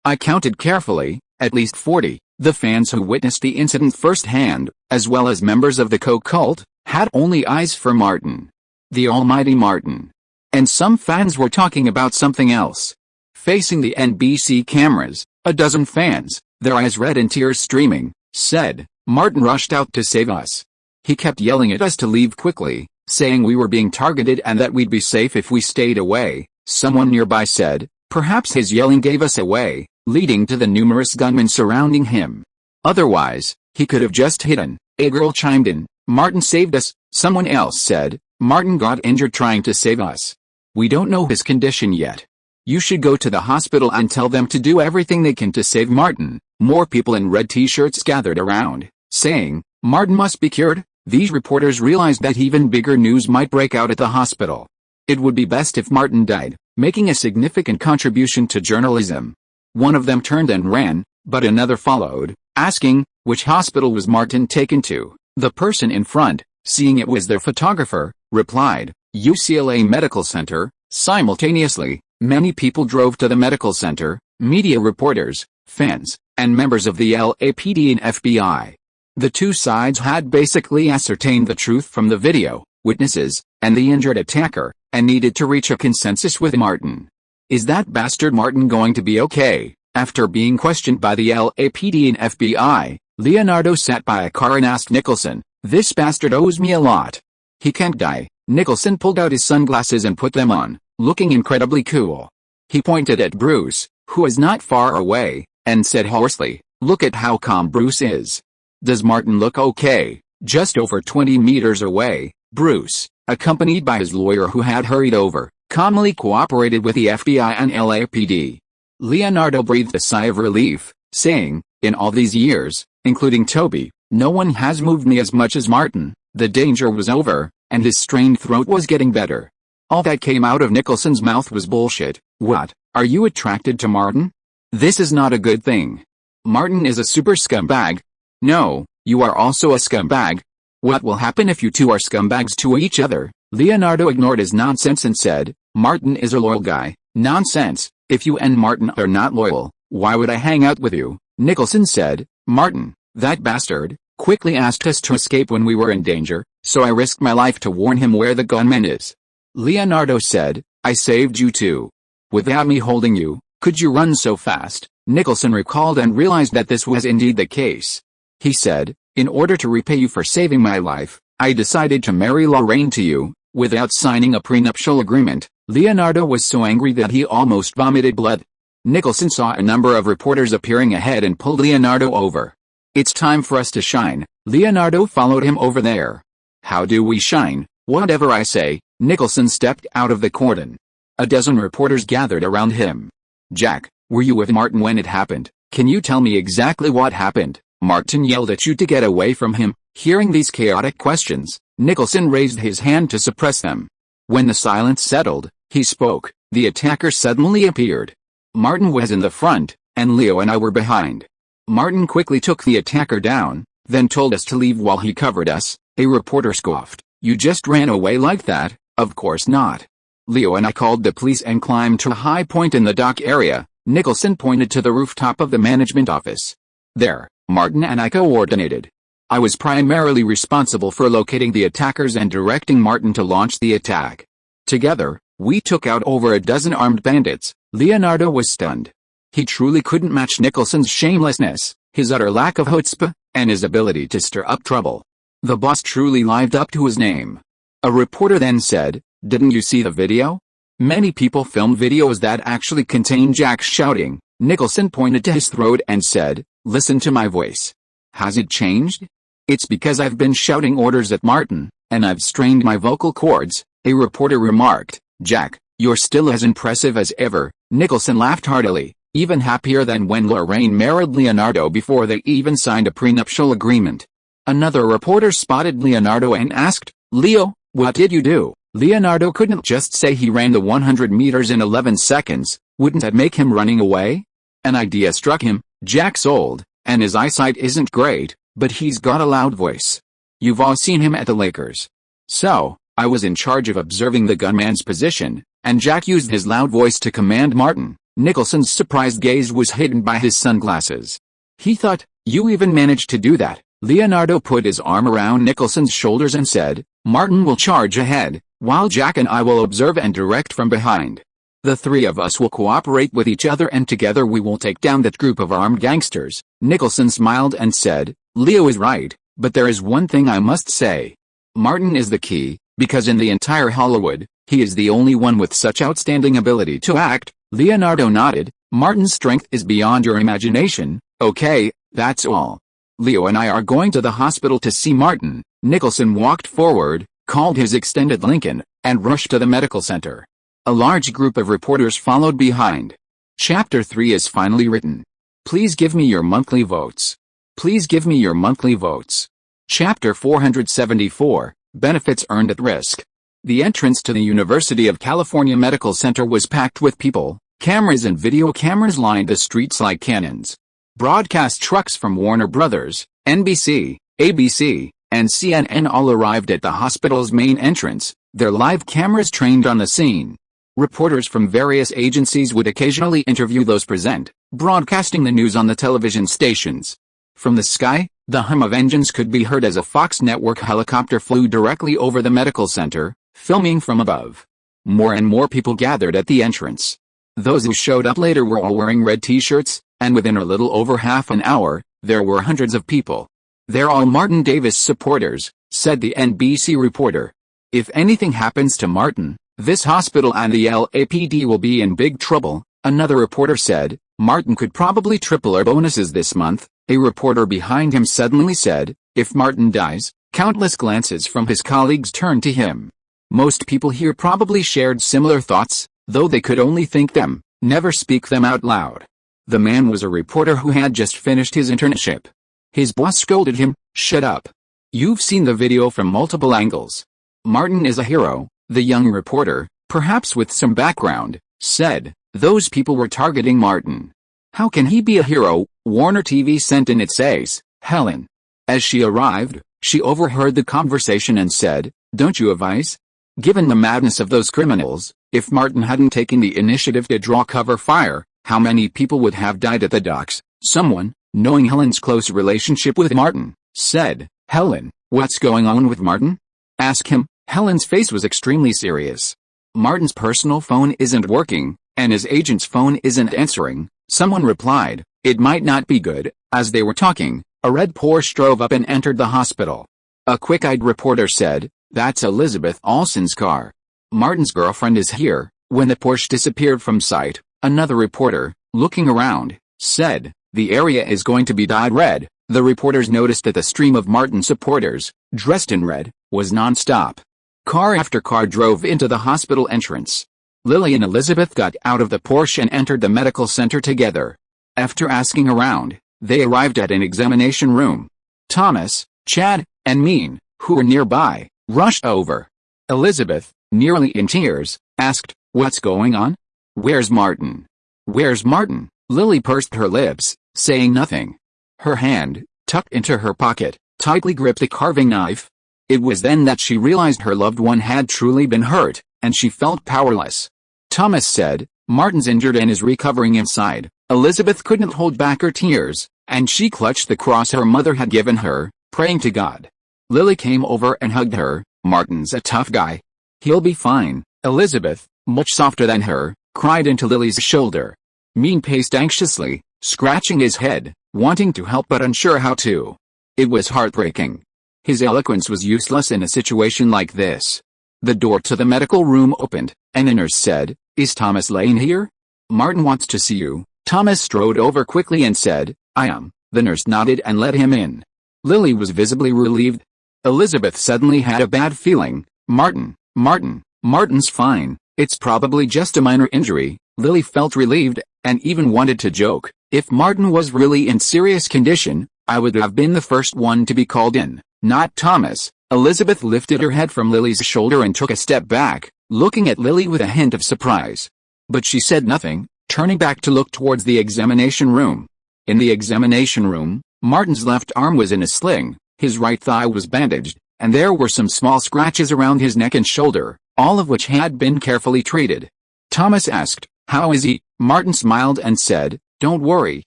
I counted carefully, at least 40. The fans who witnessed the incident firsthand, as well as members of the Coke cult, had only eyes for Martin. The almighty Martin. And some fans were talking about something else." Facing the NBC cameras, a dozen fans, their eyes red and tears streaming, said, "Martin rushed out to save us. He kept yelling at us to leave quickly, saying we were being targeted and that we'd be safe if we stayed away." Someone nearby said, "Perhaps his yelling gave us away," leading to the numerous gunmen surrounding him. "Otherwise, he could have just hidden." A girl chimed in, "Martin saved us." Someone else said, "Martin got injured trying to save us. We don't know his condition yet. You should go to the hospital and tell them to do everything they can to save Martin." More people in red t-shirts gathered around, saying, "Martin must be cured." These reporters realized that even bigger news might break out at the hospital. It would be best if Martin died, making a significant contribution to journalism. One of them turned and ran, but another followed, asking, "Which hospital was Martin taken to?" The person in front, seeing it was their photographer, replied, "UCLA Medical Center." Simultaneously, many people drove to the medical center, media reporters, fans, and members of the LAPD and FBI. The two sides had basically ascertained the truth from the video, witnesses, and the injured attacker, and needed to reach a consensus with Martin. Is that bastard Martin going to be okay? After being questioned by the LAPD and FBI, Leonardo sat by a car and asked Nicholson, "This bastard owes me a lot. He can't die." Nicholson pulled out his sunglasses and put them on, looking incredibly cool. He pointed at Bruce, who was not far away, and said hoarsely, "Look at how calm Bruce is. Does Martin look okay?" Just over 20 meters away, Bruce, accompanied by his lawyer who had hurried over, calmly cooperated with the FBI and LAPD. Leonardo breathed a sigh of relief, saying, "In all these years, including Toby, no one has moved me as much as Martin." The danger was over, and his strained throat was getting better. All that came out of Nicholson's mouth was bullshit. "What, are you attracted to Martin? This is not a good thing. Martin is a super scumbag." "No, you are also a scumbag." "What will happen if you two are scumbags to each other?" Leonardo ignored his nonsense and said, "Martin is a loyal guy." "Nonsense. If you and Martin are not loyal, why would I hang out with you?" Nicholson said, "Martin, that bastard, quickly asked us to escape when we were in danger, so I risked my life to warn him where the gunman is." Leonardo said, "I saved you too. Without me holding you, could you run so fast?" Nicholson recalled and realized that this was indeed the case. He said, "In order to repay you for saving my life, I decided to marry Lorraine to you, without signing a prenuptial agreement." Leonardo was so angry that he almost vomited blood. Nicholson saw a number of reporters appearing ahead and pulled Leonardo over. "It's time for us to shine." Leonardo followed him over there. "How do we shine?" "Whatever I say." Nicholson stepped out of the cordon. A dozen reporters gathered around him. "Jack, were you with Martin when it happened? Can you tell me exactly what happened?" Martin yelled at you to get away from him. Hearing these chaotic questions, Nicholson raised his hand to suppress them. When the silence settled, he spoke. "The attacker suddenly appeared. Martin was in the front, and Leo and I were behind. Martin quickly took the attacker down, then told us to leave while he covered us." A reporter scoffed. "You just ran away like that?" "Of course not. Leo and I called the police and climbed to a high point in the dock area." Nicholson pointed to the rooftop of the management office. "There, Martin and I coordinated. I was primarily responsible for locating the attackers and directing Martin to launch the attack. Together, we took out over a dozen armed bandits." Leonardo was stunned. He truly couldn't match Nicholson's shamelessness, his utter lack of chutzpah, and his ability to stir up trouble. The boss truly lived up to his name. A reporter then said, "Didn't you see the video? Many people film videos that actually contain Jack shouting." Nicholson pointed to his throat and said, "Listen to my voice. Has it changed?" "It's because I've been shouting orders at Martin, and I've strained my vocal cords," a reporter remarked. "Jack, you're still as impressive as ever." Nicholson laughed heartily, even happier than when Lorraine married Leonardo before they even signed a prenuptial agreement. Another reporter spotted Leonardo and asked, "Leo, what did you do?" Leonardo couldn't just say he ran the 100 meters in 11 seconds, wouldn't that make him running away? An idea struck him. Jack's old, and his eyesight isn't great, but he's got a loud voice. You've all seen him at the Lakers. So, I was in charge of observing the gunman's position, and Jack used his loud voice to command Martin. Nicholson's surprised gaze was hidden by his sunglasses. He thought, "You even managed to do that?" Leonardo put his arm around Nicholson's shoulders and said, "Martin will charge ahead, while Jack and I will observe and direct from behind. The three of us will cooperate with each other and together we will take down that group of armed gangsters." Nicholson smiled and said, "Leo is right, but there is one thing I must say. Martin is the key, because in the entire Hollywood, he is the only one with such outstanding ability to act." Leonardo nodded. "Martin's strength is beyond your imagination." "Okay, that's all. Leo and I are going to the hospital to see Martin." Nicholson walked forward, called his extended Lincoln, and rushed to the medical center. A large group of reporters followed behind. Chapter 3 is finally written. Please give me your monthly votes. Please give me your monthly votes. Chapter 474, Benefits Earned at Risk. The entrance to the University of California Medical Center was packed with people. Cameras and video cameras lined the streets like cannons. Broadcast trucks from Warner Brothers, NBC, ABC, and CNN all arrived at the hospital's main entrance, their live cameras trained on the scene. Reporters from various agencies would occasionally interview those present, broadcasting the news on the television stations. From the sky, the hum of engines could be heard as a Fox network helicopter flew directly over the medical center, filming from above. More and more people gathered at the entrance. Those who showed up later were all wearing red t-shirts, and within a little over half an hour, there were hundreds of people. "They're all Martin Davis supporters," said the NBC reporter. "If anything happens to Martin, this hospital and the LAPD will be in big trouble," another reporter said. "Martin could probably triple our bonuses this month," a reporter behind him suddenly said. "If Martin dies," countless glances from his colleagues turned to him. Most people here probably shared similar thoughts, though they could only think them, never speak them out loud. The man was a reporter who had just finished his internship. His boss scolded him, "Shut up. You've seen the video from multiple angles. Martin is a hero," the young reporter, perhaps with some background, said. "Those people were targeting Martin. How can he be a hero?" Warner TV sent in its ace, Helen. As she arrived, she overheard the conversation and said, "Don't you advise? Given the madness of those criminals, if Martin hadn't taken the initiative to draw cover fire, how many people would have died at the docks?" Someone, knowing Helen's close relationship with Martin, said, "Helen, what's going on with Martin? Ask him." Helen's face was extremely serious. "Martin's personal phone isn't working, and his agent's phone isn't answering," someone replied. It might not be good. As they were talking, a red Porsche drove up and entered the hospital. A quick-eyed reporter said, "That's Elizabeth Olsen's car. Martin's girlfriend is here." When the Porsche disappeared from sight, another reporter, looking around, said, "The area is going to be dyed red." The reporters noticed that the stream of Martin supporters, dressed in red, was non-stop. Car after car drove into the hospital entrance. Lily and Elizabeth got out of the Porsche and entered the medical center together. After asking around, they arrived at an examination room. Thomas, Chad, and Mean, who were nearby, rushed over. Elizabeth, nearly in tears, asked, "What's going on? Where's Martin? Where's Martin?" Lily pursed her lips, saying nothing. Her hand, tucked into her pocket, tightly gripped a carving knife. It was then that she realized her loved one had truly been hurt, and she felt powerless. Thomas said, "Martin's injured and is recovering inside." Elizabeth couldn't hold back her tears, and she clutched the cross her mother had given her, praying to God. Lily came over and hugged her. "Martin's a tough guy. He'll be fine." Elizabeth, much softer than her, cried into Lily's shoulder. Mean paced anxiously, scratching his head, wanting to help but unsure how to. It was heartbreaking. His eloquence was useless in a situation like this. The door to the medical room opened, and a nurse said, "Is Thomas Lane here? Martin wants to see you." Thomas strode over quickly and said, "I am." The nurse nodded and let him in. Lily was visibly relieved. Elizabeth suddenly had a bad feeling. Martin's fine. It's probably just a minor injury." Lily felt relieved, and even wanted to joke, "If Martin was really in serious condition, I would have been the first one to be called in, not Thomas." Elizabeth lifted her head from Lily's shoulder and took a step back, looking at Lily with a hint of surprise. But she said nothing, turning back to look towards the examination room. In the examination room, Martin's left arm was in a sling, his right thigh was bandaged, and there were some small scratches around his neck and shoulder, all of which had been carefully treated. Thomas asked, "How is he?" Martin smiled and said, "Don't worry,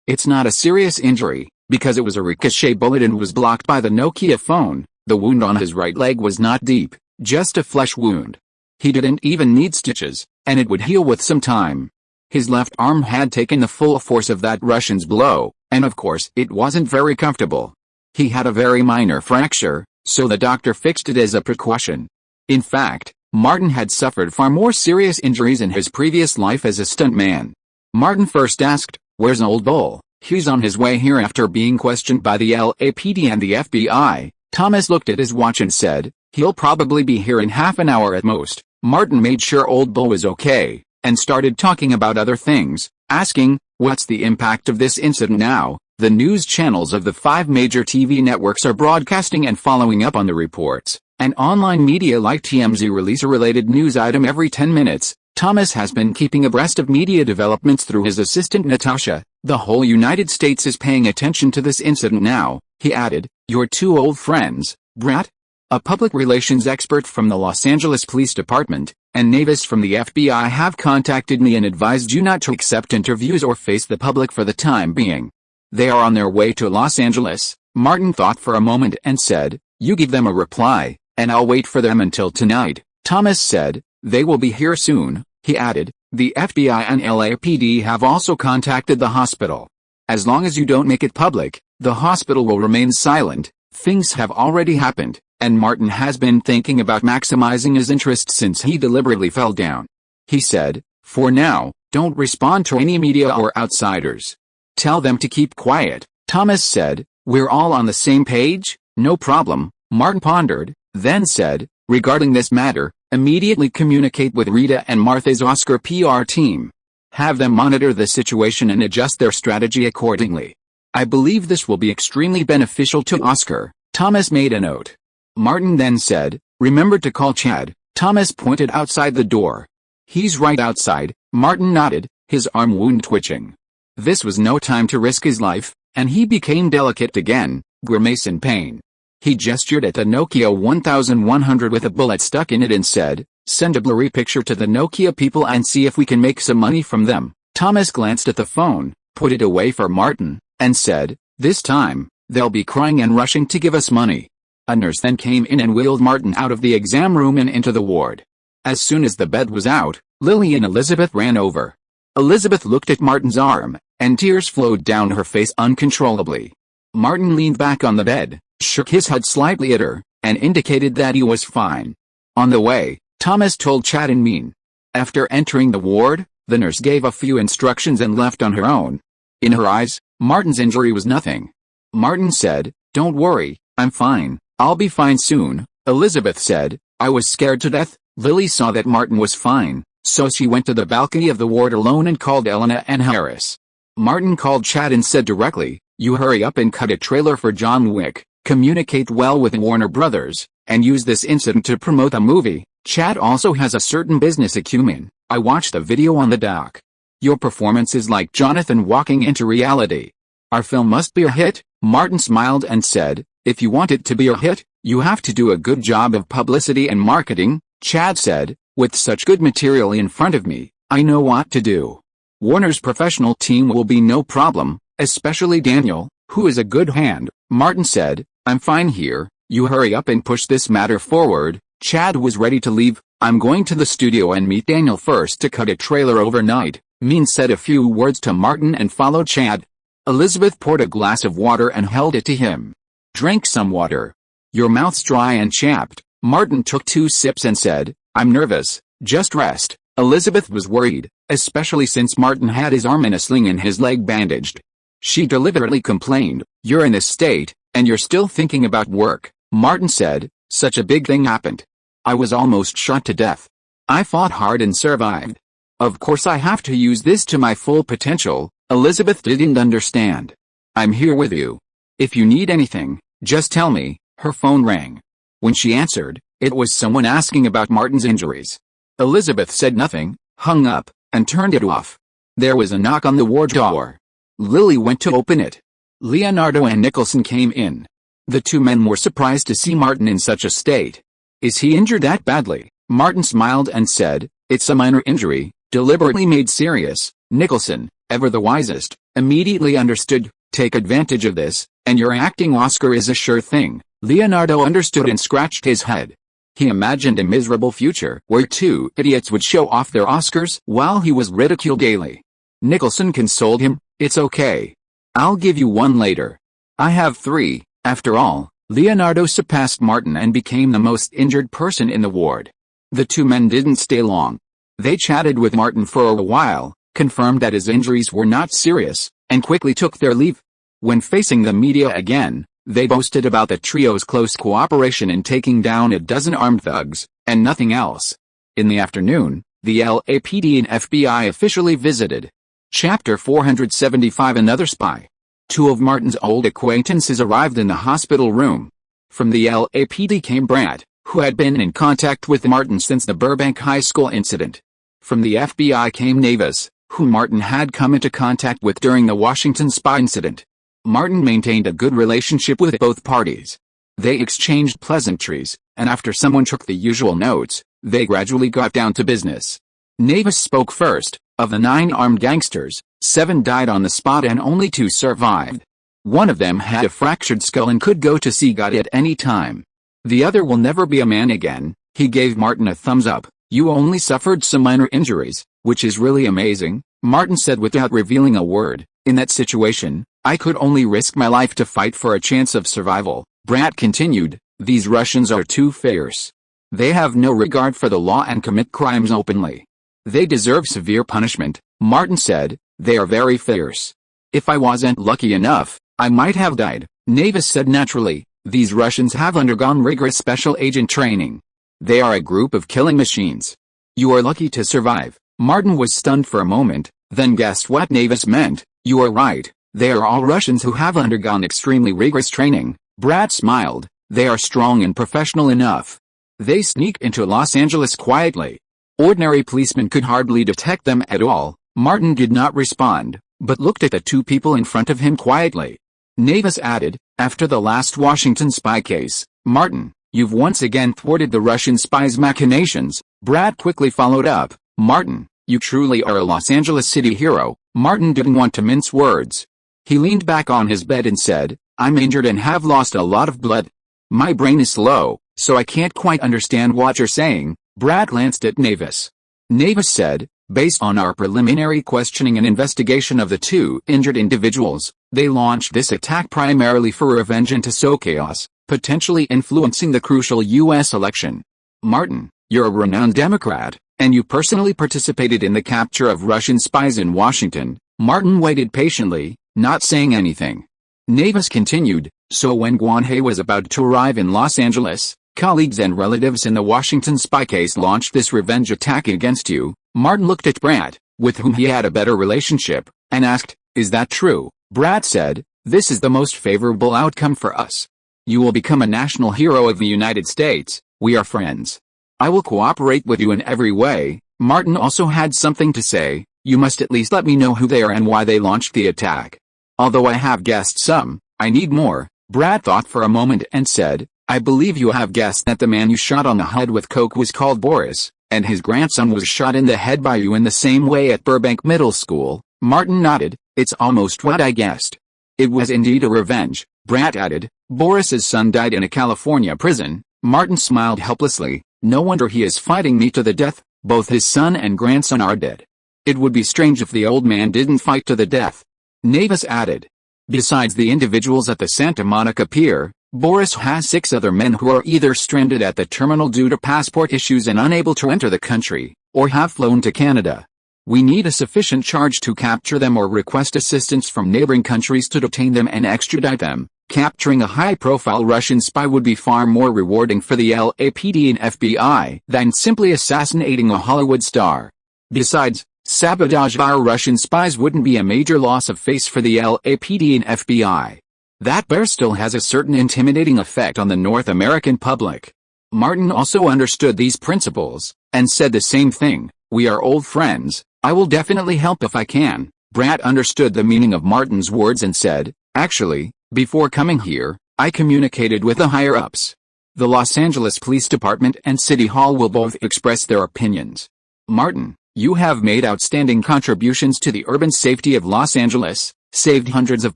it's not a serious injury, because it was a ricochet bullet and was blocked by the Nokia phone. The wound on his right leg was not deep, just a flesh wound. He didn't even need stitches, and it would heal with some time." His left arm had taken the full force of that Russian's blow, and of course it wasn't very comfortable. He had a very minor fracture, so the doctor fixed it as a precaution. In fact, Martin had suffered far more serious injuries in his previous life as a stuntman. Martin first asked, "Where's Old Bull?" "He's on his way here after being questioned by the LAPD and the FBI." Thomas looked at his watch and said, "He'll probably be here in half an hour at most." Martin made sure Old Bull was okay, and started talking about other things, asking, "What's the impact of this incident now?" The news channels of the 5 major TV networks are broadcasting and following up on the reports, and online media like TMZ release a related news item every 10 minutes. Thomas has been keeping abreast of media developments through his assistant Natasha. "The whole United States is paying attention to this incident now," he added. "Your 2 old friends, Brett, a public relations expert from the Los Angeles Police Department, and Navis from the FBI have contacted me and advised you not to accept interviews or face the public for the time being. They are on their way to Los Angeles." Martin thought for a moment and said, "You give them a reply, and I'll wait for them until tonight." Thomas said, They will be here soon, he added. The FBI and LAPD have also contacted the hospital. As long as you don't make it public, the hospital will remain silent. Things have already happened, and Martin has been thinking about maximizing his interest since he deliberately fell down. He said, for now, don't respond to any media or outsiders. Tell them to keep quiet. Thomas said, we're all on the same page? No problem, Martin pondered, then said, regarding this matter, immediately communicate with Rita and Martha's Oscar PR team. Have them monitor the situation and adjust their strategy accordingly. I believe this will be extremely beneficial to Oscar. Thomas made a note. Martin then said, remember to call Chad. Thomas pointed outside the door. He's right outside, Martin nodded, his arm wound twitching. This was no time to risk his life, and he became delicate again, grimace in pain. He gestured at the Nokia 1100 with a bullet stuck in it and said, send a blurry picture to the Nokia people and see if we can make some money from them. Thomas glanced at the phone, put it away for Martin, and said, this time, they'll be crying and rushing to give us money. A nurse then came in and wheeled Martin out of the exam room and into the ward. As soon as the bed was out, Lily and Elizabeth ran over. Elizabeth looked at Martin's arm, and tears flowed down her face uncontrollably. Martin leaned back on the bed, shook his head slightly at her, and indicated that he was fine. On the way, Thomas told Chad and Mean. After entering the ward, the nurse gave a few instructions and left on her own. In her eyes, Martin's injury was nothing. Martin said, don't worry, I'm fine, I'll be fine soon. Elizabeth said, I was scared to death. Lily saw that Martin was fine, so she went to the balcony of the ward alone and called Elena and Harris. Martin called Chad and said directly, you hurry up and cut a trailer for John Wick, communicate well with Warner Brothers, and use this incident to promote a movie. Chad also has a certain business acumen. I watched the video on the doc. Your performance is like Jonathan walking into reality. Our film must be a hit. Martin smiled and said, if you want it to be a hit, you have to do a good job of publicity and marketing. Chad said, with such good material in front of me, I know what to do. Warner's professional team will be no problem, especially Daniel, who is a good hand. Martin said, I'm fine here, you hurry up and push this matter forward. Chad was ready to leave. I'm going to the studio and meet Daniel first to cut a trailer overnight. Mean said a few words to Martin and followed Chad. Elizabeth poured a glass of water and held it to him. Drink some water. Your mouth's dry and chapped. Martin took 2 sips and said, I'm nervous, just rest. Elizabeth was worried, especially since Martin had his arm in a sling and his leg bandaged. She deliberately complained, you're in this state, and you're still thinking about work. Martin said, such a big thing happened. I was almost shot to death. I fought hard and survived. Of course I have to use this to my full potential. Elizabeth didn't understand. I'm here with you. If you need anything, just tell me. Her phone rang. When she answered, it was someone asking about Martin's injuries. Elizabeth said nothing, hung up, and turned it off. There was a knock on the ward door. Lily went to open it. Leonardo and Nicholson came in. The 2 men were surprised to see Martin in such a state. Is he injured that badly? Martin smiled and said, it's a minor injury, deliberately made serious. Nicholson, ever the wisest, immediately understood, take advantage of this, and your acting Oscar is a sure thing. Leonardo understood and scratched his head. He imagined a miserable future where 2 idiots would show off their Oscars while he was ridiculed daily. Nicholson consoled him, it's okay. I'll give you 1 later. I have 3, after all. Leonardo surpassed Martin and became the most injured person in the ward. The 2 men didn't stay long. They chatted with Martin for a while, confirmed that his injuries were not serious, and quickly took their leave. When facing the media again, they boasted about the trio's close cooperation in taking down a dozen armed thugs, and nothing else. In the afternoon, the LAPD and FBI officially visited. Chapter 475 Another Spy. 2 of Martin's old acquaintances arrived in the hospital room. From the LAPD came Brad, who had been in contact with Martin since the Burbank High School incident. From the FBI came Navis, who Martin had come into contact with during the Washington spy incident. Martin maintained a good relationship with both parties. They exchanged pleasantries, and after someone took the usual notes, they gradually got down to business. Navis spoke first. Of the 9 armed gangsters, 7 died on the spot and only 2 survived. One of them had a fractured skull and could go to see God at any time. The other will never be a man again. He gave Martin a thumbs up. You only suffered some minor injuries, which is really amazing, Martin said without revealing a word. In that situation, I could only risk my life to fight for a chance of survival. Brat continued, these Russians are too fierce. They have no regard for the law and commit crimes openly. They deserve severe punishment, Martin said, they are very fierce. If I wasn't lucky enough, I might have died, Navis said naturally. These Russians have undergone rigorous special agent training. They are a group of killing machines. You are lucky to survive. Martin was stunned for a moment, then guessed what Navis meant. You are right, they are all Russians who have undergone extremely rigorous training. Brat smiled, they are strong and professional enough. They sneak into Los Angeles quietly. Ordinary policemen could hardly detect them at all. Martin did not respond, but looked at the two people in front of him quietly. Navis added, after the last Washington spy case, Martin, you've once again thwarted the Russian spy's machinations. Brat quickly followed up, Martin, you truly are a Los Angeles city hero. Martin didn't want to mince words. He leaned back on his bed and said, I'm injured and have lost a lot of blood. My brain is slow, so I can't quite understand what you're saying. Brat glanced at Navis. Navis said, based on our preliminary questioning and investigation of the two injured individuals, they launched this attack primarily for revenge and to sow chaos, potentially influencing the crucial U.S. election. Martin, you're a renowned Democrat, and you personally participated in the capture of Russian spies in Washington. Martin waited patiently, not saying anything. Navis continued, so when Guanhe was about to arrive in Los Angeles, colleagues and relatives in the Washington spy case launched this revenge attack against you. Martin looked at Brat, with whom he had a better relationship, and asked, is that true? Brat said, this is the most favorable outcome for us. You will become a national hero of the United States. We are friends. I will cooperate with you in every way. Martin also had something to say, you must at least let me know who they are and why they launched the attack. Although I have guessed some, I need more. Brat thought for a moment and said, I believe you have guessed that the man you shot on the head with coke was called Boris, and his grandson was shot in the head by you in the same way at Burbank Middle School. Martin nodded, it's almost what I guessed. It was indeed a revenge, Brat added. Boris's son died in a California prison. Martin smiled helplessly, no wonder he is fighting me to the death, both his son and grandson are dead. It would be strange if the old man didn't fight to the death. Navis added. Besides the individuals at the Santa Monica Pier, Boris has 6 other men who are either stranded at the terminal due to passport issues and unable to enter the country, or have flown to Canada. We need a sufficient charge to capture them or request assistance from neighboring countries to detain them and extradite them. Capturing a high-profile Russian spy would be far more rewarding for the LAPD and FBI than simply assassinating a Hollywood star. Besides, sabotage our Russian spies wouldn't be a major loss of face for the LAPD and FBI. That bear still has a certain intimidating effect on the North American public. Martin also understood these principles, and said the same thing, we are old friends, I will definitely help if I can. Brat understood the meaning of Martin's words and said, actually, before coming here, I communicated with the higher-ups. The Los Angeles Police Department and City Hall will both express their opinions. Martin, you have made outstanding contributions to the urban safety of Los Angeles, saved hundreds of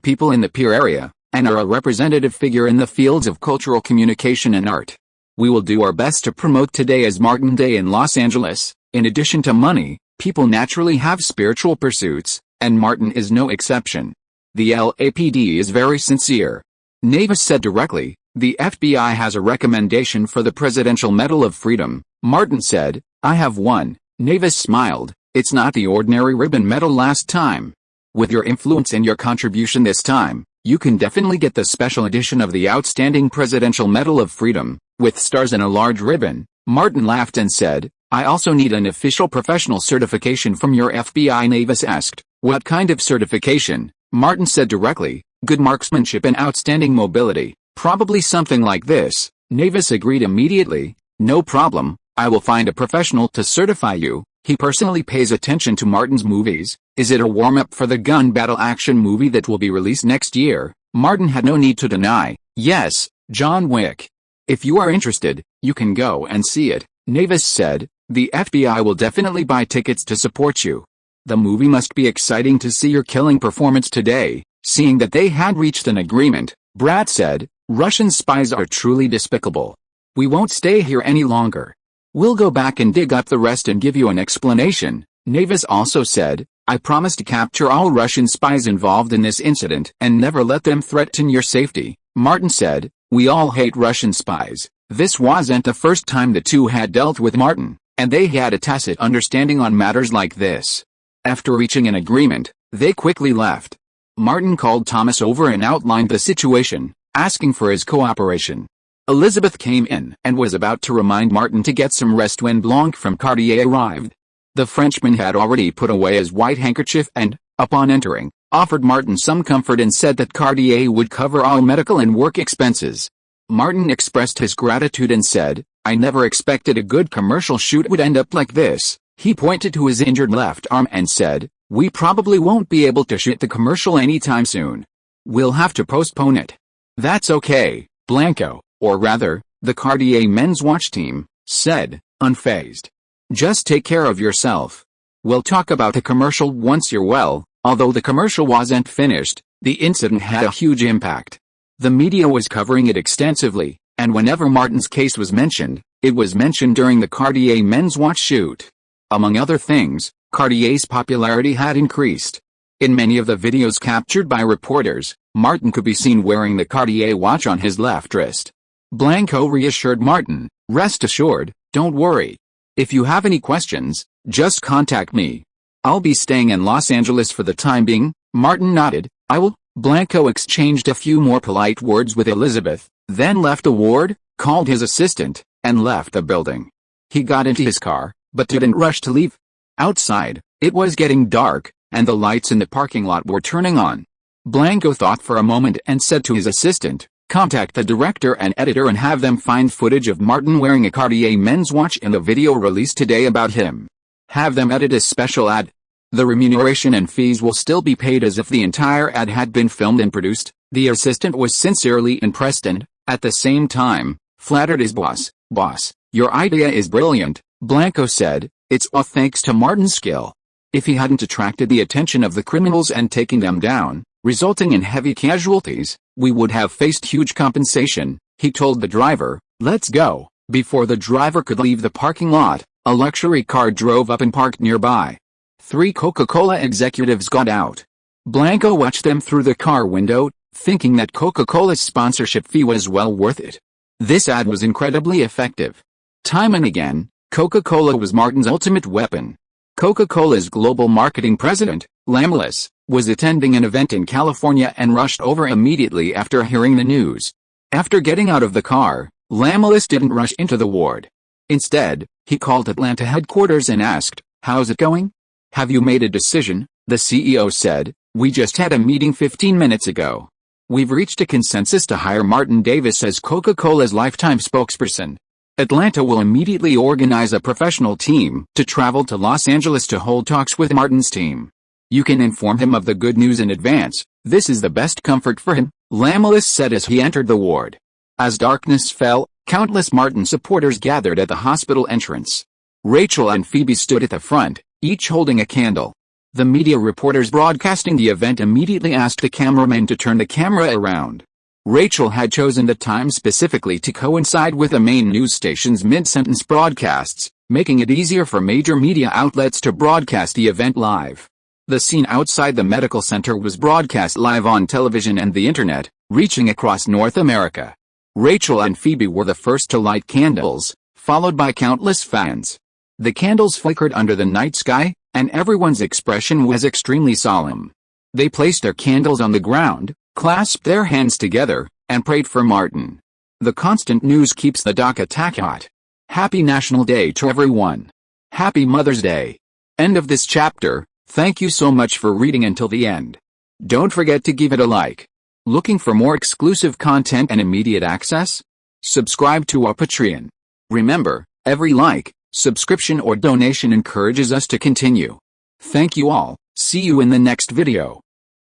people in the Pier area, and are a representative figure in the fields of cultural communication and art. We will do our best to promote today as Martin Day in Los Angeles. In addition to money, people naturally have spiritual pursuits, and Martin is no exception. The LAPD is very sincere. Navis said directly, the FBI has a recommendation for the Presidential Medal of Freedom. Martin said, I have one. Navis smiled, it's not the ordinary ribbon medal last time. With your influence and your contribution this time, you can definitely get the special edition of the Outstanding Presidential Medal of Freedom, with stars and a large ribbon. Martin laughed and said, I also need an official professional certification from your FBI. Navis asked, what kind of certification? Martin said directly, good marksmanship and outstanding mobility, probably something like this. Navis agreed immediately, no problem, I will find a professional to certify you. He personally pays attention to Martin's movies. Is it a warm-up for the gun battle action movie that will be released next year? Martin had no need to deny, yes, John Wick. If you are interested, you can go and see it. Navis said, the FBI will definitely buy tickets to support you. The movie must be exciting to see your killing performance today. Seeing that they had reached an agreement, Brat said, Russian spies are truly despicable. We won't stay here any longer. We'll go back and dig up the rest and give you an explanation. Navis also said, I promise to capture all Russian spies involved in this incident and never let them threaten your safety. Martin said, we all hate Russian spies. This wasn't the first time the two had dealt with Martin, and they had a tacit understanding on matters like this. After reaching an agreement, they quickly left. Martin called Thomas over and outlined the situation, asking for his cooperation. Elizabeth came in and was about to remind Martin to get some rest when Blanc from Cartier arrived. The Frenchman had already put away his white handkerchief and, upon entering, offered Martin some comfort and said that Cartier would cover all medical and work expenses. Martin expressed his gratitude and said, I never expected a good commercial shoot would end up like this. He pointed to his injured left arm and said, we probably won't be able to shoot the commercial anytime soon. We'll have to postpone it. That's okay, Blanco, or rather, the Cartier men's watch team, said, unfazed. Just take care of yourself. We'll talk about the commercial once you're well. Although the commercial wasn't finished, the incident had a huge impact. The media was covering it extensively, and whenever Martin's case was mentioned, it was mentioned during the Cartier men's watch shoot. Among other things, Cartier's popularity had increased. In many of the videos captured by reporters, Martin could be seen wearing the Cartier watch on his left wrist. Blanco reassured Martin, rest assured, don't worry. If you have any questions, just contact me. I'll be staying in Los Angeles for the time being. Martin nodded, I will. Blanco exchanged a few more polite words with Elizabeth, then left the ward, called his assistant, and left the building. He got into his car, but didn't rush to leave. Outside, it was getting dark, and the lights in the parking lot were turning on. Blanco thought for a moment and said to his assistant, contact the director and editor and have them find footage of Martin wearing a Cartier men's watch in the video released today about him. Have them edit a special ad. The remuneration and fees will still be paid as if the entire ad had been filmed and produced. The assistant was sincerely impressed and, at the same time, flattered his boss. Boss, your idea is brilliant, Blanco said, it's all thanks to Martin's skill. If he hadn't attracted the attention of the criminals and taken them down, resulting in heavy casualties, we would have faced huge compensation, he told the driver. Let's go. Before the driver could leave the parking lot, a luxury car drove up and parked nearby. 3 Coca-Cola executives got out. Blanco watched them through the car window, thinking that Coca-Cola's sponsorship fee was well worth it. This ad was incredibly effective. Time and again, Coca-Cola was Martin's ultimate weapon. Coca-Cola's global marketing president, Lamlis, was attending an event in California and rushed over immediately after hearing the news. After getting out of the car, Lamlis didn't rush into the ward. Instead, he called Atlanta headquarters and asked, how's it going? Have you made a decision? The CEO said, we just had a meeting 15 minutes ago. We've reached a consensus to hire Martin Davis as Coca-Cola's lifetime spokesperson. Atlanta will immediately organize a professional team to travel to Los Angeles to hold talks with Martin's team. You can inform him of the good news in advance. This is the best comfort for him, Lamlis said as he entered the ward. As darkness fell, countless Martin supporters gathered at the hospital entrance. Rachel and Phoebe stood at the front, each holding a candle. The media reporters broadcasting the event immediately asked the cameraman to turn the camera around. Rachel had chosen the time specifically to coincide with the main news station's mid-sentence broadcasts, making it easier for major media outlets to broadcast the event live. The scene outside the medical center was broadcast live on television and the internet, reaching across North America. Rachel and Phoebe were the first to light candles, followed by countless fans. The candles flickered under the night sky, and everyone's expression was extremely solemn. They placed their candles on the ground, clasped their hands together, and prayed for Martin. The constant news keeps the dock attack hot. Happy National Day to everyone. Happy Mother's Day. End of this chapter. Thank you so much for reading until the end. Don't forget to give it a like. Looking for more exclusive content and immediate access? Subscribe to our Patreon. Remember, every like, subscription or donation encourages us to continue. Thank you all. See you in the next video.